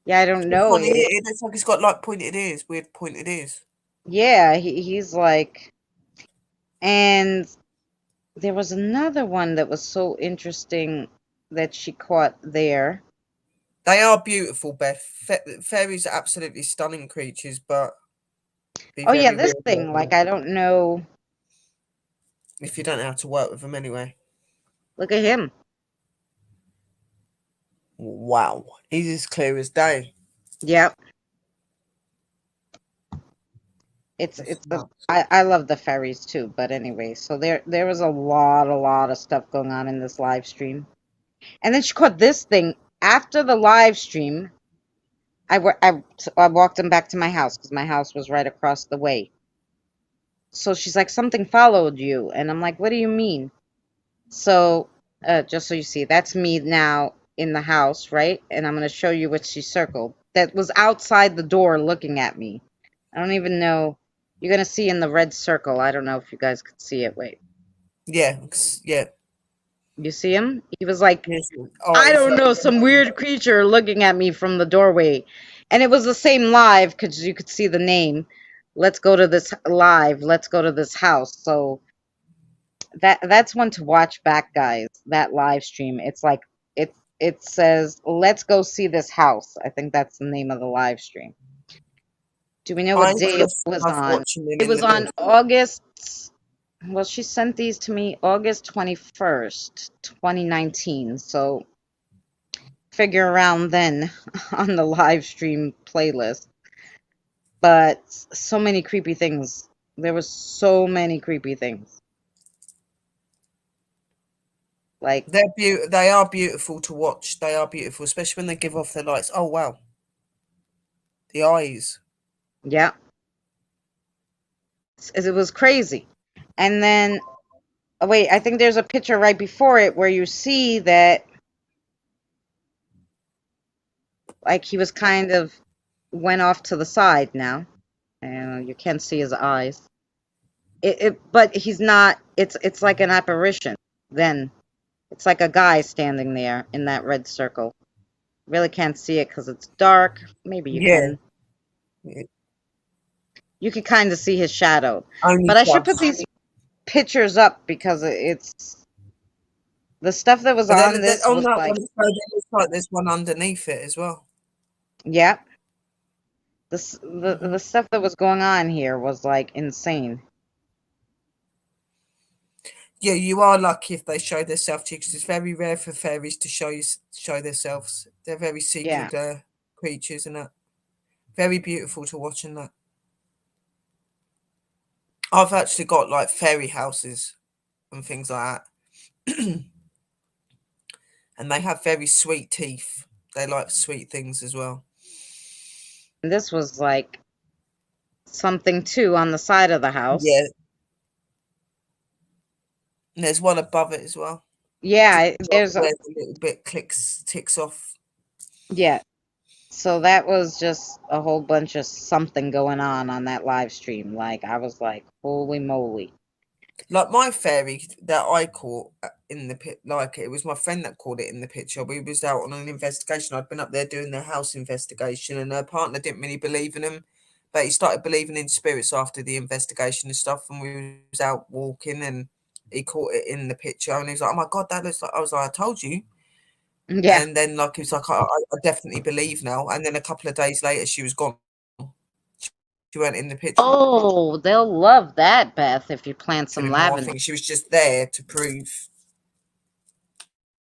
Yeah, I don't know. It looks like he's got like pointed ears, weird pointed ears. Yeah, he's like, and there was another one that was so interesting that she caught there. They are beautiful, Beth. Fairies are absolutely stunning creatures, but be Oh yeah, very this real thing, like I don't know. if you don't know how to work with them anyway. Look at him. Wow, he's as clear as day. Yep. It's That's a, nuts. I love the fairies too, but anyway, so there was a lot of stuff going on in this live stream. And then she caught this thing after the live stream. I walked him back to my house because my house was right across the way. So she's like, something followed you. And I'm like, what do you mean? So, just so you see, that's me now in the house, right? And I'm going to show you what she circled. That was outside the door looking at me. I don't even know. You're going to see in the red circle. I don't know if you guys could see it. Wait. Yeah, yeah. You see him? He was like, Yes. I don't know, some weird creature looking at me from the doorway. And it was the same live because you could see the name. Let's go to this live. Let's go to this house. So that's one to watch back, guys. That live stream. It's like it says, "Let's go see this house." I think that's the name of the live stream. Do we know I what day it just was love on? watching them It in was the on bed. August. Well, she sent these to me August 21st, 2019. So figure around then on the live stream playlist. But so many creepy things. There was so many creepy things. Like, They are beautiful to watch. They are beautiful, especially when they give off their lights. Oh wow, the eyes. yeah, it was crazy. And then, oh, wait, I think there's a picture right before it where you see that, like, he was kind of went off to the side now. And you can't see his eyes. But he's not. It's like an apparition. Then it's like a guy standing there in that red circle. Really can't see it because it's dark. Maybe you Yeah, can. You can kind of see his shadow. only But I should put just. these pictures up because it's the stuff that was But on then this on was that like, one, it looks like there's one underneath it as well. yeah. The stuff that was going on here was like insane. Yeah, you are lucky if they show themselves to you because it's very rare for fairies to show themselves. They're very Yeah. secret creatures and that. Very beautiful to watch in that. I've actually got like fairy houses and things like that. And they have very sweet teeth. They like sweet things as well. And this was like something too on the side of the house. Yeah. And there's one above it as well. Yeah, there's where the little bit ticks off. yeah. So that was just a whole bunch of something going on that live stream. Like I was like, holy moly. Like my fairy that I caught in the pit, like it was my friend that caught it in the picture. We was out on an investigation. I'd been up there doing their house investigation, and her partner didn't really believe in him, but he started believing in spirits after the investigation and stuff. And we was out walking, and he caught it in the picture, and he was like, "Oh my god, that looks like." I was like, "I told you." Yeah. And then like he was like, I definitely believe now. And then a couple of days later, she was gone. She went in the picture. Oh, they'll love that, Beth, if you plant some Anymore. I lavender. think she was just there to prove.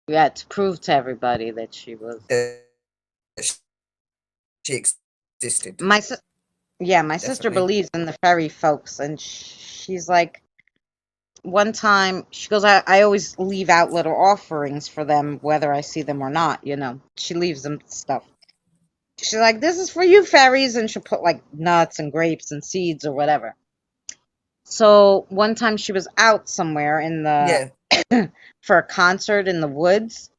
Yeah, to prove to everybody that she was. That she existed. My sister believes in the fairy folks, and she's like, one time she goes, I always leave out little offerings for them, whether I see them or not. You know, she leaves them stuff. She's like, this is for you, fairies, and she'll put like nuts and grapes and seeds or whatever. So one time she was out somewhere in the for a concert in the woods,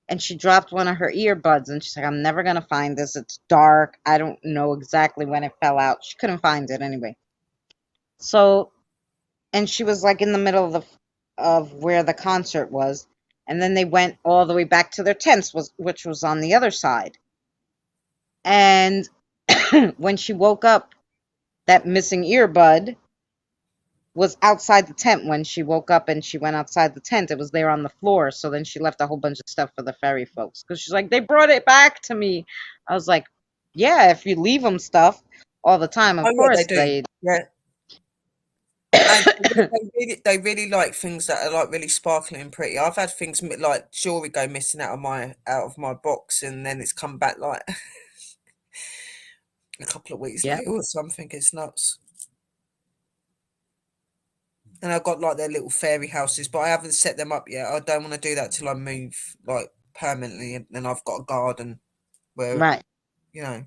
and she dropped one of her earbuds, and she's like, I'm never gonna find this. It's dark. I don't know exactly when it fell out. She couldn't find it anyway. So, and she was like in the middle of where the concert was, and then they went all the way back to their tents, which was on the other side. And when she woke up, that missing earbud was outside the tent. When she woke up and she went outside the tent, it was there on the floor. So then she left a whole bunch of stuff for the ferry folks, because she's like, they brought it back to me. I was like, yeah, if you leave them stuff all the time, of Oh yeah, course they do. they. Yeah. And they really like things that are like really sparkling and pretty. I've had things like jewelry go missing out of my box, and then it's come back like a couple of weeks Yeah. later or something. It's nuts. And I've got like their little fairy houses, but I haven't set them up yet. I don't want to do that till I move like permanently, and then I've got a garden where, Right. you know,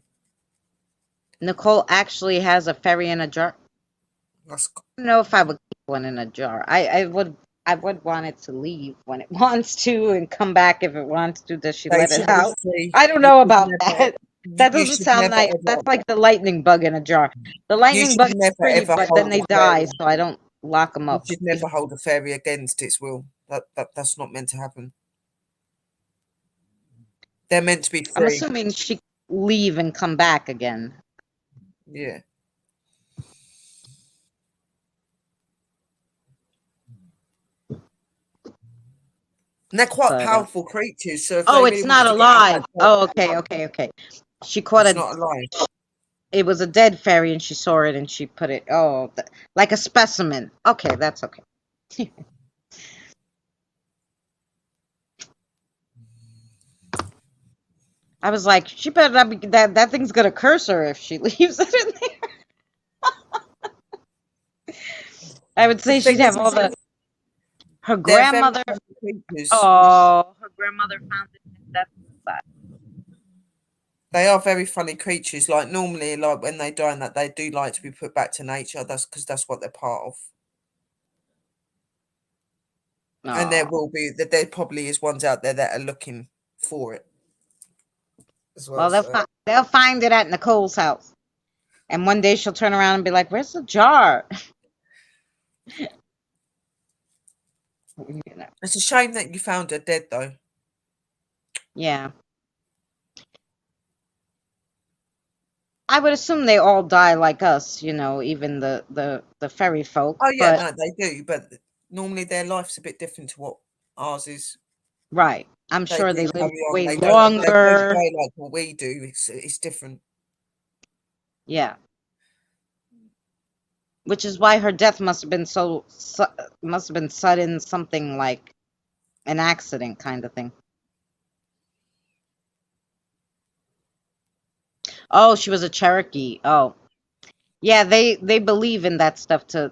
Nicole actually has a ferry in a jar. that's I don't know if I would keep one in a jar. I would want it to leave when it wants to and come back if it wants to. Does she they let should it be out? free. I don't You know should about never, that. That you doesn't should sound never nice. ever, That's like the lightning bug in a jar. The you lightning should bug is never pretty, ever but hold then they a die, fairy. so I don't lock them You up. should never hold a fairy against its will. That's not meant to happen. They're meant to be I'm free. assuming she leave and come back again. Yeah. And they're quite But powerful creatures, so if oh, they it's really want not to get out alive. that Oh, okay. She caught it's a. not alive. It was a dead fairy, and she saw it, and she put it. Oh, like a specimen. Okay, that's okay. I was like, she better not be that thing's gonna curse her if she leaves it in there. I would The say thing she'd have all is, the. Her they're very grandmother. funny creatures. Oh, her grandmother found it. That's sad. They are very funny creatures. Like normally, like when they die and that, they do like to be put back to nature. That's because that's what they're part of. And there will be that there probably is ones out there that are looking for it as well. Well, they'll find it at Nicole's house, and one day she'll turn around and be like, "Where's the jar?" You know. It's a shame that you found her dead, though. Yeah. I would assume they all die like us, even the fairy folk. Oh yeah, But no, they do. But normally their life's a bit different to what ours is. right, I'm They sure do they live carry on. way They don't longer. die like what we do. It's different. Yeah. Which is why her death must have been must have been sudden, something like an accident kind of thing. Oh, she was a Cherokee. Oh, yeah. They believe in that stuff to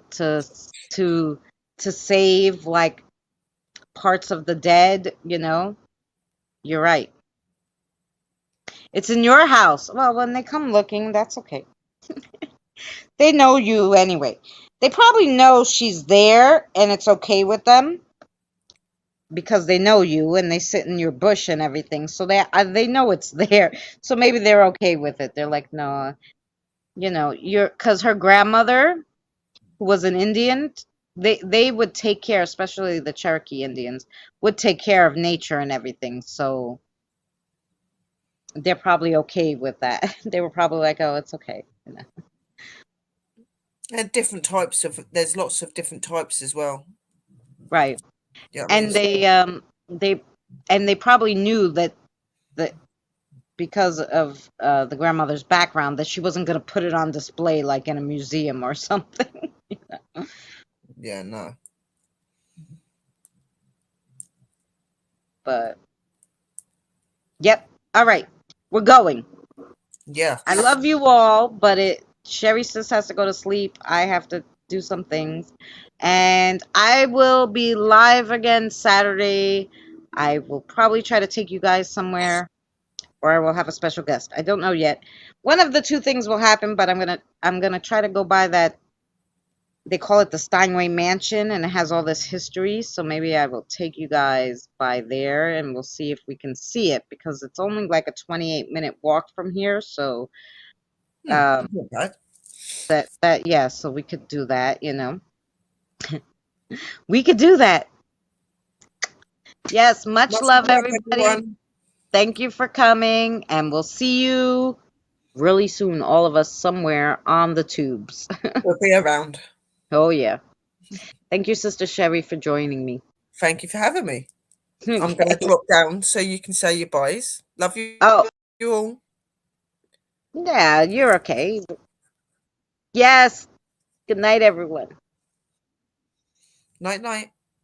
save like parts of the dead. You're right. It's in your house. Well, when they come looking, that's okay. They know you anyway. They probably know she's there and it's okay with them because they know you and they sit in your bush and everything. So they know it's there. So maybe they're okay with it. They're like, no, because her grandmother, who was an Indian, they would take care, especially the Cherokee Indians, would take care of nature and everything. So they're probably okay with that. They were probably like, oh, it's okay. And there's lots of different types as well. Right. Yeah, And they probably knew that because of the grandmother's background that she wasn't going to put it on display like in a museum or something. Yeah, no. But yep. All right. We're going. Yeah. I love you all, but Sherry sis has to go to sleep. I have to do some things. And I will be live again Saturday. I will probably try to take you guys somewhere, or I will have a special guest. I don't know yet. One of the two things will happen, but I'm gonna try to go by that. They call it the Steinway Mansion, and it has all this history. So maybe I will take you guys by there, and we'll see if we can see it, because it's only like a 28-minute walk from here. So Okay. so we could do that. We could do that. Yes, much Much love, love, everybody. everyone. Thank you for coming, and we'll see you really soon, all of us somewhere on the tubes. We'll be around. Oh, yeah. Thank you, Sister Sherry, for joining me. Thank you for having me. I'm going to drop down so you can say your byes. Love you, Oh, you all. yeah, you're okay. Yes. Good night, everyone. Night, night.